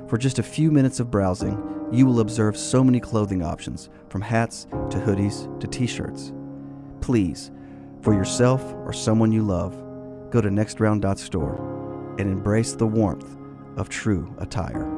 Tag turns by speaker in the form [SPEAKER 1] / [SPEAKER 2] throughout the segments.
[SPEAKER 1] For just a few minutes of browsing, you will observe so many clothing options, from hats to hoodies to t-shirts. Please, for yourself or someone you love, go to nextround.store and embrace the warmth of true attire.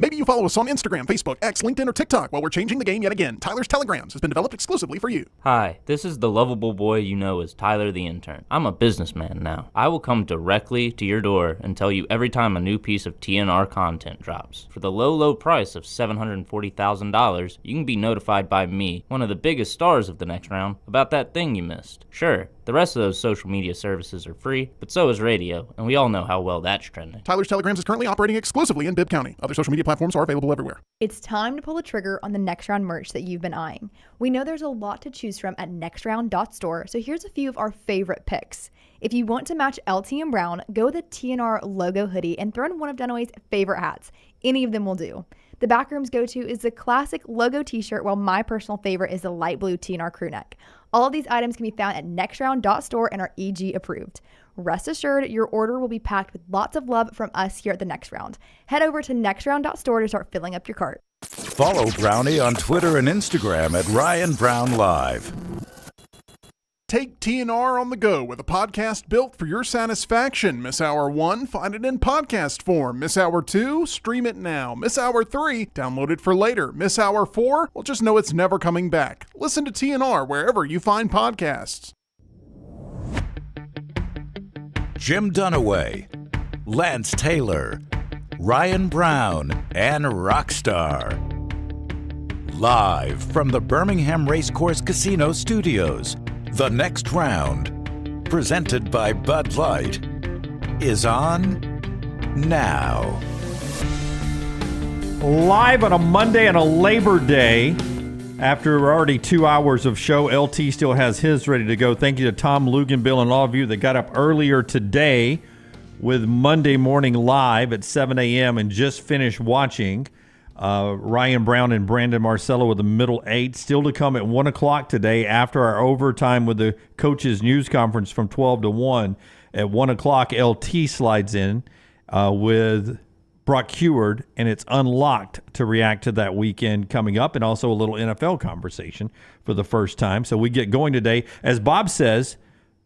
[SPEAKER 2] Maybe you follow us on Instagram, Facebook, X, LinkedIn, or TikTok. While we're changing the game yet again, Tyler's Telegrams has been developed exclusively for you.
[SPEAKER 3] Hi, this is the lovable boy you know as Tyler the Intern. I'm a businessman now. I will come directly to your door and tell you every time a new piece of TNR content drops. For the low, low price of $740,000, you can be notified by me, one of the biggest stars of the next round, about that thing you missed. Sure, the rest of those social media services are free, but so is radio, and we all know how well that's trending.
[SPEAKER 2] Tyler's Telegrams is currently operating exclusively in Bibb County. Other social media platforms are available everywhere.
[SPEAKER 4] It's time to pull the trigger on the Next Round merch that you've been eyeing. We know there's a lot to choose from at nextround.store, so here's a few of our favorite picks. If you want to match LT and Brown, go with the TNR logo hoodie and throw in one of Dunaway's favorite hats. Any of them will do. The Backroom's go-to is the classic logo t-shirt, while my personal favorite is the light blue TNR crew neck. All of these items can be found at nextround.store and are EG approved. Rest assured, your order will be packed with lots of love from us here at the Next Round. Head over to nextround.store to start filling up your cart.
[SPEAKER 5] Follow Brownie on Twitter and Instagram at ryanbrownlive.
[SPEAKER 2] Take TNR on the go with a podcast built for your satisfaction. Miss Hour 1? Find it in podcast form. Miss Hour 2? Stream it now. Miss Hour 3? Download it for later. Miss Hour 4? Well, just know it's never coming back. Listen to TNR wherever you find podcasts.
[SPEAKER 5] Jim Dunaway, Lance Taylor, Ryan Brown, and Rockstar. Live from the Birmingham Racecourse Casino Studios, The Next Round, presented by Bud Light, is on now.
[SPEAKER 6] Live on a Monday and a Labor Day. After already 2 hours of show, LT still has his ready to go. Thank you to Tom Luganbill and all of you that got up earlier today with Monday Morning Live at 7 a.m. and just finished watching. Ryan Brown and Brandon Marcello with the middle eight. Still to come at 1 o'clock today after our overtime with the coaches' news conference from 12 to 1. At 1 o'clock, LT slides in with Brock Heward, and it's unlocked to react to that weekend coming up, and also a little NFL conversation for the first time. So we get going today. As Bob says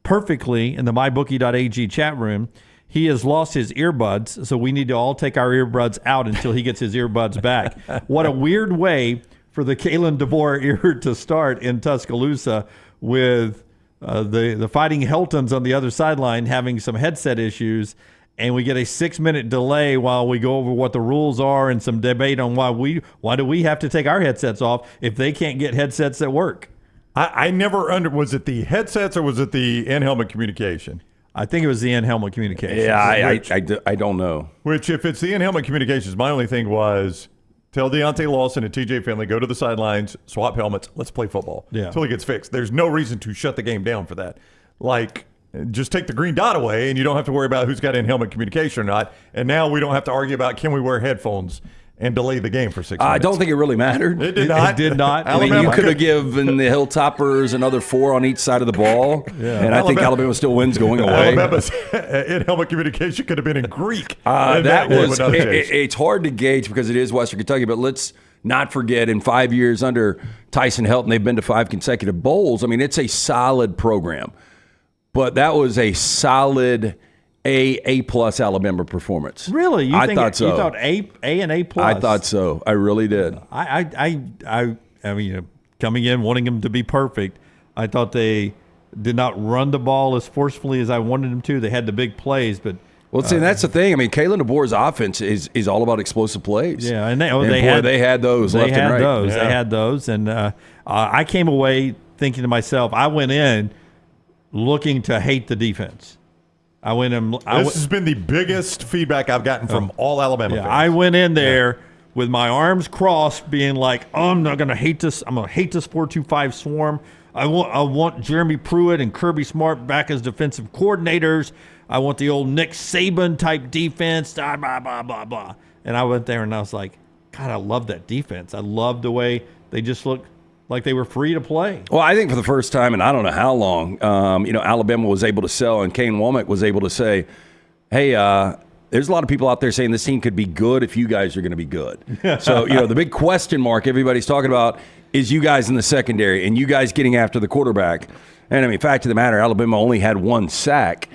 [SPEAKER 6] perfectly in the mybookie.ag chat room, he has lost his earbuds, so we need to all take our earbuds out until he gets his earbuds back. What a weird way for the Kalen DeBoer era to start in Tuscaloosa with the Fighting Heltons on the other sideline having some headset issues, and we get a 6-minute delay while we go over what the rules are and some debate on why do we have to take our headsets off if they can't get headsets that work.
[SPEAKER 7] I never was it the headsets or was it the in-helmet communication?
[SPEAKER 6] I think it was the in-helmet communication.
[SPEAKER 8] Yeah, I don't know.
[SPEAKER 7] Which, if it's the in-helmet communications, my only thing was tell Deontay Lawson and TJ Finley, go to the sidelines, swap helmets, let's play football until it gets fixed. There's no reason to shut the game down for that. Like, just take the green dot away and you don't have to worry about who's got in-helmet communication or not. And now we don't have to argue about can we wear headphones and delay the game for 6 minutes.
[SPEAKER 8] I don't think it really mattered.
[SPEAKER 7] It did not.
[SPEAKER 6] It did not.
[SPEAKER 8] I mean, you could have given the Hilltoppers another 4 on each side of the ball, and I think Alabama still wins going away.
[SPEAKER 7] Alabama's in-helmet communication could have been in Greek.
[SPEAKER 8] It's hard to gauge because it is Western Kentucky, but let's not forget in 5 years under Tyson Helton, they've been to 5 consecutive bowls. I mean, it's a solid program, but that was a solid A+ Alabama performance.
[SPEAKER 6] Really?
[SPEAKER 8] I thought so.
[SPEAKER 6] You thought A and A+?
[SPEAKER 8] I thought so. I really did.
[SPEAKER 6] I mean, coming in wanting them to be perfect, I thought they did not run the ball as forcefully as I wanted them to. They had the big plays, but
[SPEAKER 8] see, that's the thing. I mean, Kalen DeBoer's offense is all about explosive plays.
[SPEAKER 6] Yeah, and they
[SPEAKER 8] had those left and right.
[SPEAKER 6] They had those, and I came away thinking to myself, I went in looking to hate the defense.
[SPEAKER 7] This has been the biggest feedback I've gotten from all Alabama fans.
[SPEAKER 6] I went in there with my arms crossed, being like, I'm not going to hate this. I'm going to hate this 4-2-5 swarm. I want Jeremy Pruitt and Kirby Smart back as defensive coordinators. I want the old Nick Saban type defense, blah, blah, blah, blah, blah. And I went there and I was like, God, I love that defense. I love the way they just look like they were free to play.
[SPEAKER 8] Well, I think for the first time, and I don't know how long, Alabama was able to sell, and Kane Womack was able to say, hey, there's a lot of people out there saying this team could be good if you guys are going to be good. So, the big question mark everybody's talking about is you guys in the secondary and you guys getting after the quarterback. And, I mean, fact of the matter, Alabama only had 1 sack.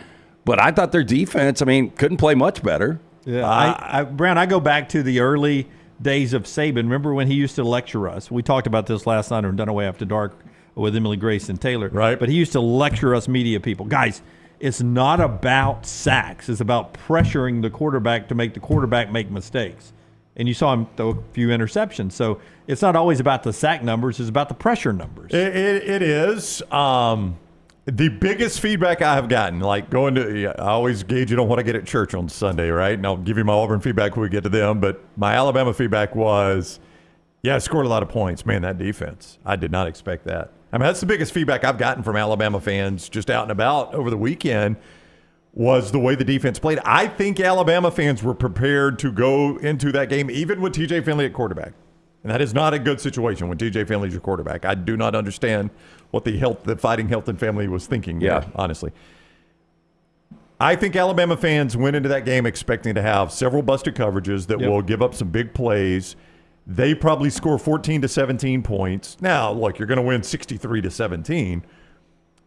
[SPEAKER 8] But I thought their defense, couldn't play much better.
[SPEAKER 6] Yeah, Brown, I go back to the early days of Saban. Remember when he used to lecture us? We talked about this last night on Dunaway After Dark with Emily, Grace, and Taylor.
[SPEAKER 7] Right.
[SPEAKER 6] But he used to lecture us media people. Guys, it's not about sacks. It's about pressuring the quarterback to make the quarterback make mistakes. And you saw him throw a few interceptions. So it's not always about the sack numbers. It's about the pressure numbers.
[SPEAKER 7] It is. The biggest feedback I have gotten, like I always gauge it on what I get at church on Sunday, right? And I'll give you my Auburn feedback when we get to them. But my Alabama feedback was, I scored a lot of points. Man, that defense, I did not expect that. That's the biggest feedback I've gotten from Alabama fans just out and about over the weekend was the way the defense played. I think Alabama fans were prepared to go into that game, even with TJ Finley at quarterback. And that is not a good situation when TJ Finley's your quarterback. I do not understand what the Fighting Helton family was thinking there, honestly. I think Alabama fans went into that game expecting to have several busted coverages that will give up some big plays. They probably score 14 to 17 points. Now, look, you're going to win 63 to 17,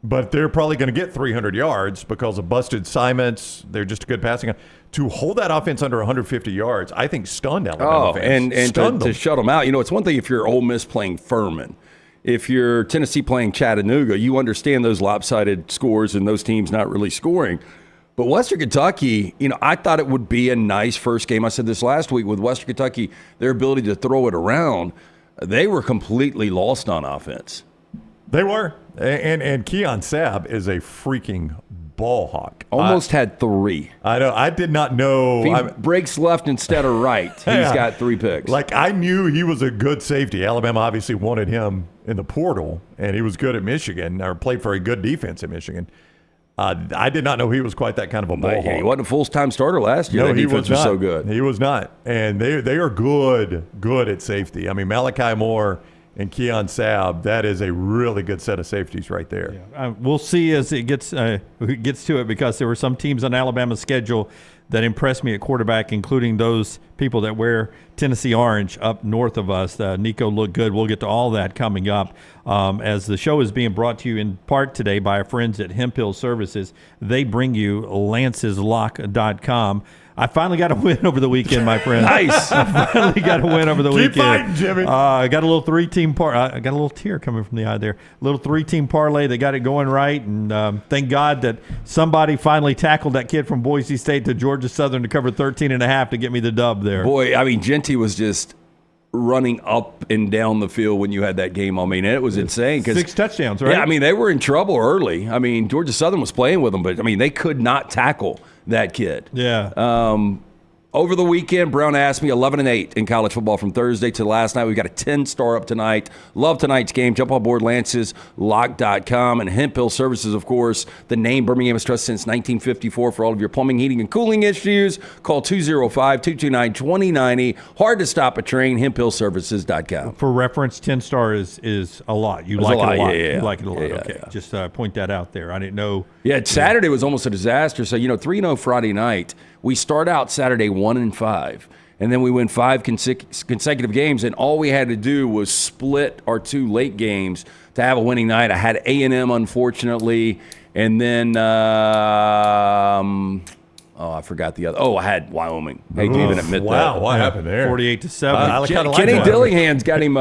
[SPEAKER 7] but they're probably going to get 300 yards because of busted assignments. They're just a good passing. To hold that offense under 150 yards, I think stunned Alabama fans.
[SPEAKER 8] And to shut them out. It's one thing if you're Ole Miss playing Furman. If you're Tennessee playing Chattanooga, you understand those lopsided scores and those teams not really scoring. But Western Kentucky, I thought it would be a nice first game. I said this last week with Western Kentucky, their ability to throw it around, they were completely lost on offense.
[SPEAKER 7] They were. And Keon Sabb is a freaking ball hawk.
[SPEAKER 8] Almost had 3.
[SPEAKER 7] I know. I did not know.
[SPEAKER 8] If he breaks left instead of right, he's got 3 picks.
[SPEAKER 7] I knew he was a good safety. Alabama obviously wanted him in the portal, and he was good at Michigan, or played for a good defense at Michigan. I did not know he was quite that kind of a ball hawk.
[SPEAKER 8] He wasn't a full-time starter last year.
[SPEAKER 7] No,
[SPEAKER 8] the defense was so good.
[SPEAKER 7] He was not. And they are good at safety. Malachi Moore and Keon Sabb, that is a really good set of safeties right there.
[SPEAKER 6] Yeah. We'll see as it gets to it, because there were some teams on Alabama's schedule that impressed me at quarterback, including those people that wear Tennessee orange up north of us. Nico looked good. We'll get to all that coming up. As the show is being brought to you in part today by our friends at Hemp Hill Services. They bring you lanceslock.com. I finally got a win over the weekend, my friend.
[SPEAKER 8] Nice.
[SPEAKER 6] I finally got a win over the weekend.
[SPEAKER 7] Keep fighting, Jimmy.
[SPEAKER 6] I got a little 3-team I got a little tear coming from the eye there. Little 3-team parlay. They got it going right, and thank God that somebody finally tackled that kid from Boise State to Georgia Southern to cover 13.5 to get me the dub there.
[SPEAKER 8] Boy, Genty was just running up and down the field when you had that game. It was insane.
[SPEAKER 6] 6 touchdowns, right?
[SPEAKER 8] Yeah, they were in trouble early. Georgia Southern was playing with them, but, they could not tackle that kid.
[SPEAKER 6] Yeah.
[SPEAKER 8] Over the weekend, Brown asked me 11-8 in college football from Thursday to last night. We've got a 10-star up tonight. Love tonight's game. Jump on board lanceslock.com. And Hemp Hill Services, of course, the name Birmingham has trusted since 1954 for all of your plumbing, heating, and cooling issues. Call 205-229-2090. Hard to stop a train, hemphillservices.com.
[SPEAKER 6] For reference, 10-star is a lot. You like it a lot.
[SPEAKER 8] Yeah.
[SPEAKER 6] You like it a lot.
[SPEAKER 8] Yeah,
[SPEAKER 6] okay.
[SPEAKER 8] yeah.
[SPEAKER 6] Just point that out there. I didn't know.
[SPEAKER 8] Yeah, Saturday was almost a disaster. So, 3-0 Friday night. We start out Saturday 1-5, and then we win 5 consecutive games, and all we had to do was split our 2 late games to have a winning night. I had A&M, unfortunately, and then I forgot the other. Oh, I had Wyoming. Hate to even admit that.
[SPEAKER 7] Wow, what happened there?
[SPEAKER 6] 48-7.
[SPEAKER 8] Kenny Dillingham got him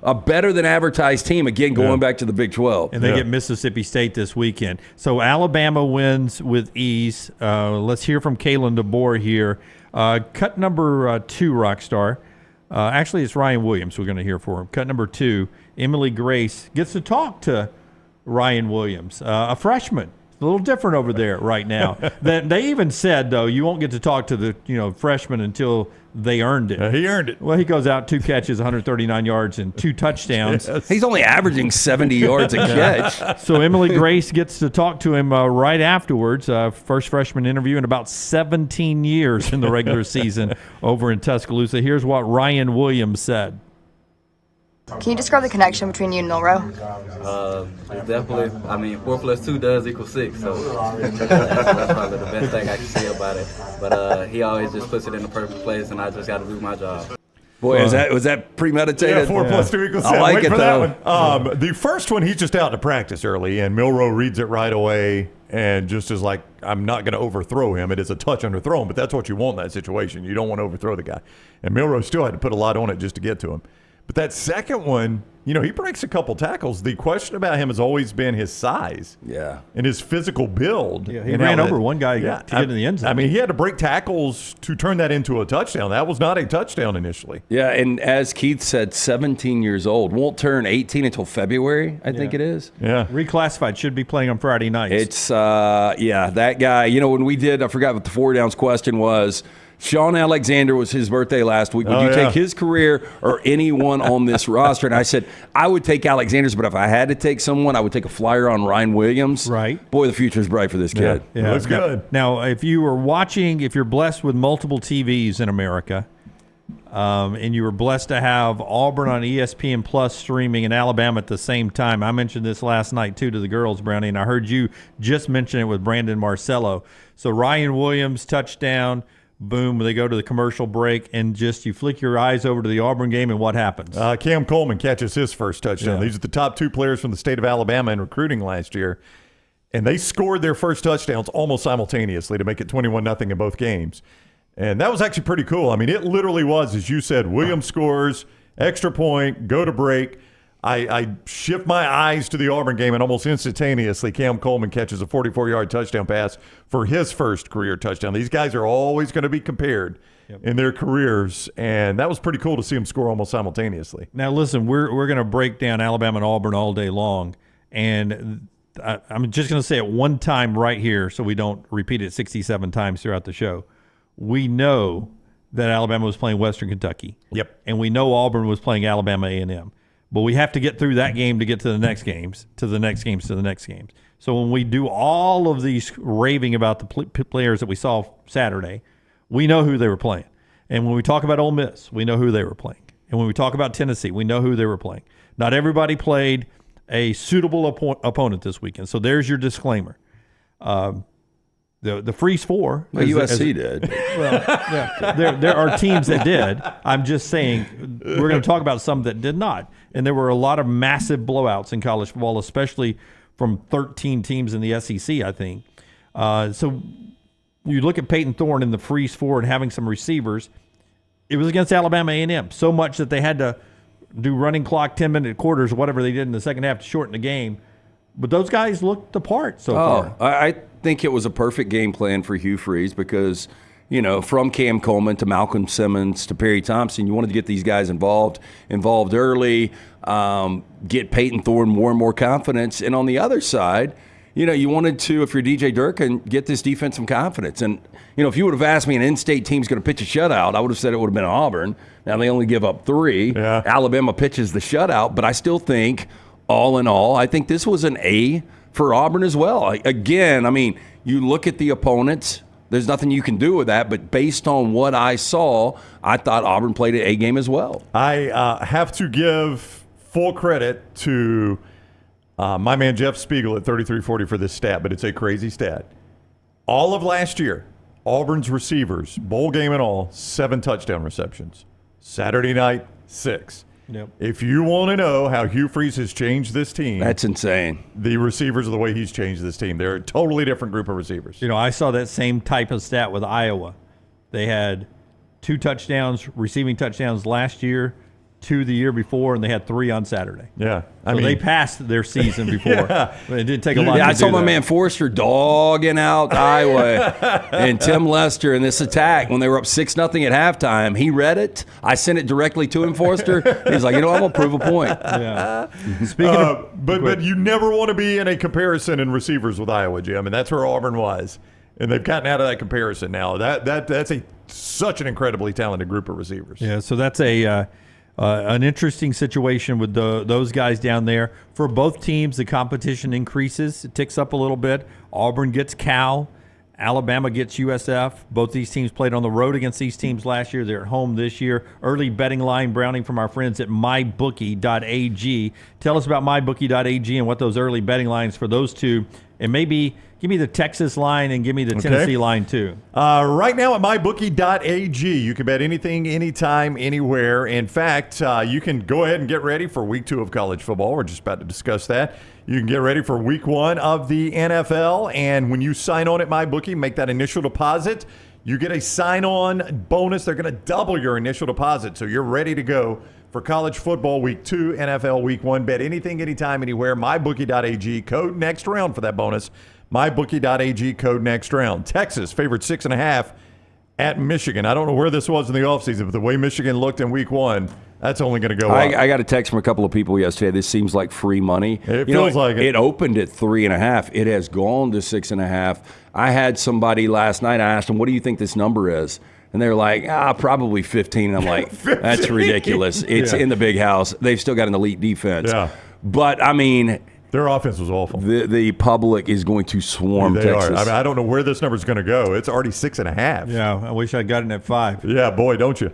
[SPEAKER 8] a better than advertised team, again, going back to the Big 12.
[SPEAKER 6] And they get Mississippi State this weekend. So Alabama wins with ease. Let's hear from Kalen DeBoer here. Cut number 2, Rockstar. Actually, it's Ryan Williams we're going to hear for him. Cut number 2, Emily Grace gets to talk to Ryan Williams, a freshman. A little different over there right now. They even said, though, you won't get to talk to the freshman until they earned it.
[SPEAKER 7] He earned it.
[SPEAKER 6] Well, he goes out 2 catches, 139 yards, and 2 touchdowns.
[SPEAKER 7] Yes.
[SPEAKER 8] He's only averaging 70 yards a catch.
[SPEAKER 6] So Emily Grace gets to talk to him right afterwards. First freshman interview in about 17 years in the regular season over in Tuscaloosa. Here's what Ryan Williams said.
[SPEAKER 9] Can you describe the connection between you and Milrow?
[SPEAKER 10] It's definitely, 4 plus 2 does equal 6, so that's probably the best thing I can say about it. But he always just puts it in the perfect place, and I just got to do my job.
[SPEAKER 8] Boy, was that premeditated?
[SPEAKER 7] Yeah, 4 plus 2 equals 7.
[SPEAKER 8] I like
[SPEAKER 7] Wait
[SPEAKER 8] it,
[SPEAKER 7] for
[SPEAKER 8] though.
[SPEAKER 7] that one. The first one, he's just out to practice early, and Milrow reads it right away and just is like, I'm not going to overthrow him. It is a touch underthrown, but that's what you want in that situation. You don't want to overthrow the guy. And Milrow still had to put a lot on it just to get to him. But that second one, he breaks a couple tackles. The question about him has always been his size.
[SPEAKER 8] Yeah.
[SPEAKER 7] And his physical build.
[SPEAKER 6] Yeah, he ran over one guy to get in the end zone.
[SPEAKER 7] He had to break tackles to turn that into a touchdown. That was not a touchdown initially.
[SPEAKER 8] Yeah, and as Keith said, 17 years old. Won't turn 18 until February, I think it is.
[SPEAKER 7] Yeah.
[SPEAKER 6] Reclassified, should be playing on Friday nights.
[SPEAKER 8] It's, that guy. When we did, I forgot what the 4 downs question was. Sean Alexander was his birthday last week. Would you take his career or anyone on this roster? And I said, I would take Alexander's, but if I had to take someone, I would take a flyer on Ryan Williams.
[SPEAKER 6] Right.
[SPEAKER 8] Boy, the future is bright for this kid.
[SPEAKER 6] Yeah.
[SPEAKER 7] Looks good.
[SPEAKER 6] Now, if you were watching, if you're blessed with multiple TVs in America, and you were blessed to have Auburn on ESPN Plus streaming and Alabama at the same time, I mentioned this last night, too, to the girls, Brownie, and I heard you just mention it with Brandon Marcello. So Ryan Williams, touchdown. Boom, they go to the commercial break, and just you flick your eyes over to the Auburn game, and what happens?
[SPEAKER 7] Cam Coleman catches his first touchdown.
[SPEAKER 6] Yeah.
[SPEAKER 7] These are the top 2 players from the state of Alabama in recruiting last year, and they scored their first touchdowns almost simultaneously to make it 21-0 in both games. And that was actually pretty cool. It literally was, as you said, Williams scores, extra point, go to break. I shift my eyes to the Auburn game, and almost instantaneously, Cam Coleman catches a 44-yard touchdown pass for his first career touchdown. These guys are always going to be compared in their careers, and that was pretty cool to see them score almost simultaneously.
[SPEAKER 6] Now, listen, we're going to break down Alabama and Auburn all day long, and I'm just going to say it one time right here so we don't repeat it 67 times throughout the show. We know that Alabama was playing Western Kentucky.
[SPEAKER 7] Yep.
[SPEAKER 6] And we know Auburn was playing Alabama A&M. But we have to get through that game to get to the next games, to the next games, to the next games. So when we do all of these raving about the players that we saw Saturday, we know who they were playing. And when we talk about Ole Miss, we know who they were playing. And when we talk about Tennessee, we know who they were playing. Not everybody played a suitable opponent this weekend. So there's your disclaimer. The Freeze Four.
[SPEAKER 8] Well, USC did.
[SPEAKER 6] Well, yeah, there are teams that did. I'm just saying we're going to talk about some that did not. And there were a lot of massive blowouts in college football, especially from 13 teams in the SEC, I think. So you look at Peyton Thorne in the Freeze Four and having some receivers. It was against Alabama A&M, so much that they had to do running clock, 10-minute quarters, whatever they did in the second half to shorten the game. But those guys looked the part so far.
[SPEAKER 8] I think it was a perfect game plan for Hugh Freeze because, from Cam Coleman to Malcolm Simmons to Perry Thompson, you wanted to get these guys involved early, get Peyton Thorne more and more confidence. And on the other side, you wanted to, if you're DJ Durkin, get this defense some confidence. And, if you would have asked me an in-state team's going to pitch a shutout, I would have said it would have been Auburn. Now they only give up 3.
[SPEAKER 7] Yeah.
[SPEAKER 8] Alabama pitches the shutout, but I still think, all in all, I think this was an A for Auburn as well. Again, you look at the opponents, there's nothing you can do with that, but based on what I saw, I thought Auburn played an A game as well.
[SPEAKER 7] I have to give full credit to my man Jeff Spiegel at 3340 for this stat, but it's a crazy stat. All of last year, Auburn's receivers, bowl game and all, 7 touchdown receptions. Saturday night, 6.
[SPEAKER 6] Yep.
[SPEAKER 7] If you want to know how Hugh Freeze has changed this team,
[SPEAKER 8] that's insane. The
[SPEAKER 7] receivers are the way he's changed this team. They're a totally different group of receivers.
[SPEAKER 6] I saw that same type of stat with Iowa. They had 2 touchdowns, receiving touchdowns last year, 2 the year before, and they had 3 on Saturday.
[SPEAKER 7] Yeah.
[SPEAKER 6] They passed their season before.
[SPEAKER 7] Yeah.
[SPEAKER 6] It didn't take a lot to do
[SPEAKER 8] I saw my
[SPEAKER 6] that.
[SPEAKER 8] man Forrester dogging out Iowa and Tim Lester in this attack when they were up 6-0 at halftime. He read it. I sent it directly to him, Forrester. He's like, I'm going to prove a point.
[SPEAKER 6] Yeah. Speaking of,
[SPEAKER 7] but you never want to be in a comparison in receivers with Iowa, Jim, and that's where Auburn was. And they've gotten out of that comparison now. That's such an incredibly talented group of receivers.
[SPEAKER 6] Yeah, so that's an interesting situation with those guys down there. For both teams, the competition increases. It ticks up a little bit. Auburn gets Cal. Alabama gets USF. Both these teams played on the road against these teams last year. They're at home this year. Early betting line, Browning, from our friends at mybookie.ag. Tell us about mybookie.ag and what those early betting lines for those two, and maybe give me the Texas line and give me the Tennessee line too.
[SPEAKER 7] Right now at mybookie.ag, you can bet anything, anytime, anywhere. In fact, you can go ahead and get ready for week 2 of college football. We're just about to discuss that. You can get ready for week 1 of the NFL. And when you sign on at MyBookie, make that initial deposit, you get a sign-on bonus. They're going to double your initial deposit. So you're ready to go for college football week 2, NFL week 1. Bet anything, anytime, anywhere. MyBookie.ag, code next round for that bonus. MyBookie.ag, code next round. Texas favored 6.5 at Michigan. I don't know where this was in the offseason, but the way Michigan looked in week 1, that's only going to go up.
[SPEAKER 8] I got a text from a couple of people yesterday. This seems like free money.
[SPEAKER 7] It feels like it.
[SPEAKER 8] It opened at 3.5. It has gone to 6.5. I had somebody last night, I asked them, what do you think this number is? And they're like, probably 15. I'm like, 15? That's ridiculous. It's in the big house. They've still got an elite defense.
[SPEAKER 7] Yeah.
[SPEAKER 8] But, I mean,
[SPEAKER 7] their offense was awful.
[SPEAKER 8] The public is going to swarm
[SPEAKER 7] they
[SPEAKER 8] Texas.
[SPEAKER 7] Are. I mean, I don't know where this number is going to go. It's already 6.5.
[SPEAKER 6] Yeah, I wish I'd gotten at 5.
[SPEAKER 7] Yeah, boy, don't you?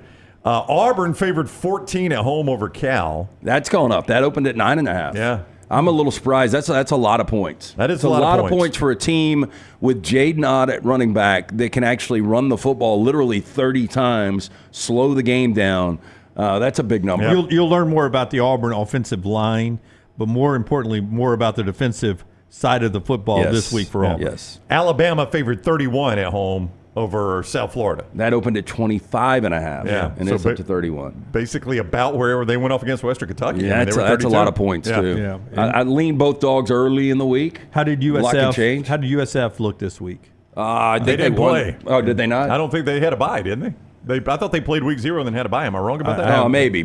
[SPEAKER 7] Auburn favored 14 at home over Cal.
[SPEAKER 8] That's going up. That opened at 9.5.
[SPEAKER 7] Yeah.
[SPEAKER 8] I'm a little surprised. That's a lot of points.
[SPEAKER 7] That is
[SPEAKER 8] a lot
[SPEAKER 7] of points
[SPEAKER 8] for a team with Jaden Ott at running back that can actually run the football literally 30 times, slow the game down. That's a big number.
[SPEAKER 6] You'll learn more about the Auburn offensive line, but more importantly, more about the defensive side of the football this week for Auburn.
[SPEAKER 8] Yes.
[SPEAKER 7] Alabama favored 31 at home over South Florida.
[SPEAKER 8] That opened at 25.5.
[SPEAKER 7] Yeah.
[SPEAKER 8] And it's up to 31.
[SPEAKER 7] Basically about where they went off against Western Kentucky.
[SPEAKER 8] Yeah, that's a lot of points, too.
[SPEAKER 6] Yeah.
[SPEAKER 8] I leaned both dogs early in the week.
[SPEAKER 6] How did USF look this week?
[SPEAKER 7] They didn't play.
[SPEAKER 8] Oh, did they not?
[SPEAKER 7] I don't think they had a bye, didn't they? I thought they played week 0 and then had a bye. Am I wrong about that?
[SPEAKER 8] Maybe.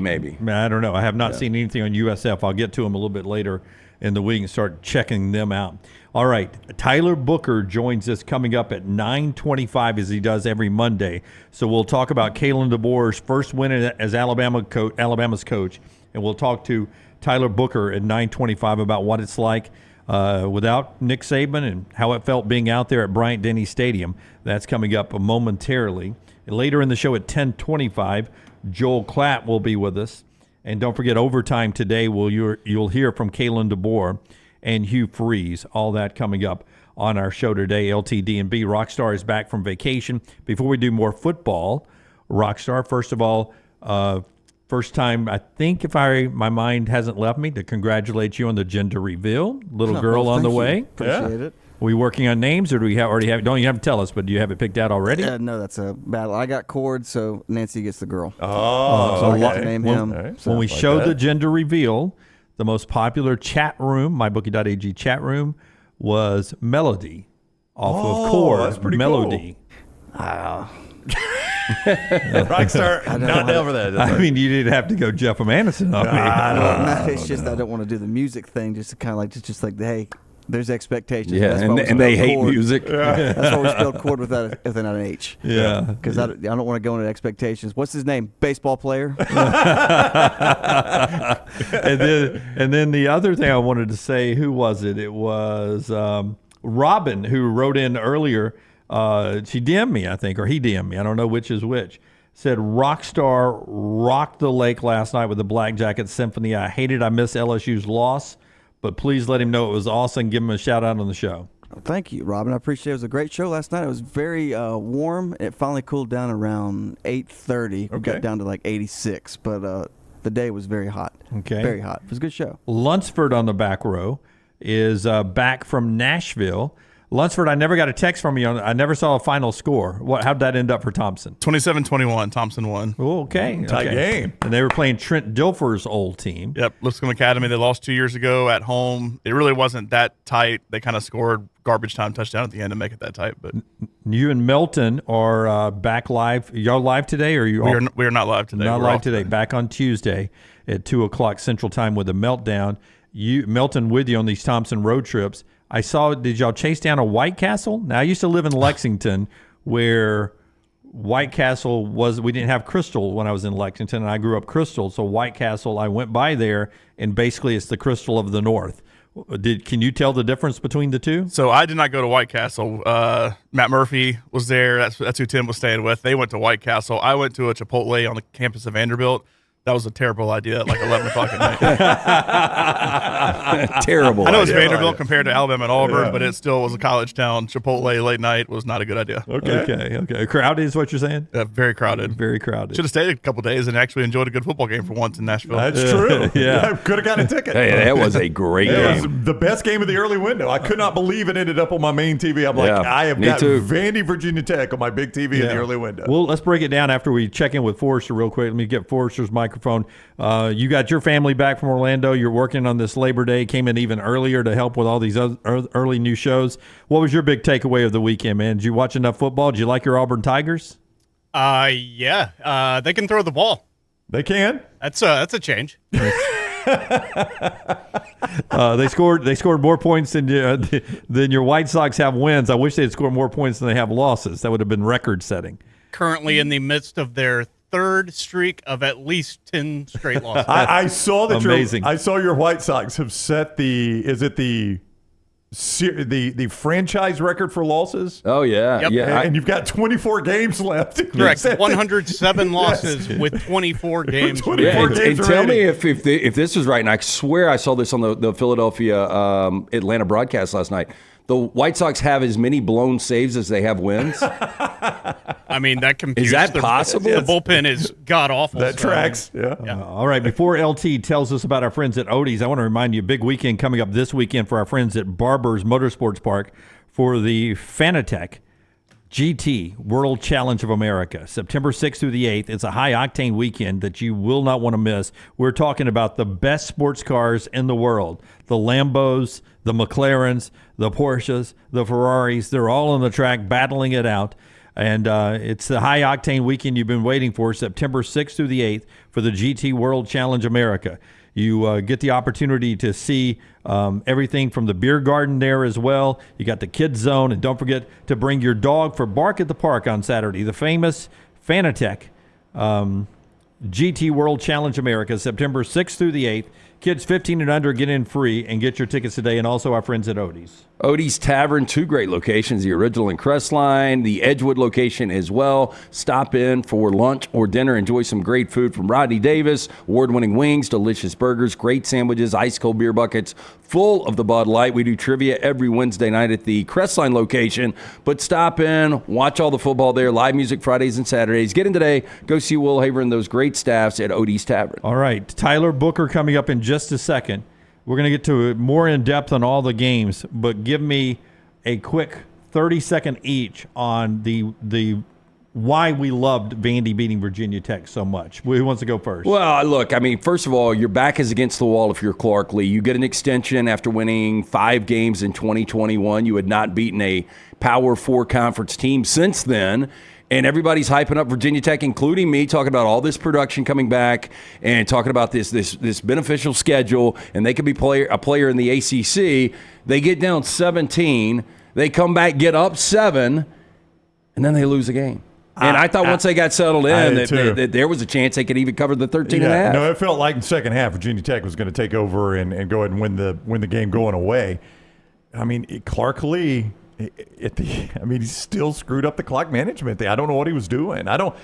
[SPEAKER 6] I don't know. I have not seen anything on USF. I'll get to them a little bit later in the week and start checking them out. All right, Tyler Booker joins us coming up at 9:25 as he does every Monday. So we'll talk about Kalen DeBoer's first win as Alabama's coach, and we'll talk to Tyler Booker at 9:25 about what it's like without Nick Saban and how it felt being out there at Bryant-Denny Stadium. That's coming up momentarily. Later in the show at 10:25, Joel Klatt will be with us. And don't forget, overtime today, you'll hear from Kalen DeBoer and Hugh Freeze. All that coming up on our show today. LTD&B, Rockstar is back from vacation. Before we do more football, Rockstar, first of all, first time, I think, if my mind hasn't left me, to congratulate you on the gender reveal. Little girl on the way.
[SPEAKER 1] Appreciate it.
[SPEAKER 6] Are we working on names, or do we already have? Don't you have to tell us? But do you have it picked out already?
[SPEAKER 1] No, that's a battle. I got Cord, so Nancy gets the girl.
[SPEAKER 7] So
[SPEAKER 1] I got to name him.
[SPEAKER 7] Right.
[SPEAKER 6] When we showed the gender reveal, the most popular chat room, mybookie.ag chat room, was Melody off of Cord.
[SPEAKER 7] That's pretty
[SPEAKER 6] Melody.
[SPEAKER 7] Cool. Rockstar, not down for that.
[SPEAKER 6] I mean, you didn't have to go Jeff Amanison on me.
[SPEAKER 1] It's just I don't want to do the music thing. Just to kind of like just like hey. There's expectations.
[SPEAKER 8] Yeah, and they hate music.
[SPEAKER 1] Yeah. That's why we spelled Cord without an H.
[SPEAKER 6] Yeah.
[SPEAKER 1] Because I don't want to go into expectations. What's his name? Baseball player?
[SPEAKER 6] and then the other thing I wanted to say, who was it? It was Robin, who wrote in earlier. She DM'd me, I think, or he DM'd me. I don't know which is which. Said, Rockstar rocked the lake last night with the Black Jacket Symphony. I miss LSU's loss. But please let him know it was awesome. Give him a shout out on the show.
[SPEAKER 1] Well, thank you, Robin. I appreciate it. It was a great show last night. It was very warm. It finally cooled down around 8:30. We got down to like 86, but the day was very hot.
[SPEAKER 6] Okay.
[SPEAKER 1] Very hot. It was a good show.
[SPEAKER 6] Lunceford on the back row is back from Nashville. Lunceford, I never got a text from you. I never saw a final score. How'd that end up for Thompson?
[SPEAKER 11] 27-21. Thompson won.
[SPEAKER 6] Oh, okay.
[SPEAKER 7] Tight game.
[SPEAKER 6] And they were playing Trent Dilfer's old team.
[SPEAKER 11] Yep, Lipscomb Academy. They lost 2 years ago at home. It really wasn't that tight. They kind of scored garbage time touchdown at the end to make it that tight. But
[SPEAKER 6] you and Melton are back live. Y'all live today? Or you?
[SPEAKER 11] We are not live today.
[SPEAKER 6] Not live today. Back on Tuesday at 2:00 Central Time with a Meltdown. Melton with you on these Thompson road trips. I saw, did y'all chase down a White Castle? Now, I used to live in Lexington where White Castle we didn't have Crystal when I was in Lexington, and I grew up Crystal. So White Castle, I went by there, and basically it's the Crystal of the North, Can you tell the difference between the two?
[SPEAKER 11] So I did not go to White Castle. Matt Murphy was there. That's who Tim was staying with. They went to White Castle. I went to a Chipotle on the campus of Vanderbilt. That was a terrible idea at like 11 o'clock at night.
[SPEAKER 8] Terrible.
[SPEAKER 11] I know it's Vanderbilt compared to Alabama and Auburn, but it still was a college town. Chipotle late night was not a good idea.
[SPEAKER 6] Okay. Crowded is what you're saying?
[SPEAKER 11] Very crowded.
[SPEAKER 6] Very crowded.
[SPEAKER 11] Should have stayed a couple days and actually enjoyed a good football game for once in Nashville.
[SPEAKER 7] That's true.
[SPEAKER 6] Yeah.
[SPEAKER 7] Could have got a ticket.
[SPEAKER 8] Hey, that was a great game.
[SPEAKER 7] It was the best game of the early window. I could not believe it ended up on my main TV. I'm like, I have got Vandy, Virginia Tech on my big TV in the early window.
[SPEAKER 6] Well, let's break it down after we check in with Forrester real quick. Let me get Forrester's microphone. You got your family back from Orlando. You're working on this Labor Day. Came in even earlier to help with all these early new shows. What was your big takeaway of the weekend, man? Did you watch enough football? Did you like your Auburn Tigers?
[SPEAKER 12] Yeah. They can throw the ball.
[SPEAKER 7] They can.
[SPEAKER 12] That's a change.
[SPEAKER 6] They scored more points than your White Sox have wins. I wish they'd scored more points than they have losses. That would have been record setting.
[SPEAKER 12] Currently in the midst of their third streak of at least 10 straight losses.
[SPEAKER 7] I saw that.
[SPEAKER 6] Amazing.
[SPEAKER 7] I saw your White Sox have set the franchise record for losses.
[SPEAKER 8] Oh yeah,
[SPEAKER 12] Yep.
[SPEAKER 8] yeah.
[SPEAKER 7] And you've got 24 games left.
[SPEAKER 12] Correct. 107 losses with 24 games.
[SPEAKER 7] 24
[SPEAKER 8] and
[SPEAKER 7] games
[SPEAKER 8] tell me
[SPEAKER 7] remaining.
[SPEAKER 8] if this is right, and I swear I saw this on the Philadelphia Atlanta broadcast last night. The White Sox have as many blown saves as they have wins.
[SPEAKER 12] I mean, that computes.
[SPEAKER 8] Is that possible?
[SPEAKER 12] The bullpen is god awful.
[SPEAKER 7] That tracks. Yeah.
[SPEAKER 6] All right. Before LT tells us about our friends at Odie's, I want to remind you, big weekend coming up this weekend for our friends at Barber's Motorsports Park for the Fanatec GT World Challenge of America, September 6th through the 8th. It's a high-octane weekend that you will not want to miss. We're talking about the best sports cars in the world, the Lambos, the McLarens, the Porsches, the Ferraris. They're all on the track battling it out. And it's the high-octane weekend you've been waiting for, September 6th through the 8th for the GT World Challenge America. You get the opportunity to see everything from the beer garden there as well. You got the kids zone, and don't forget to bring your dog for Bark at the Park on Saturday. The famous Fanatec GT World Challenge America, September 6th through the 8th. Kids 15 and under get in free, and get your tickets today, and also our friends at Odie's.
[SPEAKER 8] Odie's Tavern, 2 great locations, the original and Crestline, the Edgewood location as well. Stop in for lunch or dinner. Enjoy some great food from Rodney Davis, award-winning wings, delicious burgers, great sandwiches, ice-cold beer buckets, full of the Bud Light. We do trivia every Wednesday night at the Crestline location. But stop in, watch all the football there, live music Fridays and Saturdays. Get in today. Go see Will Haver and those great staffs at Odie's Tavern.
[SPEAKER 6] All right, Tyler Booker coming up in just a second. We're going to get to more in depth on all the games, but give me a quick 30-second each on the why we loved Vandy beating Virginia Tech so much. Who wants to go first?
[SPEAKER 8] Well, look, I mean, first of all, your back is against the wall if you're Clark Lee. You get an extension after winning 5 games in 2021. You had not beaten a Power 4 conference team since then. And everybody's hyping up Virginia Tech, including me, talking about all this production coming back and talking about this beneficial schedule, and they could be a player in the ACC. They get down 17. They come back, get up 7, and then they lose a game. And I thought once they got settled in that there was a chance they could even cover the 13 and a half.
[SPEAKER 7] No, it felt like in the second half Virginia Tech was going to take over and go ahead and win the game going away. I mean, Clark Lee – he still screwed up the clock management thing. I don't know what he was doing. I don't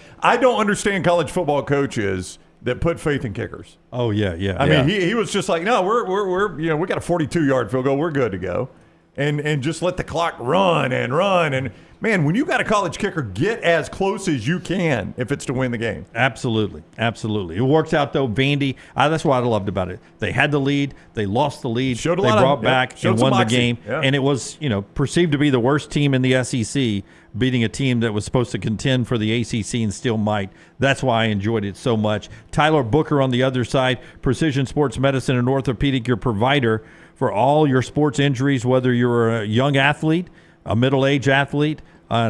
[SPEAKER 7] understand college football coaches that put faith in kickers.
[SPEAKER 6] Oh yeah.
[SPEAKER 7] I mean, he was just like, no, we're we got a 42-yard field goal, we're good to go, and just let the clock run. And man, when you got a college kicker, get as close as you can if it's to win the game.
[SPEAKER 6] Absolutely. It works out though. Vandy, that's what I loved about it. They had the lead, they lost the lead, they brought back and won the game, and it was perceived to be the worst team in the SEC, beating a team that was supposed to contend for the ACC and still might. That's why I enjoyed it so much. Tyler Booker on the other side, Precision Sports Medicine and Orthopedic, your provider for all your sports injuries, whether you're a young athlete, a middle-aged athlete,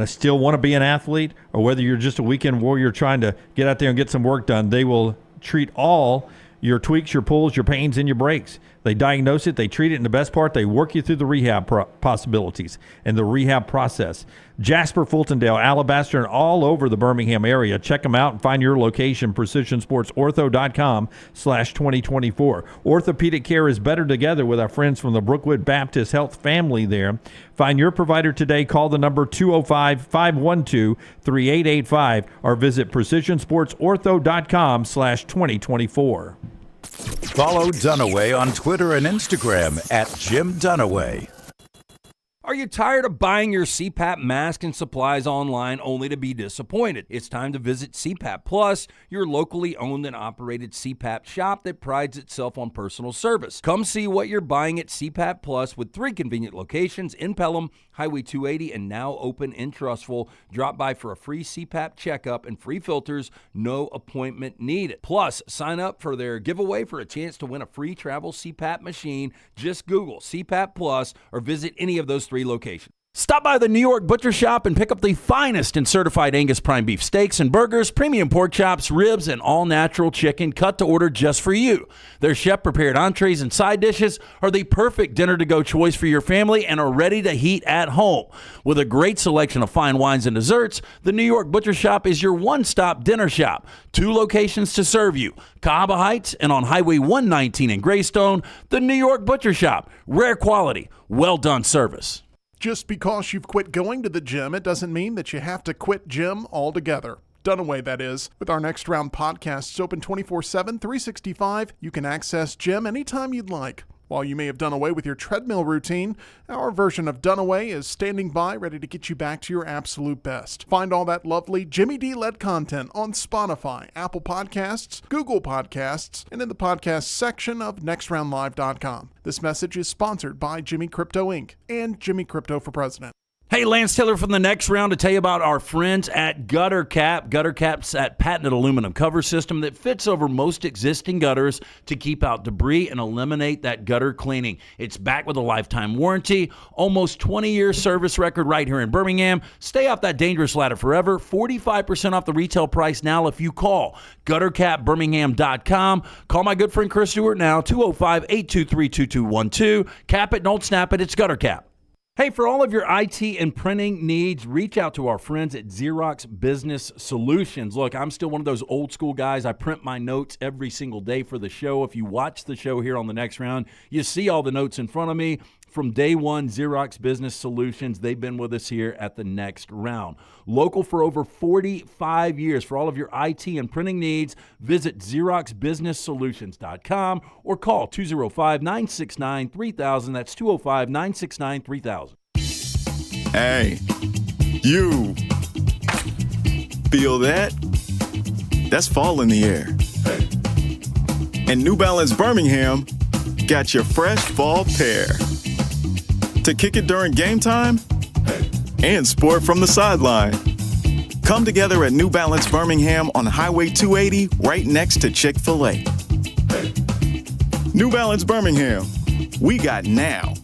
[SPEAKER 6] still want to be an athlete, or whether you're just a weekend warrior trying to get out there and get some work done. They will treat all your tweaks, your pulls, your pains, and your breaks. They diagnose it, they treat it, and the best part, they work you through the rehab possibilities and the rehab process. Jasper, Fultondale, Alabaster, and all over the Birmingham area. Check them out and find your location, precisionsportsortho.com/2024. Orthopedic care is better together with our friends from the Brookwood Baptist Health family there. Find your provider today. Call the number 205-512-3885 or visit precisionsportsortho.com/2024.
[SPEAKER 5] Follow Dunaway on Twitter and Instagram at jimdunaway.
[SPEAKER 8] Are you tired of buying your CPAP mask and supplies online only to be disappointed? It's time to visit CPAP Plus, your locally owned and operated CPAP shop that prides itself on personal service. Come see what you're buying at CPAP Plus with 3 convenient locations in Pelham, Highway 280, and now open in Trustful. Drop by for a free CPAP checkup and free filters, no appointment needed. Plus, sign up for their giveaway for a chance to win a free travel CPAP machine. Just Google CPAP Plus or visit any of those 3 locations. Stop by the New York Butcher Shop and pick up the finest in certified Angus prime beef steaks and burgers, premium pork chops, ribs, and all-natural chicken cut to order just for you. Their chef-prepared entrees and side dishes are the perfect dinner-to-go choice for your family and are ready to heat at home. With a great selection of fine wines and desserts, the New York Butcher Shop is your one-stop dinner shop. 2 locations to serve you, Cahaba Heights and on Highway 119 in Greystone. The New York Butcher Shop, rare quality, well-done service.
[SPEAKER 2] Just because you've quit going to the gym, it doesn't mean that you have to quit gym altogether. Dunaway, that is. With our Next Round podcasts open 24/7, 365, you can access gym anytime you'd like. While you may have done away with your treadmill routine, our version of Dunaway is standing by, ready to get you back to your absolute best. Find all that lovely Jimmy D-led content on Spotify, Apple Podcasts, Google Podcasts, and in the podcast section of nextroundlive.com. This message is sponsored by Jimmy Crypto Inc. and Jimmy Crypto for President.
[SPEAKER 8] Hey, Lance Taylor from the Next Round to tell you about our friends at Gutter Cap. Gutter Cap's that patented aluminum cover system that fits over most existing gutters to keep out debris and eliminate that gutter cleaning. It's backed with a lifetime warranty, almost 20-year service record right here in Birmingham. Stay off that dangerous ladder forever. 45% off the retail price now if you call guttercapbirmingham.com. Call my good friend Chris Stewart now, 205-823-2212. Cap it, don't snap it. It's Gutter Cap. Hey, for all of your IT and printing needs, reach out to our friends at Xerox Business Solutions. Look, I'm still one of those old school guys. I print my notes every single day for the show. If you watch the show here on the Next Round, you see all the notes in front of me. From day one, Xerox Business Solutions, they've been with us here at the Next Round. Local for over 45 years. For all of your IT and printing needs, visit XeroxBusinessSolutions.com or call 205-969-3000. That's 205-969-3000.
[SPEAKER 13] Hey, you. Feel that? That's fall in the air. And New Balance Birmingham got your fresh fall pair. To kick it during game time and sport from the sideline. Come together at New Balance Birmingham on Highway 280 right next to Chick-fil-A. New Balance Birmingham, we got now.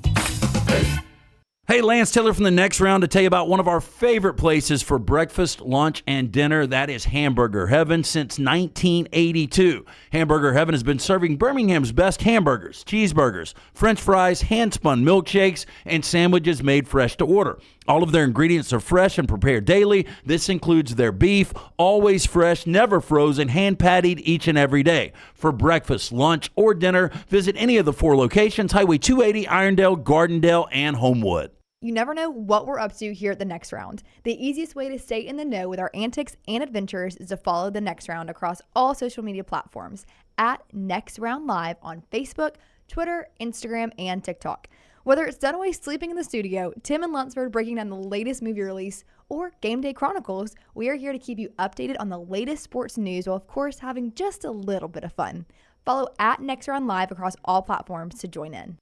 [SPEAKER 8] Hey, Lance Taylor from the Next Round to tell you about one of our favorite places for breakfast, lunch, and dinner. That is Hamburger Heaven since 1982. Hamburger Heaven has been serving Birmingham's best hamburgers, cheeseburgers, French fries, hand-spun milkshakes, and sandwiches made fresh to order. All of their ingredients are fresh and prepared daily. This includes their beef, always fresh, never frozen, hand-pattied each and every day. For breakfast, lunch, or dinner, visit any of the 4 locations, Highway 280, Irondale, Gardendale, and Homewood.
[SPEAKER 4] You never know what we're up to here at the Next Round. The easiest way to stay in the know with our antics and adventures is to follow the Next Round across all social media platforms at Next Round Live on Facebook, Twitter, Instagram, and TikTok. Whether it's Dunaway sleeping in the studio, Tim and Lunceford breaking down the latest movie release, or Game Day Chronicles, we are here to keep you updated on the latest sports news while, of course, having just a little bit of fun. Follow at Next Round Live across all platforms to join in.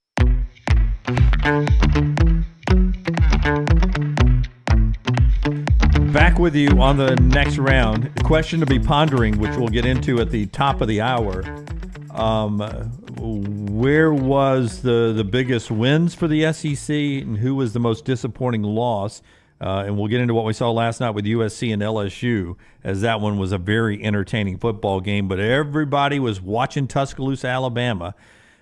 [SPEAKER 6] Back with you on the Next Round. Question to be pondering, which we'll get into at the top of the hour. Where was the biggest wins for the SEC, and who was the most disappointing loss? And we'll get into what we saw last night with USC and LSU, as that one was a very entertaining football game. But everybody was watching Tuscaloosa, Alabama,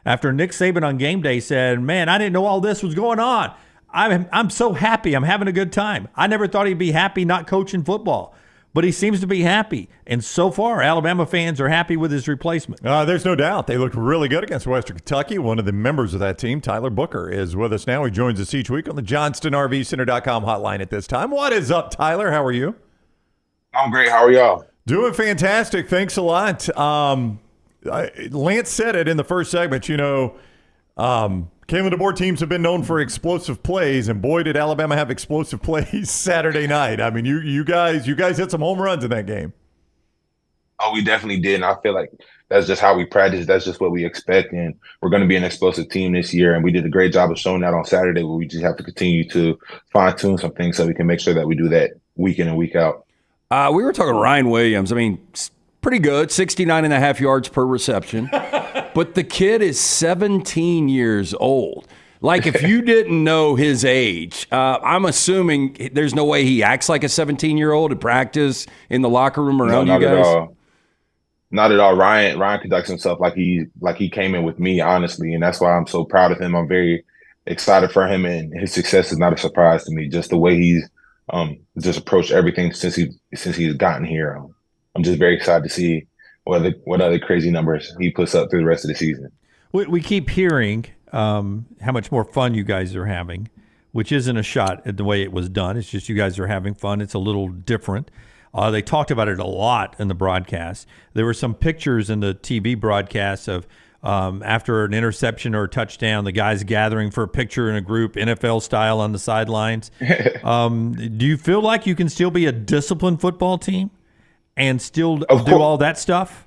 [SPEAKER 6] after Nick Saban on game day said, man, I didn't know all this was going on. I'm so happy. I'm having a good time. I never thought he'd be happy not coaching football, but he seems to be happy. And so far, Alabama fans are happy with his replacement.
[SPEAKER 7] There's no doubt. They looked really good against Western Kentucky. One of the members of that team, Tyler Booker, is with us now. He joins us each week on the JohnstonRVCenter.com hotline at this time. What is up, Tyler? How are you?
[SPEAKER 14] I'm great. How are y'all?
[SPEAKER 7] Doing fantastic. Thanks a lot. Lance said it in the first segment, Kalen DeBoer teams have been known for explosive plays, and boy, did Alabama have explosive plays Saturday night. I mean, you guys hit some home runs in that game.
[SPEAKER 14] Oh, we definitely did, and I feel like that's just how we practice. That's just what we expect, and we're going to be an explosive team this year, and we did a great job of showing that on Saturday, but we just have to continue to fine-tune some things so we can make sure that we do that week in and week out.
[SPEAKER 8] We were talking Ryan Williams. I mean, pretty good, 69.5 yards per reception. But the kid is 17 years old. Like, if you didn't know his age, I'm assuming there's no way he acts like a 17-year-old at practice, in the locker room around you guys?
[SPEAKER 14] Not at all. Ryan conducts himself like he came in with me, honestly, and that's why I'm so proud of him. I'm very excited for him, and his success is not a surprise to me. Just the way he's just approached everything since he's gotten here. I'm just very excited to see what other crazy numbers he puts up through the rest of the season.
[SPEAKER 6] We keep hearing how much more fun you guys are having, which isn't a shot at the way it was done. It's just you guys are having fun. It's a little different. They talked about it a lot in the broadcast. There were some pictures in the TV broadcast of after an interception or a touchdown, the guys gathering for a picture in a group, NFL style on the sidelines. Do you feel like you can still be a disciplined football team and still do all that stuff?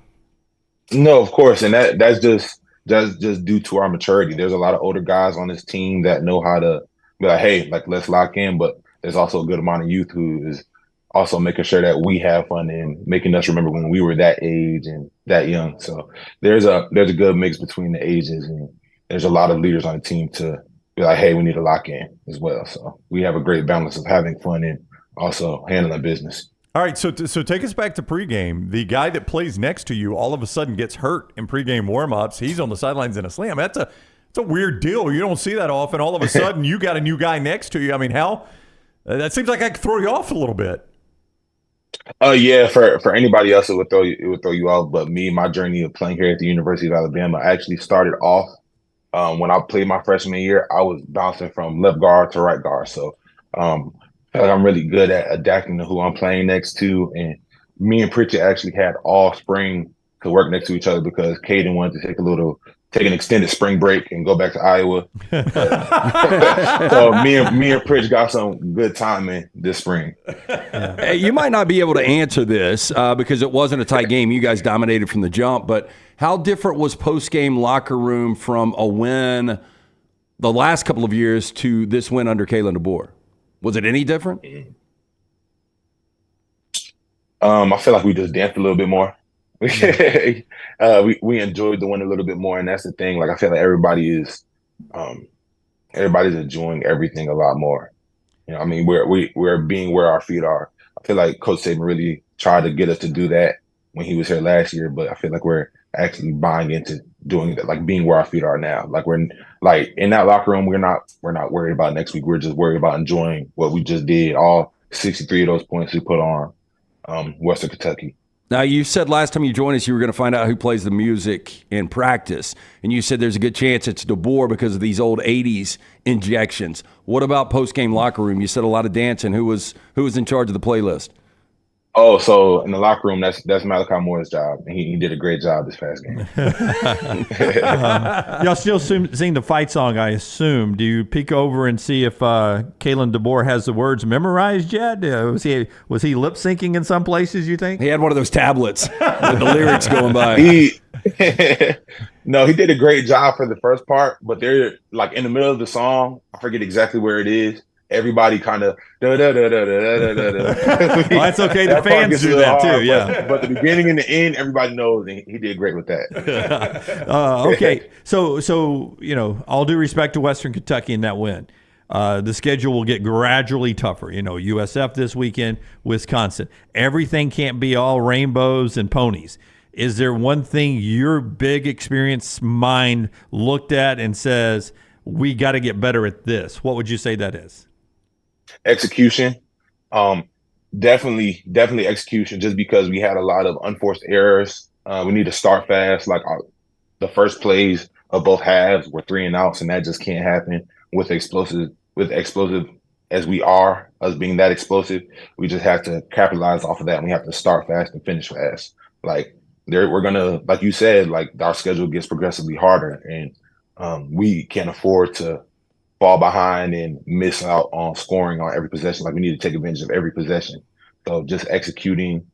[SPEAKER 14] No, of course, and that's just due to our maturity. There's a lot of older guys on this team that know how to be like, hey, like, let's lock in, but there's also a good amount of youth who is also making sure that we have fun and making us remember when we were that age and that young. So there's a good mix between the ages, and there's a lot of leaders on the team to be like, hey, we need to lock in as well. So we have a great balance of having fun and also handling business.
[SPEAKER 7] All right, so take us back to pregame. The guy that plays next to you all of a sudden gets hurt in pregame warmups. He's on the sidelines in a slam. It's a weird deal. You don't see that often. All of a sudden, you got a new guy next to you. I mean, how? That seems like I could throw you off a little bit.
[SPEAKER 14] Yeah, for anybody else, it would throw you off. But me, my journey of playing here at the University of Alabama, I actually started off when I played my freshman year. I was bouncing from left guard to right guard. So I feel like I'm really good at adapting to who I'm playing next to. And me and Pritchett actually had all spring to work next to each other because Caden wanted to take an extended spring break and go back to Iowa. So me and Pritch got some good timing this spring.
[SPEAKER 8] Hey, you might not be able to answer this because it wasn't a tight game. You guys dominated from the jump, but how different was post-game locker room from a win the last couple of years to this win under Kalen DeBoer? Was it any different?
[SPEAKER 14] I feel like we just danced a little bit more. We enjoyed the win a little bit more, and that's the thing. Like, I feel like everybody's enjoying everything a lot more. You know, I mean, we're being where our feet are. I feel like Coach Saban really tried to get us to do that when he was here last year, but I feel like we're actually buying into doing that, like being where our feet are now. Like, we're like in that locker room, we're not worried about next week. We're just worried about enjoying what we just did. All 63 of those points we put on Western Kentucky.
[SPEAKER 8] Now, you said last time you joined us you were going to find out who plays the music in practice, and you said there's a good chance it's DeBoer because of these old 80s injections. What about post-game locker room? You said a lot of dancing. Who was in charge of the playlist?
[SPEAKER 14] Oh, so in the locker room, that's Malachi Moore's job, and he did a great job this past game.
[SPEAKER 6] Y'all still sing the fight song, I assume. Do you peek over and see if Kalen DeBoer has the words memorized yet? Was he lip syncing in some places, you think?
[SPEAKER 8] He had one of those tablets with the lyrics going by.
[SPEAKER 14] No, he did a great job for the first part, but they're like in the middle of the song. I forget exactly where it is. Everybody kind of
[SPEAKER 6] Well, that's okay. The fans do that too, yeah.
[SPEAKER 14] But the beginning and the end, everybody knows, and he did great with that.
[SPEAKER 6] Okay, so all due respect to Western Kentucky in that win, The schedule will get gradually tougher. USF this weekend, Wisconsin. Everything can't be all rainbows and ponies. Is there one thing your big experience mind looked at and says, we got to get better at this? What would you say that is?
[SPEAKER 14] Execution. Definitely execution, just because we had a lot of unforced errors. We need to start fast. Like the first plays of both halves were 3 and outs, and that just can't happen with explosive as we are, us being that explosive. We just have to capitalize off of that, and we have to start fast and finish fast. Like we're gonna, like you said, like our schedule gets progressively harder, and we can't afford to fall behind and miss out on scoring on every possession. Like we need to take advantage of every possession. So just executing,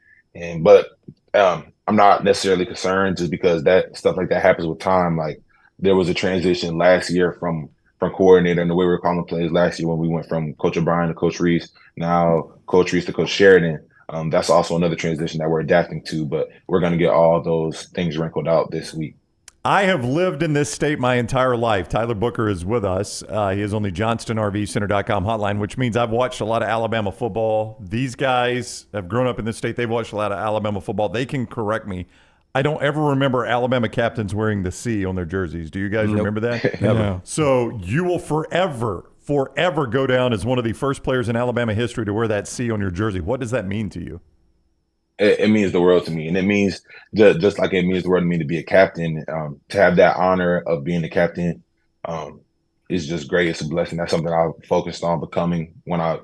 [SPEAKER 14] but I'm not necessarily concerned, just because that stuff like that happens with time. Like there was a transition last year from coordinator and the way we were calling plays last year when we went from Coach O'Brien to Coach Reese, now Coach Reese to Coach Sheridan. That's also another transition that we're adapting to, but we're going to get all those things wrinkled out this week.
[SPEAKER 7] I have lived in this state my entire life. Tyler Booker is with us. He is on the JohnstonRVCenter.com hotline, which means I've watched a lot of Alabama football. These guys have grown up in this state. They've watched a lot of Alabama football. They can correct me. I don't ever remember Alabama captains wearing the C on their jerseys. Do you guys remember that?
[SPEAKER 8] Never.
[SPEAKER 6] No.
[SPEAKER 7] So you will forever go down as one of the first players in Alabama history to wear that C on your jersey. What does that mean to you?
[SPEAKER 14] It means the world to me, and it means just like it means the world to me to be a captain. To have that honor of being a captain is just great. It's a blessing. That's something I focused on becoming when I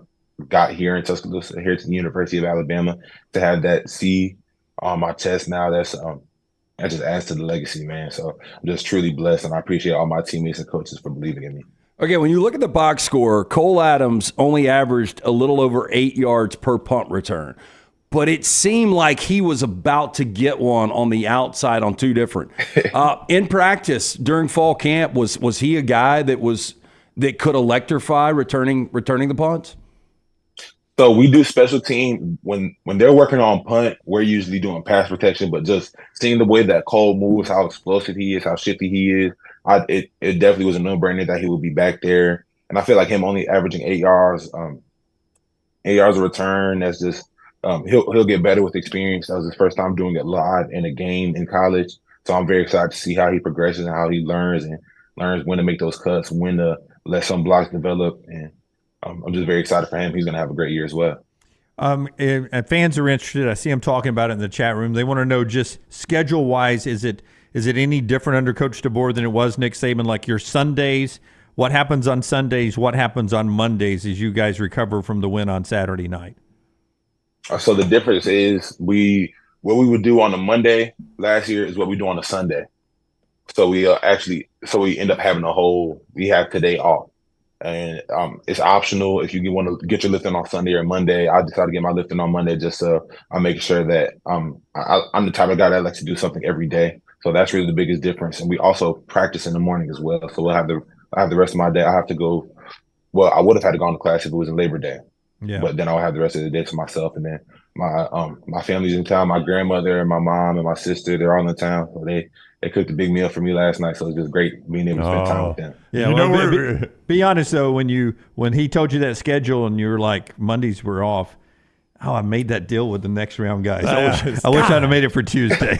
[SPEAKER 14] got here in Tuscaloosa, here to the University of Alabama. To have that C on my chest now, that just adds to the legacy, man. So I'm just truly blessed, and I appreciate all my teammates and coaches for believing in me.
[SPEAKER 8] Okay, when you look at the box score, Cole Adams only averaged a little over 8 yards per punt return. But it seemed like he was about to get one on the outside on 2 different. In practice during fall camp, was he a guy that could electrify returning the punts?
[SPEAKER 14] So we do special team when they're working on punt. We're usually doing pass protection, but just seeing the way that Cole moves, how explosive he is, how shifty he is, it definitely was a no-brainer that he would be back there. And I feel like him only averaging 8 yards, 8 yards of return. That's just. He'll get better with experience. That was his first time doing it live in a game in college. So I'm very excited to see how he progresses and how he learns when to make those cuts, when to let some blocks develop. And I'm just very excited for him. He's going to have a great year as well.
[SPEAKER 6] And fans are interested. I see them talking about it in the chat room. They want to know, just schedule-wise, is it any different under Coach DeBoer than it was Nick Saban? Like your Sundays, what happens on Sundays, what happens on Mondays as you guys recover from the win on Saturday night?
[SPEAKER 14] So the difference is what we would do on a Monday last year is what we do on a Sunday. So we end up having we have today off, and it's optional if you want to get your lifting on Sunday or Monday. I decided to get my lifting on Monday just so I'm making sure that I'm the type of guy that likes to do something every day. So that's really the biggest difference. And we also practice in the morning as well. So I have the rest of my day. I have to go. Well, I would have had to go to class if it was in Labor Day. Yeah. But then I'll have the rest of the day to myself, and then my family's in town. My grandmother and my mom and my sister, they're all in town. So they cooked a big meal for me last night, so it's just great being able to spend time with them.
[SPEAKER 6] Yeah, be honest though, when he told you that schedule and you were like Mondays were off, I made that deal with the next round guys. I wish I'd have made it for Tuesday.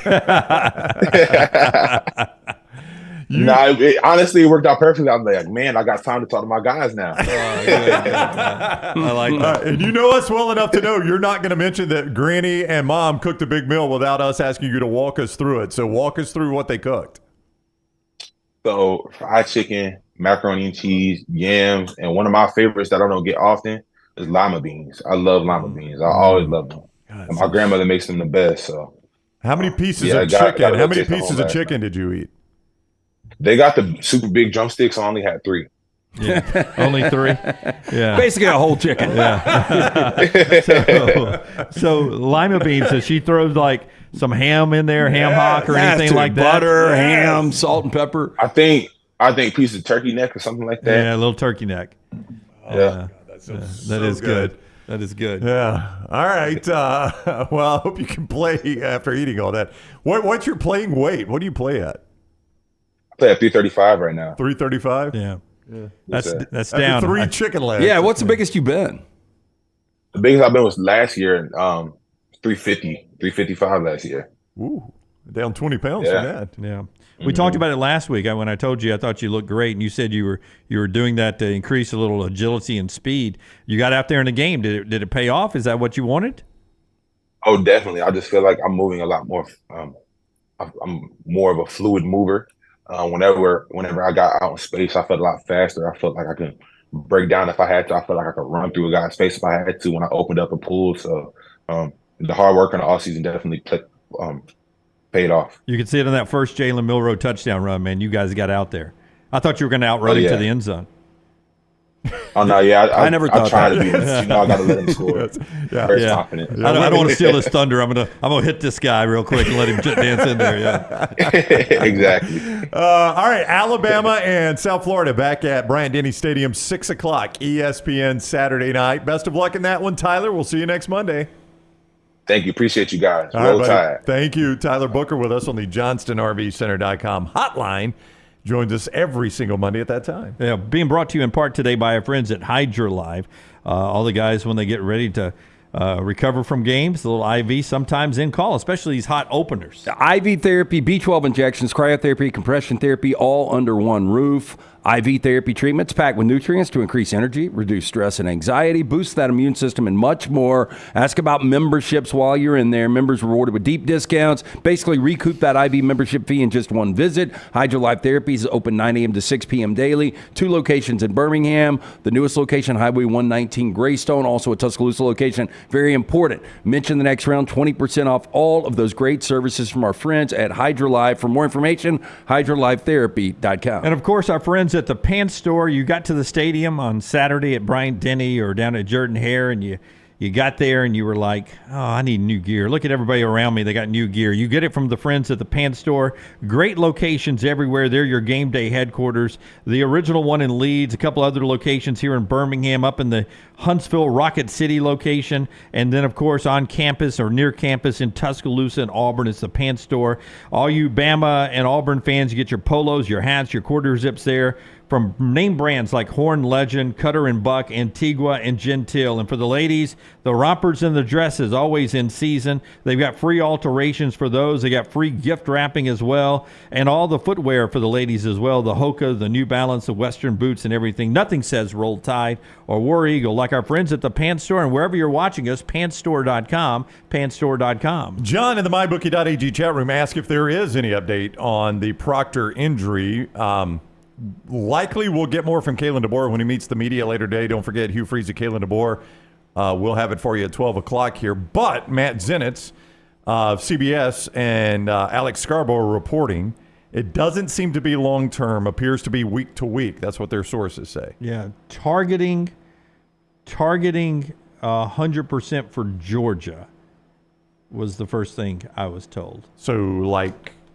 [SPEAKER 14] Honestly, it worked out perfectly. I'm like, man, I got time to talk to my guys now.
[SPEAKER 6] I like that.
[SPEAKER 7] And you know us well enough to know you're not going to mention that Granny and Mom cooked a big meal without us asking you to walk us through it. So walk us through what they cooked.
[SPEAKER 14] So fried chicken, macaroni and cheese, yams, and one of my favorites that I don't get often is lima beans. I love lima beans. I always love them. God, and my grandmother makes them the best. So
[SPEAKER 7] how many pieces of chicken? How many pieces of chicken did you eat?
[SPEAKER 14] They got the super big drumsticks. I only had 3.
[SPEAKER 6] Yeah, only 3. Yeah,
[SPEAKER 8] basically a whole chicken.
[SPEAKER 6] Yeah. so lima beans. So she throws like some ham in there, ham hock or anything like that.
[SPEAKER 8] Butter, ham, salt and pepper.
[SPEAKER 14] I think piece of turkey neck or something like that.
[SPEAKER 6] Yeah, a little turkey neck.
[SPEAKER 14] Yeah,
[SPEAKER 6] that is good. That is good.
[SPEAKER 7] Yeah. All right. Well, I hope you can play after eating all that. What's your playing weight? What do you play at?
[SPEAKER 14] I play at 335 right now.
[SPEAKER 7] 335?
[SPEAKER 6] Yeah. That's down.
[SPEAKER 7] 3 chicken legs.
[SPEAKER 8] Yeah, what's the biggest you've been?
[SPEAKER 14] The biggest I've been was last year, 350, 355 last year.
[SPEAKER 7] Ooh, down 20 pounds
[SPEAKER 14] Yeah.
[SPEAKER 7] from that.
[SPEAKER 6] Yeah. We talked about it last week. When I told you, I thought you looked great, and you said you were doing that to increase a little agility and speed. You got out there in the game. Did it pay off? Is that what you wanted?
[SPEAKER 14] Oh, definitely. I just feel like I'm moving a lot more. I'm more of a fluid mover. Whenever I got out in space, I felt a lot faster. I felt like I could break down if I had to. I felt like I could run through a guy's face if I had to when I opened up a pool. So the hard work in the offseason definitely paid off.
[SPEAKER 6] You could see it on that first Jalen Milroe touchdown run, man. You guys got out there. I thought you were going to outrun him to the end zone.
[SPEAKER 14] Oh no, yeah,
[SPEAKER 8] I never thought
[SPEAKER 14] I try
[SPEAKER 8] that.
[SPEAKER 14] to be. I got to let him score. Very confident.
[SPEAKER 6] I don't want to steal his thunder. I'm gonna hit this guy real quick and let him dance in there. Yeah,
[SPEAKER 14] exactly.
[SPEAKER 7] All right, Alabama and South Florida back at Bryant-Denny Stadium, 6 o'clock, ESPN Saturday night. Best of luck in that one, Tyler. We'll see you next Monday.
[SPEAKER 14] Thank you. Appreciate you guys.
[SPEAKER 7] All
[SPEAKER 14] Roll
[SPEAKER 7] right,
[SPEAKER 14] Tide.
[SPEAKER 7] Thank you. Tyler Booker with us on the JohnstonRVCenter.com hotline. Joins us every single Monday at that time.
[SPEAKER 6] Yeah, being brought to you in part today by our friends at HydroLive. All the guys, when they get ready to recover from games, the little IV sometimes in call, especially these hot openers.
[SPEAKER 8] IV therapy, B12 injections, cryotherapy, compression therapy, all under one roof. IV therapy treatments packed with nutrients to increase energy, reduce stress and anxiety, boost that immune system, and much more. Ask about memberships while you're in there. Members rewarded with deep discounts. Basically, recoup that IV membership fee in just one visit. HydroLife Therapies is open 9 a.m. to 6 p.m. daily. 2 locations in Birmingham. The newest location, Highway 119 Greystone. Also a Tuscaloosa location. Very important. Mention the next round, 20% off all of those great services from our friends at HydroLive. For more information, hydrolifetherapy.com.
[SPEAKER 6] And, of course, our friends at the Pants Store. You got to the stadium on Saturday at Bryant-Denny or down at Jordan-Hare, and you got there and you were like, oh, I need new gear. Look at everybody around me. They got new gear. You get it from the friends at the Pants Store. Great locations everywhere. They're your game day headquarters. The original one in Leeds, a couple other locations here in Birmingham, up in the Huntsville, Rocket City location, and then, of course, on campus or near campus in Tuscaloosa and Auburn, it's the Pants Store. All you Bama and Auburn fans, you get your polos, your hats, your quarter zips there from name brands like Horn Legend, Cutter and Buck, Antigua, and Gentile. And for the ladies, the rompers and the dresses, always in season. They've got free alterations for those. They got free gift wrapping as well, and all the footwear for the ladies as well, the Hoka, the New Balance, the Western boots, and everything. Nothing says Roll Tide or War Eagle like our friends at the Pants Store. And wherever you're watching us, pantstore.com, pantstore.com.
[SPEAKER 7] John in the MyBookie.ag chat room asked if there is any update on the Proctor injury. Likely we'll get more from Kalen DeBoer when he meets the media later today. Don't forget, Hugh Freeze and Kalen DeBoer. We'll have it for you at 12 o'clock here. But Matt Zenitz of CBS and Alex Scarborough are reporting it doesn't seem to be long-term, appears to be week to week. That's what their sources say.
[SPEAKER 6] Yeah, targeting 100% for Georgia was the first thing I was told.
[SPEAKER 7] So,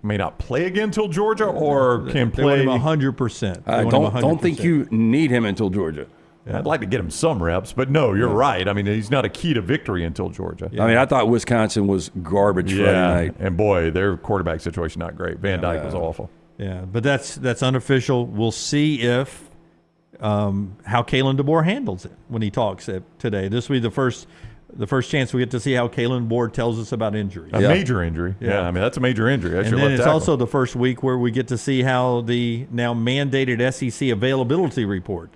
[SPEAKER 7] may not play again until Georgia, or can play
[SPEAKER 6] 100%.
[SPEAKER 8] I don't think you need him until Georgia.
[SPEAKER 7] Yeah, I'd like to get him some reps, but no, you're right. I mean, he's not a key to victory until Georgia.
[SPEAKER 8] I mean, I thought Wisconsin was garbage Friday night.
[SPEAKER 7] And boy, their quarterback situation not great. Van Dyke was awful.
[SPEAKER 6] Yeah, but that's unofficial. We'll see if how Kalen DeBoer handles it when he talks today. This will be the first chance we get to see how Kalen DeBoer tells us about injuries.
[SPEAKER 7] A major injury. Yeah, I mean, that's a major injury.
[SPEAKER 6] And then it's also the first week where we get to see how the now mandated SEC availability report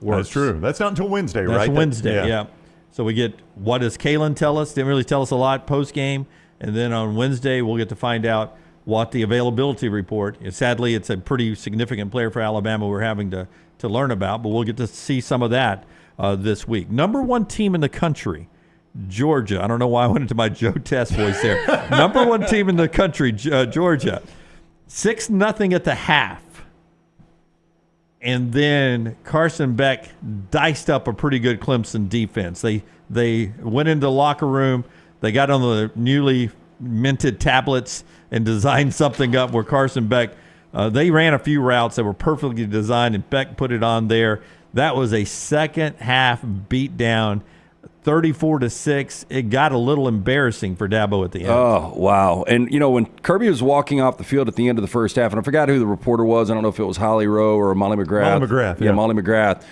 [SPEAKER 6] works.
[SPEAKER 7] That's true. That's not until Wednesday, right?
[SPEAKER 6] That's Wednesday, yeah. So we get, what does Kalen tell us? Didn't really tell us a lot post-game. And then on Wednesday, we'll get to find out what the availability report is. Sadly, it's a pretty significant player for Alabama we're having to learn about, but we'll get to see some of that this week. Number 1 team in the country, Georgia. I don't know why I went into my Joe Test voice there. Number 1 team in the country, Georgia. 6-0 at the half. And then Carson Beck diced up a pretty good Clemson defense. They went into the locker room. They got on the newly minted tablets and designed something up where Carson Beck, they ran a few routes that were perfectly designed, and Beck put it on there. That was a second half beatdown. 34-6. It got a little embarrassing for Dabo at the end.
[SPEAKER 8] Oh, wow. And, when Kirby was walking off the field at the end of the first half, and I forgot who the reporter was. I don't know if it was Holly Rowe or Molly McGrath.
[SPEAKER 7] Molly McGrath,
[SPEAKER 8] yeah. Molly McGrath.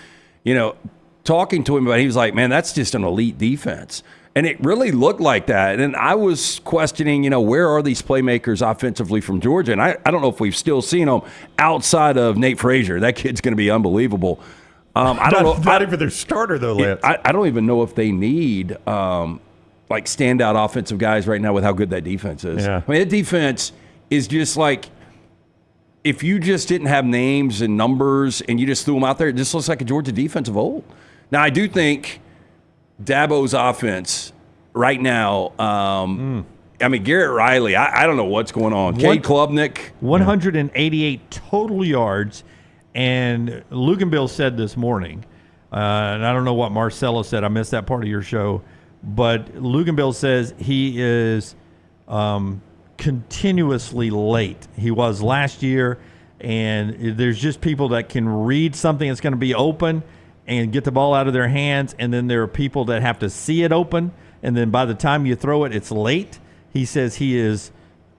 [SPEAKER 8] Talking to him about it, he was like, man, that's just an elite defense. And it really looked like that. And I was questioning, where are these playmakers offensively from Georgia? And I don't know if we've still seen them outside of Nate Frazier. That kid's going to be unbelievable. I don't know.
[SPEAKER 7] Not even their starter, though, Lance.
[SPEAKER 8] I don't even know if they need standout offensive guys right now with how good that defense is.
[SPEAKER 7] Yeah.
[SPEAKER 8] I mean, that defense is just like, if you just didn't have names and numbers and you just threw them out there, it just looks like a Georgia defense of old. Now, I do think Dabo's offense right now, Garrett Riley, I don't know what's going on. Cade Klubnik.
[SPEAKER 6] 188 total yards. And Luganbill said this morning, and I don't know what Marcella said. I missed that part of your show. But Luganbill says he is continuously late. He was last year, and there's just people that can read something that's going to be open and get the ball out of their hands, and then there are people that have to see it open, and then by the time you throw it, it's late. He says he is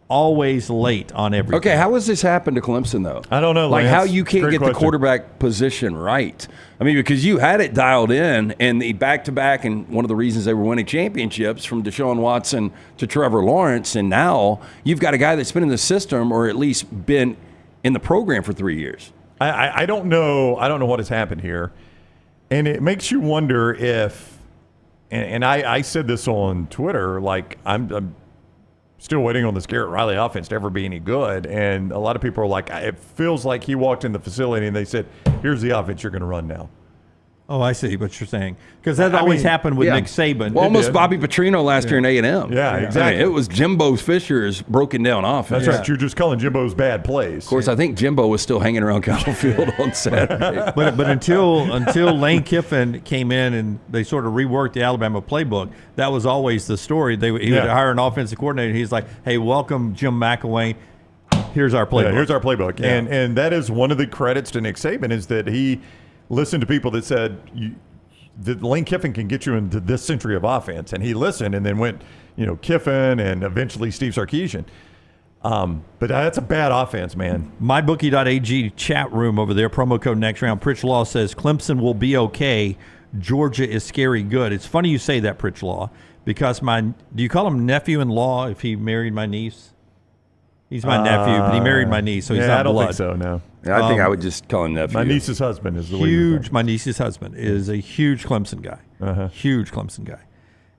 [SPEAKER 6] always late on everything.
[SPEAKER 8] Okay, how has this happened to Clemson, though?
[SPEAKER 7] I don't know,
[SPEAKER 8] Like,
[SPEAKER 7] Lance.
[SPEAKER 8] how you can't
[SPEAKER 7] Great
[SPEAKER 8] get
[SPEAKER 7] question.
[SPEAKER 8] the quarterback position right. I mean, because you had it dialed in, and the back-to-back, and one of the reasons they were winning championships from Deshaun Watson to Trevor Lawrence, and now you've got a guy that's been in the system or at least been in the program for 3 years.
[SPEAKER 7] I don't know. I don't know what has happened here. And it makes you wonder if, and I said this on Twitter, like I'm still waiting on this Garrett Riley offense to ever be any good. And a lot of people are like, it feels like he walked in the facility and they said, here's the offense you're going to run now.
[SPEAKER 6] Oh, I see what you're saying. Because that always happened with Nick Saban.
[SPEAKER 8] Well, almost Bobby Petrino last year in A&M.
[SPEAKER 7] Yeah, exactly.
[SPEAKER 8] I mean, it was Jimbo Fisher's broken down offense.
[SPEAKER 7] That's right. You're just calling Jimbo's bad plays.
[SPEAKER 8] Of course, I think Jimbo was still hanging around Capitol Field on Saturday.
[SPEAKER 6] But until Lane Kiffin came in and they sort of reworked the Alabama playbook, that was always the story. He would hire an offensive coordinator, and he's like, hey, welcome Jim McElwain. Here's our playbook.
[SPEAKER 7] Yeah, here's our playbook.
[SPEAKER 6] Yeah.
[SPEAKER 7] And that is one of the credits to Nick Saban is that he listened to people that said that Lane Kiffin can get you into this century of offense. And he listened and then went, Kiffin and eventually Steve Sarkisian. But that's a bad offense, man.
[SPEAKER 6] MyBookie.ag chat room over there, promo code next round. Pritch Law says Clemson will be okay. Georgia is scary good. It's funny you say that, Pritch Law, because do you call him nephew-in-law if he married my niece? He's my nephew, but he married my niece, so he's not
[SPEAKER 7] I don't
[SPEAKER 6] blood.
[SPEAKER 7] think so, no.
[SPEAKER 8] Yeah, I think I would just call him nephew.
[SPEAKER 7] My niece's husband is the
[SPEAKER 6] huge. My niece's husband is a huge Clemson guy. Huge Clemson guy.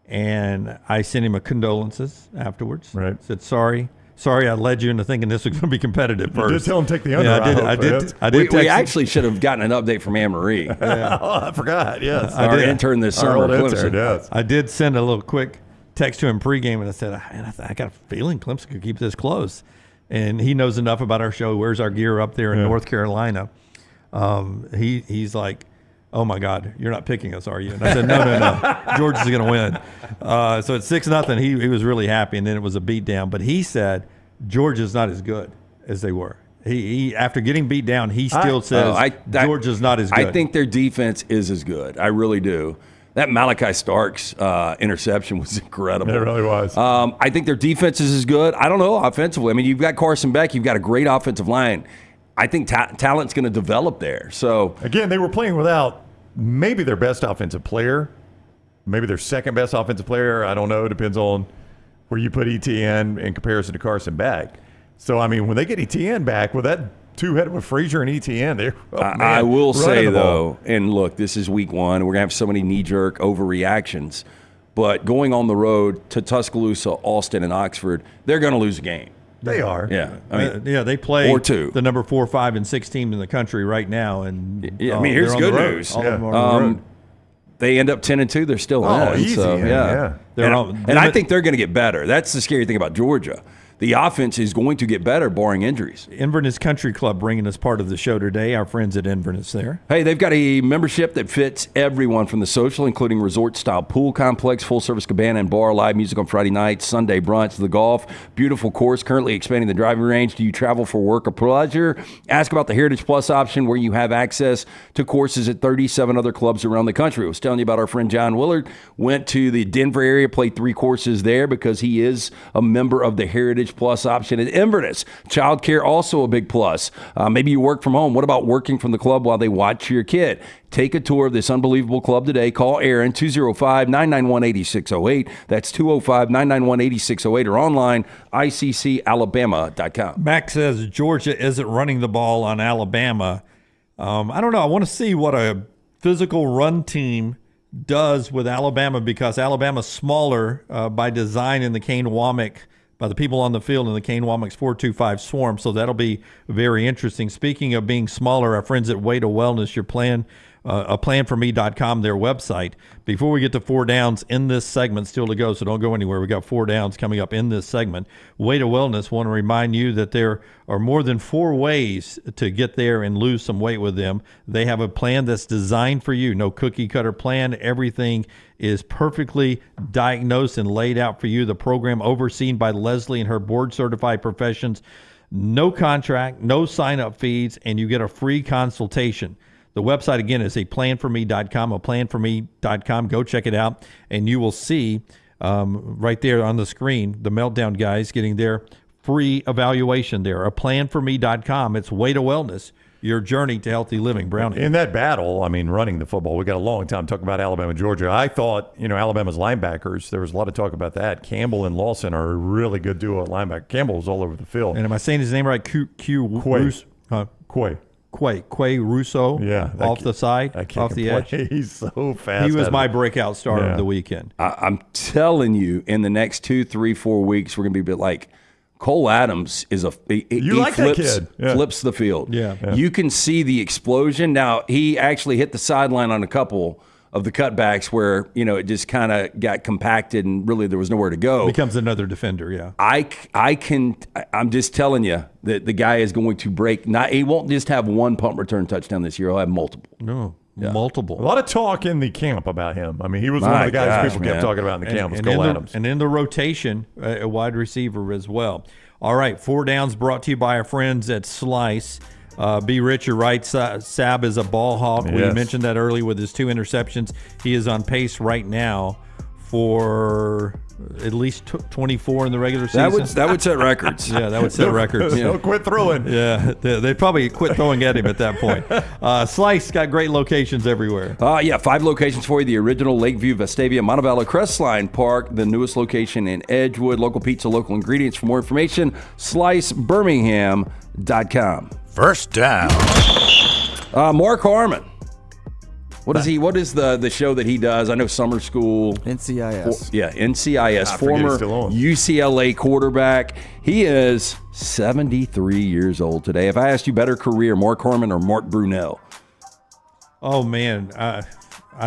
[SPEAKER 6] And I sent him a condolences afterwards.
[SPEAKER 7] Right.
[SPEAKER 6] Said, sorry, I led you into thinking this was going to be competitive first.
[SPEAKER 7] You did tell him take the under.
[SPEAKER 6] Yeah, I did.
[SPEAKER 8] We actually should have gotten an update from Anne Marie.
[SPEAKER 7] Oh, I forgot. Yes.
[SPEAKER 8] Our intern this summer. Clemson.
[SPEAKER 7] Yes.
[SPEAKER 6] I did send a little quick text to him pregame, and I said, I got a feeling Clemson could keep this close. And he knows enough about our show. Wears our gear up there in North Carolina. He's like, oh my God, you're not picking us, are you? And I said, no. Georgia's going to win. So it's 6-0. He was really happy, and then it was a beat down. But he said Georgia's not as good as they were. He after getting beat down, he still says Georgia's not as good.
[SPEAKER 8] I think their defense is as good. I really do. That Malachi Starks interception was incredible.
[SPEAKER 7] It really was.
[SPEAKER 8] I think their defense is as good. I don't know offensively. I mean, you've got Carson Beck. You've got a great offensive line. I think talent's going to develop there. So
[SPEAKER 7] again, they were playing without maybe their best offensive player, maybe their second best offensive player. I don't know. It depends on where you put ETN in comparison to Carson Beck. So, I mean, when they get ETN back, with that two-headed with Frazier and ETN,
[SPEAKER 8] I will say, though, and look, this is week one. We're going to have so many knee-jerk overreactions. But going on the road to Tuscaloosa, Austin, and Oxford, they're going to lose a game.
[SPEAKER 7] They are.
[SPEAKER 8] Yeah.
[SPEAKER 6] They play
[SPEAKER 8] or two.
[SPEAKER 6] The number 4, 5, and 6 team in the country right now. And
[SPEAKER 8] here's good news. They end up 10-2. They're still in.
[SPEAKER 7] Easy.
[SPEAKER 8] So, yeah.
[SPEAKER 7] They're
[SPEAKER 8] and I think they're going to get better. That's the scary thing about Georgia. the offense is going to get better, barring injuries.
[SPEAKER 6] Inverness Country Club bringing us part of the show today. Our friends at Inverness there.
[SPEAKER 8] Hey, they've got a membership that fits everyone from the social, including resort-style pool complex, full-service cabana and bar, live music on Friday nights, Sunday brunch, the golf, beautiful course, currently expanding the driving range. Do you travel for work or pleasure? Ask about the Heritage Plus option, where you have access to courses at 37 other clubs around the country. I was telling you about our friend John Willard, went to the Denver area, played 3 courses there because he is a member of the Heritage Plus option at Inverness. Child care also a big plus. Maybe you work from home. What about working from the club while they watch your kid? Take a tour of this unbelievable club today. Call Aaron, 205-991-8608. That's 205-991-8608 or online, iccalabama.com.
[SPEAKER 6] Max says Georgia isn't running the ball on Alabama. I don't know. I want to see what a physical run team does with Alabama, because Alabama's smaller by design in the Kane-Womack, by the people on the field in the Kane-Womack's 4-2-5 swarm, so that'll be very interesting. Speaking of being smaller, our friends at Way to Wellness, your plan, planforme.com, their website. Before we get to 4 downs in this segment, still to go, so don't go anywhere. We got 4 downs coming up in this segment. Way to Wellness, want to remind you that there are more than 4 ways to get there and lose some weight with them. They have a plan that's designed for you. No cookie cutter plan. Everything is perfectly diagnosed and laid out for you. The program overseen by Leslie and her board certified professions. No contract, no sign up fees, and you get a free consultation. The website, again, is planforme.com, planforme.com. Go check it out, and you will see right there on the screen the Meltdown guys getting their free evaluation there. Planforme.com. It's Way to Wellness, your journey to healthy living. Brownie.
[SPEAKER 7] In that battle, running the football, we got a long time talking about Alabama and Georgia. I thought, Alabama's linebackers, there was a lot of talk about that. Campbell and Lawson are a really good duo at linebacker. Campbell was all over the field.
[SPEAKER 6] And am I saying his name right? Quay Russo, off the side, off the edge.
[SPEAKER 7] He's so fast.
[SPEAKER 6] He was my breakout star of the weekend.
[SPEAKER 8] I'm telling you, in the next 2, 3, 4 weeks, we're going to be a bit like Cole Adams is
[SPEAKER 7] that kid. Yeah.
[SPEAKER 8] Flips the field.
[SPEAKER 6] Yeah.
[SPEAKER 8] You can see the explosion. Now, he actually hit the sideline on a couple of the cutbacks where, it just kind of got compacted and really there was nowhere to go.
[SPEAKER 6] Becomes another defender, yeah.
[SPEAKER 8] I'm just telling you that the guy is going to break. He won't just have 1 punt return touchdown this year. He'll have multiple.
[SPEAKER 6] No, multiple.
[SPEAKER 7] A lot of talk in the camp about him. He was one of the guys people kept talking about in the camp was Cole Adams.
[SPEAKER 6] And in the rotation, a wide receiver as well. All right, 4 downs brought to you by our friends at Slice. Be Rich, you're right. Sab is a ball hawk. Yes. We mentioned that earlier with his 2 interceptions. He is on pace right now for at least 24 in the regular season.
[SPEAKER 8] That would set records.
[SPEAKER 6] Yeah, that would set records.
[SPEAKER 7] Don't quit throwing.
[SPEAKER 6] Yeah, they'd probably quit throwing at him at that point. Slice got great locations everywhere.
[SPEAKER 8] 5 locations for you. The original Lakeview, Vestavia, Montevallo, Crestline Park, the newest location in Edgewood. Local pizza, local ingredients. For more information, slicebirmingham.com.
[SPEAKER 5] First down.
[SPEAKER 8] Mark Harmon. What is the show that he does? I know summer school.
[SPEAKER 1] NCIS.
[SPEAKER 8] NCIS. Former UCLA quarterback. He is 73 years old today. If I asked you better career, Mark Harmon or Mark Brunell?
[SPEAKER 6] Oh, man. I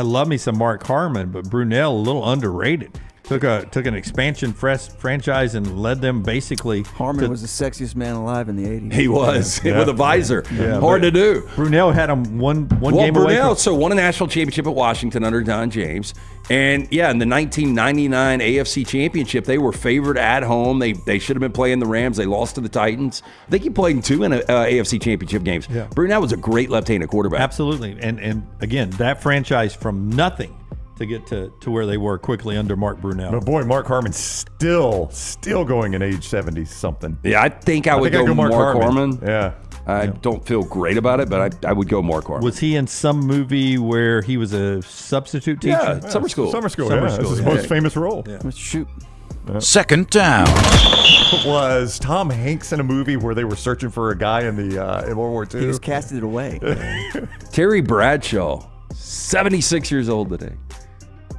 [SPEAKER 6] love me some Mark Harmon, but Brunell a little underrated. Took an expansion franchise and led them basically.
[SPEAKER 1] Harmon was the sexiest man alive in the 80s.
[SPEAKER 8] He was with a visor. Yeah, hard to do.
[SPEAKER 6] Brunell had him one game away.
[SPEAKER 8] Brunell won a national championship at Washington under Don James. And, in the 1999 AFC Championship, they were favored at home. They should have been playing the Rams. They lost to the Titans. I think he played in 2 AFC Championship games. Yeah. Brunell was a great left-handed quarterback.
[SPEAKER 6] Absolutely. And again, that franchise from nothing to get to where they were quickly under Mark Brunell.
[SPEAKER 7] But boy, Mark Harmon's still going in age 70-something.
[SPEAKER 8] Yeah, I think I would go Mark Harmon.
[SPEAKER 7] Yeah.
[SPEAKER 8] I don't feel great about it, but I would go Mark Harmon.
[SPEAKER 6] Was he in some movie where he was a substitute teacher?
[SPEAKER 8] Yeah, Summer School.
[SPEAKER 7] Summer School. That's his most famous role.
[SPEAKER 1] Yeah. Let's shoot.
[SPEAKER 5] Second down.
[SPEAKER 7] Was Tom Hanks in a movie where they were searching for a guy in World War II?
[SPEAKER 1] He just casted it away.
[SPEAKER 8] Terry Bradshaw, 76 years old today.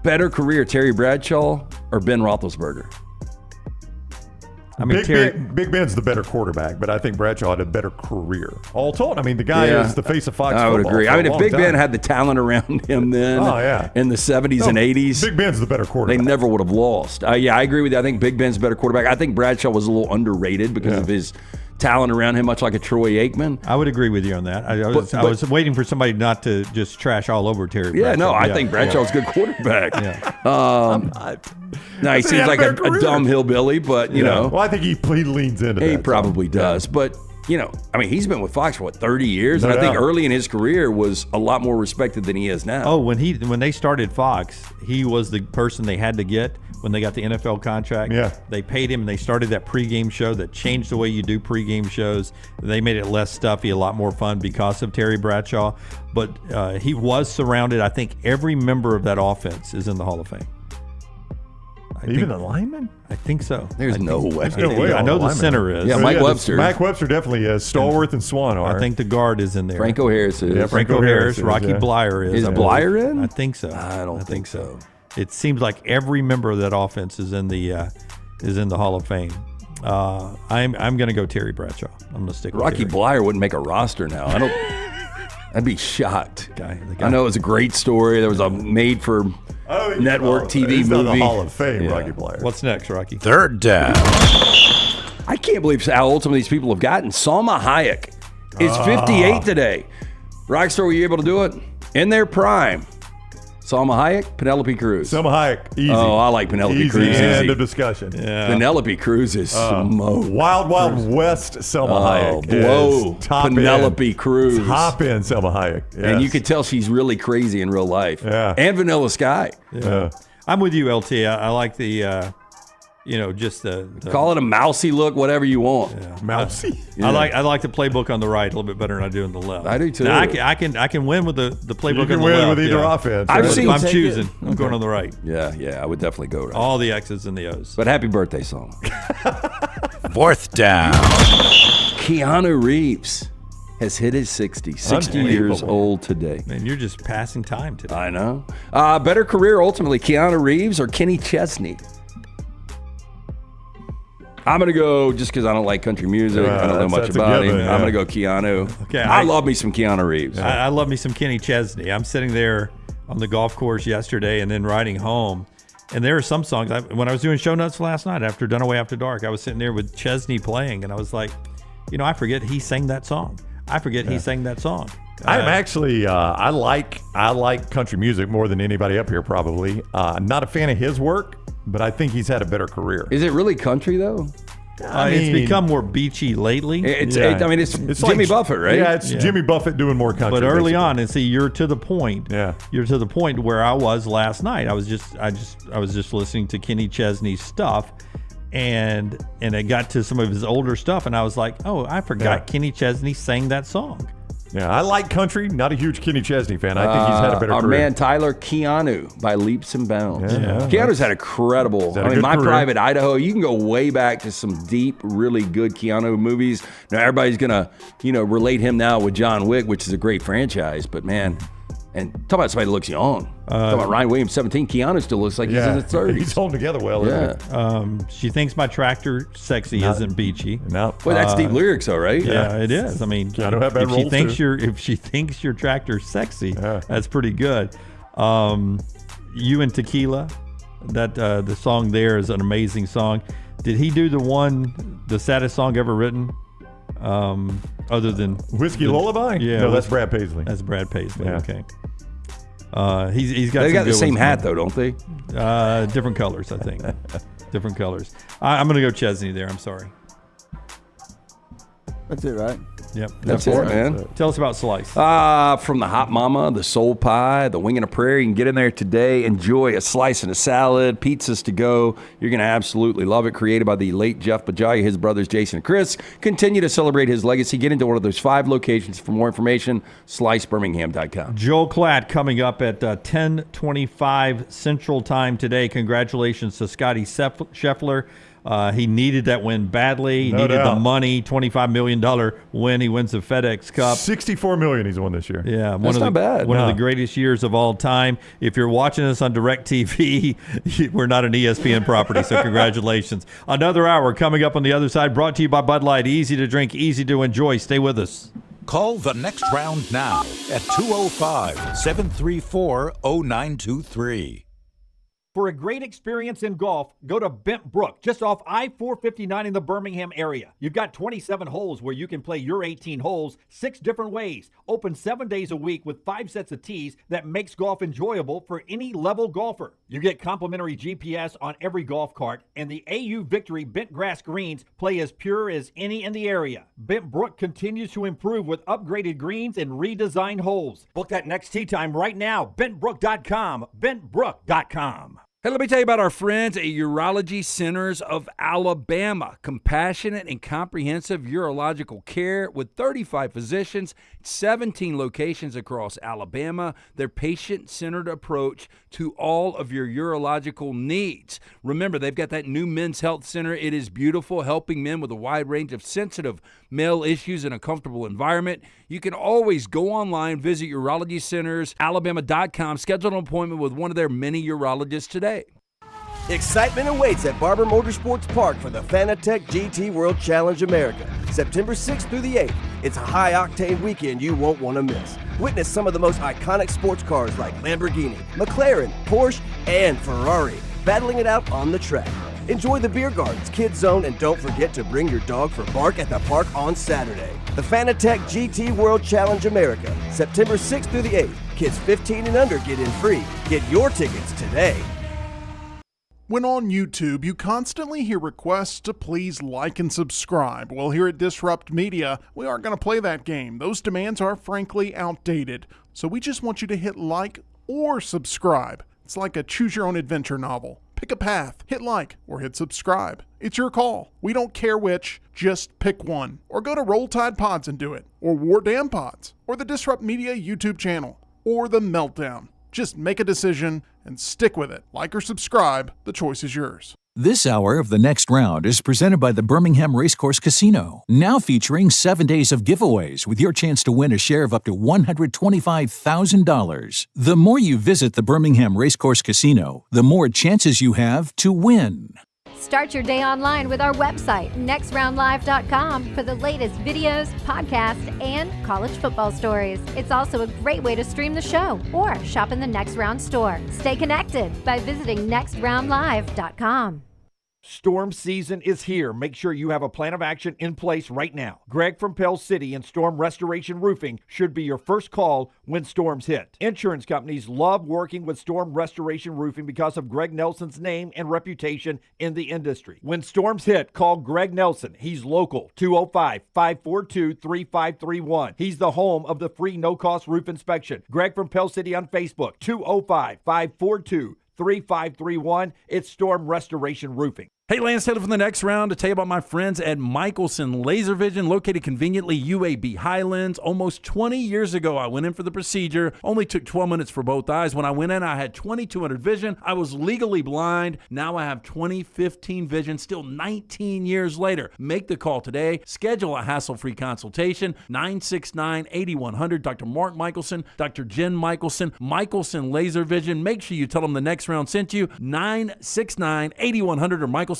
[SPEAKER 8] Better career, Terry Bradshaw or Ben Roethlisberger?
[SPEAKER 6] I mean,
[SPEAKER 7] Big Ben's the better quarterback, but I think Bradshaw had a better career. All told, I mean, the guy is the face of Fox
[SPEAKER 8] I would
[SPEAKER 7] football
[SPEAKER 8] agree.
[SPEAKER 7] for
[SPEAKER 8] I mean,
[SPEAKER 7] a
[SPEAKER 8] if
[SPEAKER 7] long
[SPEAKER 8] Big
[SPEAKER 7] time.
[SPEAKER 8] Ben had the talent around him then in the 70s and 80s,
[SPEAKER 7] Big Ben's the better quarterback.
[SPEAKER 8] They never would have lost. Yeah, I agree with you. I think Big Ben's a better quarterback. I think Bradshaw was a little underrated because of his talent around him, much like a Troy Aikman.
[SPEAKER 6] I would agree with you on that. I was waiting for somebody not to just trash all over Terry Bradshaw.
[SPEAKER 8] Yeah, no, I think Bradshaw's a good quarterback. Now, he seems like a dumb hillbilly, but, you know.
[SPEAKER 7] Well, I think he leans into that.
[SPEAKER 8] He probably does. But, you know, I mean, he's been with Fox for, 30 years?
[SPEAKER 7] No
[SPEAKER 8] and I think
[SPEAKER 7] doubt.
[SPEAKER 8] early in his career was a lot more respected than he is now.
[SPEAKER 6] Oh, when they started Fox, he was the person they had to get when they got the NFL contract.
[SPEAKER 7] Yeah.
[SPEAKER 6] They paid him, and they started that pregame show that changed the way you do pregame shows. They made it less stuffy, a lot more fun because of Terry Bradshaw. But he was surrounded. I think every member of that offense is in the Hall of Fame.
[SPEAKER 7] Even the lineman?
[SPEAKER 6] I think so.
[SPEAKER 8] There's no way.
[SPEAKER 7] There's no way.
[SPEAKER 6] I know the center is.
[SPEAKER 8] Yeah, Mike Webster.
[SPEAKER 7] Mike Webster definitely is. Stallworth and Swan are.
[SPEAKER 6] I think the guard is in there.
[SPEAKER 8] Franco Harris is.
[SPEAKER 7] Yeah,
[SPEAKER 6] Franco Harris.
[SPEAKER 7] is,
[SPEAKER 6] Rocky Blyer is.
[SPEAKER 8] Is Blyer in?
[SPEAKER 6] I think so.
[SPEAKER 8] I don't think so.
[SPEAKER 6] It seems like every member of that offense is in the Hall of Fame. I'm going to go Terry Bradshaw. I'm going to stick with
[SPEAKER 8] Rocky
[SPEAKER 6] Terry.
[SPEAKER 8] Blyer wouldn't make a roster now. I don't. I'd be shocked.
[SPEAKER 6] The guy.
[SPEAKER 8] I know it was a great story. There was a made-for network TV
[SPEAKER 7] he's
[SPEAKER 8] movie.
[SPEAKER 7] Not the Hall of Fame, Rocky Blyer.
[SPEAKER 6] What's next, Rocky?
[SPEAKER 5] Third down.
[SPEAKER 8] I can't believe how old some of these people have gotten. Salma Hayek is 58 today. Rockstar, were you able to do it? In their prime. Salma Hayek, Penelope Cruz.
[SPEAKER 7] Selma Hayek, easy.
[SPEAKER 8] Oh, I like Penelope
[SPEAKER 7] easy.
[SPEAKER 8] Cruz.
[SPEAKER 7] End
[SPEAKER 8] Easy.
[SPEAKER 7] of discussion.
[SPEAKER 6] Yeah.
[SPEAKER 8] Penelope Cruz is smoked.
[SPEAKER 7] Wild West Selma Hayek.
[SPEAKER 8] Blow
[SPEAKER 7] is top
[SPEAKER 8] Penelope
[SPEAKER 7] end.
[SPEAKER 8] Cruz.
[SPEAKER 7] Top end Selma Hayek. Yes.
[SPEAKER 8] And you could tell she's really crazy in real life.
[SPEAKER 7] Yeah.
[SPEAKER 8] And Vanilla Sky.
[SPEAKER 7] Yeah.
[SPEAKER 6] I'm with you, LT. I like the, just the
[SPEAKER 8] Call it a mousy look, whatever you want.
[SPEAKER 7] Mousy.
[SPEAKER 8] Yeah.
[SPEAKER 6] I like the playbook on the right a little bit better than I do on the left.
[SPEAKER 8] I do too.
[SPEAKER 6] Now, I can win with the playbook
[SPEAKER 7] You can
[SPEAKER 6] on the
[SPEAKER 7] win
[SPEAKER 6] left.
[SPEAKER 7] with either
[SPEAKER 6] yeah.
[SPEAKER 7] offense.
[SPEAKER 8] I've
[SPEAKER 7] right?
[SPEAKER 8] seen-
[SPEAKER 6] I'm
[SPEAKER 8] Take
[SPEAKER 6] choosing.
[SPEAKER 8] it.
[SPEAKER 6] I'm going on the right.
[SPEAKER 8] Yeah, I would definitely go right.
[SPEAKER 6] All the X's and the O's.
[SPEAKER 8] But happy birthday song.
[SPEAKER 5] Fourth down.
[SPEAKER 8] Keanu Reeves has hit his 60 years old today.
[SPEAKER 6] Man, you're just passing time today.
[SPEAKER 8] I know. Better career ultimately, Keanu Reeves or Kenny Chesney? I'm going to go, just because I don't like country music, I don't know much
[SPEAKER 7] that's a
[SPEAKER 8] about
[SPEAKER 7] given,
[SPEAKER 8] him.
[SPEAKER 7] yeah.
[SPEAKER 8] I'm going to go Keanu.
[SPEAKER 6] Okay,
[SPEAKER 8] I
[SPEAKER 6] I-
[SPEAKER 8] love me some Keanu Reeves.
[SPEAKER 6] I love me some Kenny Chesney. I'm sitting there on the golf course yesterday and then riding home. And there are some songs. When I was doing show notes last night after Dunaway After Dark, I was sitting there with Chesney playing, and I was like, I forget he sang that song. He sang that song.
[SPEAKER 7] I'm actually I like country music more than anybody up here probably. I'm not a fan of his work, but I think he's had a better career.
[SPEAKER 8] Is it really country, though?
[SPEAKER 6] It's become more beachy lately.
[SPEAKER 8] It's
[SPEAKER 7] It's
[SPEAKER 8] Jimmy
[SPEAKER 7] like-
[SPEAKER 8] Buffett, right?
[SPEAKER 7] Yeah, it's Jimmy Buffett doing more country.
[SPEAKER 6] But early
[SPEAKER 7] basically.
[SPEAKER 6] on, and see, you're to the point.
[SPEAKER 7] Yeah.
[SPEAKER 6] You're to the point where I was last night. I was just listening to Kenny Chesney's stuff, and it got to some of his older stuff, and I was like, oh, I forgot Kenny Chesney sang that song.
[SPEAKER 7] Yeah, I like country. Not a huge Kenny Chesney fan. I think he's had a better
[SPEAKER 8] Our
[SPEAKER 7] career.
[SPEAKER 8] man Tyler, Keanu by leaps and bounds.
[SPEAKER 7] Yeah.
[SPEAKER 8] Keanu's had a credible.
[SPEAKER 7] had a good
[SPEAKER 8] My
[SPEAKER 7] career.
[SPEAKER 8] Private Idaho. You can go way back to some deep, really good Keanu movies. Now everybody's gonna, relate him now with John Wick, which is a great franchise. But man, and talk about somebody that looks young. Talk about Ryan Williams, 17. Keanu still looks like he's in his 30s.
[SPEAKER 7] He's holding together well.
[SPEAKER 8] Yeah.
[SPEAKER 7] Isn't he?
[SPEAKER 6] She thinks my tractor sexy isn't beachy.
[SPEAKER 7] No.
[SPEAKER 8] Well, that's deep lyrics, though, right?
[SPEAKER 6] Yeah, it is. I mean,
[SPEAKER 7] Keanu had bad
[SPEAKER 6] if she
[SPEAKER 7] roles,
[SPEAKER 6] thinks
[SPEAKER 7] too.
[SPEAKER 6] if she thinks your tractor's sexy, that's pretty good. You and Tequila, that the song there is an amazing song. Did he do the saddest song ever written? Other than
[SPEAKER 7] Whiskey Lullaby?
[SPEAKER 6] Yeah,
[SPEAKER 7] No, that's Brad Paisley.
[SPEAKER 6] That's Brad Paisley.
[SPEAKER 7] Yeah.
[SPEAKER 6] Okay. He's got.
[SPEAKER 8] They
[SPEAKER 6] some
[SPEAKER 8] got the
[SPEAKER 6] good
[SPEAKER 8] same
[SPEAKER 6] ones,
[SPEAKER 8] hat,
[SPEAKER 6] man.
[SPEAKER 8] though, don't they?
[SPEAKER 6] Different colors, I think. Different colors. I'm going to go Chesney there. I'm sorry.
[SPEAKER 15] That's it, right?
[SPEAKER 6] Yep.
[SPEAKER 8] That's it, man.
[SPEAKER 6] Tell us about Slice.
[SPEAKER 8] From the Hot Mama, the Soul Pie, the Wing and a Prayer. You can get in there today. Enjoy a slice and a salad, pizzas to go. You're going to absolutely love it. Created by the late Jeff Bajaya, his brothers Jason and Chris. Continue to celebrate his legacy. Get into one of those 5 locations. For more information, slicebirmingham.com.
[SPEAKER 6] Joel Klatt coming up at 10:25 Central Time today. Congratulations to Scotty Scheffler. He needed that win badly. He needed the money, $25 million win. He wins the FedEx Cup.
[SPEAKER 7] $64 million he's won this year.
[SPEAKER 6] Yeah,
[SPEAKER 8] That's not bad.
[SPEAKER 6] One of the greatest years of all time. If you're watching us on DirecTV, we're not an ESPN property, so congratulations. Another hour coming up on the other side, brought to you by Bud Light. Easy to drink, easy to enjoy. Stay with us.
[SPEAKER 5] Call the next round now at 205-734-0923.
[SPEAKER 15] For a great experience in golf, go to Bent Brook, just off I-459 in the Birmingham area. You've got 27 holes where you can play your 18 holes 6 different ways. Open 7 days a week with 5 sets of tees that makes golf enjoyable for any level golfer. You get complimentary GPS on every golf cart, and the AU Victory bent grass greens play as pure as any in the area. Bent Brook continues to improve with upgraded greens and redesigned holes. Book that next tee time right now. BentBrook.com. BentBrook.com.
[SPEAKER 8] Hey, let me tell you about our friends at Urology Centers of Alabama. Compassionate and comprehensive urological care with 35 physicians, 17 locations across Alabama. Their patient-centered approach to all of your urological needs. Remember, they've got that new men's health center. It is beautiful, helping men with a wide range of sensitive male issues in a comfortable environment. You can always go online, visit urologycentersalabama.com, schedule an appointment with one of their many urologists today.
[SPEAKER 16] Excitement awaits at Barber Motorsports Park for the Fanatec GT World Challenge America, September 6th through the 8th. It's a high-octane weekend you won't want to miss. Witness some of the most iconic sports cars like Lamborghini, McLaren, Porsche, and Ferrari battling it out on the track. Enjoy the beer gardens, kids zone, and don't forget to bring your dog for bark at the park on Saturday. The Fanatec GT World Challenge America, September 6th through the 8th. Kids 15 and under get in free. Get your tickets today.
[SPEAKER 2] When on YouTube, you constantly hear requests to please like and subscribe. Well, here at Disrupt Media, we aren't going to play that game. Those demands are frankly outdated. So we just want you to hit like or subscribe. It's like a choose-your-own-adventure novel. Pick a path, hit like, or hit subscribe. It's your call. We don't care which, just pick one. Or go to Roll Tide Pods and do it. Or War Damn Pods. Or the Disrupt Media YouTube channel. Or the Meltdown. Just make a decision and stick with it. Like or subscribe, the choice is yours.
[SPEAKER 17] This hour of The Next Round is presented by the Birmingham Racecourse Casino, now featuring 7 days of giveaways with your chance to win a share of up to $125,000. The more you visit the Birmingham Racecourse Casino, the more chances you have to win.
[SPEAKER 18] Start your day online with our website, nextroundlive.com, for the latest videos, podcasts, and college football stories. It's also a great way to stream the show or shop in the Next Round store. Stay connected by visiting nextroundlive.com.
[SPEAKER 15] Storm season is here. Make sure you have a plan of action in place right now. Greg from Pell City and Storm Restoration Roofing should be your first call when storms hit. Insurance companies love working with Storm Restoration Roofing because of Greg Nelson's name and reputation in the industry. When storms hit, call Greg Nelson. He's local, 205-542-3531. He's the home of the free no-cost roof inspection. Greg from Pell City on Facebook, 205-542-3531. It's Storm Restoration Roofing.
[SPEAKER 8] Hey, Lance Taylor from The Next Round to tell you about my friends at Michelson Laser Vision, located conveniently UAB Highlands. Almost 20 years ago, I went in for the procedure. Only took 12 minutes for both eyes. When I went in, I had 20/200 vision. I was legally blind. Now I have 20/15 vision, still 19 years later. Make the call today. Schedule a hassle-free consultation. 969-8100. Dr. Mark Michelson, Dr. Jen Michelson, Michelson Laser Vision. Make sure you tell them The Next Round sent you. 969-8100 or MichelsonLaserVision.com.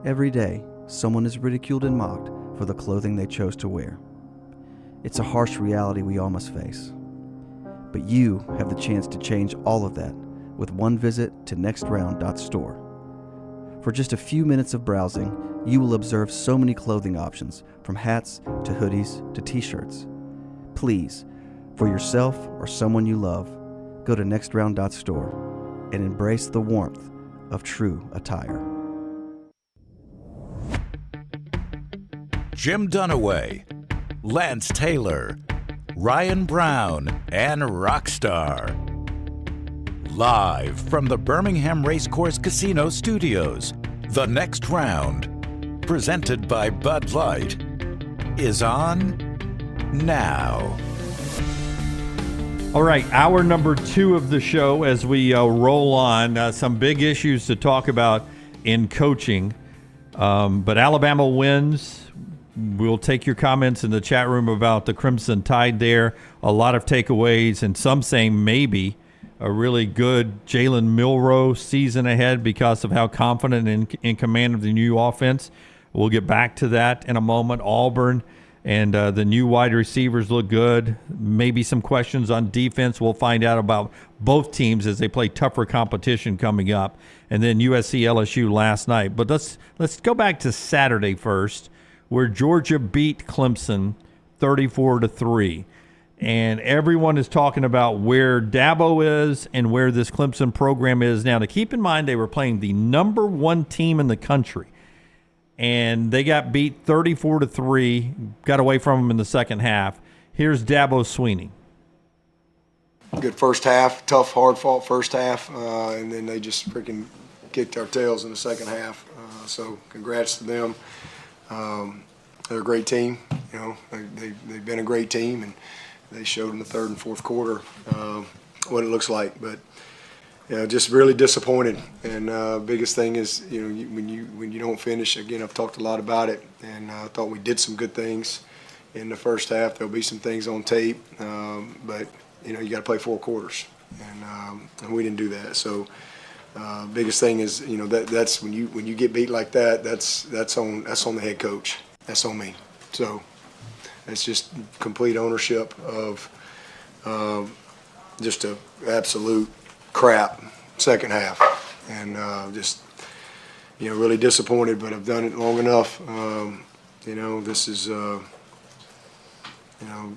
[SPEAKER 1] Every day, someone is ridiculed and mocked for the clothing they chose to wear. It's a harsh reality we all must face. But you have the chance to change all of that with one visit to nextround.store. For just a few minutes of browsing, you will observe so many clothing options, from hats to hoodies to t-shirts. Please, for yourself or someone you love, go to nextround.store and embrace the warmth of true attire.
[SPEAKER 5] Jim Dunaway, Lance Taylor, Ryan Brown, and Rockstar. Live from the Birmingham Racecourse Casino Studios, The Next Round, presented by Bud Light, is on now.
[SPEAKER 6] All right, hour number 2 of the show as we roll on. Some big issues to talk about in coaching. But Alabama wins. We'll take your comments in the chat room about the Crimson Tide there. A lot of takeaways, and some saying maybe a really good Jalen Milroe season ahead because of how confident in command of the new offense. We'll get back to that in a moment. Auburn and the new wide receivers look good. Maybe some questions on defense. We'll find out about both teams as they play tougher competition coming up. And then USC LSU last night. But let's go back to Saturday first, where Georgia beat Clemson 34-3. And everyone is talking about where Dabo is and where this Clemson program is now. To keep in mind, they were playing the number 1 team in the country. And they got beat 34-3, got away from them in the second half. Here's Dabo Swinney.
[SPEAKER 19] Good first half, tough, hard-fought first half, and then they just freaking kicked our tails in the second half. So congrats to them. They're a great team. You know, they've been a great team, and they showed in the third and fourth quarter what it looks like. But you know, just really disappointed. And biggest thing is, you know, when you don't finish. Again, I've talked a lot about it, and I thought we did some good things in the first half. There'll be some things on tape, but you know, you got to play 4 quarters, and we didn't do that. So. Biggest thing is, you know, that's when you get beat like that, that's on the head coach. That's on me. So it's just complete ownership of just a absolute crap second half, and just, you know, really disappointed. But I've done it long enough. You know, this is you know,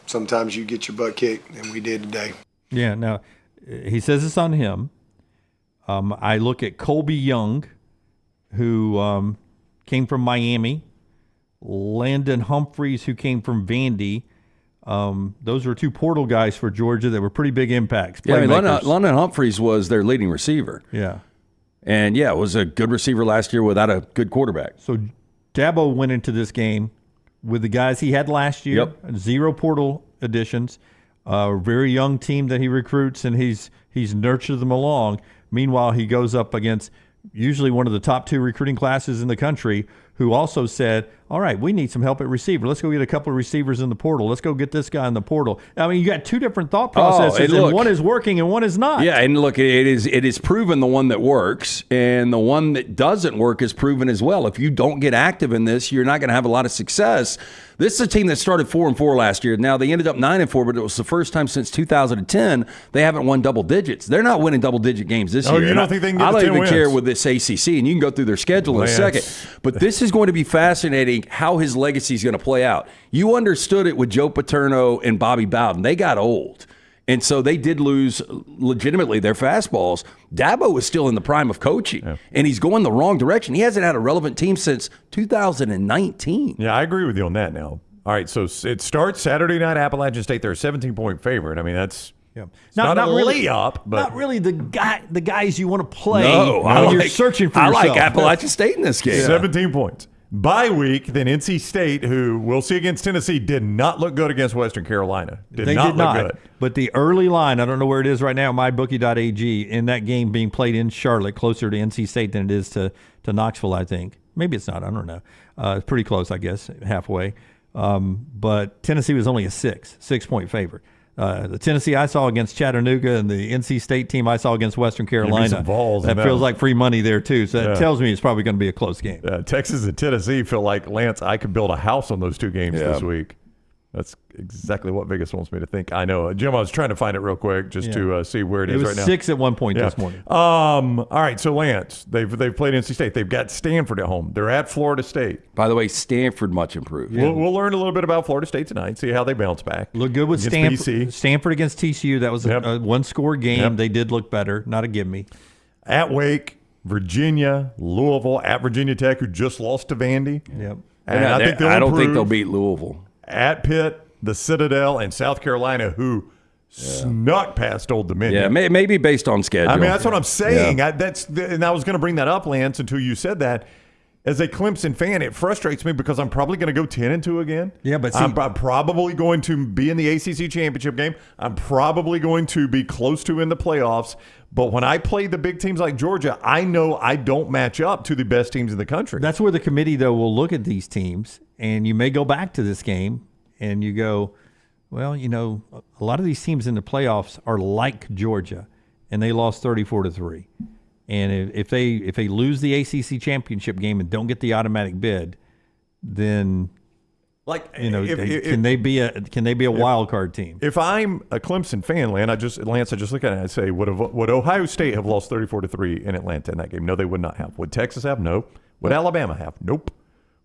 [SPEAKER 19] sometimes you get your butt kicked, and we did today.
[SPEAKER 6] Yeah. Now he says it's on him. I look at Colby Young, who came from Miami, Landon Humphreys, who came from Vandy. Those were 2 portal guys for Georgia that were pretty big impacts.
[SPEAKER 8] Yeah, I mean, Landon Humphreys was their leading receiver.
[SPEAKER 6] Yeah.
[SPEAKER 8] And, yeah, was a good receiver last year without a good quarterback.
[SPEAKER 6] So Dabo went into this game with the guys he had last year, 0 portal additions, a very young team that he recruits, and he's nurtured them along. Meanwhile, he goes up against usually one of the top 2 recruiting classes in the country, who also said, all right, we need some help at receiver. Let's go get a couple of receivers in the portal. Let's go get this guy in the portal. I mean, you got 2 different thought processes, and one is working and one is not.
[SPEAKER 8] Yeah, and look, it is proven the one that works, and the one that doesn't work is proven as well. If you don't get active in this, you're not going to have a lot of success. This is a team that started 4-4 last year. Now, they ended up 9-4, but it was the first time since 2010 they haven't won double digits. They're not winning double-digit games this year.
[SPEAKER 7] You don't think they can get
[SPEAKER 8] I don't even
[SPEAKER 7] wins?
[SPEAKER 8] care with this ACC, and you can go through their schedule in a second. But this is going to be fascinating how his legacy is going to play out. You understood it with Joe Paterno and Bobby Bowden. They got old. And so they did lose legitimately their fastballs. Dabo is still in the prime of coaching, and he's going the wrong direction. He hasn't had a relevant team since 2019.
[SPEAKER 7] Yeah, I agree with you on that now. All right, so it starts Saturday night, Appalachian State. They're a 17-point favorite. I mean, that's not a
[SPEAKER 6] really,
[SPEAKER 7] layup. But
[SPEAKER 6] not really the guys you want to play
[SPEAKER 8] when
[SPEAKER 6] you're searching for yourself.
[SPEAKER 8] I like Appalachian State in this game.
[SPEAKER 7] 17 points. Bye week, then NC State, who we'll see against Tennessee, did not look good against Western Carolina. They did not look good.
[SPEAKER 6] But the early line, I don't know where it is right now, mybookie.ag, in that game being played in Charlotte, closer to NC State than it is to Knoxville, I think. Maybe it's not. I don't know. It's pretty close, I guess, halfway. But Tennessee was only a 6-point favorite. The Tennessee I saw against Chattanooga and the NC State team I saw against Western Carolina, that feels like free money there too. So that tells me it's probably going to be a close game.
[SPEAKER 7] Texas and Tennessee feel like, Lance, I could build a house on those 2 games this week. That's exactly what Vegas wants me to think. I know. Jim, I was trying to find it real quick just to see where it is right now.
[SPEAKER 6] It was 6 at one point this morning.
[SPEAKER 7] All right, so Lance, they've played NC State. They've got Stanford at home. They're at Florida State.
[SPEAKER 8] By the way, Stanford much improved.
[SPEAKER 7] We'll learn a little bit about Florida State tonight, see how they bounce back.
[SPEAKER 6] Look good with Stanford. Stanford against TCU. That was a 1-score game. They did look better. Not a give-me.
[SPEAKER 7] At Wake, Virginia, Louisville, at Virginia Tech, who just lost to Vandy.
[SPEAKER 6] Yep.
[SPEAKER 7] And
[SPEAKER 8] I don't think they'll beat Louisville.
[SPEAKER 7] At Pitt, the Citadel, and South Carolina, who snuck past Old Dominion.
[SPEAKER 8] Yeah, maybe based on schedule.
[SPEAKER 7] I mean, that's what I'm saying. And I was going to bring that up, Lance, until you said that. as a Clemson fan, it frustrates me because I'm probably going to go 10-2 again.
[SPEAKER 6] Yeah, but see,
[SPEAKER 7] I'm probably going to be in the ACC championship game. I'm probably going to be close to in the playoffs. But when I play the big teams like Georgia, I know I don't match up to the best teams in the country.
[SPEAKER 6] That's where the committee, though, will look at these teams, and you may go back to this game, and you go, well, you know, a lot of these teams in the playoffs are like Georgia, and they lost 34-3. And if they lose the ACC championship game and don't get the automatic bid, then can they be a wild card team?
[SPEAKER 7] If I'm a Clemson fan, Lance, I just look at it and I say, would Ohio State have lost 34-3 in Atlanta in that game? No, they would not have. Would Texas have? No. Would Alabama have? Nope.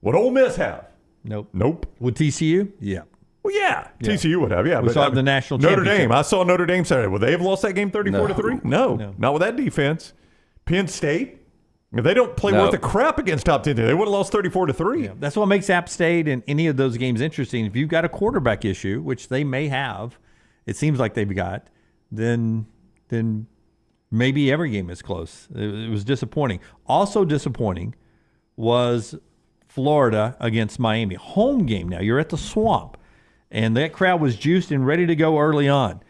[SPEAKER 7] Would Ole Miss have?
[SPEAKER 6] Nope.
[SPEAKER 7] Nope.
[SPEAKER 6] Would TCU? Yeah.
[SPEAKER 7] Well, yeah. TCU would have. Yeah,
[SPEAKER 6] we saw the national
[SPEAKER 7] Notre
[SPEAKER 6] championship.
[SPEAKER 7] Dame. I saw Notre Dame Saturday. Would they have lost that game 34-3? No, not with that defense. Penn State. If they don't play worth a crap against top 10, they would have lost 34-3.
[SPEAKER 6] Yeah, that's what makes App State and any of those games interesting. If you've got a quarterback issue, which they may have, it seems like they've got, then maybe every game is close. It was disappointing. Also disappointing was Florida against Miami. Home game now. You're at the Swamp. And that crowd was juiced and ready to go early on.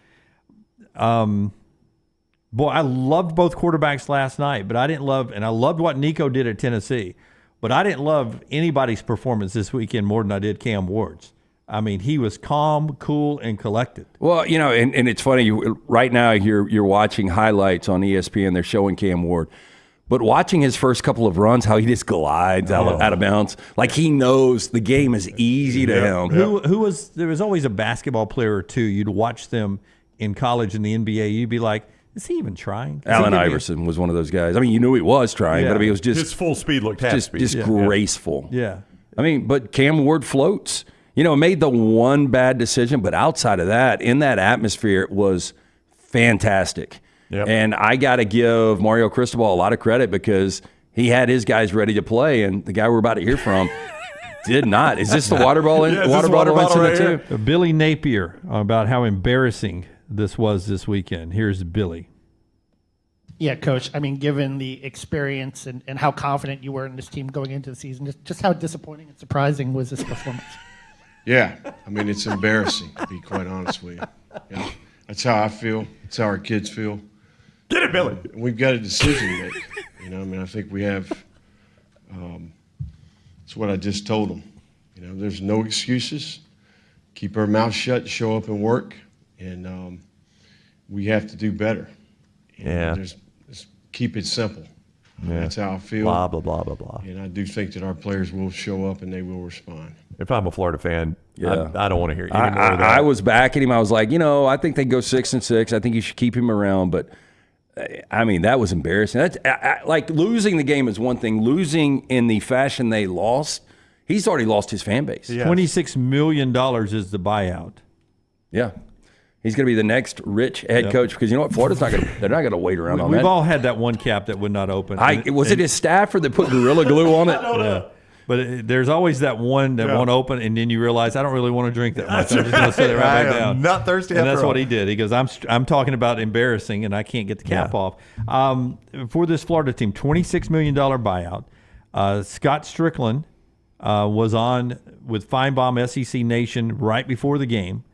[SPEAKER 6] Boy, I loved both quarterbacks last night, but I loved what Nico did at Tennessee, but I didn't love anybody's performance this weekend more than I did Cam Ward's. I mean, he was calm, cool, and collected.
[SPEAKER 8] Well, you know, and it's funny, right now you're watching highlights on ESPN, they're showing Cam Ward, but watching his first couple of runs, how he just glides out of bounds, like he knows the game is easy to him.
[SPEAKER 6] There was always a basketball player or two, you'd watch them in college in the NBA, you'd be like, is he even trying?
[SPEAKER 8] Allen Iverson was one of those guys. I mean, you knew he was trying, but I mean, it was just
[SPEAKER 7] his full speed looked half speed.
[SPEAKER 8] Just graceful.
[SPEAKER 6] Yeah.
[SPEAKER 8] I mean, but Cam Ward floats. You know, made the one bad decision, but outside of that, in that atmosphere, it was fantastic.
[SPEAKER 7] Yep.
[SPEAKER 8] And I got to give Mario Cristobal a lot of credit because he had his guys ready to play, and the guy we're about to hear from did not. Is this the water bottle incident too?
[SPEAKER 6] Billy Napier about how embarrassing this was this weekend. Here's Billy.
[SPEAKER 20] Yeah, Coach. I mean, given the experience and how confident you were in this team going into the season, just how disappointing and surprising was this performance?
[SPEAKER 21] Yeah, I mean, it's embarrassing, to be quite honest with you. Yeah, that's how I feel. That's how our kids feel.
[SPEAKER 7] Get it, Billy.
[SPEAKER 21] We've got a decision to make. You know, I mean, I think we have it's what I just told them. You know, there's no excuses. Keep our mouth shut, show up and work. And we have to do better. Just keep it simple. That's how I feel.
[SPEAKER 7] Blah, blah, blah, blah, blah.
[SPEAKER 21] And I do think that our players will show up and they will respond.
[SPEAKER 7] If I'm a Florida fan, I don't want to hear any more of that.
[SPEAKER 8] I was backing him. I was like, you know, I think they go 6-6. I think you should keep him around. But, I mean, that was embarrassing. Like, losing the game is one thing. Losing in the fashion they lost, he's already lost his fan base.
[SPEAKER 6] Yes. $26 million is the buyout.
[SPEAKER 8] Yeah. He's going to be the next rich head coach because you know what? Florida's not going to. They're not going to wait around on that.
[SPEAKER 6] We've all had that one cap that would not open.
[SPEAKER 8] Was it his staffer that put Gorilla Glue on it?
[SPEAKER 6] Yeah. But there's always that one that won't open, and then you realize I don't really want to drink that much. I'm just going to set it right back down.
[SPEAKER 7] Not thirsty.
[SPEAKER 6] And that's what he did. He goes, I'm talking about embarrassing, and I can't get the cap off. For this Florida team, $26 million buyout. Scott Strickland was on with Feinbaum SEC Nation right before the game.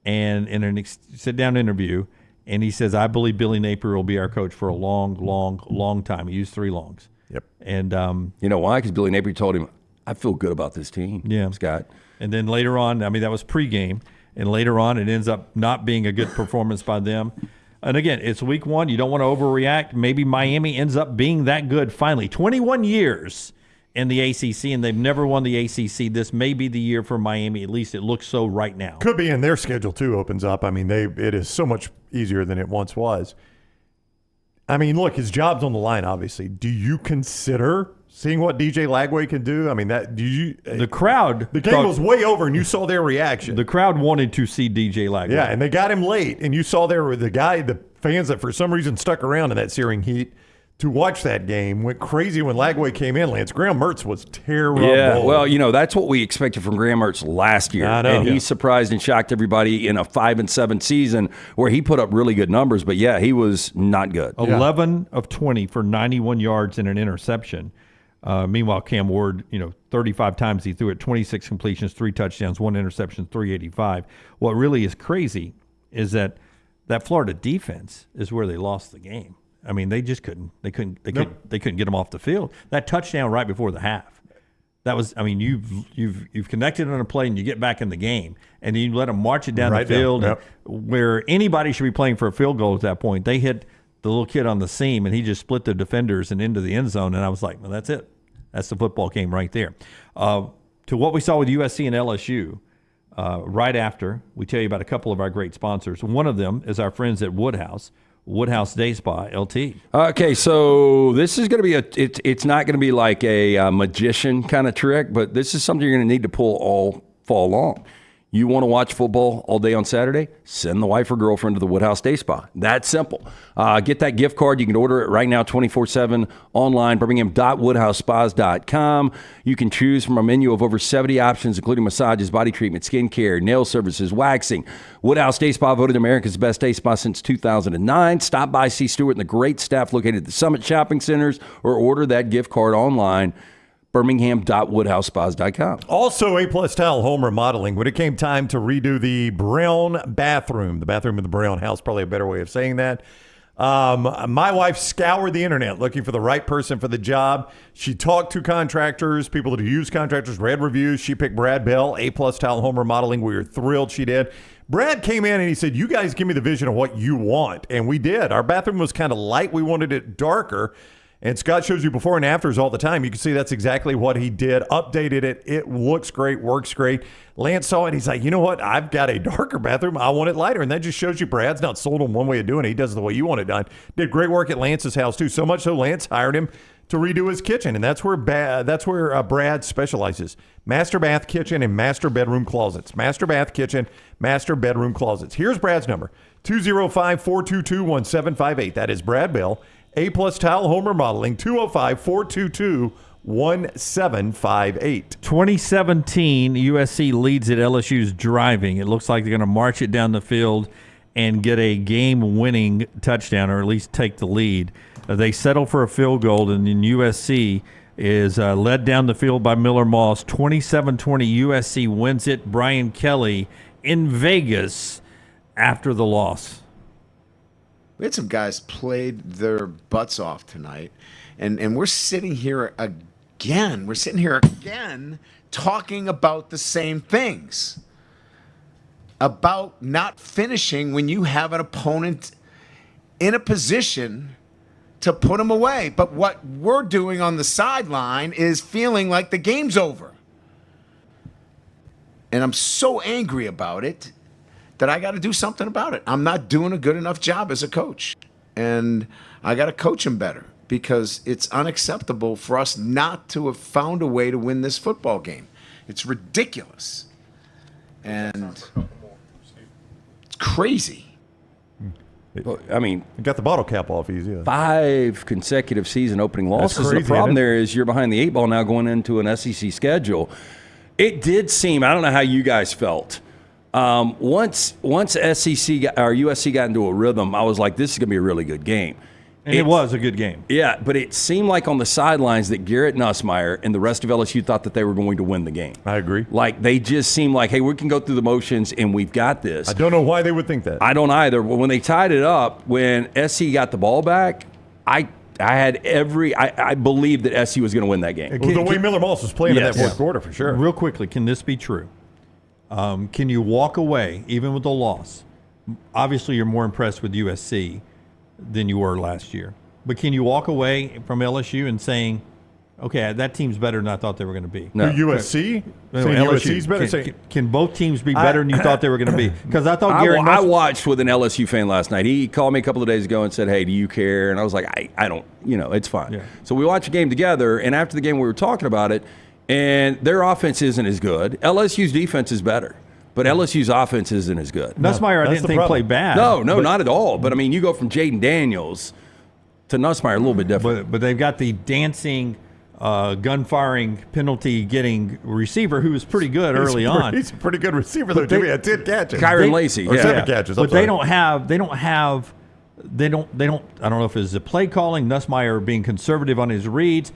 [SPEAKER 6] And in a sit-down interview, and he says, I believe Billy Napier will be our coach for a long, long, long time. He used 3 longs.
[SPEAKER 7] Yep.
[SPEAKER 8] And you know why? Because Billy Napier told him, I feel good about this team, Scott.
[SPEAKER 6] And then later on, I mean, that was pregame, and later on it ends up not being a good performance by them. And again, it's week 1. You don't want to overreact. Maybe Miami ends up being that good finally. 21 years in the ACC, and they've never won the ACC. This may be the year for Miami. At least it looks so right now.
[SPEAKER 7] Could be, and their schedule too opens up. I mean, it is so much easier than it once was. I mean, look, his job's on the line. Obviously, do you consider seeing what DJ Lagway can do? I mean,
[SPEAKER 6] the crowd.
[SPEAKER 7] The game was way over, and you saw their reaction.
[SPEAKER 6] The crowd wanted to see DJ Lagway.
[SPEAKER 7] Yeah, and they got him late, and you saw the fans that for some reason stuck around in that searing heat to watch that game went crazy when Lagway came in, Lance. Graham Mertz was terrible.
[SPEAKER 8] Yeah, well, you know, that's what we expected from Graham Mertz last year.
[SPEAKER 7] I know.
[SPEAKER 8] And he surprised and shocked everybody in a 5-7 season where he put up really good numbers. But, yeah, he was not good.
[SPEAKER 6] 11 of 20 for 91 yards and an interception. Meanwhile, Cam Ward, 35 times he threw it, 26 completions, 3 touchdowns, 1 interception, 385. What really is crazy is that Florida defense is where they lost the game. I mean, they just couldn't get them off the field. That touchdown right before the half. That was, I mean, you've connected on a play and you get back in the game, and you let them march it down the field, where anybody should be playing for a field goal at that point. They hit the little kid on the seam, and he just split the defenders and into the end zone. And I was like, well, that's it. That's the football game right there. To what we saw with USC and LSU, right after, we tell you about a couple of our great sponsors. One of them is our friends at Woodhouse Day Spa, LT.
[SPEAKER 8] Okay, so this is going to be it's not going to be like a magician kind of trick, but this is something you're going to need to pull all fall long. You want to watch football all day on Saturday? Send the wife or girlfriend to the Woodhouse Day Spa. That's simple. Get that gift card. You can order it right now 24/7 online, birmingham.woodhousespas.com. You can choose from a menu of over 70 options, including massages, body treatment, skincare, nail services, waxing. Woodhouse Day Spa, voted America's best day spa since 2009. Stop by, see Stuart and the great staff located at the Summit Shopping Centers, or order that gift card online. birmingham.woodhousespas.com.
[SPEAKER 7] Also, A-Plus Tile Home Remodeling. When it came time to redo the Brown bathroom, the bathroom in the Brown house, probably a better way of saying that, my wife scoured the internet looking for the right person for the job. She talked to contractors, people that use contractors, read reviews. She picked Brad Bell, A-Plus Tile Home Remodeling. We were thrilled she did. Brad came in and he said, you guys give me the vision of what you want. And we did. Our bathroom was kind of light. We wanted it darker. And Scott shows you before and afters all the time. You can see that's exactly what he did. Updated it. It looks great, works great. Lance saw it. He's like, you know what? I've got a darker bathroom. I want it lighter. And that just shows you Brad's not sold on one way of doing it. He does it the way you want it done. Did great work at Lance's house, too. So much so Lance hired him to redo his kitchen. And that's where Brad specializes. Master bath kitchen and master bedroom closets. Master bath kitchen, master bedroom closets. Here's Brad's number, 205-422-1758. That is Brad Bell. A-Plus Tile Home Remodeling, 205-422-1758.
[SPEAKER 6] 2017, USC leads at LSU's driving. It looks like they're going to march it down the field and get a game-winning touchdown, or at least take the lead. They settle for a field goal, and then USC is led down the field by Miller Moss. 27-20, USC wins it. Brian Kelly in Vegas after the loss.
[SPEAKER 3] We had some guys played their butts off tonight, and we're sitting here again. We're sitting here again talking about the same things, about not finishing when you have an opponent in a position to put them away. But what we're doing on the sideline is feeling like the game's over. And I'm so angry about it that I got to do something about it. I'm not doing a good enough job as a coach. And I got to coach him better, because it's unacceptable for us not to have found a way to win this football game. It's ridiculous. And it's crazy.
[SPEAKER 8] Well, I mean,
[SPEAKER 7] you got the bottle cap off easy.
[SPEAKER 8] 5 consecutive season opening losses.
[SPEAKER 7] Crazy,
[SPEAKER 8] the problem there is you're behind the 8 ball now going into an SEC schedule. It did seem, I don't know how you guys felt. Once SEC or USC got into a rhythm, I was like, this is going to be a really good game.
[SPEAKER 6] And it was a good game.
[SPEAKER 8] Yeah, but it seemed like on the sidelines that Garrett Nussmeier and the rest of LSU thought that they were going to win the game.
[SPEAKER 7] I agree.
[SPEAKER 8] Like, they just seemed like, hey, we can go through the motions and we've got this.
[SPEAKER 7] I don't know why they would think that.
[SPEAKER 8] I don't either. But when they tied it up, when SC got the ball back, I believed that SC was going to win that game.
[SPEAKER 7] The way Miller Moss was playing in that fourth quarter, for sure.
[SPEAKER 6] Real quickly, can this be true? Can you walk away, even with the loss? Obviously, you're more impressed with USC than you were last year. But can you walk away from LSU and saying, okay, that team's better than I thought they were going to be?
[SPEAKER 7] No. USC?
[SPEAKER 6] No,
[SPEAKER 7] LSU's better?
[SPEAKER 6] Can both teams be better than you thought they were going to be? Because I thought Garrett
[SPEAKER 8] I watched with an LSU fan last night. He called me a couple of days ago and said, hey, do you care? And I was like, I don't, it's fine. Yeah. So we watched a game together, and after the game we were talking about it, and their offense isn't as good. LSU's defense is better, but LSU's offense isn't as good.
[SPEAKER 6] Nussmeier, I didn't think played bad.
[SPEAKER 8] No, not at all. But, I mean, you go from Jaden Daniels to Nussmeier a little bit different.
[SPEAKER 6] But they've got the dancing, gun-firing, penalty-getting receiver who was pretty good early on.
[SPEAKER 7] He's a pretty good receiver, though. Jimmy had 10 catches.
[SPEAKER 8] Kyron Lacey.
[SPEAKER 7] Or 7 catches.
[SPEAKER 6] But they don't have, I don't know if it's the play calling, Nussmeier being conservative on his reads.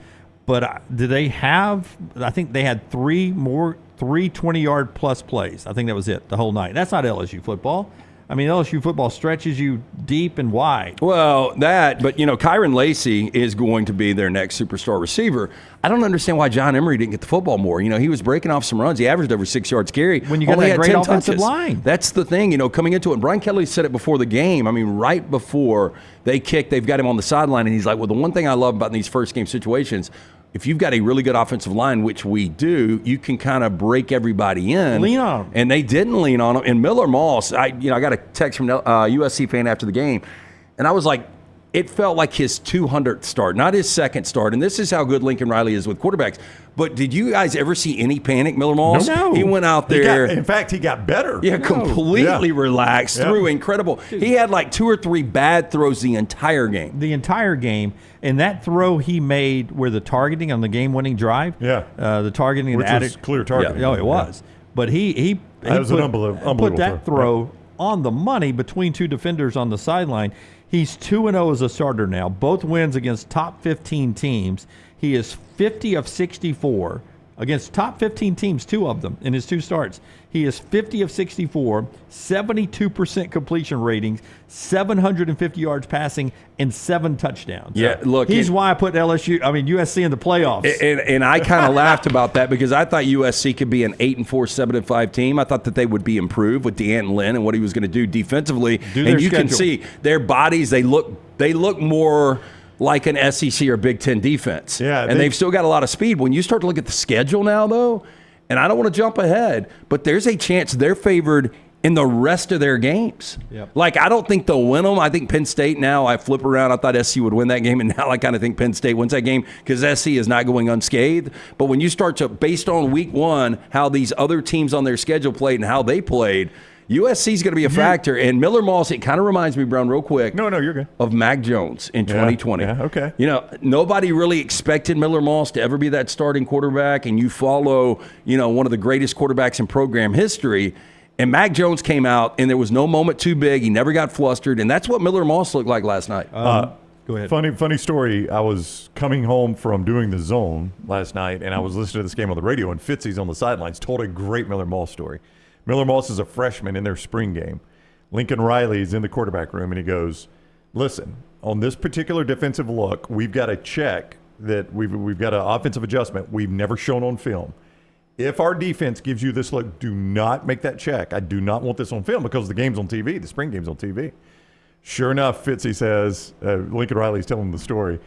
[SPEAKER 6] But do they have? I think they had three 20-yard plus plays. I think that was it the whole night. That's not LSU football. I mean, LSU football stretches you deep and wide.
[SPEAKER 8] Well, but Kyron Lacey is going to be their next superstar receiver. I don't understand why John Emery didn't get the football more. He was breaking off some runs. He averaged over 6 yards carry.
[SPEAKER 6] When you got that great offensive line.
[SPEAKER 8] That's the thing, coming into it. And Brian Kelly said it before the game. I mean, right before they kicked, they've got him on the sideline, and he's like, well, the one thing I love about these first game situations, if you've got a really good offensive line, which we do, you can kind of break everybody in.
[SPEAKER 6] Lean on them.
[SPEAKER 8] And they didn't lean on them. And Miller Moss, I got a text from a USC fan after the game, and I was like, it felt like his 200th start, not his second start. And this is how good Lincoln Riley is with quarterbacks. But did you guys ever see any panic, Miller Moss?
[SPEAKER 7] No.
[SPEAKER 8] He went out there.
[SPEAKER 7] In fact, he got better.
[SPEAKER 8] Yeah, completely relaxed, threw incredible. He had like 2 or 3 bad throws the entire game.
[SPEAKER 6] And that throw he made where the targeting on the game-winning drive, the targeting
[SPEAKER 7] which
[SPEAKER 6] and
[SPEAKER 7] was clear targeting.
[SPEAKER 6] Yeah, it was. But he
[SPEAKER 7] was an unbelievable
[SPEAKER 6] put that throw on the money between 2 defenders on the sideline. He's 2-0 as a starter now. Both wins against top 15 teams. He is 50 of 64 against top 15 teams, 2 of them in his 2 starts. He is 50 of 64, 72% completion ratings, 750 yards passing, and 7 touchdowns.
[SPEAKER 8] Yeah, look.
[SPEAKER 6] He's why I put USC in the playoffs.
[SPEAKER 8] And I kind of laughed about that because I thought USC could be an 8-4, 7-5 team. I thought that they would be improved with DeAnton Lynn and what he was going to do defensively. And you can see their bodies, they look more like an SEC or Big Ten defense.
[SPEAKER 7] Yeah,
[SPEAKER 8] and they've still got a lot of speed. When you start to look at the schedule now, though, and I don't want to jump ahead, but there's a chance they're favored in the rest of their games.
[SPEAKER 6] Yep.
[SPEAKER 8] Like, I don't think they'll win them. I think Penn State now, I flip around. I thought SC would win that game, and now I kind of think Penn State wins that game because SC is not going unscathed. But when you start to, based on week 1, how these other teams on their schedule played and how they played, USC is going to be a factor. And Miller Moss, it kind of reminds me, Brown, real quick.
[SPEAKER 7] No, you're good.
[SPEAKER 8] Of Mac Jones in 2020.
[SPEAKER 7] Yeah, okay.
[SPEAKER 8] Nobody really expected Miller Moss to ever be that starting quarterback, and you follow, one of the greatest quarterbacks in program history. And Mac Jones came out, and there was no moment too big. He never got flustered, and that's what Miller Moss looked like last night.
[SPEAKER 6] Go ahead.
[SPEAKER 7] Funny story. I was coming home from doing the zone last night, and I was listening to this game on the radio, and Fitzy's on the sidelines told a great Miller Moss story. Miller Moss is a freshman in their spring game. Lincoln Riley is in the quarterback room, and he goes, listen, on this particular defensive look, we've got a check that we've got an offensive adjustment we've never shown on film. If our defense gives you this look, do not make that check. I do not want this on film because the game's on TV. The spring game's on TV. Sure enough, Fitzy says, Lincoln Riley's telling the story.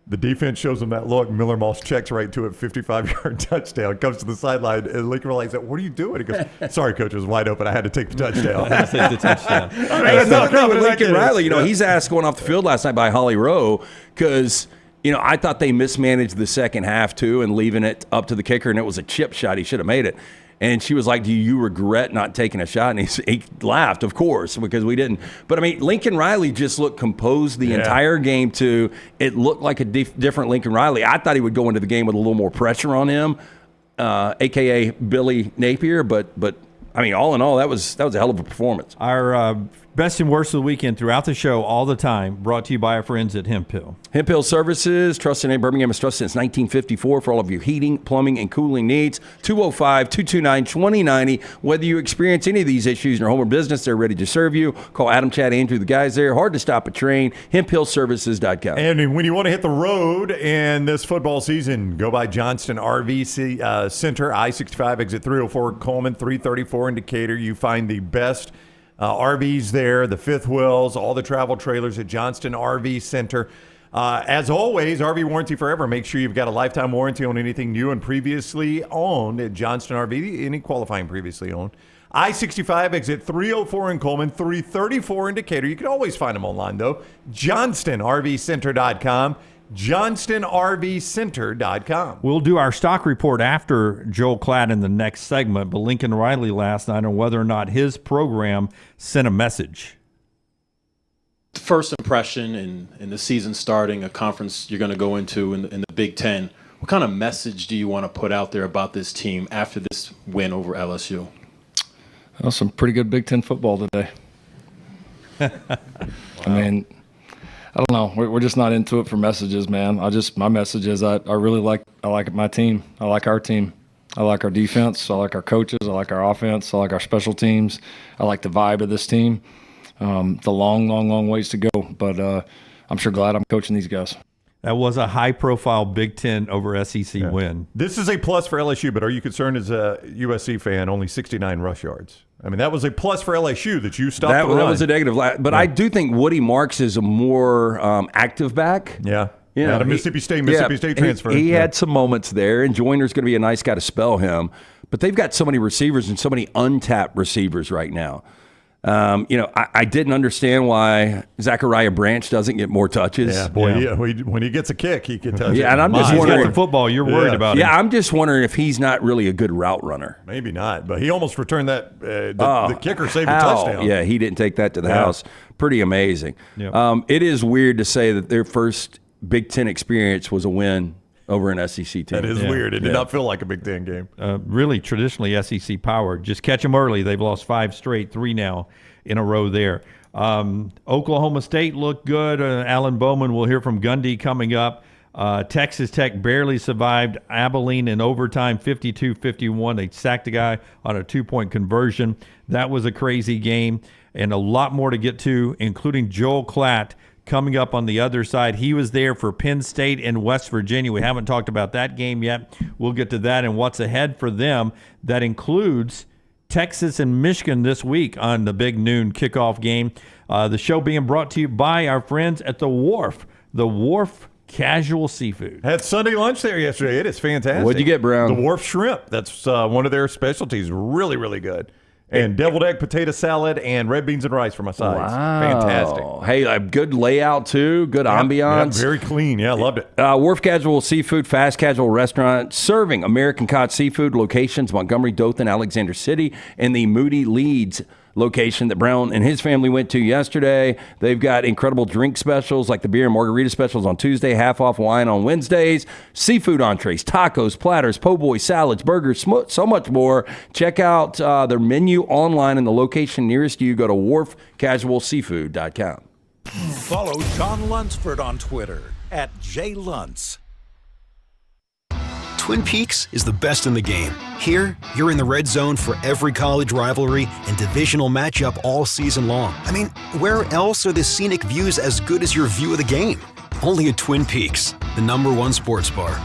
[SPEAKER 7] The defense shows him that look. Miller Moss checks right to it, 55-yard touchdown. Comes to the sideline, and Lincoln Riley said, "What are you doing?" He goes, "Sorry, coach, it was wide open. I had to take the touchdown."
[SPEAKER 6] I take the touchdown.
[SPEAKER 8] That's the thing with Lincoln Riley. He's asked going off the field last night by Holly Rowe because I thought they mismanaged the second half too and leaving it up to the kicker, and it was a chip shot. He should have made it. And she was like, do you regret not taking a shot? And he laughed, of course, because we didn't. But, Lincoln Riley just looked composed the entire game, too. It looked like a different Lincoln Riley. I thought he would go into the game with a little more pressure on him, a.k.a. Billy Napier. But all in all, that was a hell of a performance.
[SPEAKER 6] Our best and worst of the weekend throughout the show all the time, brought to you by our friends at Hemp Hill.
[SPEAKER 8] Hemp Hill Services, trusted in Birmingham, has trusted since 1954 for all of your heating, plumbing, and cooling needs. 205-229-2090. Whether you experience any of these issues in your home or business, they're ready to serve you. Call Adam, Chad, Andrew, the guys there. Hard to stop a train. HempHillServices.com.
[SPEAKER 7] And when you want to hit the road in this football season, go by Johnston RV Center, I-65, exit 304, Coleman, 334 in Decatur. You find the best RVs there, the fifth wheels, all the travel trailers at Johnston RV Center. As always, RV warranty forever. Make sure you've got a lifetime warranty on anything new and previously owned at Johnston RV, any qualifying previously owned. I-65, exit 304 in Coleman, 334 in Decatur. You can always find them online, though. JohnstonRVCenter.com. JohnstonRVCenter.com.
[SPEAKER 6] We'll do our stock report after Joel Klatt in the next segment, but Lincoln Riley last night on whether or not his program sent a message.
[SPEAKER 9] First impression in the season starting, a conference you're going to go into in the Big Ten, what kind of message do you want to put out there about this team after this win over LSU?
[SPEAKER 22] Well, some pretty good Big Ten football today.
[SPEAKER 9] Wow.
[SPEAKER 22] I
[SPEAKER 10] I don't know. We're just not into it for messages, man. My message is I really like my team. I like our team. I like our defense. I like our coaches. I like our offense. I like our special teams. I like the vibe of this team. The long ways to go, but I'm sure glad I'm coaching these guys.
[SPEAKER 6] That was a high-profile Big Ten over SEC win.
[SPEAKER 7] This is a plus for LSU, but are you concerned as a USC fan, only 69 rush yards? I mean, that was a plus for LSU that you stopped the run.
[SPEAKER 8] That was a negative. But I do think Woody Marks is a more active back.
[SPEAKER 7] Yeah. Out of Mississippi State transfer.
[SPEAKER 8] He had some moments there, and Joyner's going to be a nice guy to spell him. But they've got so many receivers and so many untapped receivers right now. I didn't understand why Zachariah Branch doesn't get more touches.
[SPEAKER 7] Yeah, boy, when he gets a kick, he can touch it.
[SPEAKER 8] Yeah, and I'm just wondering.
[SPEAKER 6] He's got the football. You're worried about him.
[SPEAKER 8] Yeah, I'm just wondering if he's not really a good route runner.
[SPEAKER 7] Maybe not, but he almost returned that. The kicker saved a touchdown.
[SPEAKER 8] Yeah, he didn't take that to the house. Pretty amazing.
[SPEAKER 6] Yep.
[SPEAKER 8] It is weird to say that their first Big Ten experience was a win over an SEC team.
[SPEAKER 7] That is weird. It did not feel like a Big Ten game.
[SPEAKER 6] Really, traditionally SEC powered. Just catch them early. They've lost 5 straight, 3 now in a row there. Oklahoma State looked good. Alan Bowman, we'll hear from Gundy coming up. Texas Tech barely survived Abilene in overtime, 52-51. They sacked a guy on a 2-point conversion. That was a crazy game, and a lot more to get to, including Joel Klatt coming up on the other side. He was there for Penn State and West Virginia. We haven't talked about that game yet. We'll get to that and what's ahead for them. That includes Texas and Michigan this week on the big noon kickoff game. The show being brought to you by our friends at The Wharf Casual Seafood.
[SPEAKER 7] Had Sunday lunch there yesterday. It is fantastic.
[SPEAKER 8] What'd you get, Brown?
[SPEAKER 7] The Wharf Shrimp. That's one of their specialties. Really, really good. And deviled egg potato salad and red beans and rice for my sides.
[SPEAKER 8] Wow.
[SPEAKER 7] Fantastic.
[SPEAKER 8] Hey, good layout too. Good ambiance.
[SPEAKER 7] Yeah, very clean. Yeah, loved it.
[SPEAKER 8] Wharf Casual Seafood, fast casual restaurant serving American cod seafood. Locations: Montgomery, Dothan, Alexander City, and the Moody Leeds location that Brown and his family went to yesterday. They've got incredible drink specials like the beer and margarita specials on Tuesday, half off wine on Wednesdays, seafood entrees, tacos, platters, po' boy, salads, burgers, so much more. Check out their menu online and the location nearest you. Go to wharfcasualseafood.com.
[SPEAKER 5] Follow Jon Lunceford on Twitter at jlunce.
[SPEAKER 22] Twin Peaks is the best in the game. Here, you're in the red zone for every college rivalry and divisional matchup all season long. I mean, where else are the scenic views as good as your view of the game? Only at Twin Peaks, the #1 sports bar.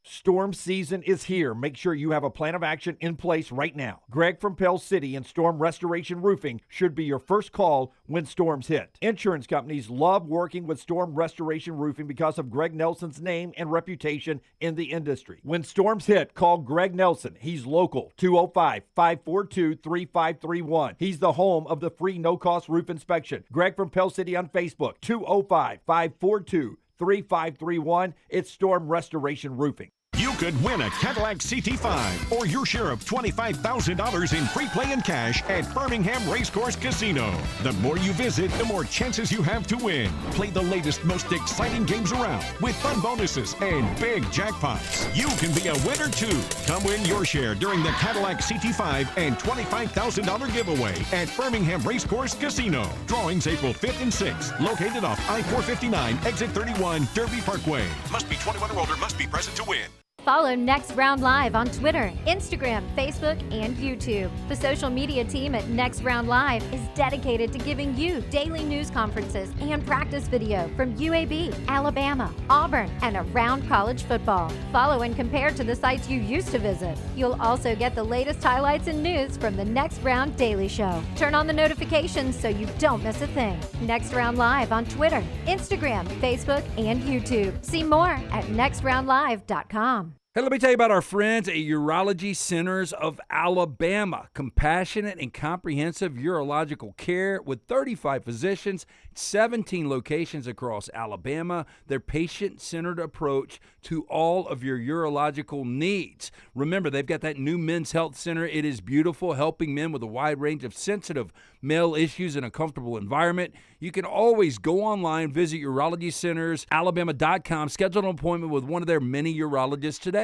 [SPEAKER 15] Storm season is here. Make sure you have a plan of action in place right now. Greg from Pell City and Storm Restoration Roofing should be your first call when storms hit. Insurance companies love working with Storm Restoration Roofing because of Greg Nelson's name and reputation in the industry. When storms hit, call Greg Nelson. He's local, 205-542-3531. He's the home of the free no-cost roof inspection. Greg from Pell City on Facebook, 205-542-3531. It's Storm Restoration Roofing.
[SPEAKER 23] You could win a Cadillac CT5 or your share of $25,000 in free play and cash at Birmingham Racecourse Casino. The more you visit, the more chances you have to win. Play the latest, most exciting games around with fun bonuses and big jackpots. You can be a winner too. Come win your share during the Cadillac CT5 and $25,000 giveaway at Birmingham Racecourse Casino. Drawings April 5th and 6th. Located off I-459, exit 31, Derby Parkway. Must be 21 or older, must be present to win.
[SPEAKER 18] Follow Next Round Live on Twitter, Instagram, Facebook, and YouTube. The social media team at Next Round Live is dedicated to giving you daily news conferences and practice video from UAB, Alabama, Auburn, and around college football. Follow and compare to the sites you used to visit. You'll also get the latest highlights and news from the Next Round Daily Show. Turn on the notifications so you don't miss a thing. Next Round Live on Twitter, Instagram, Facebook, and YouTube. See more at nextroundlive.com.
[SPEAKER 24] Hey, let me tell you about our friends at Urology Centers of Alabama. Compassionate and comprehensive urological care with 35 physicians, 17 locations across Alabama. Their patient-centered approach to all of your urological needs. Remember, they've got that new men's health center. It is beautiful, helping men with a wide range of sensitive male issues in a comfortable environment. You can always go online, visit urologycentersalabama.com, schedule an appointment with one of their many urologists today.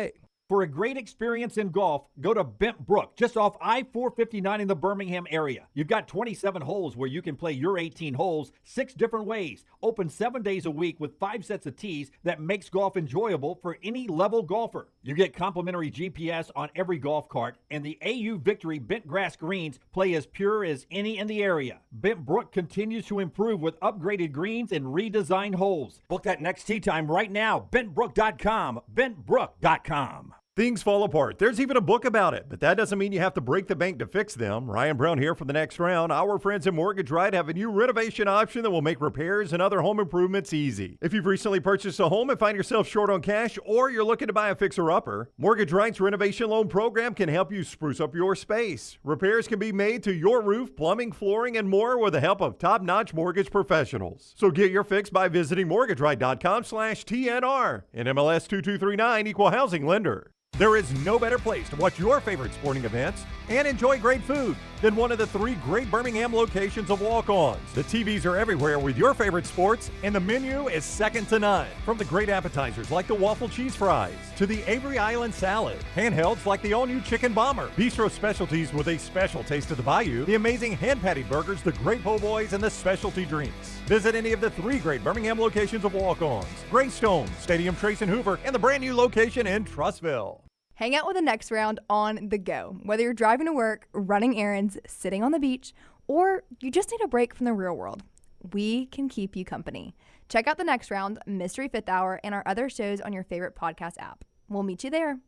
[SPEAKER 15] For a great experience in golf, go to Bent Brook, just off I-459 in the Birmingham area. You've got 27 holes where you can play your 18 holes 6 different ways. Open 7 days a week with 5 sets of tees that makes golf enjoyable for any level golfer. You get complimentary GPS on every golf cart, and the AU Victory bent grass greens play as pure as any in the area. Bent Brook continues to improve with upgraded greens and redesigned holes. Book that next tee time right now. BentBrook.com. BentBrook.com.
[SPEAKER 7] Things fall apart. There's even a book about it, but that doesn't mean you have to break the bank to fix them. Ryan Brown here for the next round. Our friends at Mortgage Right have a new renovation option that will make repairs and other home improvements easy. If you've recently purchased a home and find yourself short on cash, or you're looking to buy a fixer-upper, Mortgage Right's renovation loan program can help you spruce up your space. Repairs can be made to your roof, plumbing, flooring, and more with the help of top-notch mortgage professionals. So get your fix by visiting mortgageright.com/TNR. And MLS 2239, Equal Housing Lender. There is no better place to watch your favorite sporting events and enjoy great food than one of the 3 great Birmingham locations of Walk-Ons. The TVs are everywhere with your favorite sports, and the menu is second to none. From the great appetizers like the waffle cheese fries, to the Avery Island salad, handhelds like the all-new chicken bomber, bistro specialties with a special taste of the bayou, the amazing hand-patty burgers, the great po' boys, and the specialty drinks. Visit any of the 3 great Birmingham locations of Walk-Ons: Greystone, Stadium Trace and Hoover, and the brand new location in Trussville.
[SPEAKER 4] Hang out with the next round on the go. Whether you're driving to work, running errands, sitting on the beach, or you just need a break from the real world, we can keep you company. Check out the next round, Mystery Fifth Hour, and our other shows on your favorite podcast app. We'll meet you there.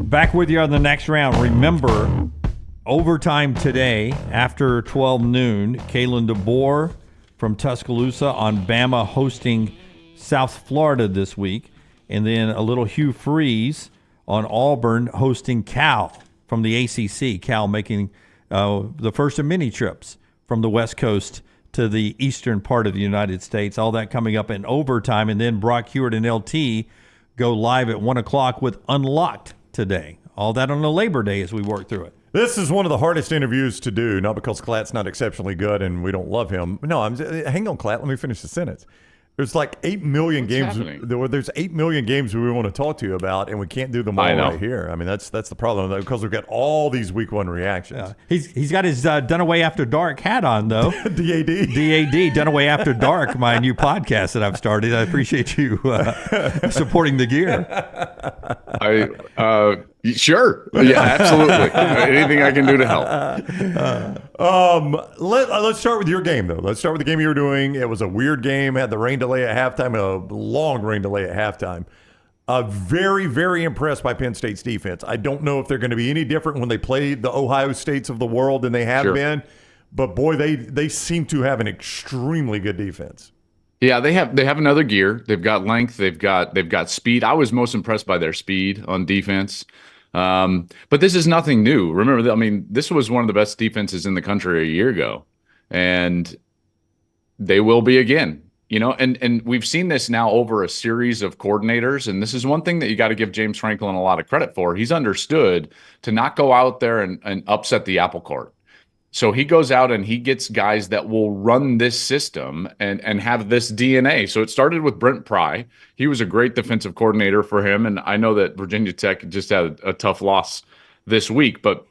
[SPEAKER 6] Back with you on the next round. Remember, overtime today after 12 noon, Kalen DeBoer from Tuscaloosa on Bama hosting South Florida this week. And then a little Hugh Freeze on Auburn hosting Cal from the ACC. Cal making the first of many trips from the West Coast to the eastern part of the United States. All that coming up in overtime. And then Brock Hewitt and LT go live at 1 o'clock with Unlocked today. All that on the Labor Day as we work through it.
[SPEAKER 7] This is one of the hardest interviews to do, not because Klatt's not exceptionally good and we don't love him. No, hang on, Klatt. Let me finish the sentence. There's like 8 million games. There's 8 million games we want to talk to you about, and we can't do them all right here. I mean, that's the problem, because we've got all these week 1 reactions.
[SPEAKER 6] He's got his Dunaway After Dark hat on, though.
[SPEAKER 7] DAD.
[SPEAKER 6] Dunaway After Dark, my new podcast that I've started. I appreciate you supporting the gear.
[SPEAKER 11] Sure. Yeah, absolutely. Anything I can do to help.
[SPEAKER 7] Let's start with your game, though. Let's start with the game you were doing. It was a weird game. Had the rain delay at halftime, a long rain delay at halftime. Very, very impressed by Penn State's defense. I don't know if they're going to be any different when they play the Ohio States of the world than they have been. But, boy, they seem to have an extremely good defense.
[SPEAKER 11] Yeah, they have another gear. They've got length. They've got speed. I was most impressed by their speed on defense. But this is nothing new. Remember, this was one of the best defenses in the country a year ago, and they will be again. And we've seen this now over a series of coordinators, and this is one thing that you got to give James Franklin a lot of credit for. He's understood to not go out there and upset the apple cart. So he goes out and he gets guys that will run this system and have this DNA. So it started with Brent Pry. He was a great defensive coordinator for him. And I know that Virginia Tech just had a tough loss this week, but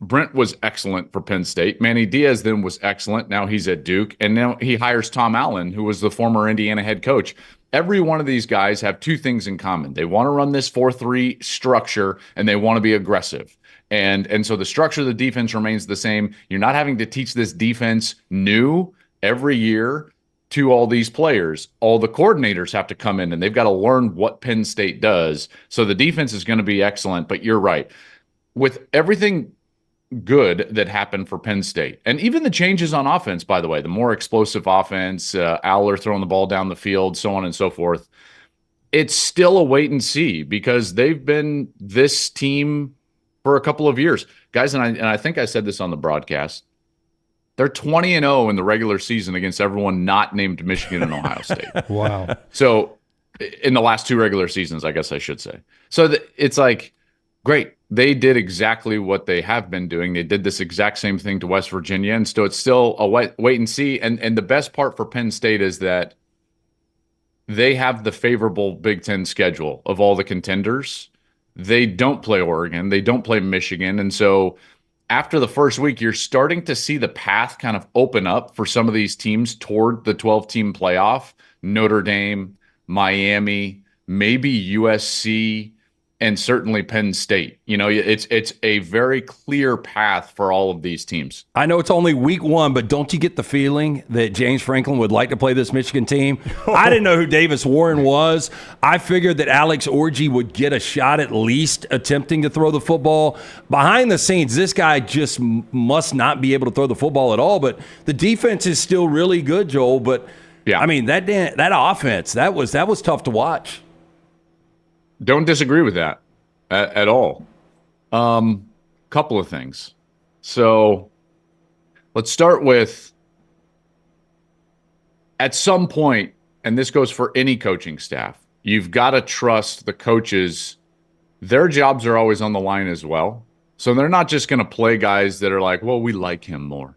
[SPEAKER 11] Brent was excellent for Penn State. Manny Diaz then was excellent. Now he's at Duke. And now he hires Tom Allen, who was the former Indiana head coach. Every one of these guys have 2 things in common. They want to run this 4-3 structure, and they want to be aggressive. And so the structure of the defense remains the same. You're not having to teach this defense new every year to all these players. All the coordinators have to come in, and they've got to learn what Penn State does. So the defense is going to be excellent, but you're right. With everything good that happened for Penn State, and even the changes on offense, by the way, the more explosive offense, Aller throwing the ball down the field, so on and so forth, it's still a wait and see, because they've been this team for a couple of years. Guys, and I think I said this on the broadcast, they're 20-0 in the regular season against everyone not named Michigan and Ohio State.
[SPEAKER 6] Wow.
[SPEAKER 11] So in the last 2 regular seasons, I guess I should say. So it's like, great. they did exactly what they have been doing. They did this exact same thing to West Virginia, and so it's still a wait and see. And the best part for Penn State is that they have the favorable Big Ten schedule of all the contenders. They don't play Oregon. They don't play Michigan. And so after the first week, you're starting to see the path kind of open up for some of these teams toward the 12-team playoff. Notre Dame, Miami, maybe USC, and certainly Penn State. You know, it's a very clear path for all of these teams.
[SPEAKER 8] I know it's only week 1, but don't you get the feeling that James Franklin would like to play this Michigan team? I didn't know who Davis Warren was. I figured that Alex Orji would get a shot at least attempting to throw the football. Behind the scenes, this guy just must not be able to throw the football at all. But the defense is still really good, Joel. But, yeah, I mean, that offense, that was tough to watch.
[SPEAKER 11] Don't disagree with that at all. Couple of things. So let's start with, at some point, and this goes for any coaching staff, you've got to trust the coaches. Their jobs are always on the line as well. So they're not just going to play guys that are like, well, we like him more.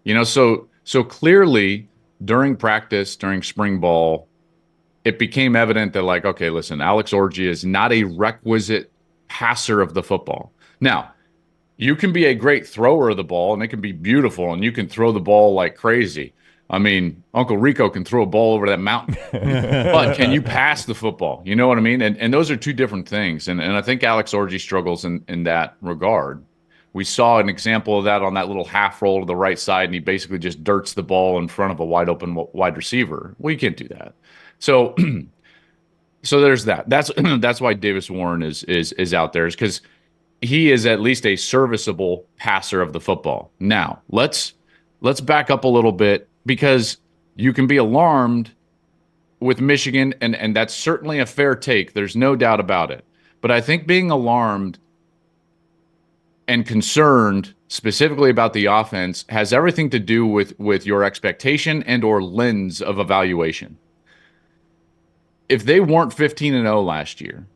[SPEAKER 11] You know, so clearly during practice, during spring ball, it became evident that, like, okay, listen, Alex Orji is not a requisite passer of the football. Now, you can be a great thrower of the ball, and it can be beautiful, and you can throw the ball like crazy. I mean, Uncle Rico can throw a ball over that mountain. But can you pass the football? You know what I mean? And those are two different things. And I think Alex Orji struggles in that regard. We saw an example of that on that little half roll to the right side, and he basically just dirts the ball in front of a wide open wide receiver. Well, you can't do that. So there's that. That's why Davis Warren is out there, is because he is at least a serviceable passer of the football. Now, let's back up a little bit, because you can be alarmed with Michigan, and that's certainly a fair take. There's no doubt about it. But I think being alarmed and concerned specifically about the offense has everything to do with your expectation and or lens of evaluation. If they weren't 15-0 last year,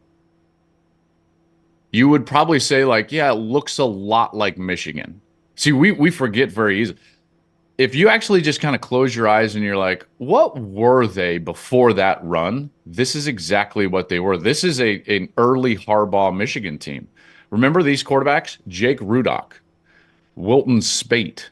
[SPEAKER 11] you would probably say, like, yeah, it looks a lot like Michigan. See, we forget very easily. If you actually just kind of close your eyes and you're like, what were they before that run? This is exactly what they were. This is an early Harbaugh Michigan team. Remember these quarterbacks? Jake Rudock, Wilton Speight.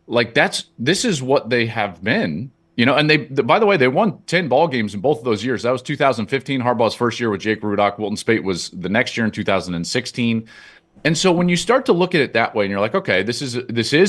[SPEAKER 11] Like, this is what they have been. You know, and by the way, they won 10 ball games in both of those years. That was 2015, Harbaugh's first year with Jake Rudock. Wilton Speight was the next year in 2016. And so when you start to look at it that way, and you're like, okay, this is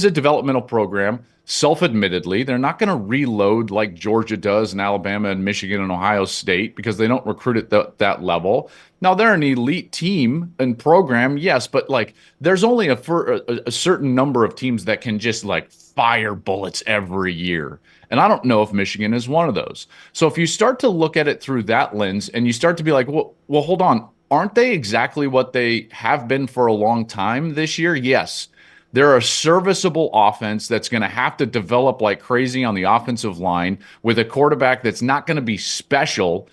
[SPEAKER 11] a developmental program, self-admittedly. They're not going to reload like Georgia does and Alabama and Michigan and Ohio State, because they don't recruit at that level. Now, they're an elite team and program, yes, but like there's only a certain number of teams that can just like fire bullets every year. And I don't know if Michigan is one of those. So if you start to look at it through that lens, and you start to be like, well, hold on, aren't they exactly what they have been for a long time this year? Yes. They're a serviceable offense that's going to have to develop like crazy on the offensive line with a quarterback that's not going to be special,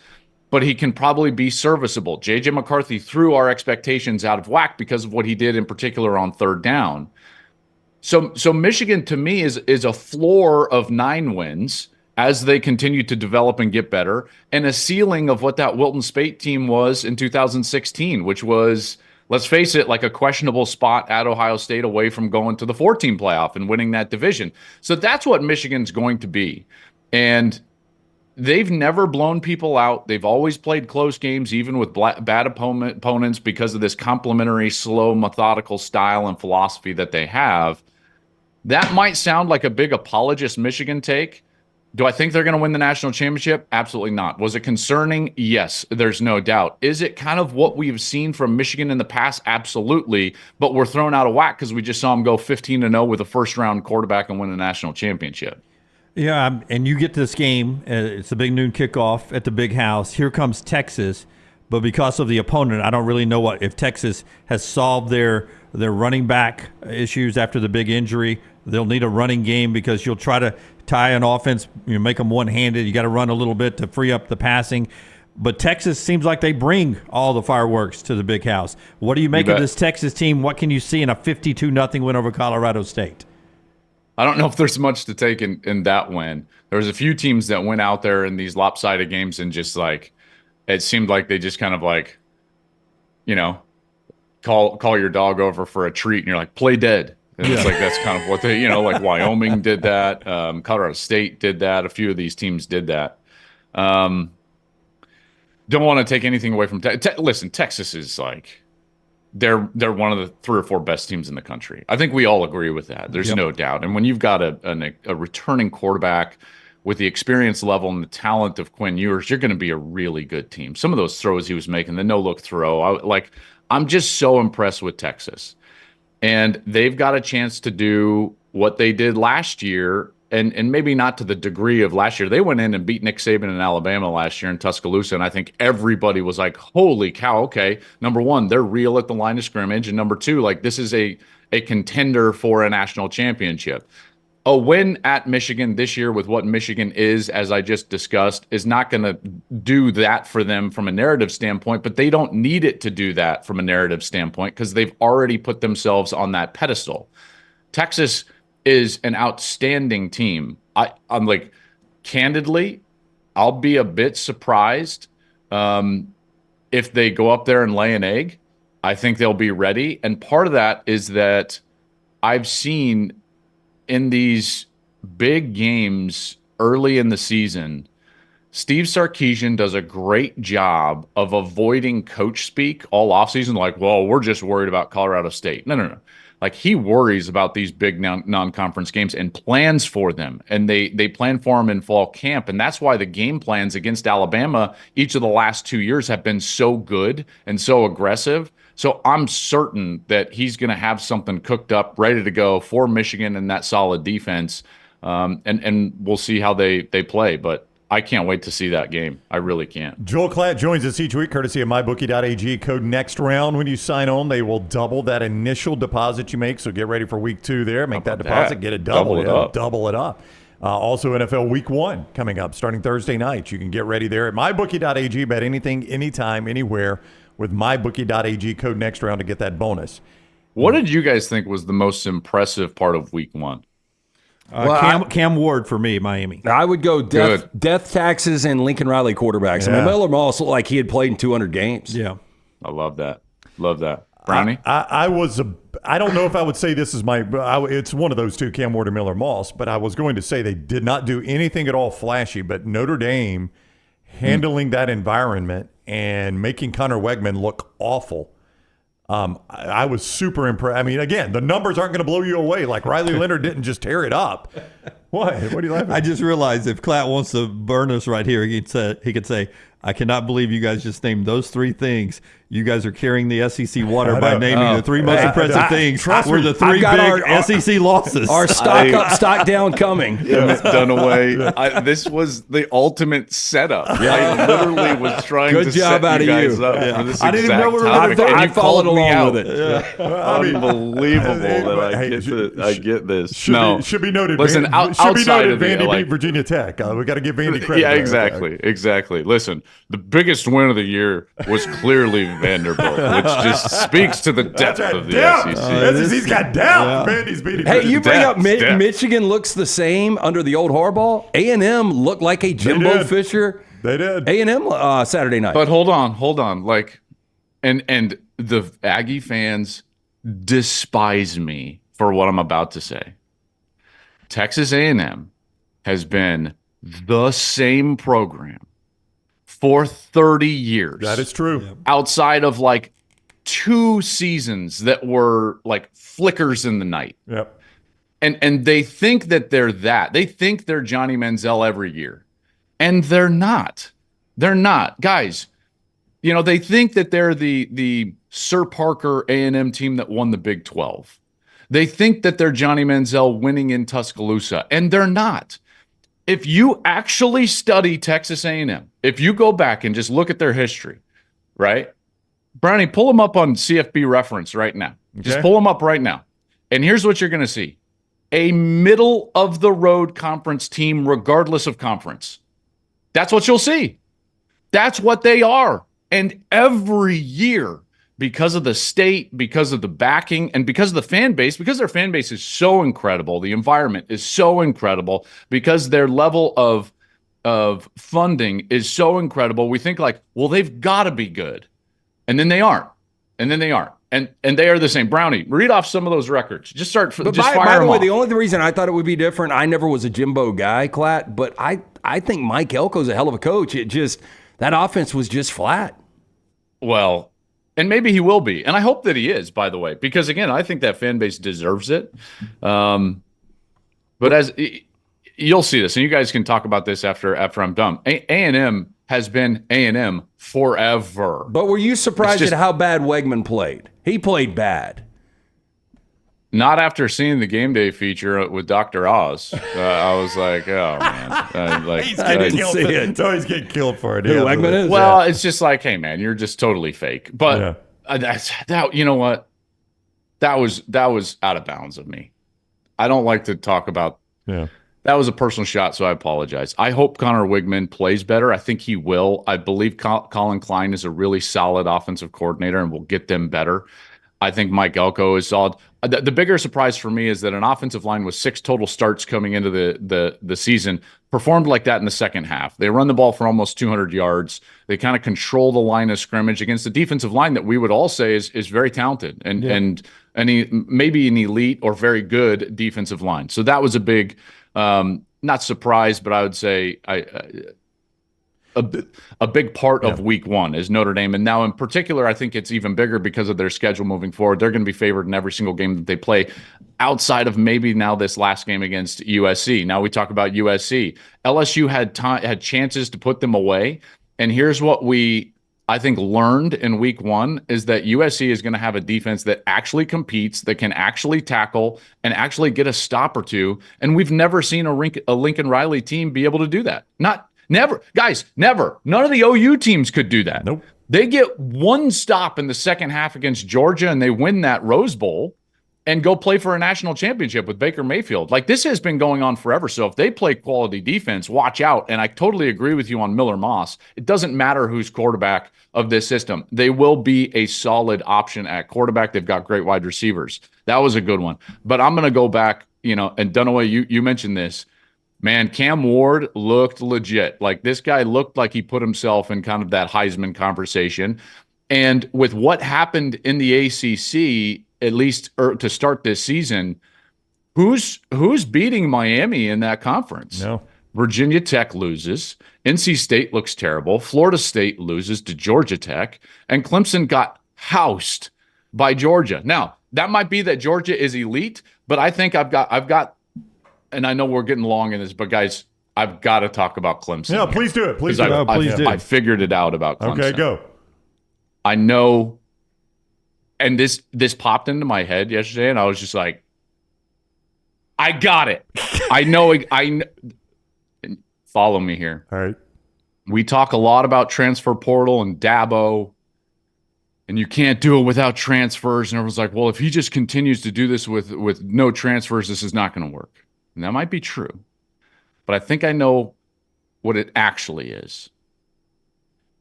[SPEAKER 11] but he can probably be serviceable. J.J. McCarthy threw our expectations out of whack because of what he did in particular on third down. So Michigan, to me, is a floor of 9 wins as they continue to develop and get better, and a ceiling of what that Wilton Speight team was in 2016, which was, let's face it, like a questionable spot at Ohio State away from going to the 4-team playoff and winning that division. So that's what Michigan's going to be. And they've never blown people out. They've always played close games, even with bad opponents, because of this complementary, slow, methodical style and philosophy that they have. That might sound like a big apologist Michigan take. Do I think they're going to win the national championship? Absolutely not. Was it concerning? Yes, there's no doubt. Is it kind of what we've seen from Michigan in the past? Absolutely. But we're thrown out of whack because we just saw them go 15-0 with a first-round quarterback and win a national championship.
[SPEAKER 6] Yeah, and you get to this game. It's a big noon kickoff at the Big House. Here comes Texas. But because of the opponent, I don't really know if Texas has solved their running back issues after the big injury. They'll need a running game because you'll try to tie an offense, make them one-handed. You got to run a little bit to free up the passing. But Texas seems like they bring all the fireworks to the big house. What do you make of this Texas team? What can you see in a 52-0 win over Colorado State?
[SPEAKER 11] I don't know if there's much to take in that win. There was a few teams that went out there in these lopsided games and just like, it seemed like they just kind of like, you know, call your dog over for a treat and you're like, play dead. And it's like, that's kind of what they, you know, like Wyoming did that. Colorado State did that. A few of these teams did that. Don't want to take anything away from listen, Texas is like, they're one of the 3 or 4 best teams in the country. I think we all agree with that. There's no doubt. And when you've got a returning quarterback with the experience level and the talent of Quinn Ewers, you're going to be a really good team. Some of those throws he was making, the no-look throw, I'm just so impressed with Texas. And they've got a chance to do what they did last year, and maybe not to the degree of last year. They went in and beat Nick Saban in Alabama last year in Tuscaloosa, and I think everybody was like, holy cow, okay, number one, they're real at the line of scrimmage, and number two, like, this is a contender for a national championship. A win at Michigan this year with what Michigan is, as I just discussed, is not going to do that for them from a narrative standpoint, but they don't need it to do that from a narrative standpoint because they've already put themselves on that pedestal. Texas is an outstanding team. I'm like, candidly, I'll be a bit surprised if they go up there and lay an egg. I think they'll be ready. And part of that is that I've seen in these big games early in the season, Steve Sarkisian does a great job of avoiding coach speak all offseason, like, well, we're just worried about Colorado State. No. Like, he worries about these big non-conference games and plans for them. And they plan for them in fall camp. And that's why the game plans against Alabama each of the last 2 years have been so good and so aggressive. So I'm certain that he's going to have something cooked up, ready to go for Michigan and that solid defense. And we'll see how they play. But I can't wait to see that game. I really can't.
[SPEAKER 7] Joel Klatt joins us each week courtesy of mybookie.ag. Code next round. When you sign on, they will double that initial deposit you make. So get ready for week 2 there. Make that deposit. Get it double. Double it up. Also, NFL Week 1 coming up starting Thursday night. You can get ready there at mybookie.ag. Bet anything, anytime, anywhere with mybookie.ag. Code next round to get that bonus.
[SPEAKER 11] What did you guys think was the most impressive part of Week 1?
[SPEAKER 6] Cam Ward for me, Miami.
[SPEAKER 8] I would go death taxes and Lincoln Riley quarterbacks.
[SPEAKER 6] Yeah.
[SPEAKER 8] I mean, Miller Moss looked like he had played in 200 games.
[SPEAKER 6] Yeah.
[SPEAKER 11] I love that. Love that. Brownie?
[SPEAKER 7] I don't know if I would say this is it's one of those two, Cam Ward or Miller Moss, but I was going to say they did not do anything at all flashy, but Notre Dame handling that environment and making Connor Wegman look awful. I was super impressed. I mean, again, the numbers aren't going to blow you away. Like Riley Leonard didn't just tear it up. What are you laughing at?
[SPEAKER 6] I just realized if Klatt wants to burn us right here, he could say, I cannot believe you guys just named those 3 things. You guys are carrying the SEC water by naming the 3 most impressive things were the 3 big SEC losses.
[SPEAKER 8] Our stock up, stock down coming.
[SPEAKER 11] It was Dunaway. This was the ultimate setup. I literally was trying to set you guys up for this
[SPEAKER 6] I didn't even know we were
[SPEAKER 11] topic, and you
[SPEAKER 8] followed along with it.
[SPEAKER 11] Unbelievable that I get this.
[SPEAKER 7] Should be noted.
[SPEAKER 11] Listen, outside of
[SPEAKER 7] Vandy beat Virginia Tech. We got to give Vandy credit.
[SPEAKER 11] Yeah, exactly. Listen, the biggest win of the year was clearly Vanderbilt, which just speaks to the depth of the SEC.
[SPEAKER 7] SEC's got depth. Vandy's beating.
[SPEAKER 8] Hey, you bring up Michigan looks the same under the old Harbaugh. A&M looked like a Jimbo Fisher.
[SPEAKER 7] They did.
[SPEAKER 8] A&M Saturday night.
[SPEAKER 11] But hold on. Like, and the Aggie fans despise me for what I'm about to say. Texas A&M has been the same program for 30 years.
[SPEAKER 7] That is true.
[SPEAKER 11] Outside of like 2 seasons that were like flickers in the night.
[SPEAKER 7] Yep.
[SPEAKER 11] And they think that they're that. They think they're Johnny Manziel every year. And they're not. They're not. Guys, you know, they think that they're the Sir Parker A&M team that won the Big 12. They think that they're Johnny Manziel winning in Tuscaloosa, and they're not. If you actually study Texas A&M, if you go back and just look at their history, right? Brownie, pull them up on CFB reference right now. Just pull them up right now. And here's what you're going to see. A middle-of-the-road conference team regardless of conference. That's what you'll see. That's what they are. And every year, because of the state, because of the backing, and because of the fan base, because their fan base is so incredible, the environment is so incredible, because their level of funding is so incredible, we think like, well, they've got to be good. And then they aren't. And then they aren't. And they are the same. Brownie, read off some of those records. Just start. Just fire them off.
[SPEAKER 8] By the way, the only reason I thought it would be different, I never was a Jimbo guy, Klatt, but I think Mike Elko's a hell of a coach. It just, that offense was just flat.
[SPEAKER 11] Well, and maybe he will be. And I hope that he is, by the way, because again, I think that fan base deserves it. But as you'll see this, and you guys can talk about this after I'm done. A&M has been A&M forever.
[SPEAKER 8] But were you surprised at how bad Wegman played? He played bad.
[SPEAKER 11] Not after seeing the game day feature with Dr. Oz. I was like, oh, man.
[SPEAKER 7] He's getting killed for it.
[SPEAKER 8] Who Wegman is?
[SPEAKER 11] Well, it's just like, hey, man, you're just totally fake. But that, you know what? That was out of bounds of me. I don't like to talk about that was a personal shot, so I apologize. I hope Connor Wigman plays better. I think he will. I believe Colin Klein is a really solid offensive coordinator and will get them better. I think Mike Elko is solid. The bigger surprise for me is that an offensive line with 6 total starts coming into the season performed like that in the second half. They run the ball for almost 200 yards. They kind of control the line of scrimmage against the defensive line that we would all say is very talented and maybe an elite or very good defensive line. So that was a big, not surprise, but I would say a big part of week 1 is Notre Dame. And now in particular, I think it's even bigger because of their schedule moving forward. They're going to be favored in every single game that they play outside of maybe now this last game against USC. Now we talk about USC. LSU had chances to put them away. And here's what I think learned in week 1 is that USC is going to have a defense that actually competes, that can actually tackle and actually get a stop or two. And we've never seen a Lincoln Riley team be able to do that. Never. Guys, never. None of the OU teams could do that.
[SPEAKER 7] Nope.
[SPEAKER 11] They get one stop in the second half against Georgia and they win that Rose Bowl and go play for a national championship with Baker Mayfield. Like, this has been going on forever. So if they play quality defense, watch out. And I totally agree with you on Miller Moss. It doesn't matter who's quarterback of this system. They will be a solid option at quarterback. They've got great wide receivers. That was a good one. But I'm going to go back, and Dunaway, you mentioned this. Man, Cam Ward looked legit. Like, this guy looked like he put himself in kind of that Heisman conversation. And with what happened in the ACC, at least to start this season, who's beating Miami in that conference?
[SPEAKER 7] No.
[SPEAKER 11] Virginia Tech loses. NC State looks terrible. Florida State loses to Georgia Tech. And Clemson got housed by Georgia. Now, that might be that Georgia is elite, but I think I've got and I know we're getting long in this, but guys, I've got to talk about Clemson.
[SPEAKER 7] Yeah, please do it. Please do it.
[SPEAKER 11] Please do. I figured it out about Clemson.
[SPEAKER 7] Okay, go.
[SPEAKER 11] I know, and this popped into my head yesterday, and I was just like, I got it. I know. Follow me here.
[SPEAKER 7] All right.
[SPEAKER 11] We talk a lot about transfer portal and Dabo, and you can't do it without transfers. And everyone's like, well, if he just continues to do this with no transfers, this is not going to work. And that might be true, but I think I know what it actually is.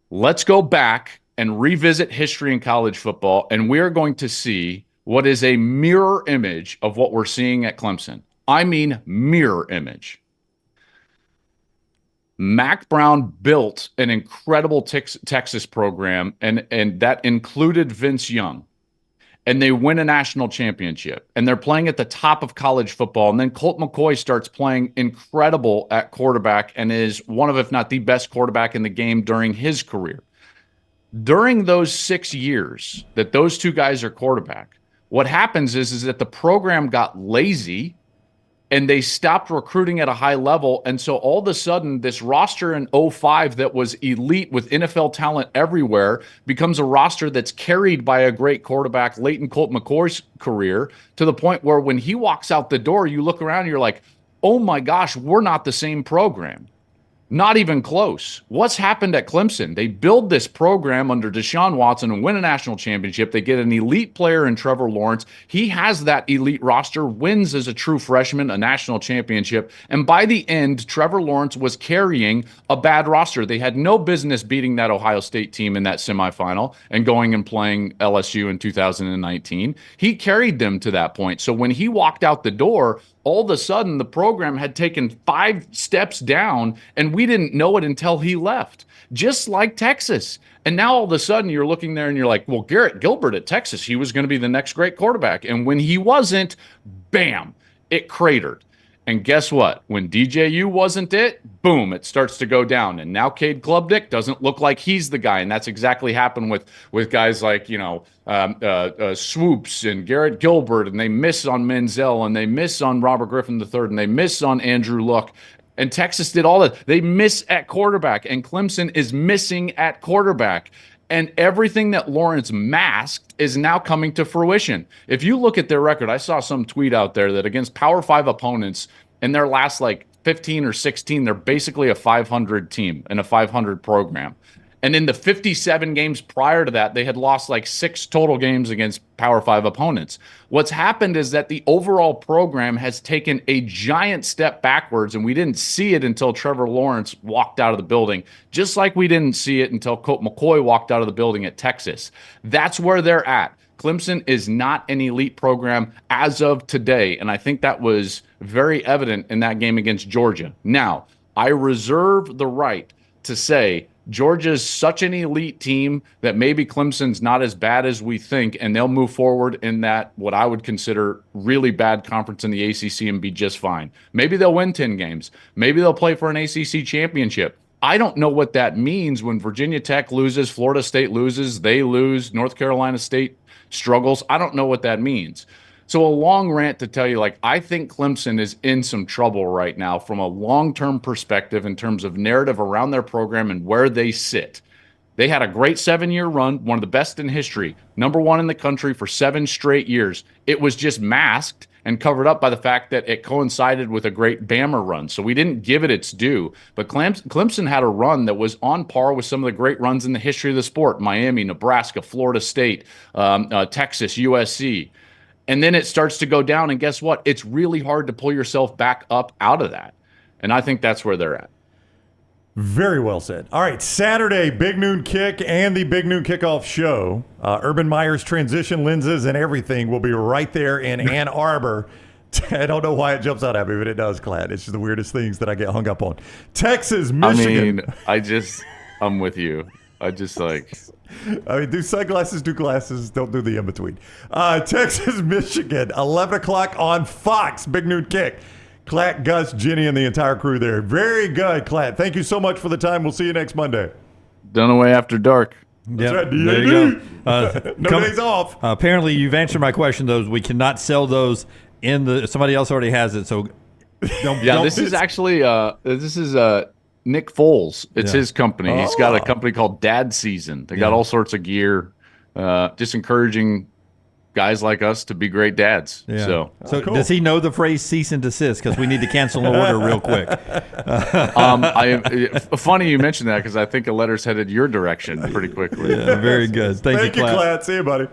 [SPEAKER 11] Let's go back and revisit history in college football, and we're going to see what is a mirror image of what we're seeing at Clemson. I mean, mirror image. Mac Brown built an incredible Texas program, and that included Vince Young. And they win a national championship, and they're playing at the top of college football. And then Colt McCoy starts playing incredible at quarterback and is one of, if not the best quarterback in the game during his career. During those 6 years that those two guys are quarterback, what happens is that the program got lazy and they stopped recruiting at a high level. And so all of a sudden, this roster in 05 that was elite with NFL talent everywhere becomes a roster that's carried by a great quarterback late in Colt McCoy's career, to the point where when he walks out the door, you look around and you're like, oh my gosh, we're not the same program. Not even close. What's happened at Clemson? They build this program under Deshaun Watson and win a national championship. They get an elite player in Trevor Lawrence. He has that elite roster, wins as a true freshman a national championship. And by the end, Trevor Lawrence was carrying a bad roster. They had no business beating that Ohio State team in that semifinal and going and playing LSU in 2019. He carried them to that point. So when he walked out the door, all of a sudden, the program had taken 5 steps down, and we didn't know it until he left, just like Texas. And now all of a sudden, you're looking there and you're like, well, Garrett Gilbert at Texas, he was going to be the next great quarterback. And when he wasn't, bam, it cratered. And guess what? When DJU wasn't it, boom, it starts to go down. And now Cade Klubnik doesn't look like he's the guy. And that's exactly happened with guys like, Swoops and Garrett Gilbert. And they miss on Menzel, and they miss on Robert Griffin III, and they miss on Andrew Luck. And Texas did all that. They miss at quarterback, and Clemson is missing at quarterback. And everything that Lawrence masked is now coming to fruition. If you look at their record, I saw some tweet out there that against Power 5 opponents in their last 15 or 16, they're basically a 500 team and a 500 program. And in the 57 games prior to that, they had lost 6 total games against Power 5 opponents. What's happened is that the overall program has taken a giant step backwards, and we didn't see it until Trevor Lawrence walked out of the building, just like we didn't see it until Colt McCoy walked out of the building at Texas. That's where they're at. Clemson is not an elite program as of today, and I think that was very evident in that game against Georgia. Now, I reserve the right to say Georgia's such an elite team that maybe Clemson's not as bad as we think, and they'll move forward in that what I would consider really bad conference in the ACC and be just fine. Maybe they'll win 10 games. Maybe they'll play for an ACC championship. I don't know what that means when Virginia Tech loses, Florida State loses, they lose, North Carolina State struggles. I don't know what that means. So a long rant to tell you, I think Clemson is in some trouble right now from a long-term perspective in terms of narrative around their program and where they sit. They had a great 7-year run, one of the best in history, #1 in the country for 7 straight years. It was just masked and covered up by the fact that it coincided with a great Bama run. So we didn't give it its due. But Clemson had a run that was on par with some of the great runs in the history of the sport: Miami, Nebraska, Florida State, Texas, USC. And then it starts to go down, and guess what? It's really hard to pull yourself back up out of that. And I think that's where they're at.
[SPEAKER 7] Very well said. All right, Saturday, Big Noon Kick and the Big Noon Kickoff show. Urban Meyer's transition lenses and everything will be right there in Ann Arbor. I don't know why it jumps out at me, but it does, Klatt. It's just the weirdest things that I get hung up on. Texas, Michigan.
[SPEAKER 11] I'm with you.
[SPEAKER 7] Do sunglasses, do glasses, don't do the in-between. Texas, Michigan, 11 o'clock on Fox, Big Noon Kick. Klatt, Gus, Jenny, and the entire crew there. Very good, Klatt. Thank you so much for the time. We'll see you next Monday.
[SPEAKER 11] Dunaway after dark.
[SPEAKER 7] That's right.
[SPEAKER 6] There you go.
[SPEAKER 7] No days off.
[SPEAKER 6] Apparently, you've answered my question, though. We cannot sell those somebody else already has it, so don't.
[SPEAKER 11] This is actually Nick Foles. It's his company. He's got a company called Dad Season. They got all sorts of gear, just encouraging guys like us to be great dads.
[SPEAKER 6] Yeah.
[SPEAKER 11] So
[SPEAKER 6] cool. Does he know the phrase cease and desist? Because we need to cancel an order real quick.
[SPEAKER 11] Funny you mentioned that, because I think a letter's headed your direction pretty quickly.
[SPEAKER 6] Yeah, very good. Thank you,
[SPEAKER 7] Klatt. See you, buddy.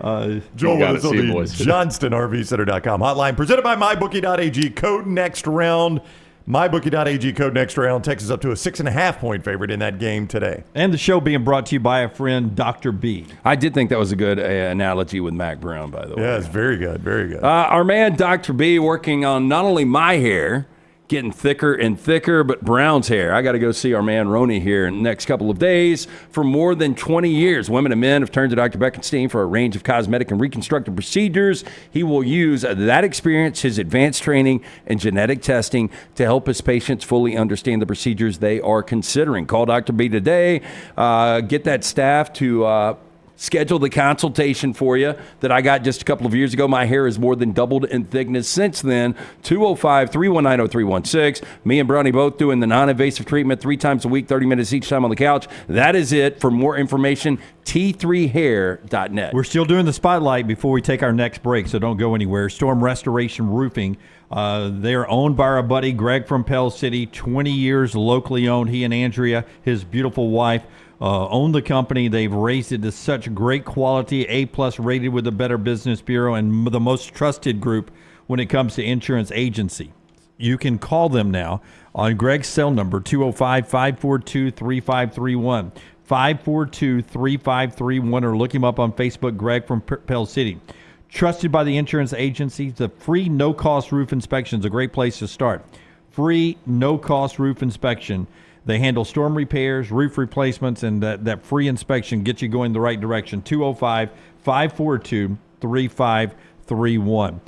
[SPEAKER 7] Joel with us on the JohnstonRVCenter.com hotline, presented by MyBookie.ag. Code next round. MyBookie.ag, code next round. Texas up to a 6.5-point favorite in that game today.
[SPEAKER 6] And the show being brought to you by a friend, Dr. B.
[SPEAKER 8] I did think that was a good analogy with Mac Brown, by the way.
[SPEAKER 7] Yeah, it's very good, very good.
[SPEAKER 8] Our man, Dr. B, working on not only my hair, getting thicker and thicker, but Brown's hair. I got to go see our man Roni here in the next couple of days. For more than 20 years, women and men have turned to Dr. Beckenstein for a range of cosmetic and reconstructive procedures. He will use that experience, his advanced training, and genetic testing to help his patients fully understand the procedures they are considering. Call Dr. B today. Get that staff to schedule the consultation for you that I got just a couple of years ago. My hair has more than doubled in thickness since then. 205-319-0316. Me and Brownie both doing the non-invasive treatment 3 times a week, 30 minutes each time on the couch. That is it. For more information, t3hair.net.
[SPEAKER 6] We're still doing the spotlight before we take our next break, so don't go anywhere. Storm Restoration Roofing. They're owned by our buddy Greg from Pell City, 20 years locally owned. He and Andrea, his beautiful wife, own the company. They've raised it to such great quality, A+ rated with the Better Business Bureau, and the most trusted group when it comes to insurance agency. You can call them now on Greg's cell number, 205-542-3531. 542-3531, or look him up on Facebook, Greg from Pell City. Trusted by the insurance agencies, the free no-cost roof inspection is a great place to start. Free no-cost roof inspection. They handle storm repairs, roof replacements, and that free inspection gets you going the right direction. 205-542-3531.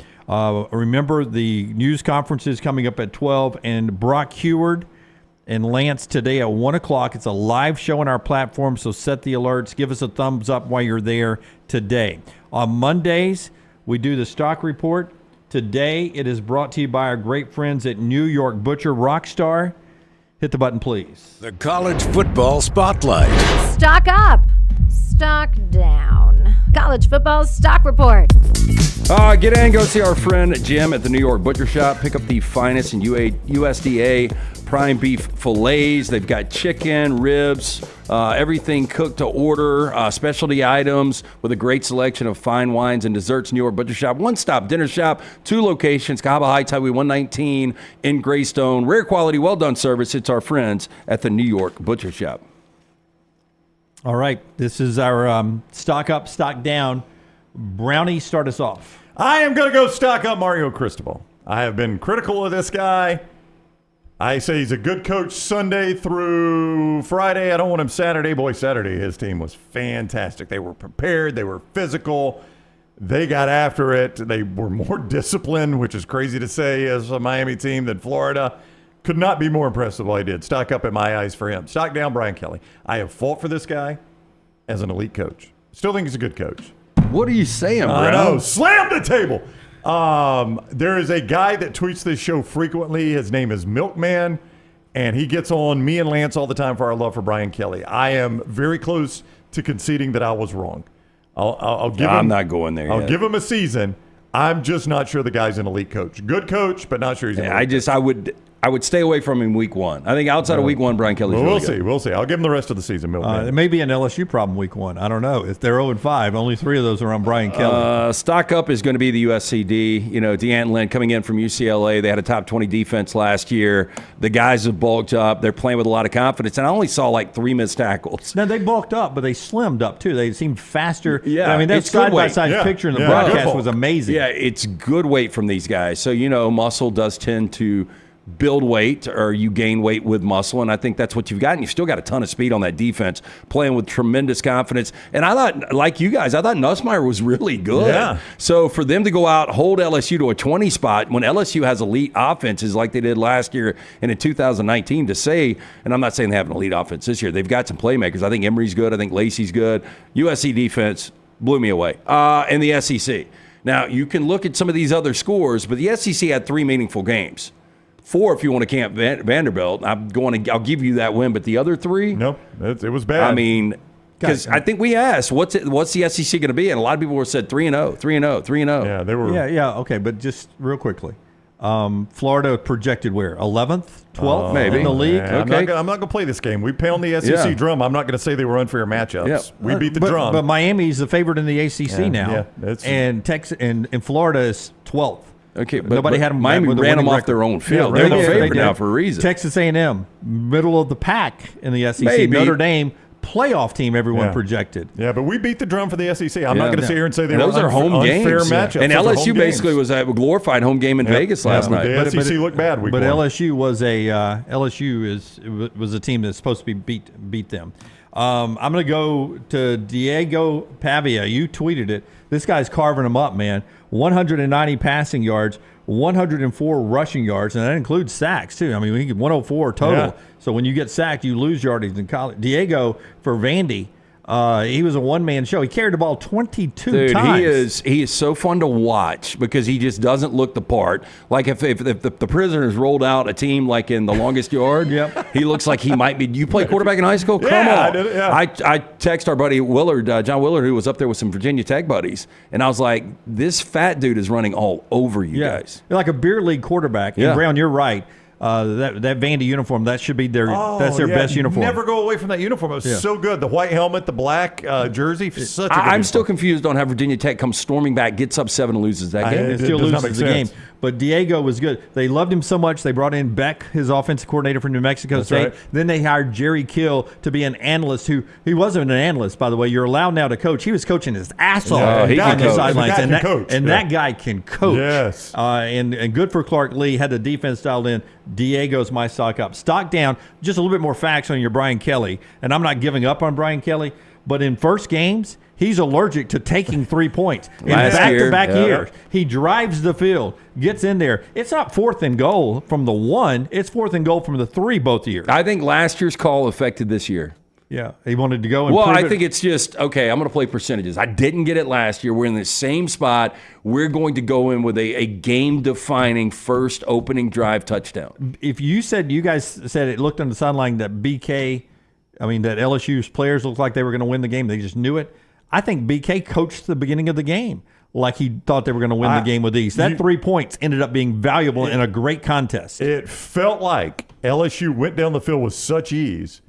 [SPEAKER 6] Remember, the news conference is coming up at 12, and Brock Heward and Lance today at 1 o'clock. It's a live show on our platform, so set the alerts. Give us a thumbs up while you're there today. On Mondays, we do the stock report. Today, it is brought to you by our great friends at New York Butcher Rockstar. Hit the button, please.
[SPEAKER 5] The College Football Spotlight.
[SPEAKER 18] Stock up, stock down. College football stock report.
[SPEAKER 8] Get in, go see our friend Jim at the New York Butcher Shop. Pick up the finest in USDA prime beef fillets. They've got chicken, ribs, everything cooked to order, specialty items with a great selection of fine wines and desserts. New York Butcher Shop, one-stop dinner shop, 2 locations, Cahaba Heights Highway 119 in Greystone. Rare quality, well-done service. It's our friends at the New York Butcher Shop.
[SPEAKER 6] All right, this is our stock up, stock down. Brownie, start us off.
[SPEAKER 7] I am going to go stock up Mario Cristobal. I have been critical of this guy. I say he's a good coach Sunday through Friday. I don't want him Saturday. Boy, Saturday, his team was fantastic. They were prepared. They were physical. They got after it. They were more disciplined, which is crazy to say as a Miami team than Florida. Could not be more impressed with what he did. Stock up in my eyes for him. Stock down Brian Kelly. I have fought for this guy as an elite coach. Still think he's a good coach.
[SPEAKER 8] What are you saying, bro?
[SPEAKER 7] I know. Slam the table. There is a guy that tweets this show frequently. His name is Milkman, and he gets on me and Lance all the time for our love for Brian Kelly. I am very close to conceding that I was wrong. I'll give him.
[SPEAKER 8] I'm not going there
[SPEAKER 7] I'll
[SPEAKER 8] yet.
[SPEAKER 7] give him a season. I'm just not sure the guy's an elite coach. Good coach, but not sure he's an elite coach.
[SPEAKER 8] I would stay away from him week 1. I think outside of week 1, Brian Kelly's really good.
[SPEAKER 7] We'll see. I'll give him the rest of the season, Milkman.
[SPEAKER 6] It may be an LSU problem week 1. I don't know. If they're 0-5, only 3 of those are on Brian Kelly.
[SPEAKER 8] Stock up is going to be the USCD. You know, DeAntlin coming in from UCLA. They had a top 20 defense last year. The guys have bulked up. They're playing with a lot of confidence. And I only saw like 3 missed tackles.
[SPEAKER 6] No, they bulked up, but they slimmed up too. They seemed faster.
[SPEAKER 8] Yeah,
[SPEAKER 6] I mean, that side-by-side picture in the broadcast was amazing.
[SPEAKER 8] Yeah, it's good weight from these guys. So, you know, muscle does tend to build weight, or you gain weight with muscle, and I think that's what you've got. And you've still got a ton of speed on that defense, playing with tremendous confidence. And I thought, like you guys, I thought Nussmeier was really good.
[SPEAKER 7] Yeah.
[SPEAKER 8] So for them to go out, hold LSU to a 20 spot when LSU has elite offenses like they did last year and in 2019, to say, and I'm not saying they have an elite offense this year, they've got some playmakers. I think Emery's good. I think Lacey's good. USC defense blew me away. And the SEC. Now, you can look at some of these other scores, but the SEC had 3 meaningful games. 4 if you want to camp Vanderbilt. I'll give you that win, but the other 3?
[SPEAKER 7] Nope, it was bad.
[SPEAKER 8] I mean, because I think we asked, what's the SEC going to be? And a lot of people said 3-0, 3-0, 3-0.
[SPEAKER 7] Yeah, they were.
[SPEAKER 6] Yeah, okay, but just real quickly. Florida projected where? 11th? 12th
[SPEAKER 8] maybe
[SPEAKER 6] in the league?
[SPEAKER 7] Yeah,
[SPEAKER 6] okay.
[SPEAKER 7] I'm not going to play this game. We pound the SEC drum. I'm not going to say they were unfair matchups.
[SPEAKER 8] Yeah.
[SPEAKER 7] We beat the drum.
[SPEAKER 6] But Miami's the favorite in the ACC now.
[SPEAKER 7] Yeah,
[SPEAKER 6] and Texas and Florida is 12th.
[SPEAKER 8] Okay, but
[SPEAKER 6] nobody had them.
[SPEAKER 8] Miami ran them off their own field. They're the favorite now for a reason.
[SPEAKER 6] Texas A&M, middle of the pack in the SEC.
[SPEAKER 8] Maybe.
[SPEAKER 6] Notre Dame, playoff team. Everyone projected.
[SPEAKER 7] Yeah, but we beat the drum for the SEC. I'm not going to sit here and say
[SPEAKER 8] those are home
[SPEAKER 7] unfair
[SPEAKER 8] games.
[SPEAKER 7] matchups.
[SPEAKER 8] And LSU basically was a glorified home game in Vegas last night.
[SPEAKER 7] The SEC looked bad.
[SPEAKER 6] But LSU was was a team that's supposed to beat them. I'm going to go to Diego Pavia. You tweeted it. This guy's carving them up, man. 190 passing yards, 104 rushing yards, and that includes sacks, too. I mean, we get 104 total.
[SPEAKER 7] Yeah.
[SPEAKER 6] So when you get sacked, you lose yardage in college. Diego, for Vandy, He was a one-man show. He carried the ball 22
[SPEAKER 8] Dude,
[SPEAKER 6] times.
[SPEAKER 8] he is so fun to watch because he just doesn't look the part. Like if the Prisoners rolled out a team like in The Longest Yard, he looks like he might be. You play quarterback in high school? Come on.
[SPEAKER 7] I did,
[SPEAKER 8] I text our buddy Willard, John Willard, who was up there with some Virginia Tech buddies, and I was like, this fat dude is running all over you guys.
[SPEAKER 6] Like a beer league quarterback.
[SPEAKER 8] Yeah.
[SPEAKER 6] And Brown, you're right. That Vandy uniform, that should be their best uniform.
[SPEAKER 7] Never go away from that uniform. It was so good. The white helmet, the black jersey, such a good
[SPEAKER 8] I'm still confused on how Virginia Tech comes storming back, gets up 7 and loses that game.
[SPEAKER 6] It still loses the game. But Diego was good. They loved him so much, they brought in Beck, his offensive coordinator from New Mexico State.
[SPEAKER 7] Right.
[SPEAKER 6] Then they hired Jerry Kill to be an analyst who he wasn't an analyst, by the way. You're allowed now to coach. He was coaching his ass off on the sidelines. That guy can coach.
[SPEAKER 7] Yes.
[SPEAKER 6] And good for Clark Lee. Had the defense dialed in. Diego's my stock up. Stock down. Just a little bit more facts on your Brian Kelly. And I'm not giving up on Brian Kelly, but in first games, he's allergic to taking 3 points. In back-to-back years, he drives the field, gets in there. It's not 4th and goal from the 1. It's 4th and goal from the 3 both years.
[SPEAKER 8] I think last year's call affected this year.
[SPEAKER 6] Yeah, he wanted to go and
[SPEAKER 8] Well,
[SPEAKER 6] prove
[SPEAKER 8] I
[SPEAKER 6] it.
[SPEAKER 8] think it's just, okay, I'm going to play percentages. I didn't get it last year. We're in the same spot. We're going to go in with a game-defining first opening drive touchdown.
[SPEAKER 6] If you guys said it looked on the sideline that that LSU's players looked like they were going to win the game, they just knew it. I think BK coached the beginning of the game like he thought they were going to win the game with ease. That 3 points ended up being valuable in a great contest.
[SPEAKER 7] It felt like LSU went down the field with such ease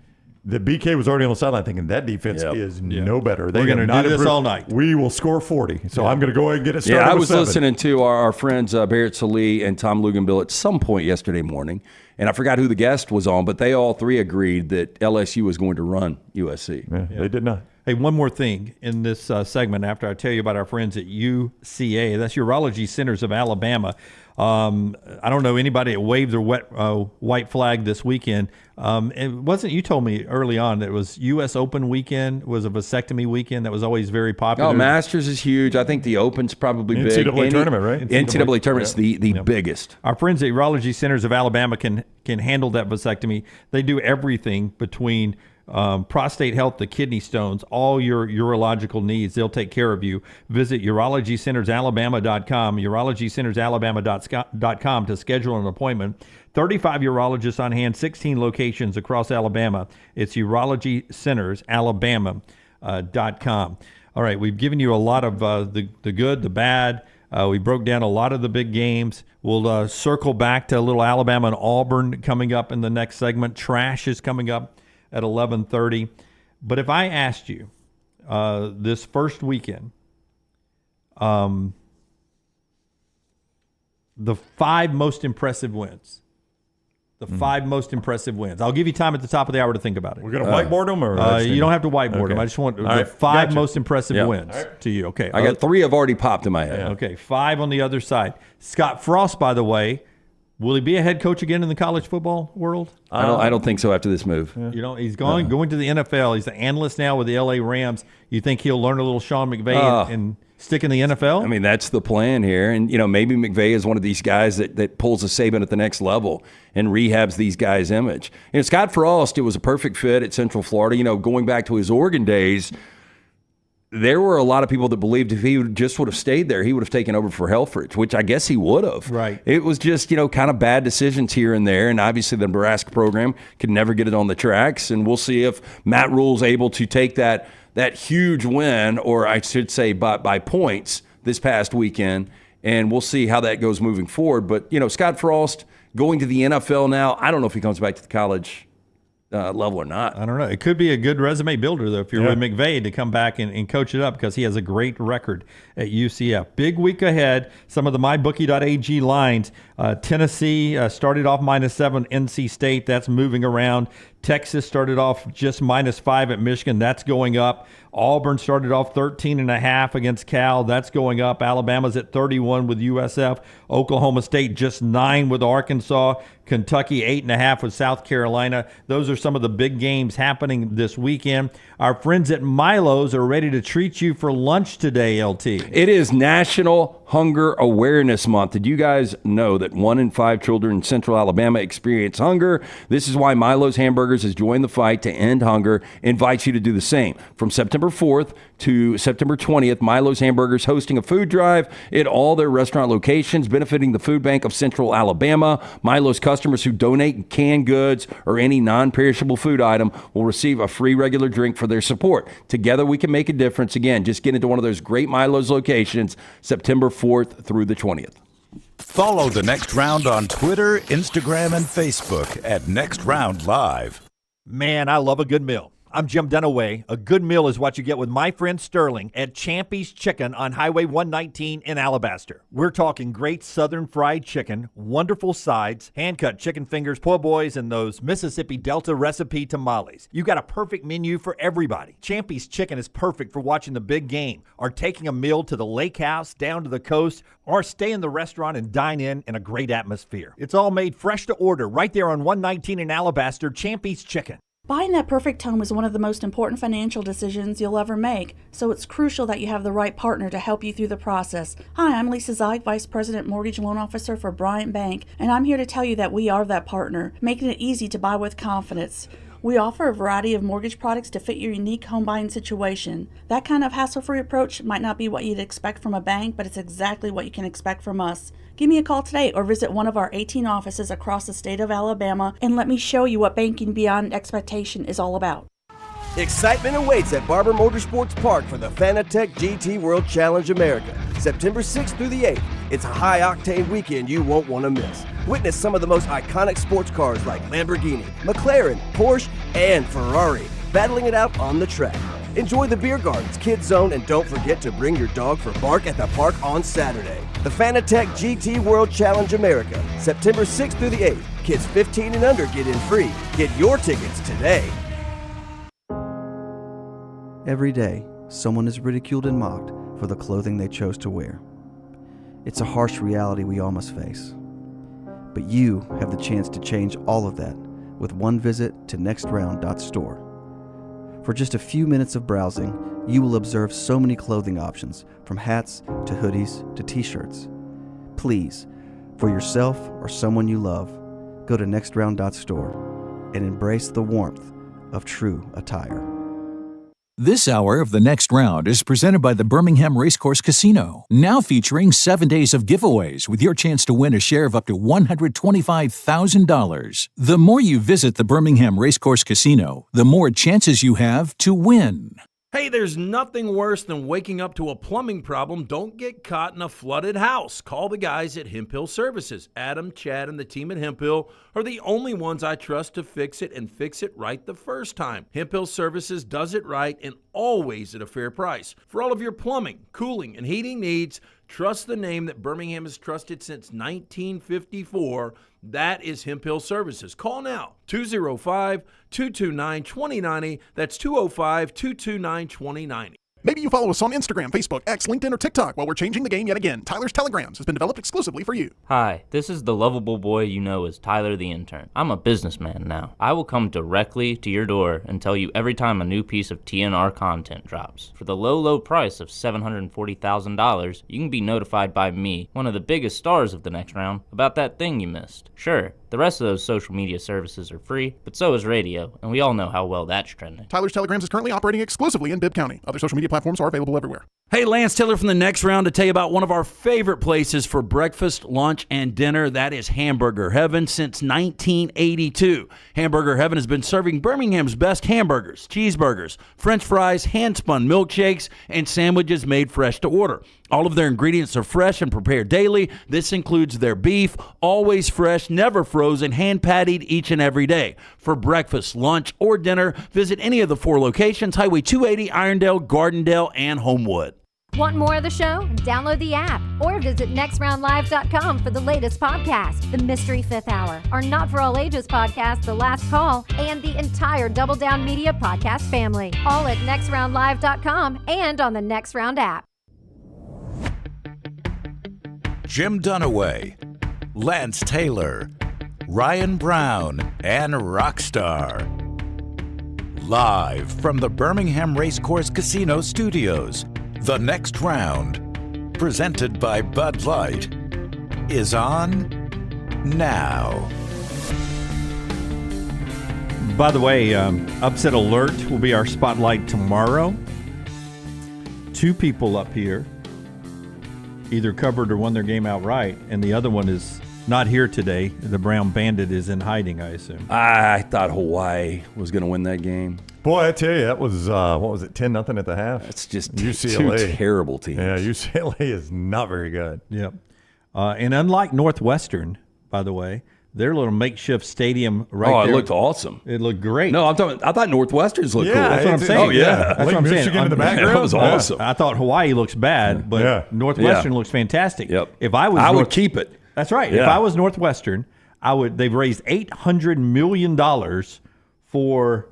[SPEAKER 7] that BK was already on the sideline thinking that defense is no better.
[SPEAKER 6] We're going to do this all night.
[SPEAKER 7] We will score 40. So I'm going to go ahead and get it started.
[SPEAKER 8] I was
[SPEAKER 7] with 7.
[SPEAKER 8] listening to our friends Barrett Salee and Tom Luganbill at some point yesterday morning, and I forgot who the guest was on, but they all three agreed that LSU was going to run USC.
[SPEAKER 7] They did not.
[SPEAKER 6] Hey, one more thing in this segment after I tell you about our friends at UCA. That's Urology Centers of Alabama. I don't know anybody that waved their white flag this weekend. It wasn't, you told me early on that it was U.S. Open weekend, was a vasectomy weekend that was always very popular.
[SPEAKER 8] Oh, Masters is huge. I think the Open's probably big.
[SPEAKER 7] NCAA tournament, right?
[SPEAKER 8] NCAA tournament's the biggest.
[SPEAKER 6] Our friends at Urology Centers of Alabama can handle that vasectomy. They do everything between prostate health to kidney stones, all your urological needs. They'll take care of you. Visit urologycentersalabama.com, urologycentersalabama.com to schedule an appointment. 35 urologists on hand, 16 locations across Alabama. It's urologycentersalabama.com. All right, we've given you a lot of the good, the bad. We broke down a lot of the big games. We'll circle back to a little Alabama and Auburn coming up in the next segment. Trash is coming up at 11:30. But if I asked you this first weekend, the 5 most impressive wins. The 5 most impressive wins. I'll give you time at the top of the hour to think about it.
[SPEAKER 7] We're going to whiteboard them? Or
[SPEAKER 6] you don't have to whiteboard them. I just want the 5 most impressive wins to you. Okay.
[SPEAKER 8] I got 3 have already popped in my head.
[SPEAKER 6] Okay, 5 on the other side. Scott Frost, by the way, will he be a head coach again in the college football world?
[SPEAKER 8] I don't think so after this move.
[SPEAKER 6] You know, he's going to the NFL. He's the analyst now with the LA Rams. You think he'll learn a little Sean McVay and stick in the NFL?
[SPEAKER 8] I mean, that's the plan here. And, maybe McVay is one of these guys that pulls a Saban at the next level and rehabs these guys' image. Scott Frost, it was a perfect fit at Central Florida. Going back to his Oregon days, there were a lot of people that believed if he just would have stayed there, he would have taken over for Helfrich, which I guess he would have.
[SPEAKER 6] Right.
[SPEAKER 8] It was just, kind of bad decisions here and there. And obviously the Nebraska program could never get it on the tracks. And we'll see if Matt Rule's able to take that huge win, or I should say by points this past weekend. And we'll see how that goes moving forward. But, Scott Frost going to the NFL now, I don't know if he comes back to the college level or not.
[SPEAKER 6] I don't know. It could be a good resume builder, though, if you're with McVay to come back and coach it up, because he has a great record at UCF. Big week ahead. Some of the mybookie.ag lines. Tennessee started off -7. NC State, that's moving around. Texas started off just -5 at Michigan. That's going up. Auburn started off 13.5 against Cal. That's going up. Alabama's at 31 with USF. Oklahoma State just 9 with Arkansas. Kentucky 8.5 with South Carolina. Those are some of the big games happening this weekend. Our friends at Milo's are ready to treat you for lunch today, LT.
[SPEAKER 8] It is National Hunger Awareness Month. Did you guys know that 1 in 5 children in Central Alabama experience hunger? This is why Milo's hamburgers Hamburgers has joined the fight to end hunger, invites you to do the same. From September 4th to September 20th, Milo's Hamburgers hosting a food drive at all their restaurant locations, benefiting the food bank of Central Alabama. Milo's customers who donate canned goods or any non-perishable food item will receive a free regular drink for their support. Together we can make a difference. Again, just get into one of those great Milo's locations September 4th through the 20th.
[SPEAKER 5] Follow The Next Round on Twitter, Instagram, and Facebook at Next Round Live.
[SPEAKER 15] Man, I love a good meal. I'm Jim Dunaway. A good meal is what you get with my friend Sterling at Champy's Chicken on Highway 119 in Alabaster. We're talking great southern fried chicken, wonderful sides, hand-cut chicken fingers, po' boys, and those Mississippi Delta recipe tamales. You got a perfect menu for everybody. Champy's Chicken is perfect for watching the big game, or taking a meal to the lake house, down to the coast, or stay in the restaurant and dine in a great atmosphere. It's all made fresh to order right there on 119 in Alabaster, Champy's Chicken.
[SPEAKER 12] Buying that perfect home is one of the most important financial decisions you'll ever make, so it's crucial that you have the right partner to help you through the process. Hi, I'm Lisa Zeig, Vice President Mortgage Loan Officer for Bryant Bank, and I'm here to tell you that we are that partner, making it easy to buy with confidence. We offer a variety of mortgage products to fit your unique home buying situation. That kind of hassle-free approach might not be what you'd expect from a bank, but it's exactly what you can expect from us. Give me a call today or visit one of our 18 offices across the state of Alabama and let me show you what banking beyond expectation is all about.
[SPEAKER 13] Excitement awaits at Barber Motorsports Park for the Fanatec GT World Challenge America, September 6th through the 8th. It's a high-octane weekend you won't want to miss. Witness some of the most iconic sports cars like Lamborghini, McLaren, Porsche, and Ferrari battling it out on the track. Enjoy the beer gardens, kids zone, and don't forget to bring your dog for bark at the park on Saturday. The Fanatec GT World Challenge America, September 6th through the 8th. Kids 15 and under get in free. Get your tickets today.
[SPEAKER 1] Every day, someone is ridiculed and mocked for the clothing they chose to wear. It's a harsh reality we all must face. But you have the chance to change all of that with one visit to nextround.store. For just a few minutes of browsing, you will observe so many clothing options, from hats to hoodies to t-shirts. Please, for yourself or someone you love, go to nextround.store and embrace the warmth of true attire.
[SPEAKER 17] This hour of The Next Round is presented by the Birmingham Racecourse Casino, now featuring 7 days of giveaways with your chance to win a share of up to $125,000. The more you visit the Birmingham Racecourse Casino, the more chances you have to win.
[SPEAKER 24] Hey, there's nothing worse than waking up to a plumbing problem. Don't get caught in a flooded house. Call the guys at Hemp Hill Services. Adam, Chad, and the team at Hemp Hill are the only ones I trust to fix it and fix it right the first time. Hemp Hill Services does it right and always at a fair price. For all of your plumbing, cooling, and heating needs, trust the name that Birmingham has trusted since 1954. That is Hemp Hill Services. Call now, 205-229-2090. That's 205-229-2090.
[SPEAKER 2] Maybe you follow us on Instagram, Facebook, X, LinkedIn, or TikTok. While we're changing the game yet again, Tyler's Telegrams has been developed exclusively for you.
[SPEAKER 14] Hi, this is the lovable boy you know as Tyler the Intern. I'm a businessman now. I will come directly to your door and tell you every time a new piece of TNR content drops. For the low, low price of $740,000, you can be notified by me, one of the biggest stars of The Next Round, about that thing you missed. Sure, the rest of those social media services are free, but so is radio, and we all know how well that's trending.
[SPEAKER 2] Tyler's Telegrams is currently operating exclusively in Bibb County. Other social media platforms are available everywhere.
[SPEAKER 24] Hey, Lance Taylor from The Next Round to tell you about one of our favorite places for breakfast, lunch, and dinner. That is Hamburger Heaven since 1982. Hamburger Heaven has been serving Birmingham's best hamburgers, cheeseburgers, French fries, hand-spun milkshakes, and sandwiches made fresh to order. All of their ingredients are fresh and prepared daily. This includes their beef, always fresh, never frozen, hand-pattied each and every day. For breakfast, lunch, or dinner, visit any of the 4 locations, Highway 280, Irondale, Gardendale, and Homewood.
[SPEAKER 18] Want more of the show? Download the app or visit nextroundlive.com for the latest podcast, The Mystery Fifth Hour, our Not For All Ages podcast, The Last Call, and the entire Double Down Media podcast family. All at nextroundlive.com and on the Next Round app.
[SPEAKER 5] Jim Dunaway, Lance Taylor, Ryan Brown, and Rockstar. Live from the Birmingham Racecourse Casino Studios, The Next Round, presented by Bud Light, is on now.
[SPEAKER 6] By the way, Upset Alert will be our spotlight tomorrow. 2 people up here either covered or won their game outright, and the other one is not here today. The Brown Bandit is in hiding, I assume.
[SPEAKER 8] I thought Hawaii was going to win that game.
[SPEAKER 7] Boy, I tell you, that was, what was it, 10-0 at the half?
[SPEAKER 8] That's just
[SPEAKER 7] UCLA.
[SPEAKER 8] 2 terrible teams.
[SPEAKER 7] Yeah, UCLA is not very good.
[SPEAKER 6] Yep. And unlike Northwestern, by the way, their little makeshift stadium there.
[SPEAKER 8] Oh, it looked awesome.
[SPEAKER 6] It looked great.
[SPEAKER 8] No, I thought Northwestern's looked cool.
[SPEAKER 6] That's what I'm saying.
[SPEAKER 8] Oh, yeah.
[SPEAKER 6] That's what I'm
[SPEAKER 7] Michigan
[SPEAKER 6] saying.
[SPEAKER 7] in the background.
[SPEAKER 8] That was awesome.
[SPEAKER 6] I thought Hawaii looks bad, but Northwestern looks fantastic.
[SPEAKER 8] Yep.
[SPEAKER 6] If I
[SPEAKER 8] would keep it.
[SPEAKER 6] That's right.
[SPEAKER 8] Yeah.
[SPEAKER 6] If I was Northwestern, they've raised $800 million for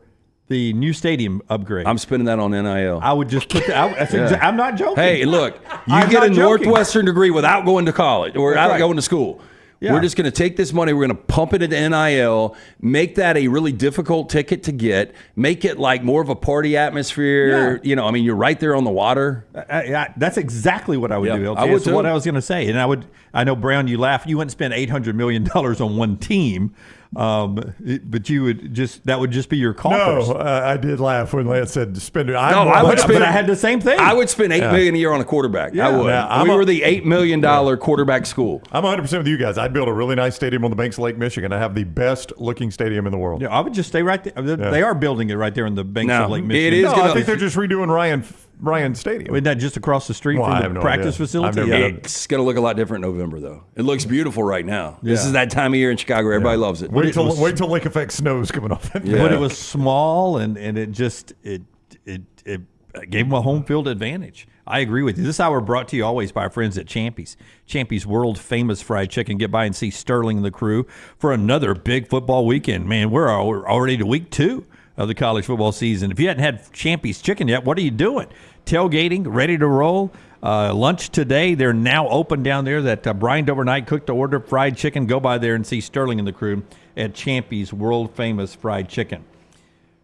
[SPEAKER 6] the new stadium upgrade.
[SPEAKER 8] I'm spending that on NIL.
[SPEAKER 6] I would just put I'm not joking.
[SPEAKER 8] Hey, look, you
[SPEAKER 6] I'm
[SPEAKER 8] get a
[SPEAKER 6] not joking.
[SPEAKER 8] Northwestern degree without going to college or without
[SPEAKER 6] right.
[SPEAKER 8] going to school.
[SPEAKER 6] Yeah.
[SPEAKER 8] We're just going to take this money. We're going to pump it into NIL, make that a really difficult ticket to get, make it like more of a party atmosphere.
[SPEAKER 6] Yeah.
[SPEAKER 8] You're right there on the water.
[SPEAKER 6] That's exactly what I would do. LT.
[SPEAKER 8] I would
[SPEAKER 6] That's
[SPEAKER 8] too.
[SPEAKER 6] what I was going to say. And I know, Brown, you laugh. You wouldn't spend $800 million on one team. But that would just be your coffers.
[SPEAKER 7] No, I did laugh when Lance said spend it.
[SPEAKER 8] I would spend.
[SPEAKER 6] But I had the same thing.
[SPEAKER 8] I would spend $8 million a year on a quarterback.
[SPEAKER 6] Yeah.
[SPEAKER 8] I would.
[SPEAKER 7] Yeah,
[SPEAKER 8] we were the $8 million quarterback school.
[SPEAKER 7] I'm 100% with you guys. I'd build a really nice stadium on the banks of Lake Michigan. I have the best looking stadium in the world.
[SPEAKER 6] Yeah, I would just stay right there. They are building it right there in the banks of Lake Michigan.
[SPEAKER 8] It is.
[SPEAKER 7] I think they're just redoing Ryan Stadium.
[SPEAKER 6] Isn't that just across the street from the practice facility?
[SPEAKER 8] It's going to look a lot different in November, though. It looks beautiful right now. This is that time of year in Chicago. Everybody loves it.
[SPEAKER 7] Wait till Lake Effect snow's coming off.
[SPEAKER 6] But it was small, and it just it gave them a home field advantage. I agree with you. This hour brought to you always by our friends at Champy's. Champy's world famous fried chicken. Get by and see Sterling and the crew for another big football weekend. Man, we're already to week 2 of the college football season. If you hadn't had Champy's chicken yet, what are you doing? Tailgating, ready to roll. Lunch today. They're now open down there. That brined overnight, cooked to order fried chicken. Go by there and see Sterling and the crew at Champy's world famous fried chicken.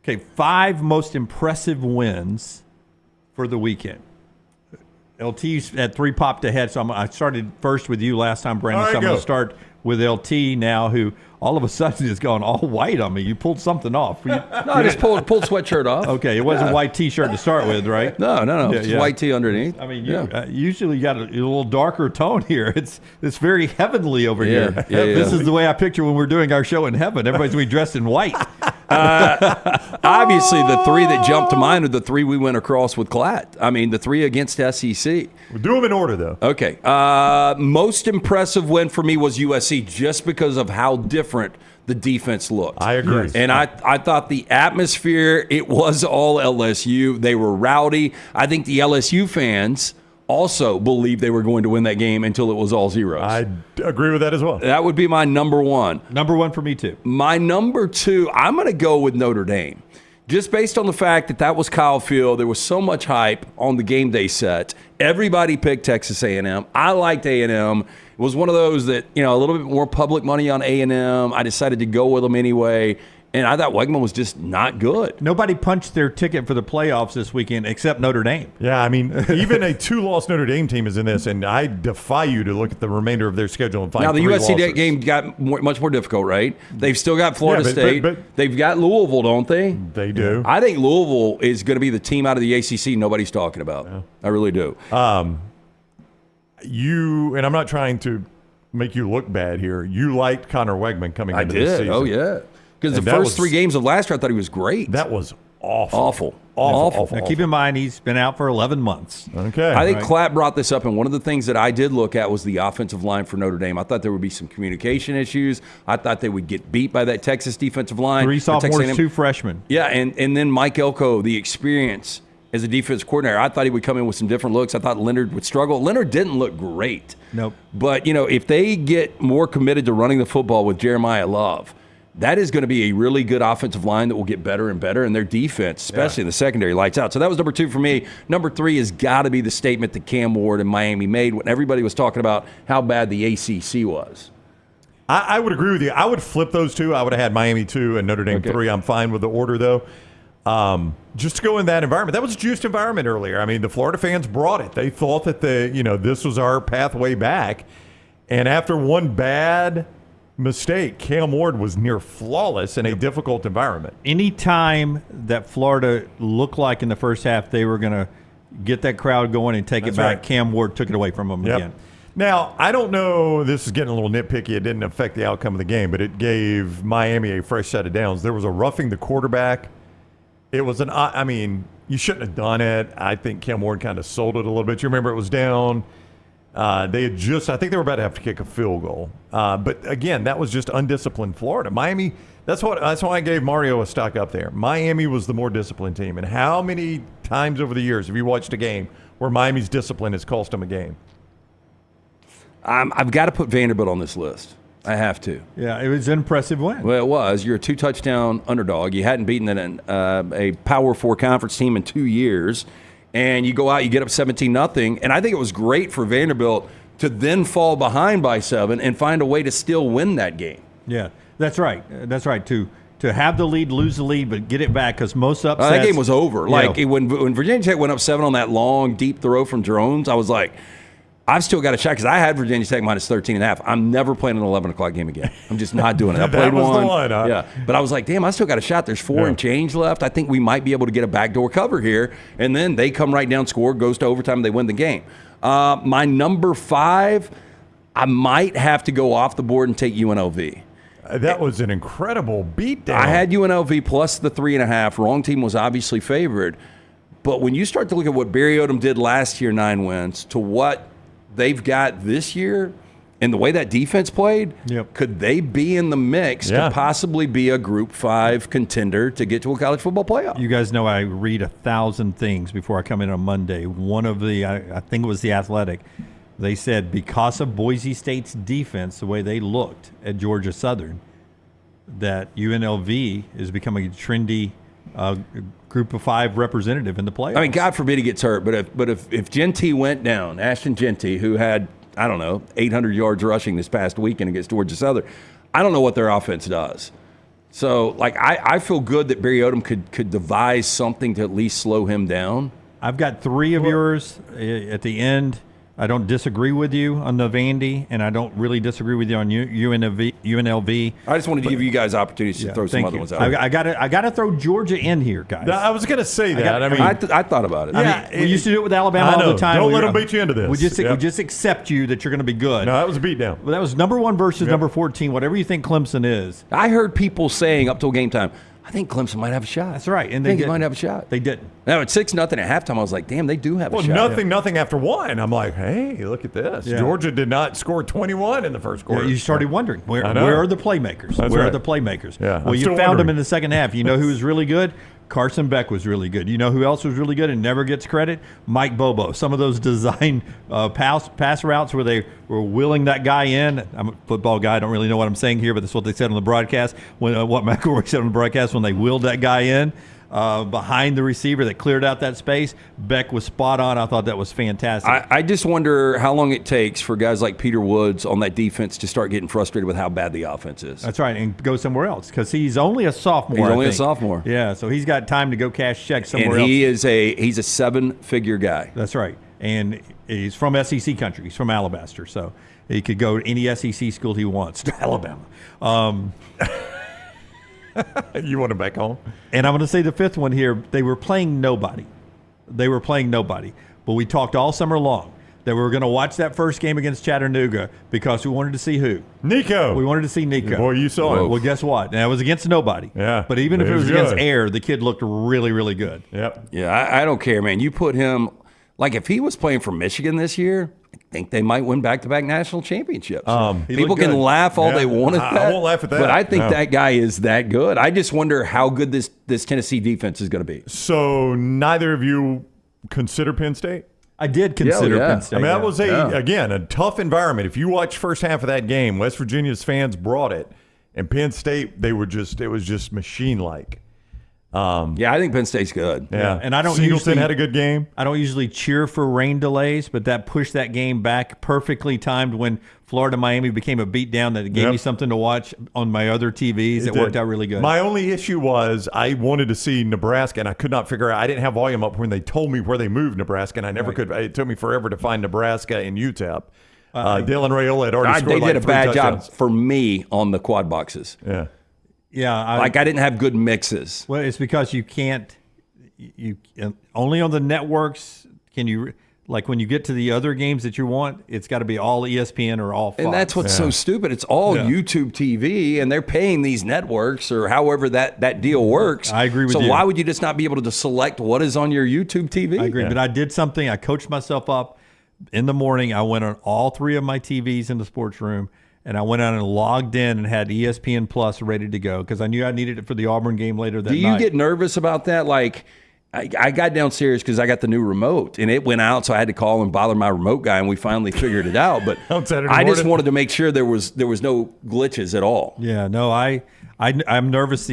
[SPEAKER 6] Okay, 5 most impressive wins for the weekend. LT's had 3 popped ahead, so I started first with you last time, Brandon. So I'm going to start with LT now, who all of a sudden has gone all white on me. You pulled something off.
[SPEAKER 8] I just pulled sweatshirt off.
[SPEAKER 6] Okay, it wasn't a white T-shirt to start with, right?
[SPEAKER 8] No. It's white tee underneath.
[SPEAKER 6] I mean, usually you got a little darker tone here. It's very heavenly over here. This is the way I picture when we're doing our show in heaven. Everybody's going to be dressed in white.
[SPEAKER 8] Obviously, the 3 that jumped to mind are the 3 we went across with Klatt. I mean, the 3 against SEC.
[SPEAKER 7] We'll do them in order, though.
[SPEAKER 8] Okay. Most impressive win for me was USC, just because of how different the defense looked.
[SPEAKER 7] I agree.
[SPEAKER 8] And I thought the atmosphere, it was all LSU. They were rowdy. I think the LSU fans also believed they were going to win that game until it was all zeros.
[SPEAKER 7] I agree with that as well.
[SPEAKER 8] That would be my number 1.
[SPEAKER 6] Number 1 for me, too.
[SPEAKER 8] My number 2, I'm going to go with Notre Dame. Just based on the fact that was Kyle Field, there was so much hype on the game day set. Everybody picked Texas A&M. I liked A&M. It was one of those that, a little bit more public money on A&M. I decided to go with them anyway. And I thought Wegman was just not good.
[SPEAKER 6] Nobody punched their ticket for the playoffs this weekend except Notre Dame.
[SPEAKER 7] Yeah, I mean, even a 2-loss Notre Dame team is in this, and I defy you to look at the remainder of their schedule and find
[SPEAKER 8] now the
[SPEAKER 7] 3
[SPEAKER 8] USC
[SPEAKER 7] losses.
[SPEAKER 8] game got much more difficult, right? They've still got Florida State.
[SPEAKER 7] But
[SPEAKER 8] they've got Louisville, don't they?
[SPEAKER 7] They do.
[SPEAKER 8] I think Louisville is going to be the team out of the ACC nobody's talking about. Yeah. I really do.
[SPEAKER 7] And I'm not trying to make you look bad here. You liked Connor Wegman coming into this season.
[SPEAKER 8] Oh, yeah. Because the first 3 games of last year, I thought he was great.
[SPEAKER 7] That was awful.
[SPEAKER 8] Awful.
[SPEAKER 6] Now, keep in mind, he's been out for 11 months.
[SPEAKER 7] Okay.
[SPEAKER 8] I think Klatt brought this up, and one of the things that I did look at was the offensive line for Notre Dame. I thought there would be some communication issues. I thought they would get beat by that Texas defensive line.
[SPEAKER 6] 3 sophomores, 2 freshmen.
[SPEAKER 8] Yeah, and then Mike Elko, the experience as a defense coordinator. I thought he would come in with some different looks. I thought Leonard would struggle. Leonard didn't look great.
[SPEAKER 6] Nope.
[SPEAKER 8] But, if they get more committed to running the football with Jeremiah Love, that is going to be a really good offensive line that will get better and better, and their defense, especially in the secondary, lights out. So that was number 2 for me. Number 3 has got to be the statement that Cam Ward and Miami made when everybody was talking about how bad the ACC was.
[SPEAKER 7] I would agree with you. I would flip those 2. I would have had Miami 2 and Notre Dame 3. I'm fine with the order, though. Just to go in that environment. That was a juiced environment earlier. I mean, the Florida fans brought it. They thought that this was our pathway back. And after one bad mistake, Cam Ward was near flawless in a difficult environment.
[SPEAKER 6] Any time that Florida looked like in the first half they were going to get that crowd going and take it back,
[SPEAKER 7] right.
[SPEAKER 6] Cam Ward took it away from them again.
[SPEAKER 7] Now, I don't know, this is getting a little nitpicky. It didn't affect the outcome of the game, but it gave Miami a fresh set of downs. There was a roughing the quarterback. It was you shouldn't have done it. I think Cam Ward kind of sold it a little bit. You remember it was down. They had I think they were about to have to kick a field goal. But again, that was just undisciplined Florida. Miami, that's why I gave Mario a stock up there. Miami was the more disciplined team. And how many times over the years have you watched a game where Miami's discipline has cost them a game?
[SPEAKER 8] I've got to put Vanderbilt on this list. I have to.
[SPEAKER 6] Yeah, it was an impressive win.
[SPEAKER 8] Well, it was. You're a 2-touchdown underdog. You hadn't beaten a Power 4 conference team in 2 years. And you go out, you get up 17-0. And I think it was great for Vanderbilt to then fall behind by 7 and find a way to still win that game.
[SPEAKER 6] Yeah, that's right. That's right, too. To have the lead, lose the lead, but get it back, because most upsets.
[SPEAKER 8] That game was over. When Virginia Tech went up 7 on that long, deep throw from Jones, I was like, I've still got a shot because I had Virginia Tech minus 13.5. I'm never playing an 11 o'clock game again. I'm just not doing it. I played one. Yeah, but I was like, damn, I still got a shot. There's 4 and change left. I think we might be able to get a backdoor cover here. And then they come right down, score, goes to overtime, and they win the game. My number 5, I might have to go off the board and take UNLV.
[SPEAKER 7] That was an incredible beatdown.
[SPEAKER 8] I had UNLV plus the 3.5. Wrong team was obviously favored. But when you start to look at what Barry Odom did last year, 9 wins, to what they've got this year and the way that defense played, could they be in the mix to possibly be a Group 5 contender to get to a college football playoff?
[SPEAKER 6] You guys know I read 1,000 things before I come in on Monday. One of the, I think it was The Athletic, they said because of Boise State's defense, the way they looked at Georgia Southern, that UNLV is becoming a trendy Group of 5 representative in the playoffs.
[SPEAKER 8] I mean, God forbid he gets hurt, but if Genty went down, Ashton Genty, who had, 800 yards rushing this past weekend against Georgia Southern, I don't know what their offense does. So, I feel good that Barry Odom could devise something to at least slow him down.
[SPEAKER 6] I've got 3 of yours at the end. I don't disagree with you on the Vandy, and I don't really disagree with you on UNLV.
[SPEAKER 8] I just wanted to give you guys opportunities to throw some other ones out.
[SPEAKER 6] I got to throw Georgia in here, guys.
[SPEAKER 7] I was going to say that.
[SPEAKER 8] I thought about it.
[SPEAKER 6] Yeah, we used to do it with Alabama all the time.
[SPEAKER 7] Don't let them beat you into this.
[SPEAKER 6] We just accept you that you're going to be good.
[SPEAKER 7] No, that was a beatdown.
[SPEAKER 6] Well, that was number 1 versus number 14, whatever you think Clemson is.
[SPEAKER 8] I heard people saying up till game time, I think Clemson might have a shot.
[SPEAKER 6] That's right. And
[SPEAKER 8] they might have a shot.
[SPEAKER 6] They didn't.
[SPEAKER 8] Now, at 6-0 at halftime, I was like, damn, they do have a shot.
[SPEAKER 7] Nothing after 1. I'm like, hey, look at this. Yeah. Georgia did not score 21 in the first quarter.
[SPEAKER 6] Yeah, you started wondering, where are the playmakers? Where are the playmakers?
[SPEAKER 7] Yeah,
[SPEAKER 6] well, you found them in the second half. You know who was really good? Carson Beck was really good. You know who else was really good and never gets credit? Mike Bobo. Some of those design pass routes where they were wheeling that guy in. I'm a football guy. I don't really know what I'm saying here, but that's what they said on the broadcast. What McElroy said on the broadcast when they wheeled that guy in behind the receiver that cleared out that space. Beck was spot on. I thought that was fantastic.
[SPEAKER 8] I just wonder how long it takes for guys like Peter Woods on that defense to start getting frustrated with how bad the offense is.
[SPEAKER 6] That's right, and go somewhere else because he's only a sophomore.
[SPEAKER 8] He's only a sophomore.
[SPEAKER 6] Yeah, so he's got time to go cash checks somewhere
[SPEAKER 8] else. And
[SPEAKER 6] he's
[SPEAKER 8] a 7-figure guy.
[SPEAKER 6] That's right, and he's from SEC country. He's from Alabaster, so he could go to any SEC school he wants to Alabama.
[SPEAKER 7] You want him back home?
[SPEAKER 6] And I'm going to say the 5th one here. They were playing nobody. But we talked all summer long that we were going to watch that first game against Chattanooga because we wanted to see who?
[SPEAKER 7] Nico.
[SPEAKER 6] We wanted to see Nico.
[SPEAKER 7] Boy, you saw him.
[SPEAKER 6] Well, guess what? Now, it was against nobody.
[SPEAKER 7] Yeah.
[SPEAKER 6] But even if it was against Air, the kid looked really, really good.
[SPEAKER 7] Yep.
[SPEAKER 8] Yeah, I don't care, man. You put him – like if he was playing for Michigan this year, I think they might win back-to-back national championships. People can laugh all they want at that.
[SPEAKER 7] I won't laugh at that.
[SPEAKER 8] But I think that guy is that good. I just wonder how good this Tennessee defense is going to be.
[SPEAKER 7] So neither of you consider Penn State?
[SPEAKER 6] I did consider Penn State.
[SPEAKER 7] I mean, that was, again, a tough environment. If you watch first half of that game, West Virginia's fans brought it. And Penn State, it was just machine-like.
[SPEAKER 8] I think Penn State's good.
[SPEAKER 7] Yeah,
[SPEAKER 6] and I don't
[SPEAKER 7] Singleton had a good game.
[SPEAKER 6] I don't usually cheer for rain delays, but that pushed that game back perfectly timed when Florida Miami became a beatdown that gave me something to watch on my other TVs. It worked out really good.
[SPEAKER 7] My only issue was I wanted to see Nebraska, and I could not figure out. I didn't have volume up when they told me where they moved Nebraska, and I never could. It took me forever to find Nebraska and UTEP. Dylan Raiola had already scored
[SPEAKER 8] They did a
[SPEAKER 7] 3
[SPEAKER 8] bad
[SPEAKER 7] touchdowns.
[SPEAKER 8] job for me on the quad boxes.
[SPEAKER 7] Yeah.
[SPEAKER 6] Yeah.
[SPEAKER 8] I didn't have good mixes.
[SPEAKER 6] Well, it's because you can't. You only on the networks can you. Like when you get to the other games that you want, it's got to be all ESPN or all Fox.
[SPEAKER 8] And that's what's so stupid. It's all YouTube TV, and they're paying these networks or however that deal works.
[SPEAKER 6] I agree with you.
[SPEAKER 8] So why would you just not be able to select what is on your YouTube TV?
[SPEAKER 6] I agree, but I did something. I coached myself up in the morning. I went on all 3 of my TVs in the sports room, and I went out and logged in and had ESPN Plus ready to go because I knew I needed it for the Auburn game later that night.
[SPEAKER 8] Do you get nervous about that? Like, I got downstairs because I got the new remote, and it went out, so I had to call and bother my remote guy, and we finally figured it out. But I just wanted to make sure there was no glitches at all.
[SPEAKER 6] Yeah, no, I'm nervous.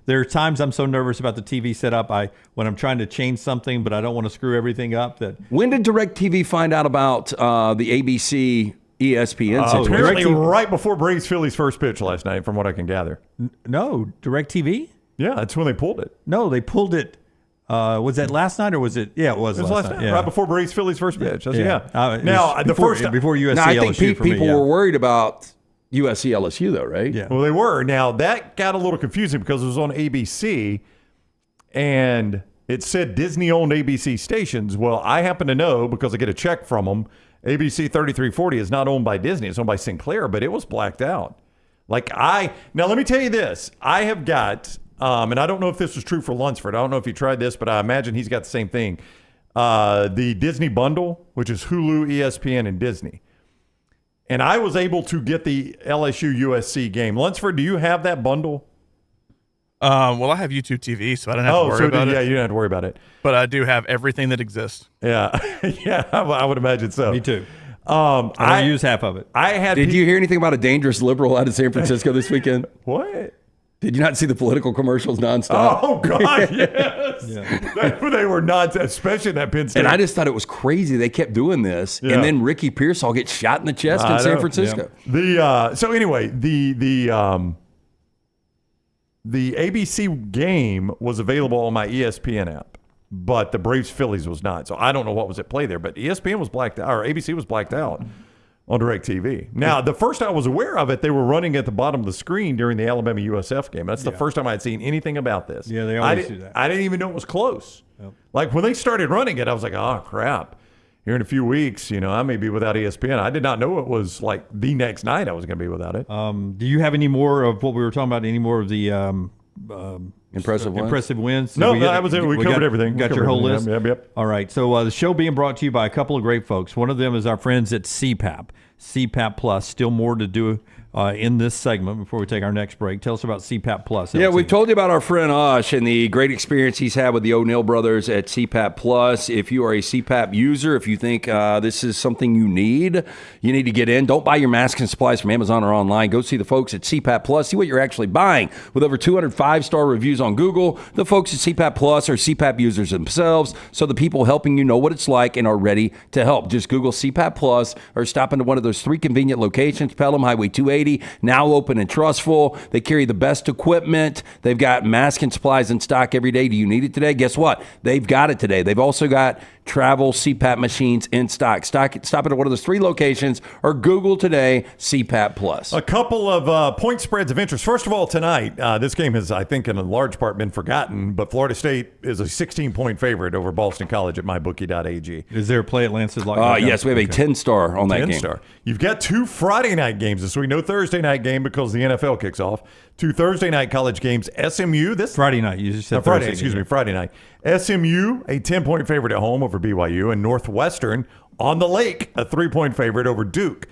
[SPEAKER 6] There are times I'm so nervous about the TV setup. When I'm trying to change something, but I don't want to screw everything up.
[SPEAKER 8] When did DirecTV find out about the ABC ESPN situation?
[SPEAKER 7] Apparently right before Braves Phillies' first pitch last night, from what I can gather.
[SPEAKER 6] No, DirecTV?
[SPEAKER 7] Yeah, that's when they pulled it.
[SPEAKER 6] No, they pulled it. Was that last night or was it? Yeah, it was last night. Yeah.
[SPEAKER 7] Right before Braves Phillies' first pitch.
[SPEAKER 6] Yeah.
[SPEAKER 7] Now,
[SPEAKER 6] before USC
[SPEAKER 8] I
[SPEAKER 6] LSU
[SPEAKER 8] think
[SPEAKER 6] for me,
[SPEAKER 8] people were worried about USC LSU, though, right?
[SPEAKER 6] Yeah.
[SPEAKER 7] Well, they were. Now, that got a little confusing because it was on ABC, and it said Disney-owned ABC stations. Well, I happen to know, because I get a check from them, ABC 3340 is not owned by Disney. It's owned by Sinclair, but it was blacked out. Now, let me tell you this. I have got... and I don't know if this was true for Lunceford. I don't know if he tried this, but I imagine he's got the same thing. The Disney bundle, which is Hulu, ESPN, and Disney. And I was able to get the LSU-USC game. Lunceford, do you have that bundle?
[SPEAKER 16] Well, I have YouTube TV, so I don't have to worry about it.
[SPEAKER 7] Yeah, you don't have to worry about it.
[SPEAKER 16] But I do have everything that exists.
[SPEAKER 7] Yeah, yeah, I would imagine so.
[SPEAKER 6] Me too. I don't use half of it.
[SPEAKER 8] Did you hear anything about a dangerous liberal out of San Francisco this weekend?
[SPEAKER 7] What?
[SPEAKER 8] Did you not see the political commercials nonstop?
[SPEAKER 7] Oh, God, yes. They were not, especially that Penn State.
[SPEAKER 8] And I just thought it was crazy. They kept doing this.
[SPEAKER 7] Yeah.
[SPEAKER 8] And then Ricky Pearsall gets shot in the chest in San Francisco.
[SPEAKER 7] Yeah. So anyway, the ABC game was available on my ESPN app, but the Braves Phillies was not. So I don't know what was at play there, but ESPN was blacked out, or ABC was blacked out on DirecTV. Now, the first I was aware of it, they were running at the bottom of the screen during the Alabama USF game. That's the first time I had seen anything about this.
[SPEAKER 6] Yeah, they always do that.
[SPEAKER 7] I didn't even know it was close. Yep. Like when they started running it, I was like, oh, crap. Here in a few weeks, I may be without ESPN. I did not know it was like the next night I was going to be without it.
[SPEAKER 6] Do you have any more of what we were talking about? Any more of the impressive wins?
[SPEAKER 7] No, that was it. We covered everything.
[SPEAKER 6] Got your whole list?
[SPEAKER 7] Yep.
[SPEAKER 6] All right. So the show being brought to you by a couple of great folks. One of them is our friends at CPAP. CPAP Plus. Still more to do in this segment before we take our next break. Tell us about CPAP Plus.
[SPEAKER 8] Yeah,
[SPEAKER 6] LT.
[SPEAKER 8] we've told you about our friend Osh and the great experience he's had with the O'Neill brothers at CPAP Plus. If you are a CPAP user, if you think this is something you need to get in. Don't buy your mask and supplies from Amazon or online. Go see the folks at CPAP Plus. See what you're actually buying. With over 200 5-star reviews on Google, the folks at CPAP Plus are CPAP users themselves, so the people helping you know what it's like and are ready to help. Just Google CPAP Plus or stop into one of those 3 convenient locations, Pelham Highway 280, now open and trustful. They carry the best equipment. They've got mask and supplies in stock every day. Do you need it today? Guess what? They've got it today. They've also got travel CPAP machines in stock. Stop at one of those 3 locations or Google today CPAP Plus.
[SPEAKER 7] A couple of point spreads of interest. First of all, tonight, this game has, I think, in a large part been forgotten, but Florida State is a 16-point favorite over Boston College at mybookie.ag.
[SPEAKER 6] Is there a play at Lance's lock?
[SPEAKER 8] Yes, we have a 10-star on that game.
[SPEAKER 7] 10-star. You've got 2 Friday night games this week. No Thursday night game because the NFL kicks off. 2 Thursday night college games. SMU.
[SPEAKER 6] Friday night. You just said
[SPEAKER 7] Friday.
[SPEAKER 6] Thursday.
[SPEAKER 7] Excuse me. Friday night. SMU, a 10-point favorite at home over BYU, and Northwestern on the lake, a 3-point favorite over Duke.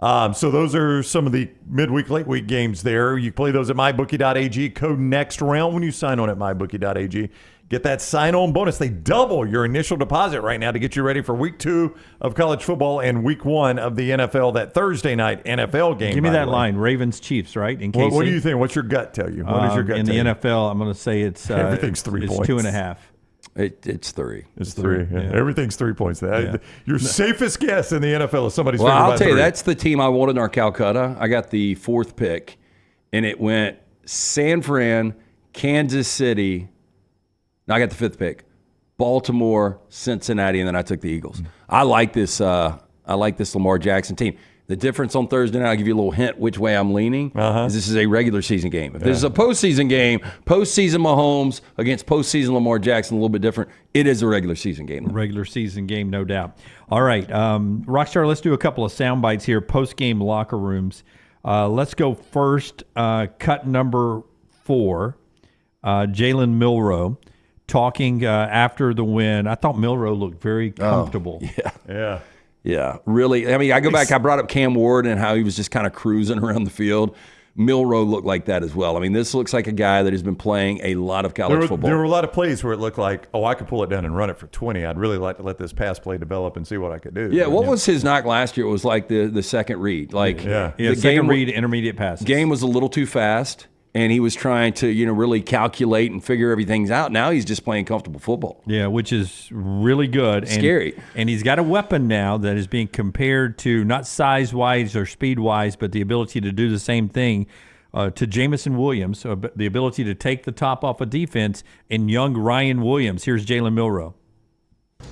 [SPEAKER 7] So those are some of the midweek, late week games there. You play those at mybookie.ag. Code next round when you sign on at mybookie.ag. Get that sign-on bonus. They double your initial deposit right now to get you ready for week 2 of college football and week 1 of the NFL, that Thursday night NFL game.
[SPEAKER 6] Give me that line, Ravens Chiefs, right? In case
[SPEAKER 7] what do you think? What's your gut tell you? What is your gut
[SPEAKER 6] in
[SPEAKER 7] tell
[SPEAKER 6] the
[SPEAKER 7] you?
[SPEAKER 6] NFL, I'm going to say it's
[SPEAKER 7] everything's 3
[SPEAKER 6] it's
[SPEAKER 7] points.
[SPEAKER 6] 2.5.
[SPEAKER 8] It's 3.
[SPEAKER 7] It's 3. Yeah.
[SPEAKER 6] Yeah.
[SPEAKER 7] Everything's 3 points. Your safest guess in the NFL is somebody's
[SPEAKER 8] Well,
[SPEAKER 7] favored by
[SPEAKER 8] I'll tell you,
[SPEAKER 7] 3.
[SPEAKER 8] that's the team I wanted in our Calcutta. I got the 4th pick, and it went San Fran, Kansas City. No, I got the 5th pick. Baltimore, Cincinnati, and then I took the Eagles. I like this I like this Lamar Jackson team. The difference on Thursday night, I'll give you a little hint which way I'm leaning, is this is a regular season game. If this is a postseason game, postseason Mahomes against postseason Lamar Jackson, a little bit different. It is a regular season game.
[SPEAKER 6] Regular season game, no doubt. All right, Rockstar, let's do a couple of sound bites here, post-game locker rooms. Let's go first, cut number 4, Jalen Milroe talking after the win. I thought Milroe looked very comfortable.
[SPEAKER 8] Yeah, really. I mean, I go back, I brought up Cam Ward and how he was just kind of cruising around the field. Milroe looked like that as well. I mean, this looks like a guy that has been playing a lot of college football.
[SPEAKER 7] There were a lot of plays where it looked like, I could pull it down and run it for 20. I'd really like to let this pass play develop and see what I could do.
[SPEAKER 8] Yeah, what was his knock last year? It was like the second read. Like
[SPEAKER 6] the second read, intermediate passes.
[SPEAKER 8] Game was a little too fast. And he was trying to, really calculate and figure everything out. Now he's just playing comfortable football.
[SPEAKER 6] Yeah, which is really good.
[SPEAKER 8] Scary.
[SPEAKER 6] And he's got a weapon now that is being compared to, not size-wise or speed-wise, but the ability to do the same thing to Jamison Williams, so the ability to take the top off of defense in young Ryan Williams. Here's Jalen Milroe.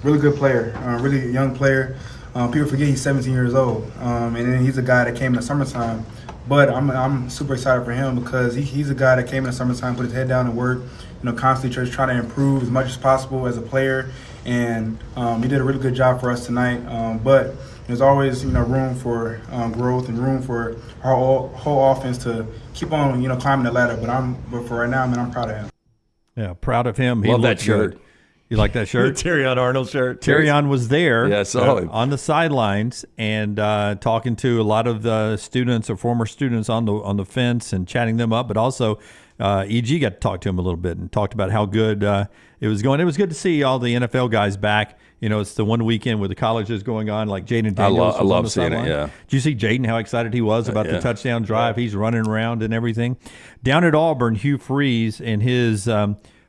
[SPEAKER 3] Really good player, really young player. People forget he's 17 years old. And then he's a guy that came in the summertime. But I'm super excited for him because he's a guy that came in the summertime, put his head down and worked, constantly just trying to improve as much as possible as a player. And he did a really good job for us tonight. But there's always, room for growth and room for our whole offense to keep on, climbing the ladder. But for right now, I'm proud of him.
[SPEAKER 6] Yeah, proud of him. He
[SPEAKER 8] Love that shirt.
[SPEAKER 6] Good. You like that shirt?
[SPEAKER 7] The Terrion Arnold shirt.
[SPEAKER 6] Terrion was there
[SPEAKER 8] on
[SPEAKER 6] the sidelines and talking to a lot of the students or former students on the fence and chatting them up. But also, EG got to talk to him a little bit and talked about how good it was going. It was good to see all the NFL guys back. It's the one weekend with the colleges going on, like Jaden Daniels.
[SPEAKER 8] I love seeing it, yeah.
[SPEAKER 6] Did you see Jaden, how excited he was about the touchdown drive? He's running around and everything. Down at Auburn, Hugh Freeze and his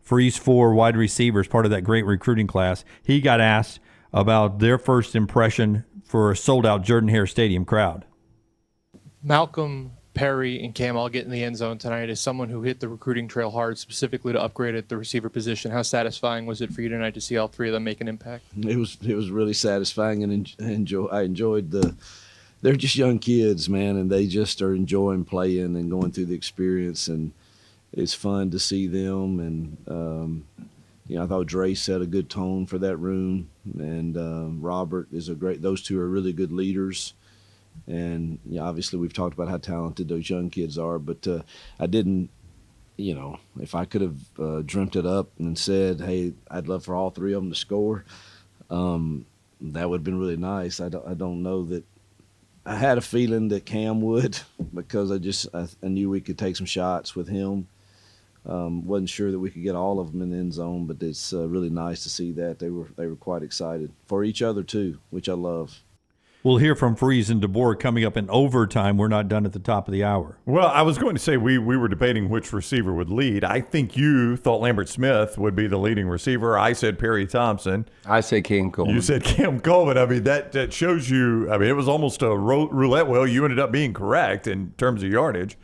[SPEAKER 6] Freeze 4 wide receivers, part of that great recruiting class, he got asked about their first impression for a sold-out Jordan-Hare Stadium crowd.
[SPEAKER 19] Malcolm, Perry, and Cam all get in the end zone tonight. As someone who hit the recruiting trail hard, specifically to upgrade at the receiver position, how satisfying was it for you tonight to see all three of them make an impact?
[SPEAKER 20] It was really satisfying, and I enjoyed they're just young kids, man, and they just are enjoying playing and going through the experience, and it's fun to see them. And I thought Dre set a good tone for that room, and Robert is those two are really good leaders. And obviously we've talked about how talented those young kids are, but I didn't, if I could have dreamt it up and said, hey, I'd love for all three of them to score, that would have been really nice. I don't know that. I had a feeling that Cam would, because I knew we could take some shots with him. Wasn't sure that we could get all of them in the end zone, but it's really nice to see that they were quite excited for each other too, which I love.
[SPEAKER 6] We'll hear from Freeze and DeBoer coming up in overtime. We're not done at the top of the hour.
[SPEAKER 7] Well, I was going to say we were debating which receiver would lead. I think you thought Lambert Smith would be the leading receiver. I said Perry Thompson.
[SPEAKER 8] I said Cam Coleman.
[SPEAKER 7] You said Cam Coleman. I mean, that shows you. I mean, it was almost a roulette wheel. You ended up being correct in terms of yardage.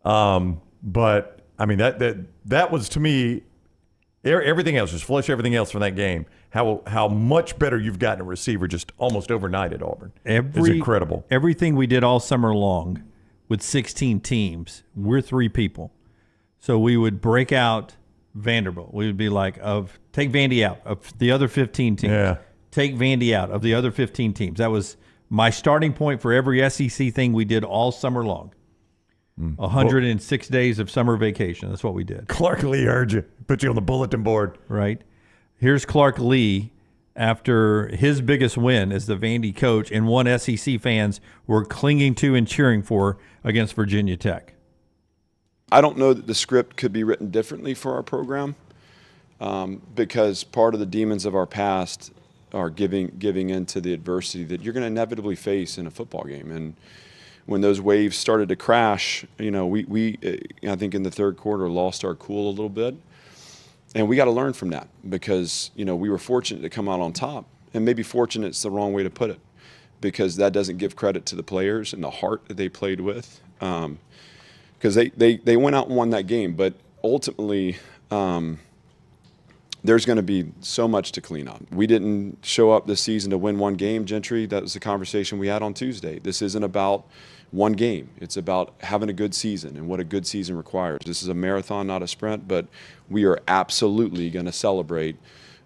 [SPEAKER 7] But I mean, that was, to me, everything else, just flush everything else from that game. How much better you've gotten a receiver just almost overnight at Auburn. It's incredible.
[SPEAKER 6] Everything we did all summer long with 16 teams, we're three people. So we would break out Vanderbilt. We would be like, take Vandy out of the other 15 teams.
[SPEAKER 7] Yeah.
[SPEAKER 6] Take Vandy out of the other 15 teams. That was my starting point for every SEC thing we did all summer long. 106 days of summer vacation. That's what we did.
[SPEAKER 7] Clark Lee heard you. Put you on the bulletin board.
[SPEAKER 6] Right. Here's Clark Lee after his biggest win as the Vandy coach and one SEC fans were clinging to and cheering for against Virginia Tech.
[SPEAKER 21] I don't know that the script could be written differently for our program because part of the demons of our past are giving into the adversity that you're going to inevitably face in a football game. And when those waves started to crash, we I think in the third quarter lost our cool a little bit. And we got to learn from that because, we were fortunate to come out on top. And maybe fortunate is the wrong way to put it because that doesn't give credit to the players and the heart that they played with. Because they went out and won that game. But ultimately, there's going to be so much to clean up. We didn't show up this season to win one game, Gentry. That was the conversation we had on Tuesday. This isn't about one game. It's about having a good season and what a good season requires. This is a marathon, not a sprint, but we are absolutely going to celebrate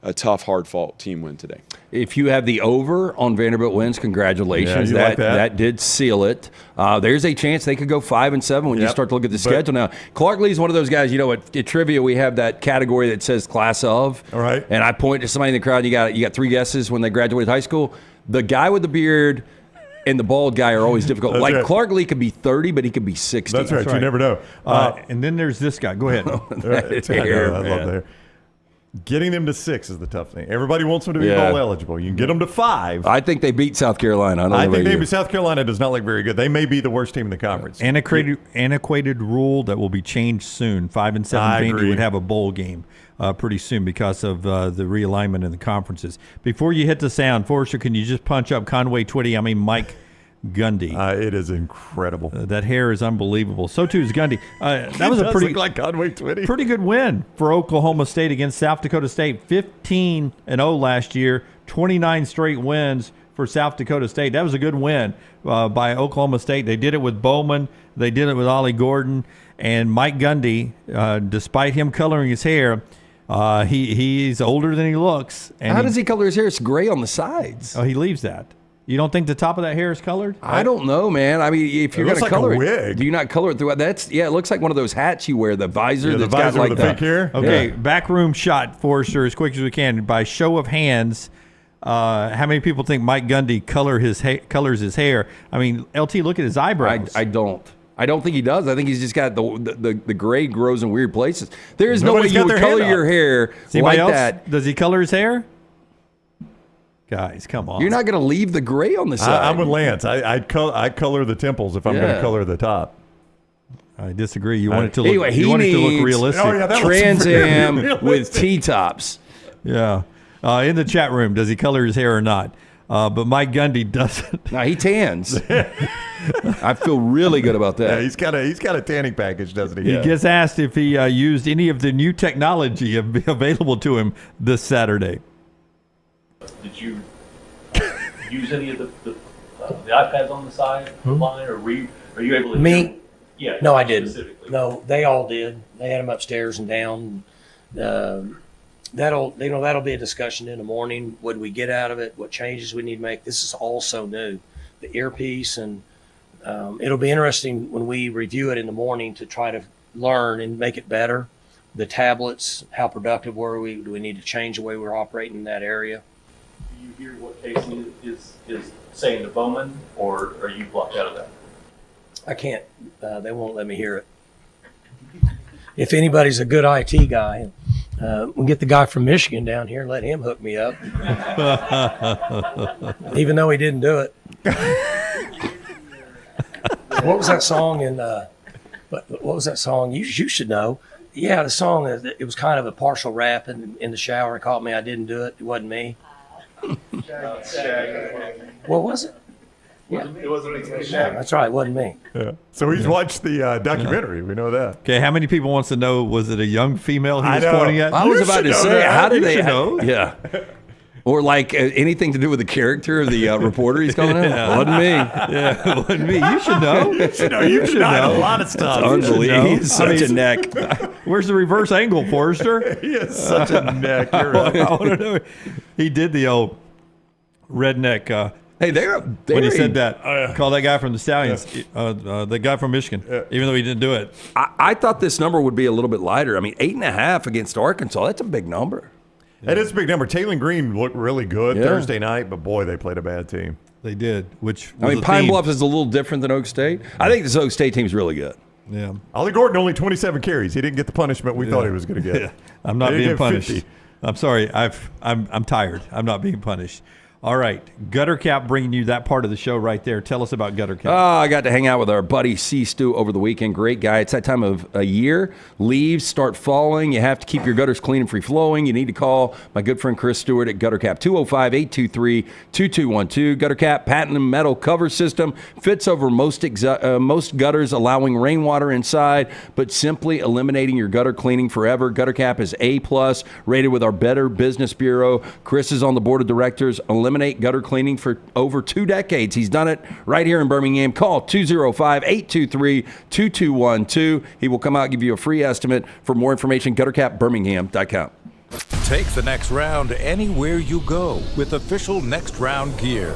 [SPEAKER 21] a tough, hard-fought team win today.
[SPEAKER 8] If you have the over on Vanderbilt wins, congratulations.
[SPEAKER 7] Yeah, like that.
[SPEAKER 8] That did seal it. There's a chance they could go 5-7 when you start to look at the schedule. Now, Clark Lee's one of those guys, at trivia we have that category that says class of.
[SPEAKER 7] All right.
[SPEAKER 8] And I point to somebody in the crowd, you got 3 guesses when they graduated high school. The guy with the beard and the bald guy are always difficult.
[SPEAKER 7] That's right.
[SPEAKER 8] Clark Lee could be 30, but he could be 60.
[SPEAKER 7] That's right. You never know.
[SPEAKER 6] And then there's this guy. Go ahead.
[SPEAKER 7] I love that. Getting them to 6 is the tough thing. Everybody wants them to be bowl eligible. You can get them to 5.
[SPEAKER 8] I think they beat South Carolina.
[SPEAKER 7] I think maybe South Carolina does not look very good. They may be the worst team in the conference.
[SPEAKER 6] Antiquated rule that will be changed soon. 5 and 7 Vandy would have a bowl game pretty soon because of the realignment in the conferences. Before you hit the sound, Forrester, can you just punch up Mike Gundy?
[SPEAKER 7] It is incredible.
[SPEAKER 6] That hair is unbelievable. So too is Gundy. That was
[SPEAKER 7] He
[SPEAKER 6] a
[SPEAKER 7] does look like Conway Twitty.
[SPEAKER 6] pretty good win for Oklahoma State against South Dakota State. 15-0 last year, 29 straight wins for South Dakota State. That was a good win by Oklahoma State. They did it with Bowman. They did it with Ollie Gordon. And Mike Gundy, despite him coloring his hair, he's older than he looks. And
[SPEAKER 8] How does he color his hair? It's gray on the sides.
[SPEAKER 6] Oh, he leaves that. You don't think the top of that hair is colored?
[SPEAKER 8] I don't know, man. I mean, if you're going to color it, do you not color it throughout? It looks like one of those hats you wear, the visor that's got like
[SPEAKER 7] with the fake hair.
[SPEAKER 6] Okay, backroom shot, Forrester, as quick as we can. By show of hands, how many people think Mike Gundy colors his hair? I mean, LT, look at his eyebrows.
[SPEAKER 8] I don't think he does. I think he's just got the gray grows in weird places. There is no way you would color your hair like that.
[SPEAKER 6] Does he color his hair? Guys, come on.
[SPEAKER 8] You're not going to leave the gray on the side.
[SPEAKER 7] I'm with Lance. I color the temples if I'm going to color the top.
[SPEAKER 6] I disagree. You want it to look,
[SPEAKER 8] anyway,
[SPEAKER 6] you want it to look realistic.
[SPEAKER 8] Trans Am with T-tops.
[SPEAKER 6] Yeah. In the chat room, does he color his hair or not? But Mike Gundy doesn't.
[SPEAKER 8] No, he tans. I feel really good about that.
[SPEAKER 7] Yeah, he's got a tanning package, doesn't he?
[SPEAKER 6] He gets asked if he used any of the new technology available to him this Saturday.
[SPEAKER 9] Did you use any of the iPads on the side line, or are you able to?
[SPEAKER 10] Me?
[SPEAKER 9] Yeah.
[SPEAKER 10] No, I didn't. No, they all did. They had them upstairs and down. That'll be a discussion in the morning. What do we get out of it? What changes we need to make? This is all so new. The earpiece, and it'll be interesting when we review it in the morning to try to learn and make it better. The tablets, how productive were we? Do we need to change the way we're operating in that area?
[SPEAKER 9] Do you hear what Casey is saying to Bowman, or are you blocked out of that?
[SPEAKER 10] I can't. They won't let me hear it. If anybody's a good IT guy, we'll get the guy from Michigan down here and let him hook me up. Even though he didn't do it. What was that song in? What was that song? You should know. Yeah, the song. It was kind of a partial rap in the shower. It caught me. I didn't do it. It wasn't me. What was it? Yeah.
[SPEAKER 9] It wasn't me.
[SPEAKER 10] Yeah, that's right. It wasn't me.
[SPEAKER 7] Yeah. So he's watched the documentary. We know that.
[SPEAKER 6] Okay, how many people wants to know? Was it a young female he was pointing at?
[SPEAKER 8] I was about to say, how did they
[SPEAKER 6] know?
[SPEAKER 8] Yeah. Or like anything to do with the character of the reporter he's calling in? Wasn't me.
[SPEAKER 6] Yeah, it wasn't me. You should know.
[SPEAKER 7] You should know a lot of stuff.
[SPEAKER 8] Unbelievable. He's such a neck.
[SPEAKER 6] Where's the reverse angle, Forrester?
[SPEAKER 7] He is such a neck. You're right.
[SPEAKER 6] I want to know. He did the old redneck.
[SPEAKER 8] Hey, they're
[SPEAKER 6] when he said that, call that guy from the Stallions, the guy from Michigan, even though he didn't do it.
[SPEAKER 8] I thought this number would be a little bit lighter. I mean, 8.5 against Arkansas. That's a big number.
[SPEAKER 7] It is a big number. Taylor Green looked really good Thursday night, but boy, they played a bad team.
[SPEAKER 6] They did. Which
[SPEAKER 8] Pine Bluff is a little different than Oak State. I think this Oak State team's really good.
[SPEAKER 6] Yeah.
[SPEAKER 7] Ollie Gordon only 27 carries. He didn't get the punishment we thought he was going to get.
[SPEAKER 6] I'm not being punished.
[SPEAKER 7] 50.
[SPEAKER 6] I'm sorry. I'm tired. I'm not being punished. All right, Gutter Cap bringing you that part of the show right there. Tell us about Gutter Cap.
[SPEAKER 8] I got to hang out with our buddy C. Stu over the weekend. Great guy. It's that time of a year. Leaves start falling. You have to keep your gutters clean and free-flowing. You need to call my good friend Chris Stewart at Gutter Cap, 205-823-2212. Gutter Cap, patented metal cover system. Fits over most gutters, allowing rainwater inside, but simply eliminating your gutter cleaning forever. Gutter Cap is A+, rated with our Better Business Bureau. Chris is on the board of directors. Eliminate gutter cleaning for over 2 decades. He's done it right here in Birmingham. Call 205-823-2212. He will come out and give you a free estimate. For more information, guttercapbirmingham.com.
[SPEAKER 5] Take the next round anywhere you go with official Next Round gear.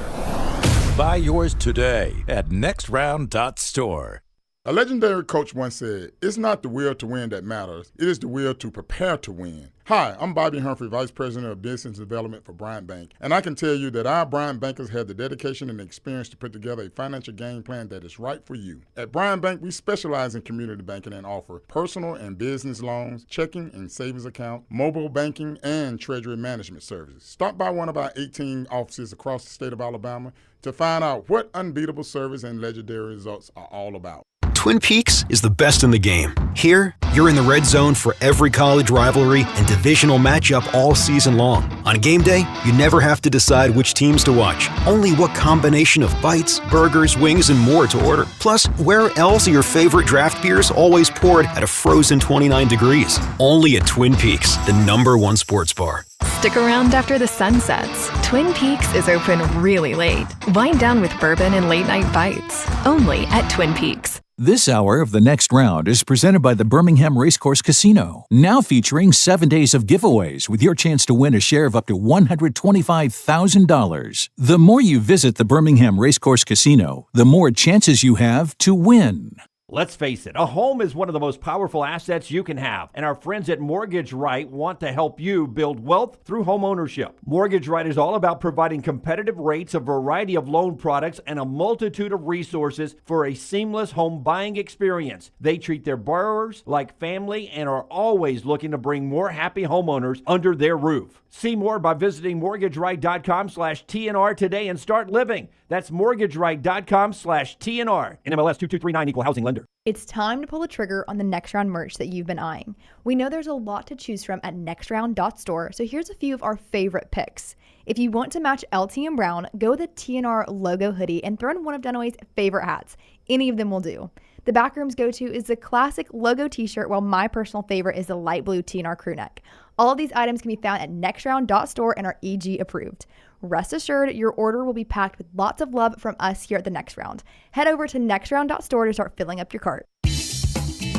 [SPEAKER 5] Buy yours today at nextround.store.
[SPEAKER 4] A legendary coach once said, "It's not the will to win that matters. It is the will to prepare to win." Hi, I'm Bobby Humphrey, Vice President of Business Development for Bryant Bank, and I can tell you that our Bryant bankers have the dedication and the experience to put together a financial game plan that is right for you. At Bryant Bank, we specialize in community banking and offer personal and business loans, checking and savings account, mobile banking, and treasury management services. Stop by one of our 18 offices across the state of Alabama to find out what unbeatable service and legendary results are all about.
[SPEAKER 11] Twin Peaks is the best in the game. Here, you're in the red zone for every college rivalry and divisional matchup all season long. On game day, you never have to decide which teams to watch, only what combination of bites, burgers, wings, and more to order. Plus, where else are your favorite draft beers always poured at a frozen 29 degrees? Only at Twin Peaks, the #1 sports bar.
[SPEAKER 22] Stick around after the sun sets. Twin Peaks is open really late. Wind down with bourbon and late-night bites. Only at Twin Peaks.
[SPEAKER 17] This hour of The Next Round is presented by the Birmingham Racecourse Casino, now featuring 7 days of giveaways with your chance to win a share of up to $125,000. The more you visit the Birmingham Racecourse Casino, the more chances you have to win.
[SPEAKER 15] Let's face it, a home is one of the most powerful assets you can have, and our friends at Mortgage Right want to help you build wealth through home ownership. Mortgage Right is all about providing competitive rates, a variety of loan products, and a multitude of resources for a seamless home buying experience. They treat their borrowers like family and are always looking to bring more happy homeowners under their roof. See more by visiting mortgageright.com/TNR today and start living. That's mortgageright.com/TNR. NMLS 2239, Equal Housing Lender.
[SPEAKER 23] It's time to pull the trigger on the Next Round merch that you've been eyeing. We know there's a lot to choose from at nextround.store, so here's a few of our favorite picks. If you want to match LT and Brown, go with the TNR logo hoodie and throw in one of Dunaway's favorite hats. Any of them will do. The Backroom's go-to is the classic logo t-shirt, while my personal favorite is the light blue TNR crew neck. All of these items can be found at nextround.store and are EG approved. Rest assured, your order will be packed with lots of love from us here at the Next Round. Head over to nextround.store to start filling up your cart.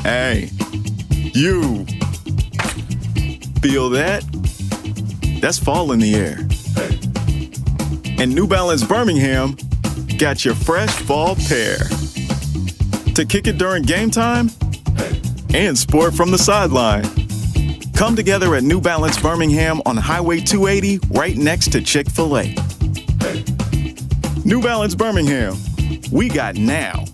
[SPEAKER 25] Hey, you feel that? That's fall in the air. And New Balance Birmingham got your fresh fall pair to kick it during game time and sport from the sideline. Come together at New Balance Birmingham on Highway 280 right next to Chick-fil-A. New Balance Birmingham, we got now.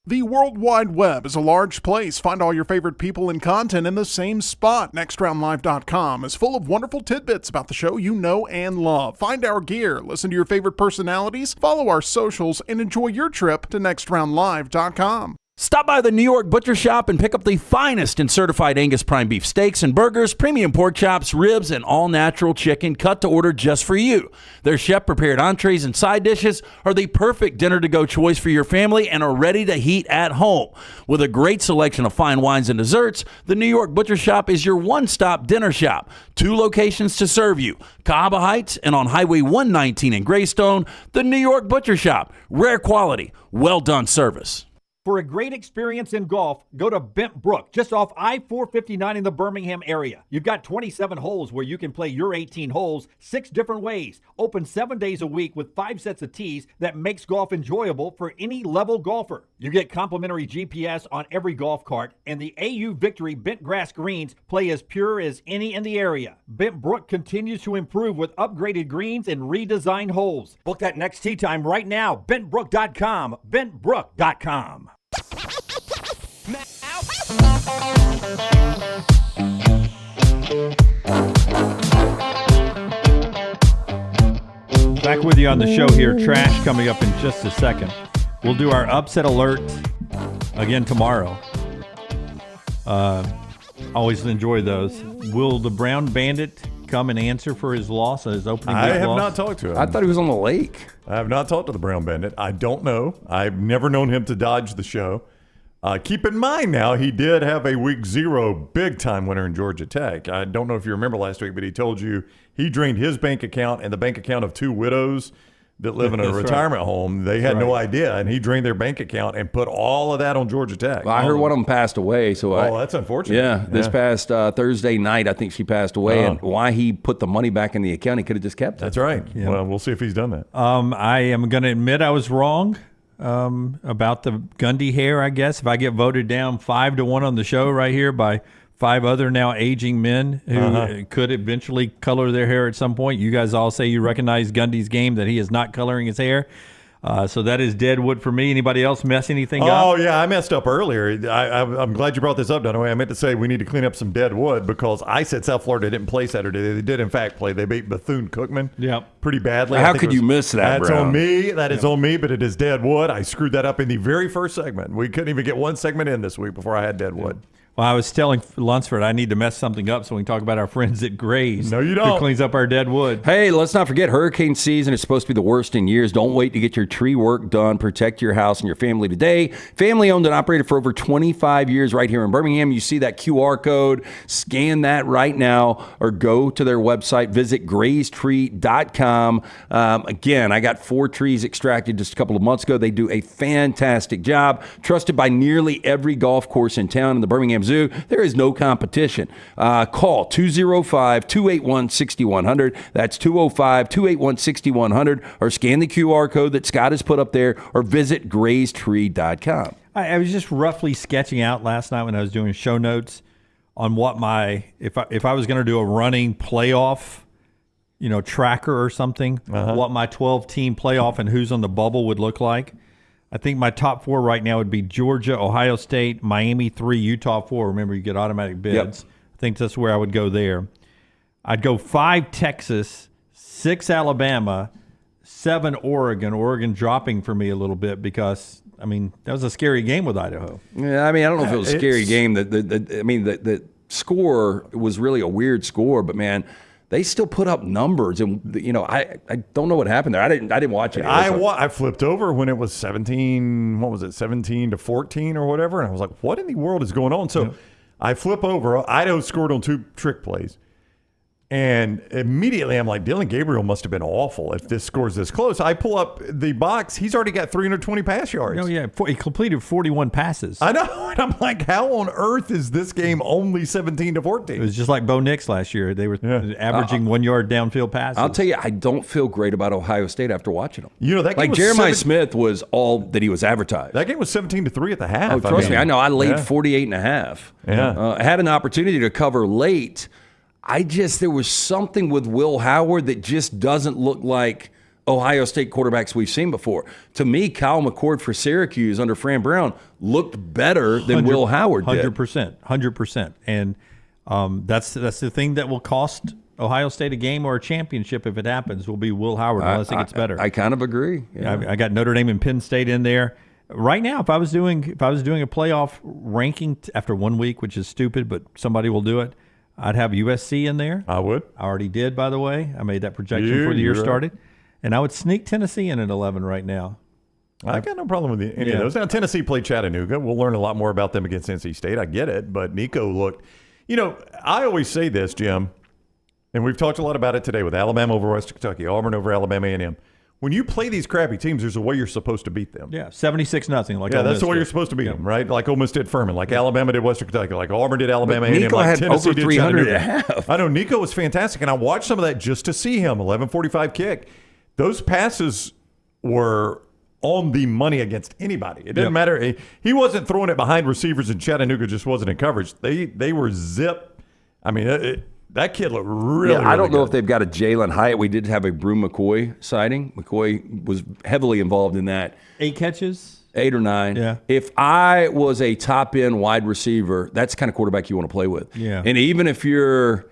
[SPEAKER 2] The World Wide Web is a large place. Find all your favorite people and content in the same spot. NextRoundLive.com is full of wonderful tidbits about the show you know and love. Find our gear, listen to your favorite personalities, follow our socials, and enjoy your trip to NextRoundLive.com.
[SPEAKER 24] Stop by the New York Butcher Shop and pick up the finest in certified Angus prime beef steaks and burgers, premium pork chops, ribs, and all-natural chicken cut to order just for you. Their chef-prepared entrees and side dishes are the perfect dinner-to-go choice for your family and are ready to heat at home. With a great selection of fine wines and desserts, the New York Butcher Shop is your one-stop dinner shop. 2 locations to serve you, Cahaba Heights and on Highway 119 in Greystone. The New York Butcher Shop. Rare quality, well-done service.
[SPEAKER 15] For a great experience in golf, go to Bent Brook, just off I-459 in the Birmingham area. You've got 27 holes where you can play your 18 holes 6 different ways. Open 7 days a week with 5 sets of tees that makes golf enjoyable for any level golfer. You get complimentary GPS on every golf cart, and the AU Victory bent grass greens play as pure as any in the area. Bent Brook continues to improve with upgraded greens and redesigned holes. Book that next tee time right now. BentBrook.com. BentBrook.com.
[SPEAKER 6] Back with you on the show here. Trash coming up in just a second. We'll do our upset alert again tomorrow. Always enjoy those. Will the Brown Bandit come and answer for his loss, his opening
[SPEAKER 7] I have
[SPEAKER 6] loss?
[SPEAKER 7] not talked to him.
[SPEAKER 8] I thought he was on the lake.
[SPEAKER 7] I have not talked to the Brown Bandit. I don't know. I've never known him to dodge the show. Keep in mind now, he did have a week 0 big-time winner in Georgia Tech. I don't know if you remember last week, but he told you he drained his bank account and the bank account of 2 widows that live in a retirement home. They had no idea, and he drained their bank account and put all of that on Georgia Tech.
[SPEAKER 8] Well, I heard one of them passed away. So
[SPEAKER 7] that's unfortunate.
[SPEAKER 8] Yeah, this past Thursday night, I think she passed away, and why he put the money back in the account, he could have just kept it.
[SPEAKER 7] That's right. Yeah. Well, we'll see if he's done that.
[SPEAKER 6] I am going to admit I was wrong about the Gundy hair, I guess. If I get voted down 5-1 on the show right here by 5 other now aging men who could eventually color their hair at some point. You guys all say you recognize Gundy's game, that he is not coloring his hair. So that is dead wood for me. Anybody else mess anything up?
[SPEAKER 7] Oh, yeah, I messed up earlier. I'm glad you brought this up, Dunaway. I meant to say we need to clean up some dead wood because I said South Florida didn't play Saturday. They did, in fact, play. They beat Bethune-Cookman pretty badly.
[SPEAKER 8] How could you miss that,
[SPEAKER 7] That's
[SPEAKER 8] Brown?
[SPEAKER 7] on me. That is on me, but it is dead wood. I screwed that up in the very first segment. We couldn't even get one segment in this week before I had dead wood.
[SPEAKER 6] Well, I was telling Lunceford I need to mess something up so we can talk about our friends at Grace.
[SPEAKER 7] No, you don't.
[SPEAKER 6] Who cleans up our dead wood.
[SPEAKER 8] Hey, let's not forget hurricane season is supposed to be the worst in years. Don't wait to get your tree work done. Protect your house and your family today. Family owned and operated for over 25 years right here in Birmingham. You see that QR code. Scan that right now or go to their website. Visit gracetree.com. Again, I got 4 trees extracted just a couple of months ago. They do a fantastic job. Trusted by nearly every golf course in town in the Birmingham Zoo. There is no competition. Call 205-281-6100. That's 205-281-6100. Or scan the QR code that Scott has put up there or visit gracetree.com.
[SPEAKER 6] I was just roughly sketching out last night when I was doing show notes on what if I was going to do a running playoff, tracker or something, what my 12-team playoff and who's on the bubble would look like. I think my top 4 right now would be Georgia, Ohio State, Miami 3, Utah 4. Remember, you get automatic bids.
[SPEAKER 8] Yep.
[SPEAKER 6] I think that's where I would go there. I'd go 5 Texas, 6 Alabama, 7 Oregon. Oregon dropping for me a little bit because, that was a scary game with Idaho.
[SPEAKER 8] Yeah, I don't know if it was a scary game. The score was really a weird score, but, man, they still put up numbers, and I don't know what happened there. I didn't watch it.
[SPEAKER 7] I flipped over when it was 17. What was it, 17-14 or whatever? And I was like, "What in the world is going on?" So I flip over. Idaho scored on 2 trick plays, and immediately I'm like, Dylan Gabriel must have been awful if this score's this close. I pull up the box. He's already got 320 pass yards.
[SPEAKER 6] Oh yeah, he completed 41 passes.
[SPEAKER 7] I know, and I'm like, how on earth is this game only 17-14?
[SPEAKER 6] It was just like Bo Nix last year. They were averaging 1 yard downfield passes.
[SPEAKER 8] I'll tell you, I don't feel great about Ohio State after watching them.
[SPEAKER 7] That game was
[SPEAKER 8] Jeremiah Smith was all that he was advertised.
[SPEAKER 7] That game was 17-3 at the half.
[SPEAKER 8] Oh, trust me, I know. I laid 48.5.
[SPEAKER 7] Yeah,
[SPEAKER 8] I had an opportunity to cover late. There was something with Will Howard that just doesn't look like Ohio State quarterbacks we've seen before. To me, Kyle McCord for Syracuse under Fran Brown looked better than Will Howard did.
[SPEAKER 6] 100%. And that's the thing that will cost Ohio State a game or a championship if it happens, will be Will Howard unless it gets better.
[SPEAKER 8] I kind of agree.
[SPEAKER 6] Yeah. I got Notre Dame and Penn State in there. Right now, if I was doing a playoff ranking after 1 week, which is stupid, but somebody will do it, I'd have USC in there.
[SPEAKER 7] I would.
[SPEAKER 6] I already did, by the way. I made that projection before the year started. And I would sneak Tennessee in at 11 right now.
[SPEAKER 7] I got no problem with any of those. Now, Tennessee played Chattanooga. We'll learn a lot more about them against NC State. I get it. But Nico looked – I always say this, Jim, and we've talked a lot about it today with Alabama over Western Kentucky, Auburn over Alabama A&M. When you play these crappy teams, there's a way you're supposed to beat them.
[SPEAKER 6] Yeah, 76-0.
[SPEAKER 7] That's the way you're supposed to beat them, right? Like Ole Miss did Furman, like Alabama did Western Kentucky, like Auburn did Alabama A&M,
[SPEAKER 8] Nico
[SPEAKER 7] like
[SPEAKER 8] had
[SPEAKER 7] Tennessee
[SPEAKER 8] over
[SPEAKER 7] did
[SPEAKER 8] 300.5.
[SPEAKER 7] I know Nico was fantastic, and I watched some of that just to see him. 11:45 kick. Those passes were on the money against anybody. It didn't matter. He wasn't throwing it behind receivers, and Chattanooga just wasn't in coverage. They were zip. That kid looked really,
[SPEAKER 8] I don't
[SPEAKER 7] really
[SPEAKER 8] know
[SPEAKER 7] good.
[SPEAKER 8] if they've got a Jalen Hyatt. We did have a Brew McCoy sighting. McCoy was heavily involved in that.
[SPEAKER 6] 8 catches?
[SPEAKER 8] 8 or 9.
[SPEAKER 6] Yeah.
[SPEAKER 8] If I was a top-end wide receiver, that's the kind of quarterback you want to play with.
[SPEAKER 6] Yeah.
[SPEAKER 8] And even if you're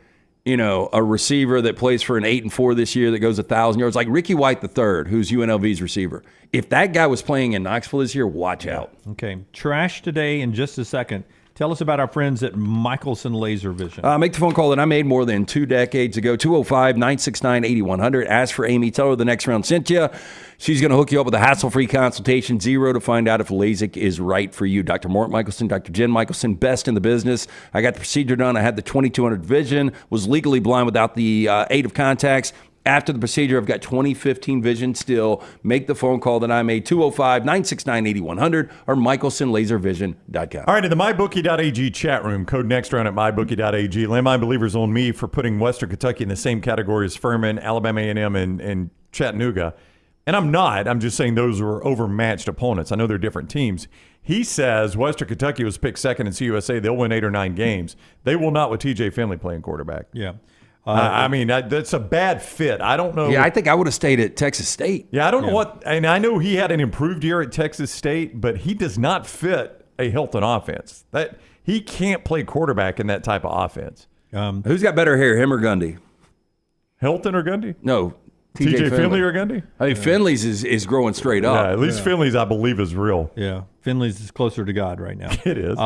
[SPEAKER 8] a receiver that plays for an 8-4 this year that goes 1,000 yards, like Ricky White III, who's UNLV's receiver. If that guy was playing in Knoxville this year, watch out.
[SPEAKER 6] Okay. Trash today in just a second. Tell us about our friends at Michelson Laser Vision.
[SPEAKER 8] Make the phone call that I made more than 2 decades ago, 205-969-8100. Ask for Amy. Tell her the next round sent you. She's going to hook you up with a hassle-free consultation, 0 to find out if LASIK is right for you. Dr. Mort Michelson, Dr. Jen Michelson, best in the business. I got the procedure done. I had the 2200 vision, was legally blind without the aid of contacts. After the procedure, I've got 20/15 vision still. Make the phone call that I made, 205-969-8100 or michelsonlaservision.com.
[SPEAKER 7] All right, in the MyBookie.ag chat room, code NEXTROUND at MyBookie.ag. Landmine believers on me for putting Western Kentucky in the same category as Furman, Alabama A&M, and Chattanooga. And I'm not. I'm just saying those were overmatched opponents. I know they're different teams. He says Western Kentucky was picked second in CUSA. They'll win 8 or 9 games. They will not with TJ Finley playing quarterback.
[SPEAKER 6] Yeah.
[SPEAKER 7] That's a bad fit. I don't know.
[SPEAKER 8] Yeah, I think I would have stayed at Texas State.
[SPEAKER 7] Yeah, I don't know what. And I know he had an improved year at Texas State, but he does not fit a Hilton offense. That he can't play quarterback in that type of offense.
[SPEAKER 8] Who's got better hair, him or Gundy?
[SPEAKER 7] Hilton or Gundy?
[SPEAKER 8] No,
[SPEAKER 7] TJ Finley or Gundy?
[SPEAKER 8] I mean, Finley's is growing straight up.
[SPEAKER 7] Yeah, at least Finley's, I believe, is real.
[SPEAKER 6] Yeah, Finley's is closer to God right now.
[SPEAKER 7] It is.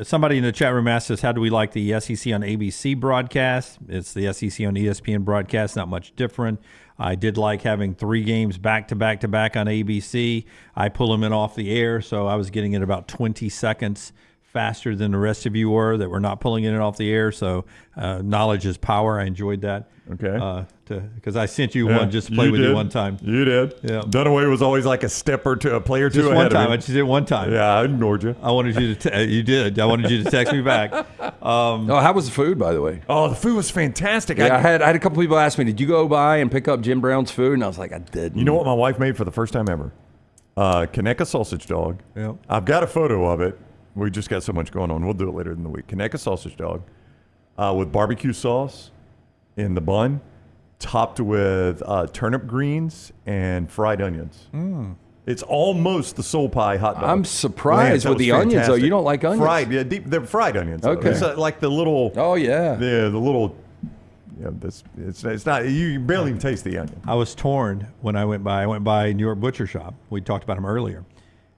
[SPEAKER 6] Somebody in the chat room asked us, how do we like the SEC on ABC broadcast? It's the SEC on ESPN broadcast, not much different. I did like having 3 games back-to-back on ABC. I pull them in off the air, so I was getting it about 20 seconds faster than the rest of you were that were not pulling it off the air. So knowledge is power. I enjoyed that.
[SPEAKER 7] Okay.
[SPEAKER 6] Because I sent you one just to play with you one time.
[SPEAKER 7] You did.
[SPEAKER 6] Yeah.
[SPEAKER 7] Dunaway was always like a step or two, a play or two
[SPEAKER 6] just
[SPEAKER 7] ahead
[SPEAKER 6] one time.
[SPEAKER 7] of me.
[SPEAKER 6] I just did it one time.
[SPEAKER 7] Yeah, I ignored you.
[SPEAKER 6] I wanted you to. You did. I wanted you to text me back.
[SPEAKER 8] How was the food, by the way?
[SPEAKER 7] Oh, the food was fantastic.
[SPEAKER 8] Yeah, I had a couple people ask me, did you go by and pick up Jim Brown's food? And I was like, I didn't.
[SPEAKER 7] You know what my wife made for the first time ever? Kaneka sausage dog.
[SPEAKER 6] Yeah.
[SPEAKER 7] I've got a photo of it. We just got so much going on. We'll do it later in the week. Kaneka sausage dog with barbecue sauce in the bun, topped with turnip greens and fried onions. It's almost the soul pie hot dog.
[SPEAKER 8] I'm surprised with the onions, though. You don't like onions?
[SPEAKER 7] Fried, yeah, they're fried onions.
[SPEAKER 8] Okay.
[SPEAKER 7] It's like the little.
[SPEAKER 8] Oh, yeah.
[SPEAKER 7] The little. Yeah, it's not. You barely even taste the onion.
[SPEAKER 6] I was torn when I went by. I went by New York Butcher Shop. We talked about them earlier.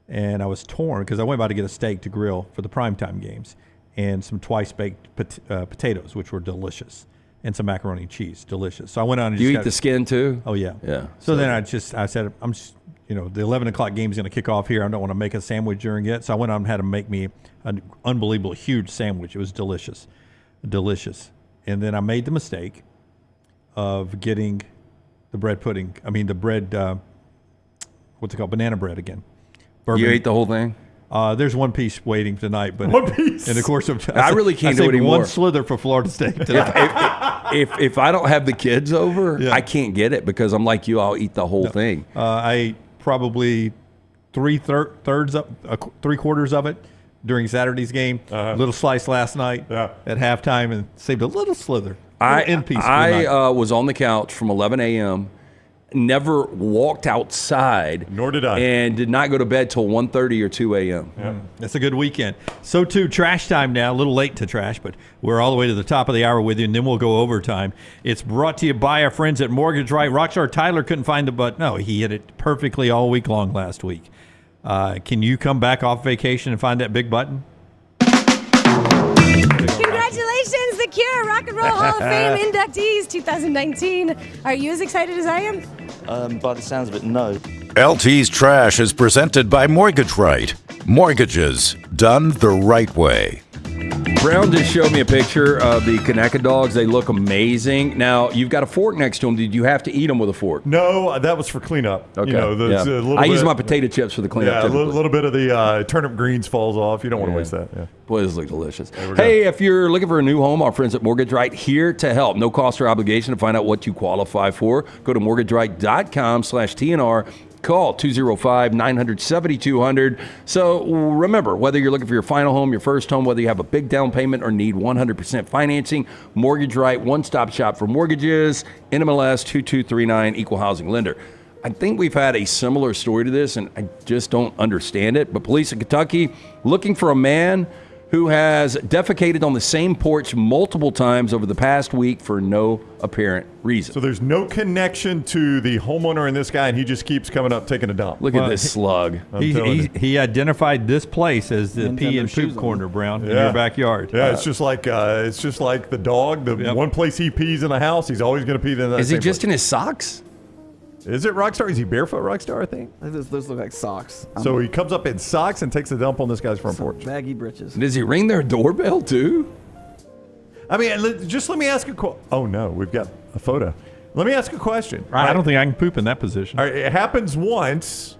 [SPEAKER 6] And I was torn because I went by to get a steak to grill for the primetime games and some twice-baked potatoes, which were delicious, and some macaroni and cheese, delicious. So I went on and
[SPEAKER 8] you eat the skin too?
[SPEAKER 6] Oh, yeah.
[SPEAKER 8] Yeah.
[SPEAKER 6] So then I said, the 11 o'clock game is going to kick off here. I don't want to make a sandwich during it. So I went on and had to make me an unbelievable huge sandwich. It was delicious. Delicious. And then I made the mistake of getting the bread pudding. I mean, the bread, what's it called? Banana bread again. Bourbon.
[SPEAKER 8] You ate the whole thing?
[SPEAKER 6] There's one piece waiting tonight, but
[SPEAKER 7] one piece.
[SPEAKER 6] In the course of
[SPEAKER 8] I really can't do anymore.
[SPEAKER 6] One slither for Florida State tonight.
[SPEAKER 8] if I don't have the kids over, I can't get it because I'm like you. I'll eat the whole thing.
[SPEAKER 6] I ate probably three-quarters of it during Saturday's game. A little slice last night at halftime, and saved a little slither.
[SPEAKER 8] I was on the couch from 11 a.m. Never walked outside.
[SPEAKER 7] Nor did I.
[SPEAKER 8] And did not go to bed till 1:30 or 2 a.m.
[SPEAKER 6] Yeah. That's a good weekend. So, too, trash time now. A little late to trash, but we're all the way to the top of the hour with you, and then we'll go overtime. It's brought to you by our friends at Mortgage Right. Rockstar Tyler couldn't find the button. No, he hit it perfectly all week long last week. Can you come back off vacation and find that big button?
[SPEAKER 1] Congratulations, The Cure Rock and Roll Hall of Fame inductees 2019. Are you as excited as I am?
[SPEAKER 12] By the sounds of it, no.
[SPEAKER 5] LT's Trash is presented by Mortgage Right. Mortgages done the right way.
[SPEAKER 8] Brown just showed me a picture of the Kaneka dogs. They look amazing. Now, you've got a fork next to them. Did you have to eat them with a fork?
[SPEAKER 7] No, that was for cleanup.
[SPEAKER 8] Okay.
[SPEAKER 7] I
[SPEAKER 8] use my potato chips for the cleanup.
[SPEAKER 7] Yeah, a little bit of the turnip greens falls off. You don't want to waste that. Yeah.
[SPEAKER 8] Boy, those look delicious. Hey, if you're looking for a new home, our friends at Mortgage Right here to help. No cost or obligation to find out what you qualify for. Go to mortgageright.com/TNR. Call 205-900-7200. So remember, whether you're looking for your final home, your first home, whether you have a big down payment or need 100% financing, Mortgage Right, one-stop shop for mortgages, NMLS 2239, equal housing lender. I think we've had a similar story to this, and I just don't understand it. But police in Kentucky looking for a man who has defecated on the same porch multiple times over the past week for no apparent reason.
[SPEAKER 7] So there's no connection to the homeowner and this guy, and he just keeps coming up taking a dump.
[SPEAKER 8] Look at this slug.
[SPEAKER 6] He identified this place as the pee and poop corner, Brown, in your backyard.
[SPEAKER 7] Yeah, it's just like the dog. The one place he pees in the house, he's always going to pee in that.
[SPEAKER 8] Is he just
[SPEAKER 7] place.
[SPEAKER 8] in his socks?
[SPEAKER 7] Is it Rockstar? Is he barefoot Rockstar, I think?
[SPEAKER 3] Those look like socks.
[SPEAKER 7] So he comes up in socks and takes a dump on this guy's front porch.
[SPEAKER 3] Baggy britches.
[SPEAKER 8] Does he ring their doorbell, too?
[SPEAKER 7] I mean, just let me ask a question. Oh, no, we've got a photo. Let me ask a question.
[SPEAKER 6] I don't think I can poop in that position.
[SPEAKER 7] All right, it happens once.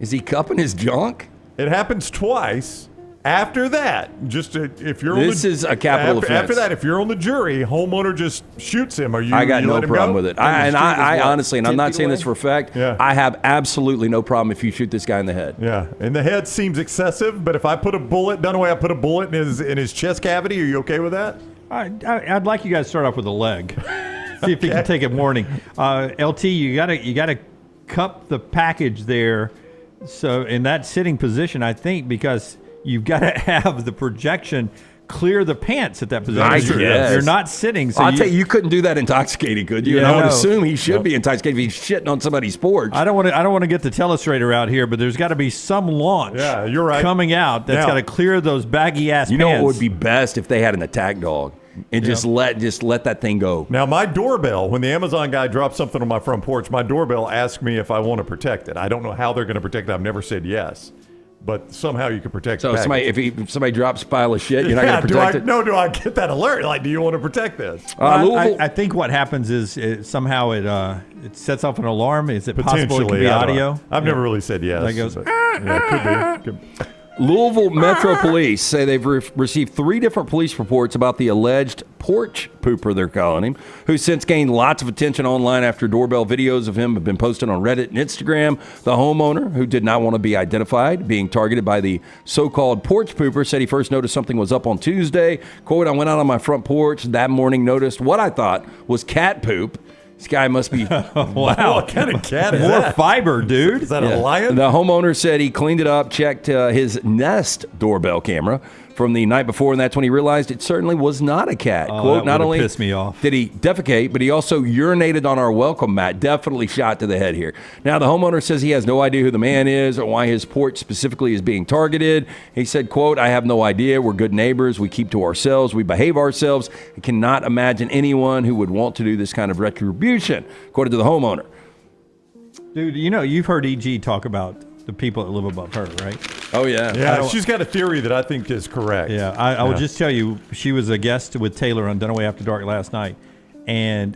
[SPEAKER 8] Is he cupping his junk?
[SPEAKER 7] It happens twice. After that, if you're
[SPEAKER 8] this is a capital offense.
[SPEAKER 7] After that, if you're on the jury, homeowner just shoots him.
[SPEAKER 8] I got no problem with it. I honestly, and I'm not saying this for a fact, I have absolutely no problem if you shoot this guy in the head.
[SPEAKER 7] Yeah, and the head seems excessive, but if I put a bullet, Dunaway, I put a bullet in his chest cavity, are you okay with that?
[SPEAKER 6] I'd like you guys to start off with a leg. See if he can take a warning. LT, you gotta cup the package there. So in that sitting position, I think, because you've got to have the projection clear the pants at that position.
[SPEAKER 8] I guess.
[SPEAKER 6] You're not sitting. So
[SPEAKER 8] I'll tell you couldn't do that intoxicated, could you?
[SPEAKER 6] Yeah,
[SPEAKER 8] and I would
[SPEAKER 6] no.
[SPEAKER 8] assume he should be intoxicated if he's shitting on somebody's porch.
[SPEAKER 6] I don't want to get the telestrator out here, but there's got to be some launch.
[SPEAKER 7] Yeah, you're right.
[SPEAKER 6] Coming out that's got to clear those baggy ass.
[SPEAKER 8] You know
[SPEAKER 6] pants.
[SPEAKER 8] what would be best if they had an attack dog and just let that thing go.
[SPEAKER 7] Now, my doorbell, when the Amazon guy drops something on my front porch, my doorbell asks me if I want to protect it. I don't know how they're going to protect it. I've never said yes. But somehow you can protect
[SPEAKER 8] So
[SPEAKER 7] the
[SPEAKER 8] if somebody drops a pile of shit, you're not going to protect it?
[SPEAKER 7] No, do I get that alert? Like, do you want to protect this?
[SPEAKER 6] I think what happens is somehow it sets off an alarm. Is it possible it could be audio?
[SPEAKER 7] I've never really said yes.
[SPEAKER 6] That goes,
[SPEAKER 7] it could be.
[SPEAKER 8] Louisville Metro Police say they've received 3 different police reports about the alleged porch pooper, they're calling him, who's since gained lots of attention online after doorbell videos of him have been posted on Reddit and Instagram. The homeowner, who did not want to be identified, being targeted by the so-called porch pooper, said he first noticed something was up on Tuesday. Quote, I went out on my front porch that morning, noticed what I thought was cat poop. This guy must be...
[SPEAKER 6] Wow.
[SPEAKER 7] What kind of cat is
[SPEAKER 6] More
[SPEAKER 7] that?
[SPEAKER 6] fiber, dude.
[SPEAKER 7] Is that a lion?
[SPEAKER 8] The homeowner said he cleaned it up, checked his Nest doorbell camera from the night before, and that's when he realized it certainly was not a cat.
[SPEAKER 6] Oh,
[SPEAKER 8] Quote,
[SPEAKER 6] that
[SPEAKER 8] not only
[SPEAKER 6] pissed me off.
[SPEAKER 8] did he defecate, but he also urinated on our welcome mat. Definitely shot to the head here. Now, the homeowner says he has no idea who the man is or why his porch specifically is being targeted. He said, quote, I have no idea. We're good neighbors. We keep to ourselves. We behave ourselves. I cannot imagine anyone who would want to do this kind of retribution, according to the homeowner.
[SPEAKER 6] Dude, you've heard EG talk about the people that live above her, right?
[SPEAKER 8] Oh, yeah.
[SPEAKER 7] Yeah, she's got a theory that I think is correct.
[SPEAKER 6] Yeah, I will just tell you, she was a guest with Taylor on Dunaway After Dark last night, and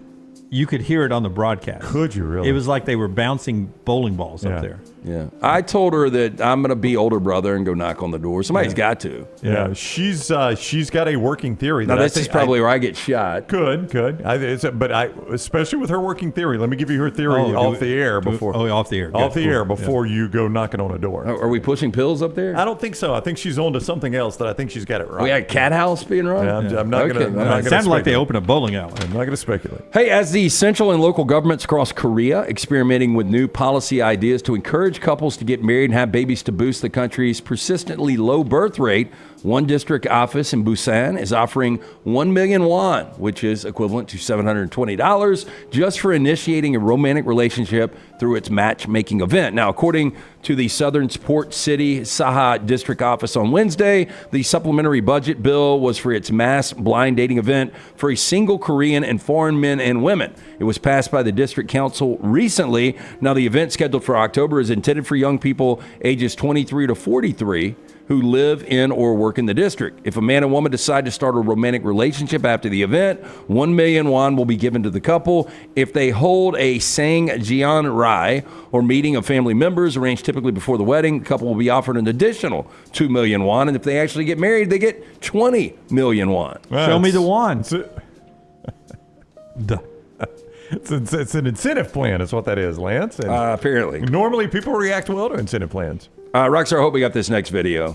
[SPEAKER 6] you could hear it on the broadcast.
[SPEAKER 7] Could you really?
[SPEAKER 6] It was like they were bouncing bowling balls up there.
[SPEAKER 8] Yeah. I told her that I'm going to be older brother and go knock on the door. Somebody's got to.
[SPEAKER 7] Yeah, she's got a working theory.
[SPEAKER 8] Now,
[SPEAKER 7] that
[SPEAKER 8] this is probably where I get shot.
[SPEAKER 7] Could. Especially with her working theory. Let me give you her theory off the air before.
[SPEAKER 6] Off the air.
[SPEAKER 7] Off the air before you go knocking on a door.
[SPEAKER 8] Are we pushing pills up there?
[SPEAKER 7] I don't think so. I think she's on to something else that I think she's got it right.
[SPEAKER 8] We got a cat house being run?
[SPEAKER 7] Yeah, I'm not going to.
[SPEAKER 6] It sounded like they opened a bowling alley.
[SPEAKER 7] I'm not going to speculate.
[SPEAKER 8] Hey, as the central and local governments across Korea experimenting with new policy ideas to encourage couples to get married and have babies to boost the country's persistently low birth rate, one district office in Busan is offering 1 million won, which is equivalent to $720, just for initiating a romantic relationship through its matchmaking event. Now, according to the Southern Port City Saha District Office on Wednesday, the supplementary budget bill was for its mass blind dating event for a single Korean and foreign men and women. It was passed by the district council recently. Now, the event scheduled for October is intended for young people ages 23 to 43 who live in or work in the district. If a man and woman decide to start a romantic relationship after the event, 1 million won will be given to the couple. If they hold a Sangjeon Rai, or meeting of family members arranged typically before the wedding, the couple will be offered an additional 2 million won. And if they actually get married, they get 20 million won.
[SPEAKER 6] Show me the won.
[SPEAKER 7] It's an incentive plan, is what that is, Lance. And
[SPEAKER 8] apparently.
[SPEAKER 7] Normally, people react well to incentive plans.
[SPEAKER 8] Rockstar, I hope we got this next video.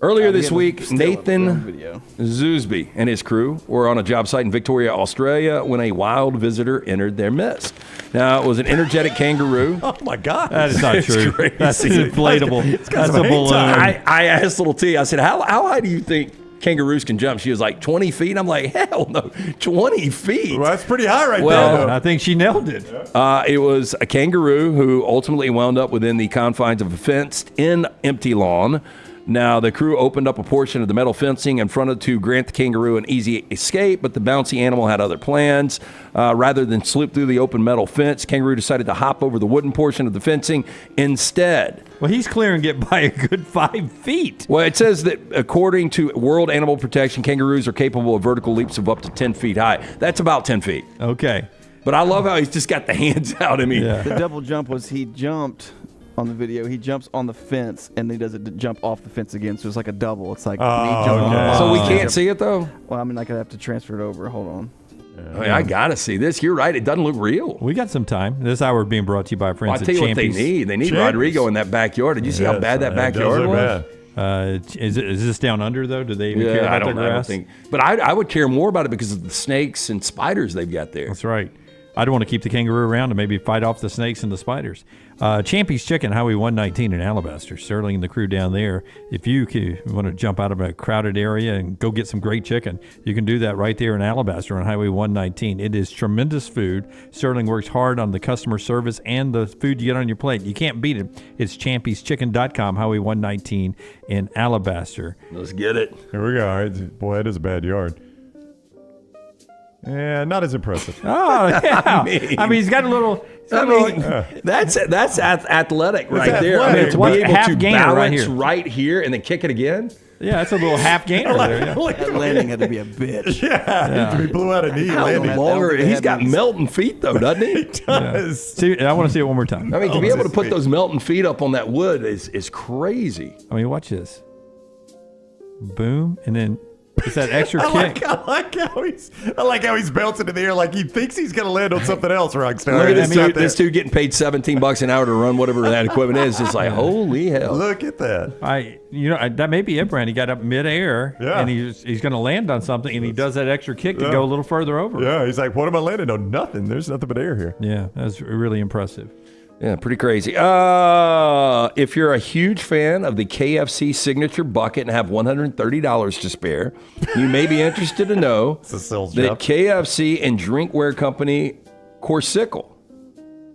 [SPEAKER 8] Earlier this week, Nathan Zoosby and his crew were on a job site in Victoria, Australia, when a wild visitor entered their midst. Now, it was an energetic kangaroo.
[SPEAKER 7] Oh, my God.
[SPEAKER 6] That is not true.
[SPEAKER 8] Crazy.
[SPEAKER 6] That's inflatable. That's a balloon.
[SPEAKER 8] I asked little T, I said, how high do you think kangaroos can jump? She was like, 20 feet. I'm like, hell no, 20 feet.
[SPEAKER 7] Well, that's pretty high there.
[SPEAKER 6] I think she nailed it.
[SPEAKER 8] It was a kangaroo who ultimately wound up within the confines of a fenced-in empty lawn. Now, the crew opened up a portion of the metal fencing in front to grant the kangaroo an easy escape, but the bouncy animal had other plans. Rather than slip through the open metal fence, kangaroo decided to hop over the wooden portion of the fencing instead.
[SPEAKER 6] Well, he's clearing it by a good 5 feet.
[SPEAKER 8] Well, it says that according to World Animal Protection, kangaroos are capable of vertical leaps of up to 10 feet high. That's about 10 feet.
[SPEAKER 6] Okay.
[SPEAKER 8] But I love how he's just got the hands out. I mean,
[SPEAKER 3] The double jump was he jumped on the video. He jumps on the fence and he does it to jump off the fence again. So it's like a double. It's like me jumping on the
[SPEAKER 8] So we can't see it though?
[SPEAKER 3] Well, I mean, I could have to transfer it over. Hold on.
[SPEAKER 8] I gotta see this. You're right. It doesn't look real.
[SPEAKER 6] We got some time. This hour being brought to you by our friends
[SPEAKER 8] I'll tell you what they need. They need Rodrigo in that backyard. Did you see how bad that backyard was?
[SPEAKER 6] Is this down under though? Do they even care about
[SPEAKER 8] I
[SPEAKER 6] the grass?
[SPEAKER 8] don't think. But I would care more about it because of the snakes and spiders they've got there.
[SPEAKER 6] That's right. I'd want to keep the kangaroo around and maybe fight off the snakes and the spiders. Champy's Chicken, Highway 119 in Alabaster. Sterling and the crew down there. If you want to jump out of a crowded area and go get some great chicken, you can do that right there in Alabaster on Highway 119. It is tremendous food. Sterling works hard on the customer service and the food you get on your plate. You can't beat it. It's champyschicken.com, Highway 119 in Alabaster.
[SPEAKER 8] Let's get it.
[SPEAKER 7] Here we go. Boy, that is a bad yard. Yeah, not as impressive.
[SPEAKER 6] Oh, yeah. I mean, he's got a little.
[SPEAKER 8] That's athletic right there. I mean, to be able to balance right here and then kick it again.
[SPEAKER 6] Yeah, that's a little half gainer there. Yeah.
[SPEAKER 3] That landing had to be a bitch.
[SPEAKER 7] He blew out a knee landing.
[SPEAKER 8] Longer. He's got Melton feet though, doesn't he?
[SPEAKER 7] He does.
[SPEAKER 6] See, I want to see it one more time.
[SPEAKER 8] I mean, to be able to put those Melton feet up on that wood is crazy.
[SPEAKER 6] I mean, watch this. Boom, and then it's that extra kick.
[SPEAKER 7] I like how he's bouncing in the air like he thinks he's going to land on something else, Rockstar.
[SPEAKER 8] Look at this dude getting paid $17 an hour to run whatever that equipment is. It's like, holy hell.
[SPEAKER 7] Look at that.
[SPEAKER 6] That may be it, Brand. He got up midair, and he's going to land on something, and he does that extra kick to go a little further over.
[SPEAKER 7] Yeah, he's like, what am I landing on? Nothing. There's nothing but air here.
[SPEAKER 6] Yeah, that's really impressive.
[SPEAKER 8] Yeah, pretty crazy. If you're a huge fan of the KFC signature bucket and have $130 to spare, you may be interested to know that KFC and drinkware company Corsicle,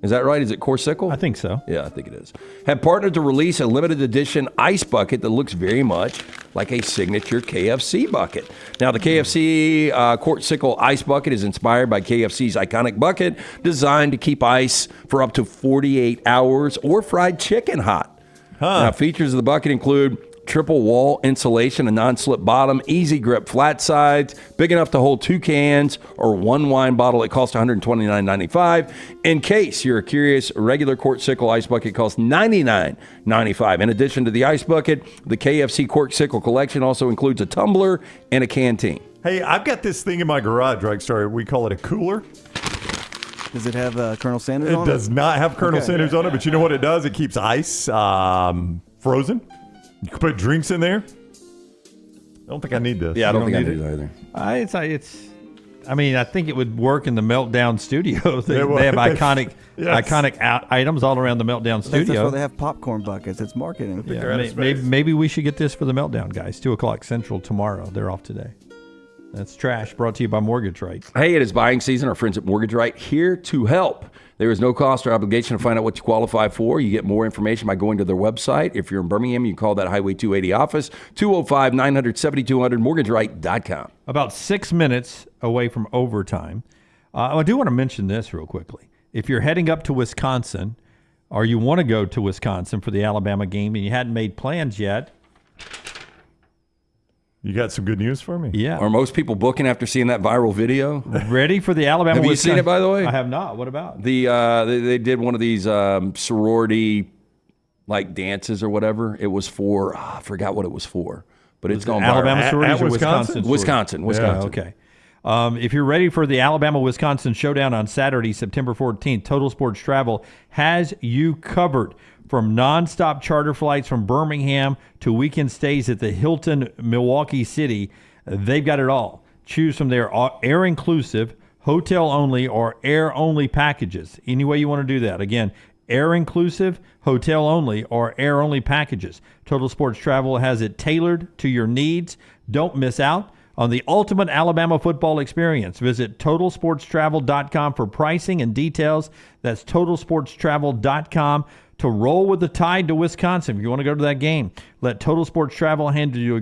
[SPEAKER 8] is that right? Is it Corsicle? I
[SPEAKER 6] think so.
[SPEAKER 8] Yeah, I think it is. Have partnered to release a limited edition ice bucket that looks very much like a signature KFC bucket. Now, the KFC Corsicle ice bucket is inspired by KFC's iconic bucket, designed to keep ice for up to 48 hours or fried chicken hot. Now, features of the bucket include triple wall insulation, a non-slip bottom, easy grip flat sides, big enough to hold 2 cans or 1 wine bottle. It costs $129.95. In case you're curious, a regular Corsicle ice bucket costs $99.95. In addition to the ice bucket, the KFC Corsicle collection also includes a tumbler and a canteen.
[SPEAKER 7] Hey, I've got this thing in my garage, Rockstar. We call it a cooler.
[SPEAKER 3] Does it have Colonel Sanders on
[SPEAKER 7] it?
[SPEAKER 3] It
[SPEAKER 7] does not have Colonel Sanders on it, but you know what it does? It keeps ice frozen. You can put drinks in there. I don't think I need this.
[SPEAKER 8] Yeah, I don't think I need it either.
[SPEAKER 6] I think it would work in the Meltdown studio. They have iconic items all around the Meltdown studio.
[SPEAKER 3] That's why they have popcorn buckets. It's marketing.
[SPEAKER 6] Yeah, maybe we should get this for the Meltdown guys. 2:00 Central tomorrow. They're off today. That's trash. Brought to you by Mortgage Right.
[SPEAKER 8] Hey, it is buying season. Our friends at Mortgage Right here to help. There is no cost or obligation to find out what you qualify for. You get more information by going to their website. If you're in Birmingham, you can call that Highway 280 office, 205-900-7200, mortgageright.com.
[SPEAKER 6] About 6 minutes away from overtime. I do want to mention this real quickly. If you're heading up to Wisconsin, or you want to go to Wisconsin for the Alabama game and you hadn't made plans yet,
[SPEAKER 7] you got some good news for me?
[SPEAKER 6] Yeah.
[SPEAKER 8] Are most people booking after seeing that viral video?
[SPEAKER 6] Ready for the Alabama?
[SPEAKER 8] Have you seen it, by the way?
[SPEAKER 6] I have not. What about?
[SPEAKER 8] They did one of these sorority like dances or whatever. It was for I forgot what it was for, but it's gone
[SPEAKER 6] Alabama
[SPEAKER 8] viral.
[SPEAKER 6] sororities or
[SPEAKER 8] Wisconsin. Wisconsin.
[SPEAKER 6] Yeah, okay. If you're ready for the Alabama-Wisconsin showdown on Saturday, September 14th, Total Sports Travel has you covered. From nonstop charter flights from Birmingham to weekend stays at the Hilton Milwaukee City, they've got it all. Choose from their air-inclusive, hotel only, or air only packages. Any way you want to do that. Again, air inclusive, hotel only, or air only packages. Total Sports Travel has it tailored to your needs. Don't miss out on the ultimate Alabama football experience. Visit TotalSportsTravel.com for pricing and details. That's TotalSportsTravel.com to roll with the Tide to Wisconsin if you want to go to that game. Let Total Sports Travel handle your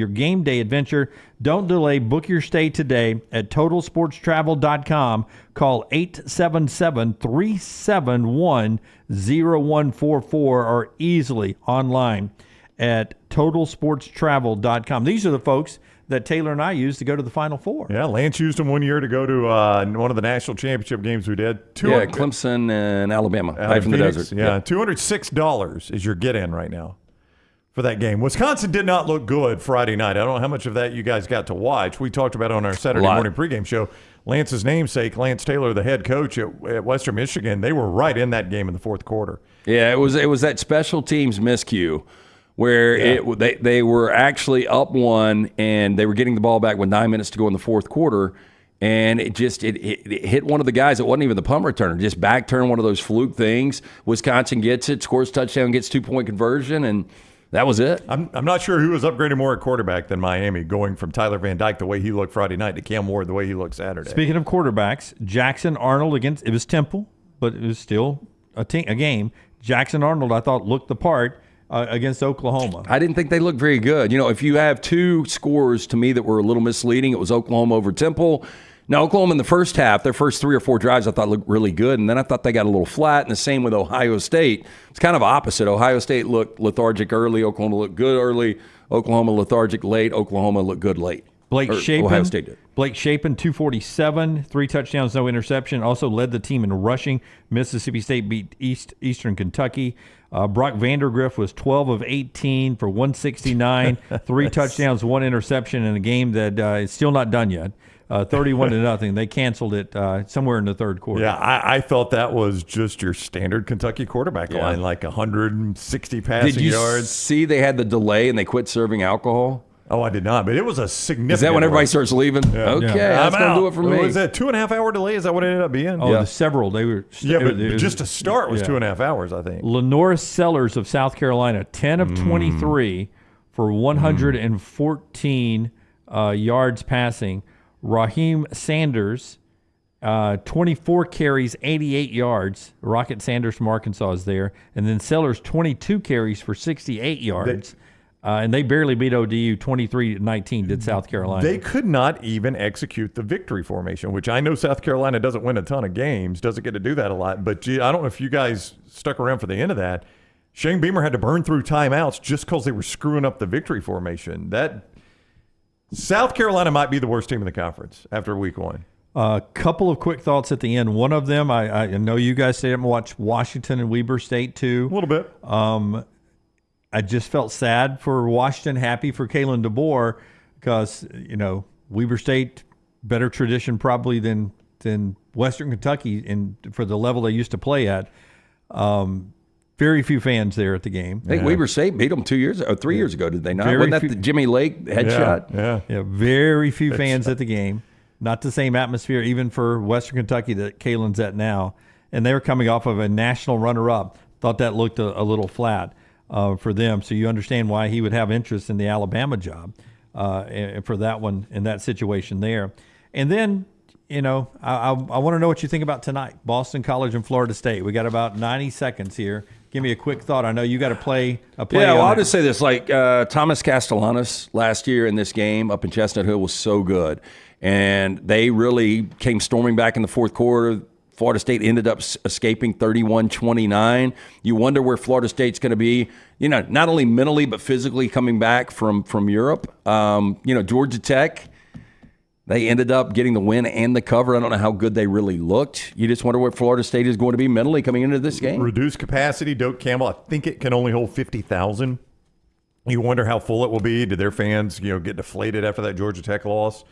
[SPEAKER 6] game day adventure. Don't delay. Book your stay today at TotalSportsTravel.com. Call 877-371-0144 or easily online at TotalSportsTravel.com. These are the folks that Taylor and I used to go to the Final Four.
[SPEAKER 7] Yeah, Lance used them one year to go to one of the national championship games we did.
[SPEAKER 8] Clemson and Alabama, right from the desert.
[SPEAKER 7] Yeah, $206 is your get-in right now for that game. Wisconsin did not look good Friday night. I don't know how much of that you guys got to watch. We talked about it on our Saturday morning pregame show. Lance's namesake, Lance Taylor, the head coach at Western Michigan, they were right in that game in the fourth quarter.
[SPEAKER 8] Yeah, it was that special teams miscue where they were actually up one and they were getting the ball back with 9 minutes to go in the fourth quarter, and it hit one of the guys. It wasn't even the punt returner, just back turn, one of those fluke things. Wisconsin gets it, scores touchdown, gets 2-point conversion, and that was it.
[SPEAKER 7] I'm not sure who was upgrading more at quarterback than Miami, going from Tyler Van Dyke the way he looked Friday night to Cam Ward the way he looked Saturday.
[SPEAKER 6] Speaking of quarterbacks, Jackson Arnold it was Temple, but it was still a game. Jackson Arnold, I thought, looked the part against Oklahoma.
[SPEAKER 8] I didn't think they looked very good. You know, if you have two scores to me that were a little misleading, it was Oklahoma over Temple. Now, Oklahoma in the first half, their first 3 or 4 drives I thought looked really good, and then I thought they got a little flat, and the same with Ohio State. It's kind of opposite. Ohio State looked lethargic early. Oklahoma looked good early. Oklahoma lethargic late. Oklahoma looked good late.
[SPEAKER 6] Ohio State did. Blake Shapen, 247, 3 touchdowns, no interception. Also led the team in rushing. Mississippi State beat Eastern Kentucky. Brock Vandergriff was 12 of 18 for 169, 3 touchdowns, 1 interception in a game that is still not done yet. 31-0. They canceled it somewhere in the third quarter.
[SPEAKER 7] Yeah, I thought that was just your standard Kentucky quarterback line, like 160 passing yards.
[SPEAKER 8] Did you see they had the delay and they quit serving alcohol?
[SPEAKER 7] Oh, I did not, but it was a significant.
[SPEAKER 8] Is that when everybody starts leaving? Yeah. Okay, that's going to do it for me.
[SPEAKER 7] Was that 2.5 hour delay? Is that what it ended up being?
[SPEAKER 6] Oh, several. They were.
[SPEAKER 7] But just to start was 2.5 hours, I think.
[SPEAKER 6] Lenore Sellers of South Carolina, 10 of 23 for 114 yards passing. Raheem Sanders, 24 carries, 88 yards. Rocket Sanders from Arkansas is there. And then Sellers, 22 carries for 68 yards. And they barely beat ODU 23-19, did South Carolina.
[SPEAKER 7] They could not even execute the victory formation, which I know South Carolina doesn't win a ton of games, doesn't get to do that a lot. But I don't know if you guys stuck around for the end of that. Shane Beamer had to burn through timeouts just because they were screwing up the victory formation. That South Carolina might be the worst team in the conference after week 1.
[SPEAKER 6] A couple of quick thoughts at the end. One of them, I know you guys stayed up and watched Washington and Weber State too.
[SPEAKER 7] A little bit.
[SPEAKER 6] I just felt sad for Washington, happy for Kalen DeBoer because, Weber State, better tradition probably than Western Kentucky for the level they used to play at. Very few fans there at the game.
[SPEAKER 8] I think Weber State beat them 3 years ago, did they not? Wasn't that the Jimmy Lake headshot?
[SPEAKER 6] Yeah, very few fans at the game. Not the same atmosphere even for Western Kentucky that Kalen's at now. And they were coming off of a national runner-up. Thought that looked a little flat for them. So you understand why he would have interest in the Alabama job for that one in that situation there. And then, I want to know what you think about tonight. Boston College and Florida State. We got about 90 seconds here. Give me a quick thought. I know you got to play a play.
[SPEAKER 8] Yeah, well, I'll just say this. Like Thomas Castellanos last year in this game up in Chestnut Hill was so good. And they really came storming back in the fourth quarter. Florida State ended up escaping 31-29. You wonder where Florida State's going to be, not only mentally but physically coming back from Europe. Georgia Tech, they ended up getting the win and the cover. I don't know how good they really looked. You just wonder where Florida State is going to be mentally coming into this game.
[SPEAKER 7] Reduced capacity, Doak Campbell, I think it can only hold 50,000. You wonder how full it will be. Did their fans, get deflated after that Georgia Tech loss?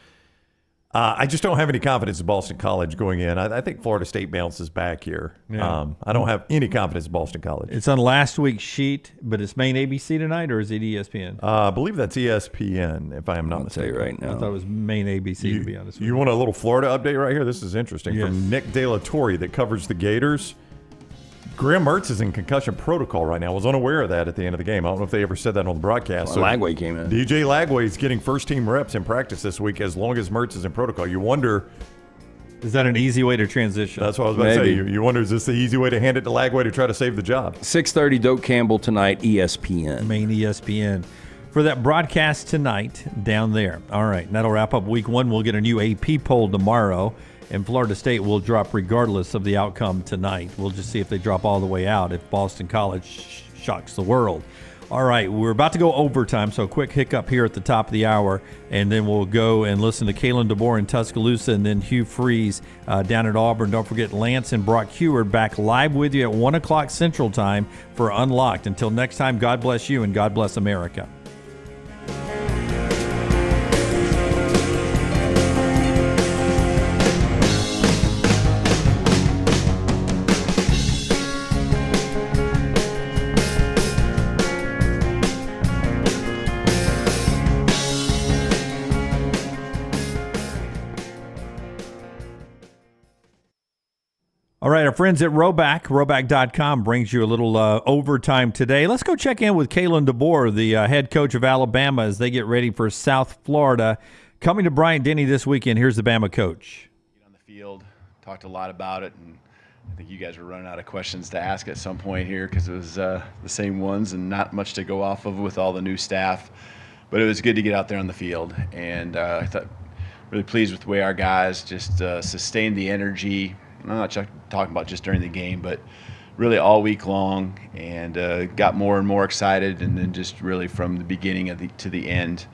[SPEAKER 7] I just don't have any confidence in Boston College going in. I think Florida State bounces back here.
[SPEAKER 6] Yeah.
[SPEAKER 7] I don't have any confidence in Boston College.
[SPEAKER 6] It's on last week's sheet, but it's main ABC tonight, or is it ESPN?
[SPEAKER 7] I believe that's ESPN, if I am not
[SPEAKER 8] I'll
[SPEAKER 7] mistaken.
[SPEAKER 8] tell you right now.
[SPEAKER 6] I thought it was main ABC, to be honest with you.
[SPEAKER 7] You want a little Florida update right here? This is interesting.
[SPEAKER 6] Yes.
[SPEAKER 7] From Nick De La Torre that covers the Gators. Graham Mertz is in concussion protocol right now. I was unaware of that at the end of the game. I don't know if they ever said that on the broadcast.
[SPEAKER 8] Well, Lagway came in.
[SPEAKER 7] DJ Lagway is getting first-team reps in practice this week as long as Mertz is in protocol. You wonder...
[SPEAKER 6] Is that an easy way to transition?
[SPEAKER 7] That's what I was about to say. You wonder, is this the easy way to hand it to Lagway to try to save the job?
[SPEAKER 8] 6:30, Doak Campbell tonight, ESPN.
[SPEAKER 6] Main ESPN. For that broadcast tonight down there. All right, and that'll wrap up week 1. We'll get a new AP poll tomorrow. And Florida State will drop regardless of the outcome tonight. We'll just see if they drop all the way out, if Boston College shocks the world. All right, we're about to go overtime, so a quick hiccup here at the top of the hour, and then we'll go and listen to Kalen DeBoer in Tuscaloosa and then Hugh Freeze down at Auburn. Don't forget Lance and Brock Heward back live with you at 1 o'clock Central Time for Unlocked. Until next time, God bless you and God bless America. All right, our friends at Roback.com brings you a little overtime today. Let's go check in with Kalen DeBoer, the head coach of Alabama, as they get ready for South Florida. Coming to Bryant-Denny this weekend, here's the Bama coach.
[SPEAKER 13] On the field, talked a lot about it, and I think you guys were running out of questions to ask at some point here because it was the same ones and not much to go off of with all the new staff. But it was good to get out there on the field, and I thought really pleased with the way our guys just sustained the energy. I'm not talking about just during the game, but really all week long, and got more and more excited. And then just really from the beginning to the end,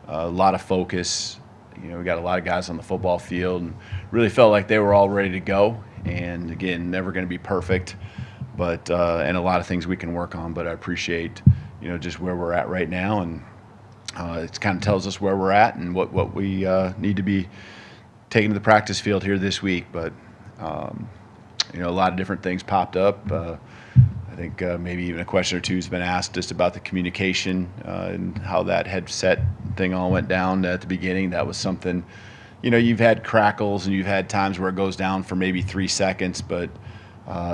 [SPEAKER 13] a lot of focus. You know, we got a lot of guys on the football field, and really felt like they were all ready to go. And again, never going to be perfect, but and a lot of things we can work on. But I appreciate, you know, just where we're at right now, and it kind of tells us where we're at and what we need to be taking to the practice field here this week. But you know, a lot of different things popped up. I think maybe even a question or two has been asked just about the communication and how that headset thing all went down at the beginning. That was something, you know, you've had crackles and you've had times where it goes down for maybe 3 seconds, but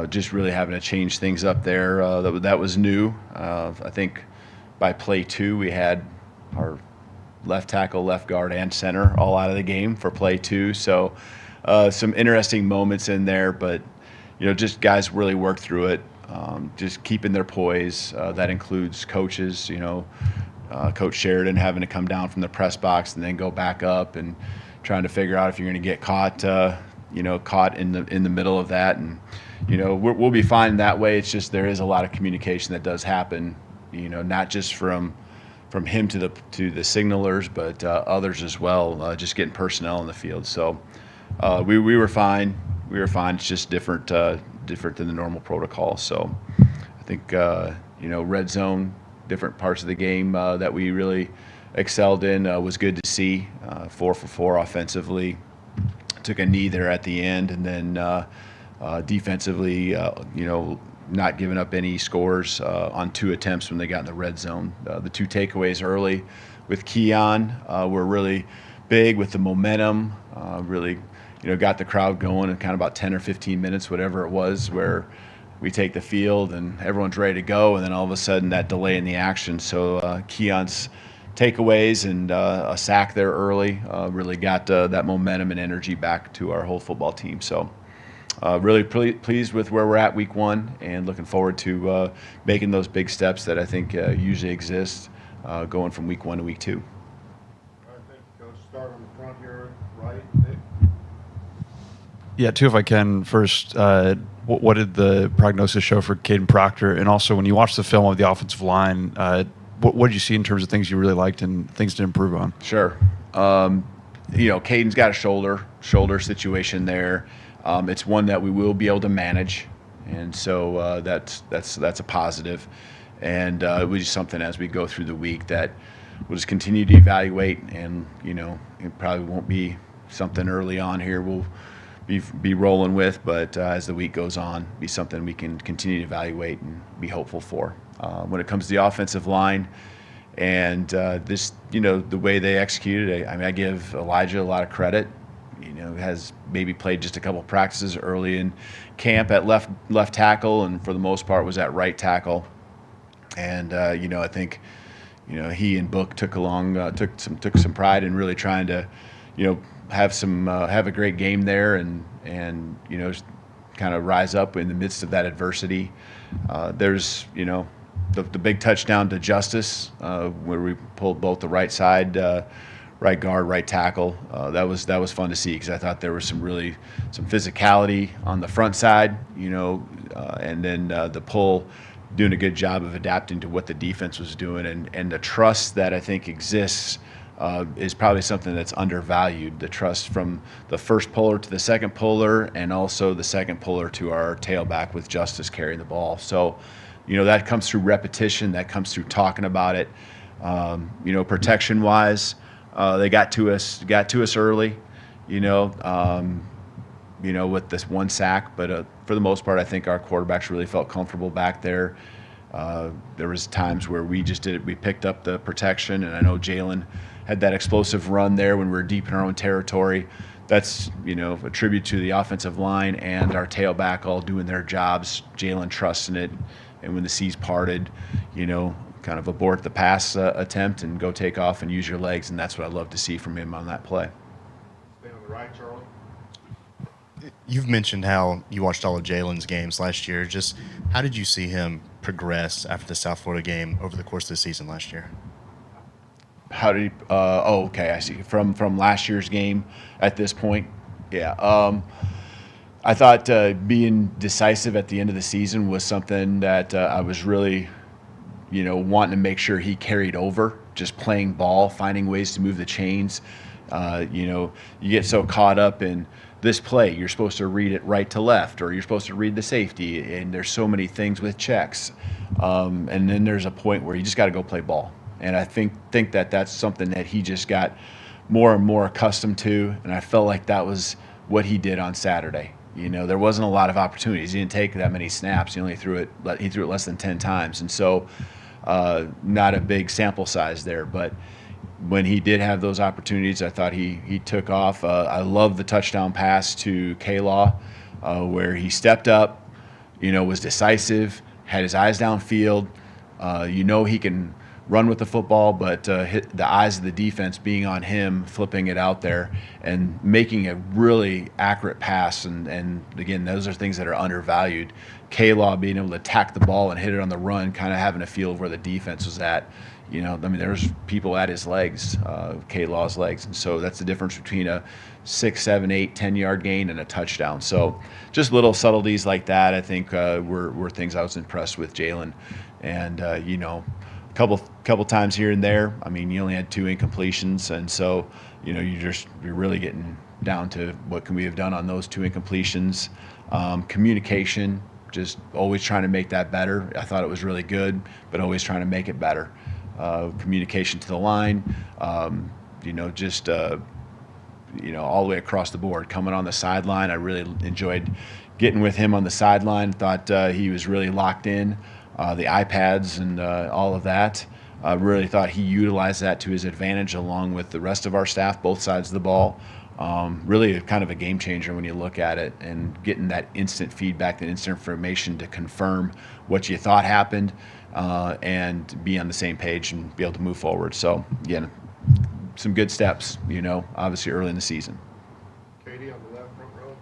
[SPEAKER 13] just really having to change things up there, that was new. I think by play 2, we had our left tackle, left guard, and center all out of the game for play 2. So some interesting moments in there, but you know, just guys really worked through it, just keeping their poise. That includes coaches, you know, Coach Sheridan having to come down from the press box and then go back up and trying to figure out if you're going to get caught, you know, caught in the middle of that. And you know, we'll be fine that way. It's just there is a lot of communication that does happen, you know, not just from him to the signalers, but others as well. Just getting personnel in the field. So. We were fine. We were fine. It's just different than the normal protocol. So I think you know, red zone, different parts of the game that we really excelled in was good to see. 4 for 4 offensively. Took a knee there at the end, and then defensively, you know, not giving up any scores on 2 attempts when they got in the red zone. The 2 takeaways early with Keon were really big with the momentum. Really. You know, got the crowd going in kind of about 10 or 15 minutes, whatever it was, where we take the field and everyone's ready to go, and then all of a sudden that delay in the action. So Keon's takeaways and a sack there early really got that momentum and energy back to our whole football team. So really pleased with where we're at week 1 and looking forward to making those big steps that I think usually exist going from week 1 to week 2.
[SPEAKER 14] I think go start on the front here, right, Nick?
[SPEAKER 16] Yeah, 2 if I can. First, what did the prognosis show for Caden Proctor? And also, when you watch the film of the offensive line, what did you see in terms of things you really liked and things to improve on?
[SPEAKER 13] Sure. You know, Caden's got a shoulder situation there. It's one that we will be able to manage, and so that's a positive. And it was just something as we go through the week that we'll just continue to evaluate, and you know, it probably won't be something early on here we'll be rolling with, but as the week goes on, be something we can continue to evaluate and be hopeful for. When it comes to the offensive line and this, the way they executed it, I give Elijah a lot of credit. Has maybe played just a couple practices early in camp at left tackle, and for the most part was at right tackle. And I think he and Book took some pride in really trying to have a great game there and kind of rise up in the midst of that adversity. There's the big touchdown to Justice where we pulled both the right side, right guard, right tackle. That was fun to see because I thought there was some physicality on the front side, and then the pull doing a good job of adapting to what the defense was doing, and the trust that I think exists is probably something that's undervalued. The trust from the first puller to the second puller, and also the second puller to our tailback with Justice carrying the ball. So, that comes through repetition. That comes through talking about it. Protection-wise, they got to us early. With this one sack, but for the most part, I think our quarterbacks really felt comfortable back there. There was times where we picked up the protection, and I know Jalen had that explosive run there when we were deep in our own territory. That's, a tribute to the offensive line and our tailback all doing their jobs, Jalen trusting it, and when the seas parted, kind of abort the pass attempt and go take off and use your legs, and that's what I love to see from him on that play.
[SPEAKER 14] Stay on the right, Charlie.
[SPEAKER 9] You've mentioned how you watched all of Jalen's games last year. Just how did you see him progress after the South Florida game over the course of the season last year?
[SPEAKER 13] How did he? Okay, I see. From last year's game at this point, yeah. I thought being decisive at the end of the season was something that I was really, wanting to make sure he carried over. Just playing ball, finding ways to move the chains. You get so caught up in this play, you're supposed to read it right to left, or you're supposed to read the safety, and there's so many things with checks. And then there's a point where you just got to go play ball. And I think that that's something that he just got more and more accustomed to, and I felt like that was what he did on Saturday. There wasn't a lot of opportunities. He didn't take that many snaps. He threw it less than 10 times, and so not a big sample size there. But when he did have those opportunities, I thought he took off. I love the touchdown pass to K-Law where he stepped up, was decisive, had his eyes downfield. He can run with the football, but hit the eyes of the defense being on him, flipping it out there and making a really accurate pass. And again, those are things that are undervalued. K-Law being able to attack the ball and hit it on the run, kind of having a feel of where the defense was at. There's people at his legs, K-Law's legs. And so that's the difference between a 6, 7, 8, 10-yard gain and a touchdown. So just little subtleties like that, I think, were things I was impressed with Jalen. And, couple times here and there. You only had 2 incompletions, and so you're really getting down to what can we have done on those 2 incompletions. Communication, just always trying to make that better. I thought it was really good, but always trying to make it better. Communication to the line, all the way across the board. Coming on the sideline, I really enjoyed getting with him on the sideline. Thought he was really locked in. The iPads and all of that. I really thought he utilized that to his advantage along with the rest of our staff, both sides of the ball. Really kind of a game changer when you look at it, and getting that instant feedback, that instant information to confirm what you thought happened and be on the same page and be able to move forward. So, again, some good steps, obviously early in the season.
[SPEAKER 14] Katie on the left front row.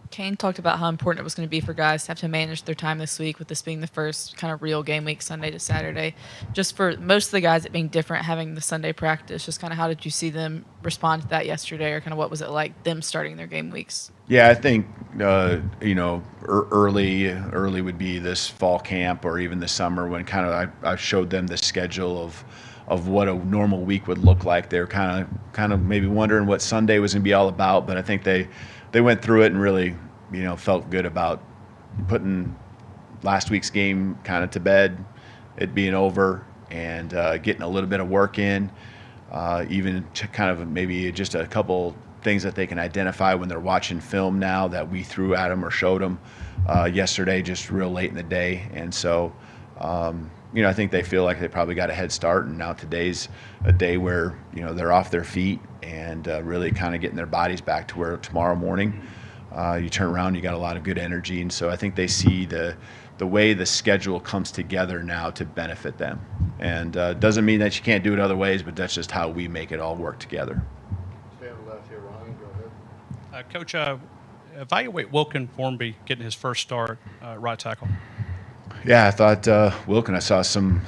[SPEAKER 18] Kane talked about how important it was going to be for guys to have to manage their time this week, with this being the first kind of real game week, Sunday to Saturday. Just for most of the guys, it being different, having the Sunday practice, just kind of how did you see them respond to that yesterday, or kind of what was it like them starting their game weeks?
[SPEAKER 13] Yeah, I think, early would be this fall camp or even the summer when kind of I showed them the schedule of what a normal week would look like. They were kind of maybe wondering what Sunday was going to be all about, but I think they went through it and really, felt good about putting last week's game kind of to bed, it being over, and getting a little bit of work in. even to kind of maybe just a couple things that they can identify when they're watching film now that we threw at them or showed them yesterday, just real late in the day. And so, I think they feel like they probably got a head start, and now today's a day where, they're off their feet and really kind of getting their bodies back to where tomorrow morning you turn around, you got a lot of good energy. And so I think they see the way the schedule comes together now to benefit them. And doesn't mean that you can't do it other ways, but that's just how we make it all work together.
[SPEAKER 14] Stay on the left here, Ryan. Go ahead.
[SPEAKER 4] Coach, evaluate Wilkin Formby getting his first start right tackle.
[SPEAKER 13] Yeah, I thought Wilkin, I saw some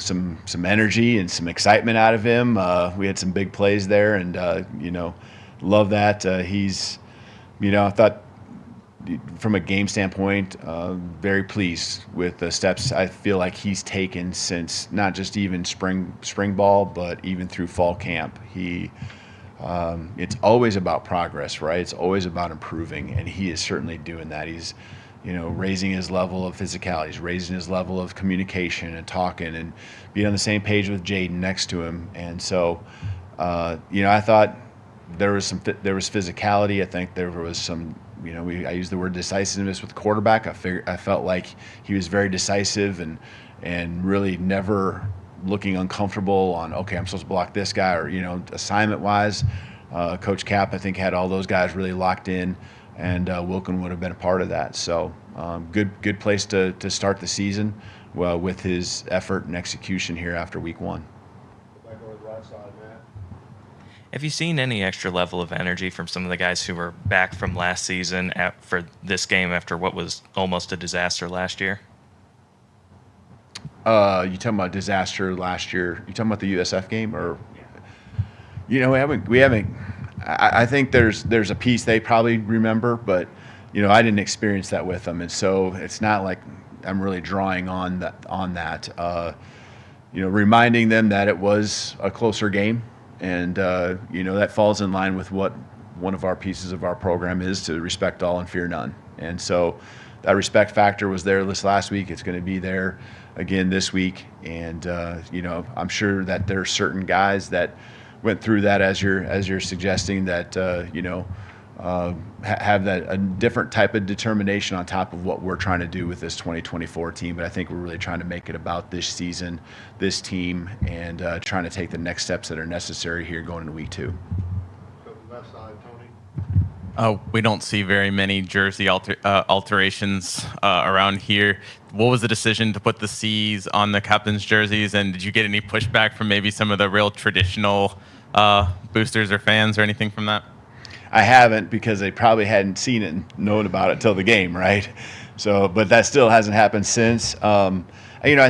[SPEAKER 13] energy and some excitement out of him. We had some big plays there, and love that. He's, I thought from a game standpoint, very pleased with the steps I feel like he's taken since not just even spring ball, but even through fall camp. It's always about progress, right? It's always about improving, and he is certainly doing that. He's raising his level of physicality, he's raising his level of communication and talking and being on the same page with Jaden next to him. And so, I thought there was physicality. I think there was some, I used the word decisiveness with the quarterback. I felt like he was very decisive and really never looking uncomfortable on, okay, I'm supposed to block this guy, or, assignment wise. Coach Cap, I think, had all those guys really locked in. And Wilkin would have been a part of that. So good place to start the season with his effort and execution here after week one.
[SPEAKER 14] Back over the right side, Matt.
[SPEAKER 10] Have you seen any extra level of energy from some of the guys who were back from last season for this game after what was almost a disaster last year?
[SPEAKER 13] You talking about disaster last year? You talking about the USF game, or? We haven't. I think there's a piece they probably remember, but I didn't experience that with them, and so it's not like I'm really drawing on that. Reminding them that it was a closer game, and that falls in line with what one of our pieces of our program is, to respect all and fear none. And so that respect factor was there this last week. It's going to be there again this week, and I'm sure that there are certain guys that went through that as you're suggesting, that have that a different type of determination on top of what we're trying to do with this 2024 team. But I think we're really trying to make it about this season, this team, and trying to take the next steps that are necessary here going into week 2.
[SPEAKER 14] Go to the left side, Tony.
[SPEAKER 19] We don't see very many jersey alterations around here. What was the decision to put the C's on the captain's jerseys, and did you get any pushback from maybe some of the real traditional boosters or fans or anything from that?
[SPEAKER 13] I haven't, because they probably hadn't seen it and known about it till the game, right? So, but that still hasn't happened since. I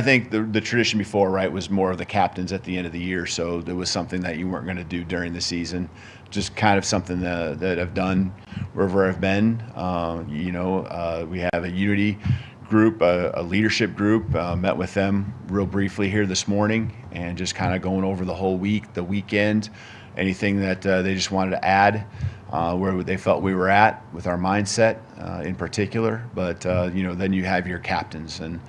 [SPEAKER 13] think the tradition before, right, was more of the captains at the end of the year. So it was something that you weren't going to do during the season. Just kind of something that I've done wherever I've been. We have a unity group, a leadership group. Met with them real briefly here this morning, and just kind of going over the whole week, the weekend, anything that they just wanted to add, where they felt we were at with our mindset in particular. But then you have your captains, and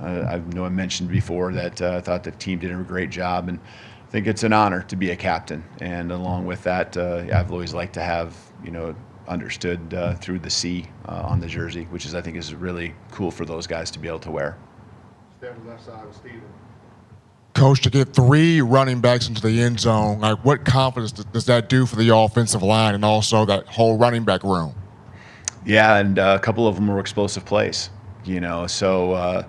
[SPEAKER 13] I know I mentioned before that I thought the team did a great job, and I think it's an honor to be a captain. And along with that, I've always liked to have understood through the C on the jersey, which I think is really cool for those guys to be able to wear.
[SPEAKER 14] Stay on the left side with Steven.
[SPEAKER 20] Coach, to get 3 running backs into the end zone, what confidence does that do for the offensive line and also that whole running back room?
[SPEAKER 13] Yeah, and a couple of them were explosive plays. So I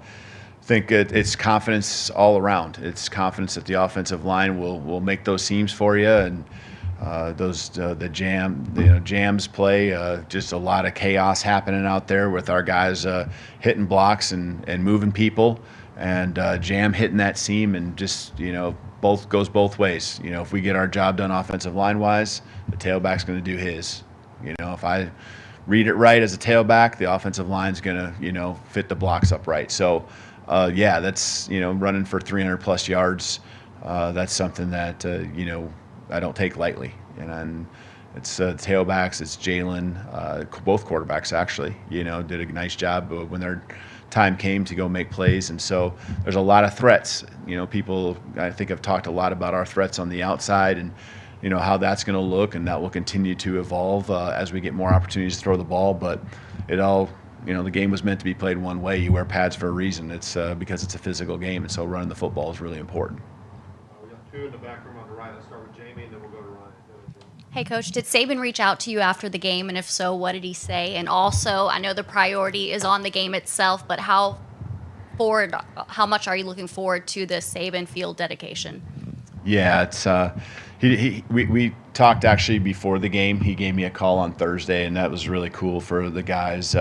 [SPEAKER 13] think it's confidence all around. It's confidence that the offensive line will make those seams for you, and the jams play, just a lot of chaos happening out there with our guys hitting blocks and moving people, and jam hitting that seam, and just both goes both ways. If we get our job done offensive line wise, the tailback's going to do his. If I read it right as a tailback, the offensive line's going to fit the blocks up right. So that's running for 300 plus yards. That's something that I don't take lightly, and it's tailbacks, it's Jalen, both quarterbacks actually, did a nice job when their time came to go make plays. And so there's a lot of threats. People, I think, have talked a lot about our threats on the outside and, how that's going to look, and that will continue to evolve as we get more opportunities to throw the ball. But it all, the game was meant to be played one way. You wear pads for a reason. It's because it's a physical game, and so running the football is really important.
[SPEAKER 14] We got two in the back room on the right. Let's start with Jamie, and then we'll go to Ryan.
[SPEAKER 11] Hey, Coach, did Saban reach out to you after the game? And if so, what did he say? And also, I know the priority is on the game itself, but how much are you looking forward to the Saban Field dedication?
[SPEAKER 13] Yeah, it's we talked actually before the game. He gave me a call on Thursday, and that was really cool for the guys.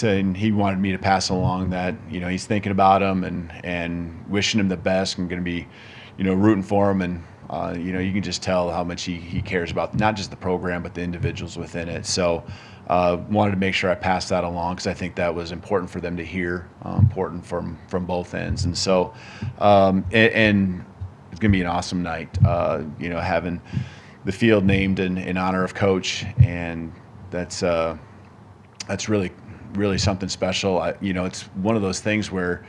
[SPEAKER 13] And he wanted me to pass along that he's thinking about him and wishing him the best, and going to be rooting for him. And you can just tell how much he cares about not just the program but the individuals within it. So wanted to make sure I passed that along because I think that was important for them to hear, important from both ends. And so and it's going to be an awesome night, having the field named in honor of Coach, and that's really something special. It's one of those things where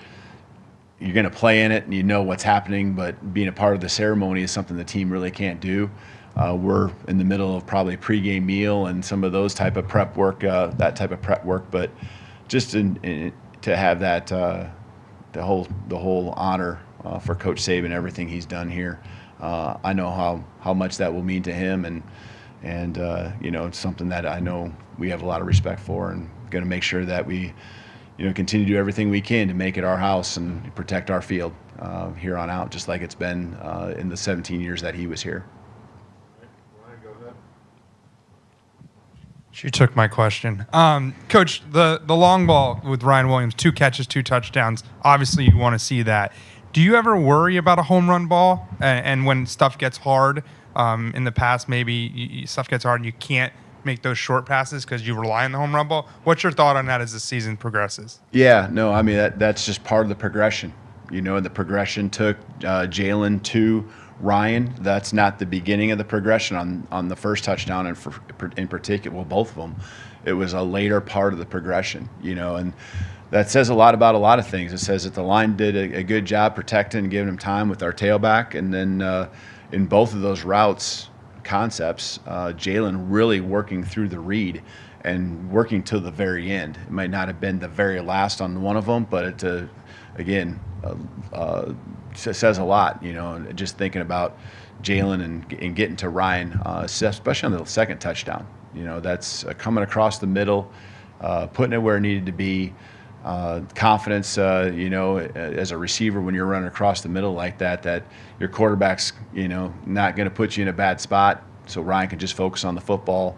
[SPEAKER 13] you're going to play in it and you know what's happening, but being a part of the ceremony is something the team really can't do. We're in the middle of probably pregame meal and some of those type of prep work, but just to have that, the whole honor for Coach Saban, everything he's done here. I know how much that will mean to him, and it's something that I know we have a lot of respect for, and going to make sure that we continue to do everything we can to make it our house and protect our field here on out, just like it's been in the 17 years that he was here.
[SPEAKER 14] Ryan, go ahead.
[SPEAKER 17] She took my question. Coach, the long ball with Ryan Williams, 2 catches, 2 touchdowns. Obviously, you want to see that. Do you ever worry about a home run ball? And when stuff gets hard, in the past, maybe stuff gets hard and you can't make those short passes because you rely on the home run ball. What's your thought on that as the season progresses?
[SPEAKER 13] Yeah, no, I mean, that's just part of the progression. And the progression took Jalen to Ryan. That's not the beginning of the progression on the first touchdown, and in particular, well, both of them. It was a later part of the progression, and that says a lot about a lot of things. It says that the line did a good job protecting and giving him time with our tailback, and then in both of those routes, concepts, Jalen really working through the read and working to the very end. It might not have been the very last on one of them, but it again says a lot, just thinking about Jalen and getting to Ryan, especially on the second touchdown. That's coming across the middle, putting it where it needed to be. Confidence, as a receiver when you're running across the middle like that your quarterback's, not going to put you in a bad spot, so Ryan can just focus on the football,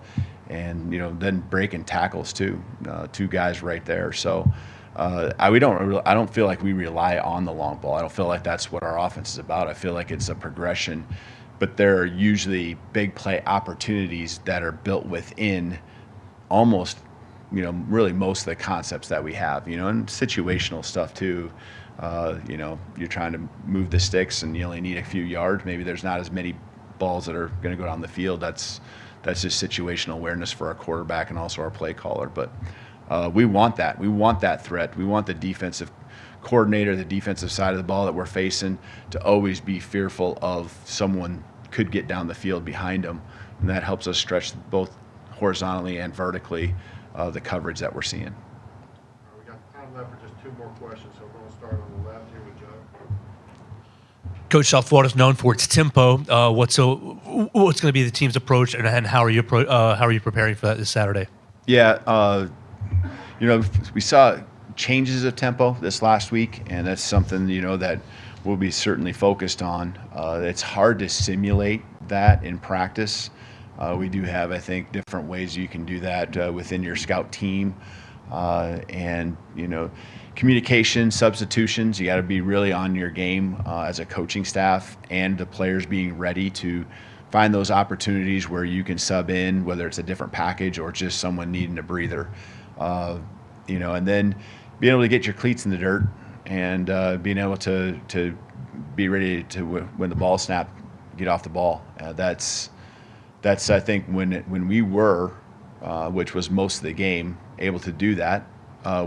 [SPEAKER 13] and then breaking tackles too, 2 guys right there. So I don't feel like we rely on the long ball. I don't feel like that's what our offense is about. I feel like it's a progression, but there are usually big play opportunities that are built within almost really most of the concepts that we have, and situational stuff too. You're trying to move the sticks and you only need a few yards. Maybe there's not as many balls that are going to go down the field. That's just situational awareness for our quarterback and also our play caller. But we want that. We want that threat. We want the defensive coordinator, the defensive side of the ball that we're facing, to always be fearful of someone could get down the field behind them, and that helps us stretch both horizontally and vertically the coverage that we're seeing.
[SPEAKER 14] We got time left for just 2 more questions, so we're going to start on the left here with Joe.
[SPEAKER 21] Coach, South Florida's known for its tempo. What's going to be the team's approach, and how are you preparing for that this Saturday?
[SPEAKER 13] Yeah, we saw changes of tempo this last week, and that's something that we'll be certainly focused on. It's hard to simulate that in practice. We do have, I think, different ways you can do that within your scout team, and communication, substitutions. You got to be really on your game as a coaching staff, and the players being ready to find those opportunities where you can sub in, whether it's a different package or just someone needing a breather. And then being able to get your cleats in the dirt and being able to be ready to when the ball snap, get off the ball. that's, I think, when we were, which was most of the game, able to do that,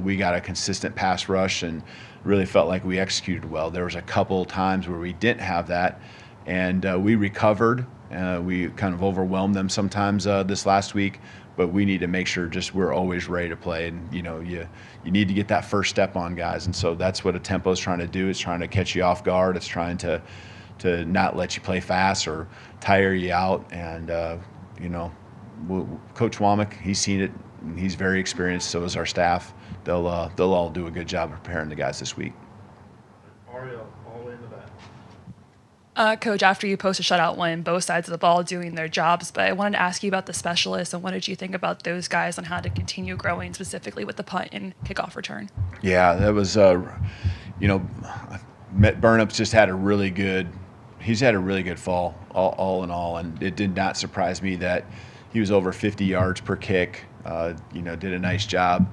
[SPEAKER 13] we got a consistent pass rush and really felt like we executed well. There was a couple times where we didn't have that, and we recovered. We kind of overwhelmed them sometimes this last week, but we need to make sure just we're always ready to play. And you need to get that first step on guys, and so that's what a tempo is trying to do. It's trying to catch you off guard. It's trying to not let you play fast or tire you out. And Coach Womack, he's seen it. And he's very experienced. So is our staff. They'll all do a good job of preparing the guys this week.
[SPEAKER 14] Ariel, all in the back.
[SPEAKER 2] Coach, after you post a shutout win, both sides of the ball doing their jobs, but I wanted to ask you about the specialists and what did you think about those guys on how to continue growing, specifically with the punt and kickoff return?
[SPEAKER 13] Yeah, that was, Burnup's just had a really good fall, all in all, and it did not surprise me that he was over 50 yards per kick. Did a nice job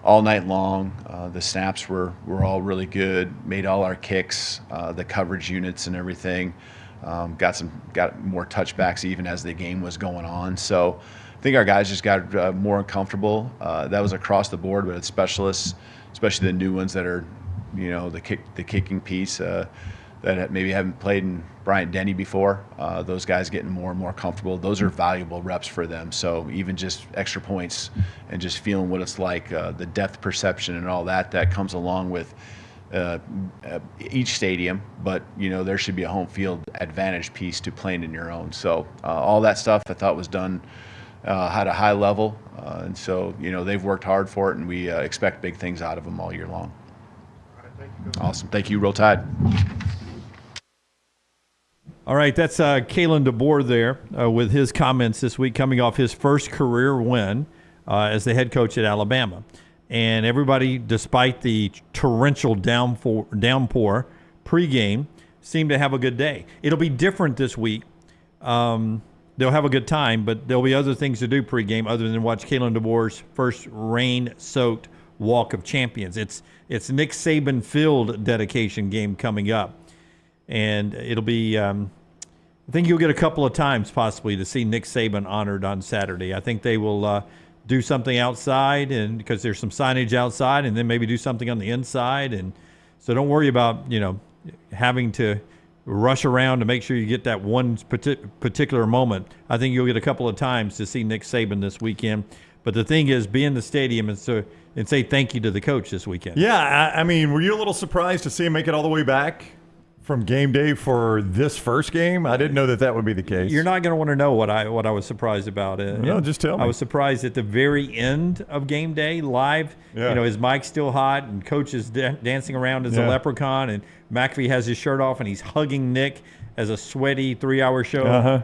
[SPEAKER 13] all night long. The snaps were all really good. Made all our kicks, the coverage units and everything. Got more touchbacks even as the game was going on. So I think our guys just got more comfortable. That was across the board, but it's specialists, especially the new ones that are, the kicking piece that maybe haven't played in Bryant Denny before. Those guys getting more and more comfortable. Those are valuable reps for them. So even just extra points and just feeling what it's like, the depth perception and all that comes along with each stadium. But, there should be a home field advantage piece to playing in your own. So all that stuff I thought was done at a high level. And so, they've worked hard for it, and we expect big things out of them all year long.
[SPEAKER 14] All right, thank you.
[SPEAKER 13] Awesome. Thank you. Roll Tide.
[SPEAKER 6] All right, that's Kalen DeBoer there with his comments this week, coming off his first career win as the head coach at Alabama. And everybody, despite the torrential downpour pregame, seemed to have a good day. It'll be different this week. They'll have a good time, but there'll be other things to do pregame other than watch Kalen DeBoer's first rain-soaked Walk of Champions. It's Nick Saban Field dedication game coming up. And it'll be, I think you'll get a couple of times possibly to see Nick Saban honored on Saturday. I think they will do something outside, and because there's some signage outside, and then maybe do something on the inside. And so don't worry about, having to rush around to make sure you get that one particular moment. I think you'll get a couple of times to see Nick Saban this weekend. But the thing is, be in the stadium and say thank you to the coach this weekend.
[SPEAKER 7] Yeah, I mean, were you a little surprised to see him make it all the way back from game day for this first game? I didn't know that would be the case.
[SPEAKER 6] You're not going to want to know what I was surprised about.
[SPEAKER 7] No, just tell me.
[SPEAKER 6] I was surprised at the very end of game day live.
[SPEAKER 7] Yeah.
[SPEAKER 6] His mic's still hot and coach is dancing around as a leprechaun, and McAfee has his shirt off and he's hugging Nick as a sweaty 3-hour show.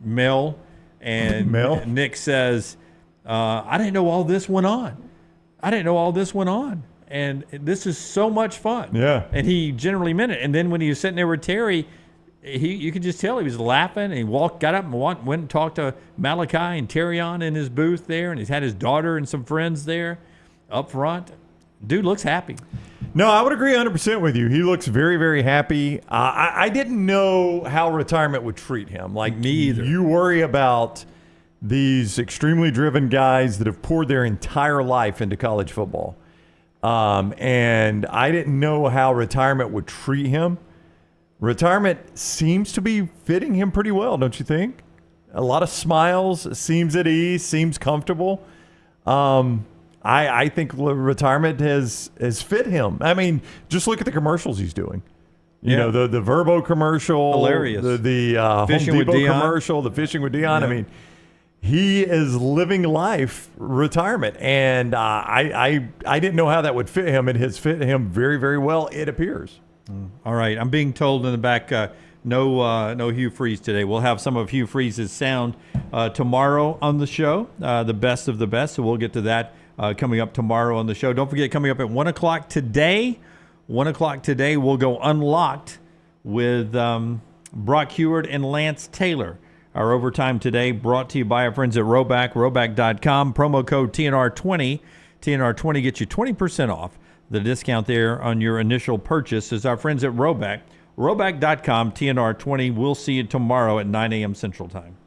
[SPEAKER 6] Mel Nick says, I didn't know all this went on. And this is so much fun.
[SPEAKER 7] Yeah.
[SPEAKER 6] And he generally meant it. And then when he was sitting there with Terry, you could just tell he was laughing. And he got up and went and talked to Malachi and Terry on in his booth there. And he's had his daughter and some friends there up front. Dude looks happy.
[SPEAKER 7] No, I would agree 100% with you. He looks very, very happy. I didn't know how retirement would treat him. Like,
[SPEAKER 6] me either.
[SPEAKER 7] You worry about these extremely driven guys that have poured their entire life into college football. And I didn't know how retirement would treat him. Retirement seems to be fitting him pretty well, don't you think? A lot of smiles, seems at ease, seems comfortable. I think retirement has fit him. I mean, just look at the commercials he's doing. You know, the Verbo commercial,
[SPEAKER 6] hilarious.
[SPEAKER 7] The Home Depot commercial, the Fishing with Dion.
[SPEAKER 6] Yeah.
[SPEAKER 7] I mean, he is living life retirement, and I didn't know how that would fit him. It has fit him very, very well, it appears.
[SPEAKER 6] All right, I'm being told in the back, no Hugh Freeze today. We'll have some of Hugh Freeze's sound tomorrow on the show, the best of the best. So we'll get to that coming up tomorrow on the show. Don't forget, coming up at 1 o'clock today. 1 o'clock today, we'll go unlocked with Brock Heward and Lance Taylor. Our overtime today brought to you by our friends at Roback, roback.com. Promo code TNR20. TNR20 gets you 20% off. The discount there on your initial purchase is our friends at Roback. Roback.com, TNR20. We'll see you tomorrow at 9 a.m. Central Time.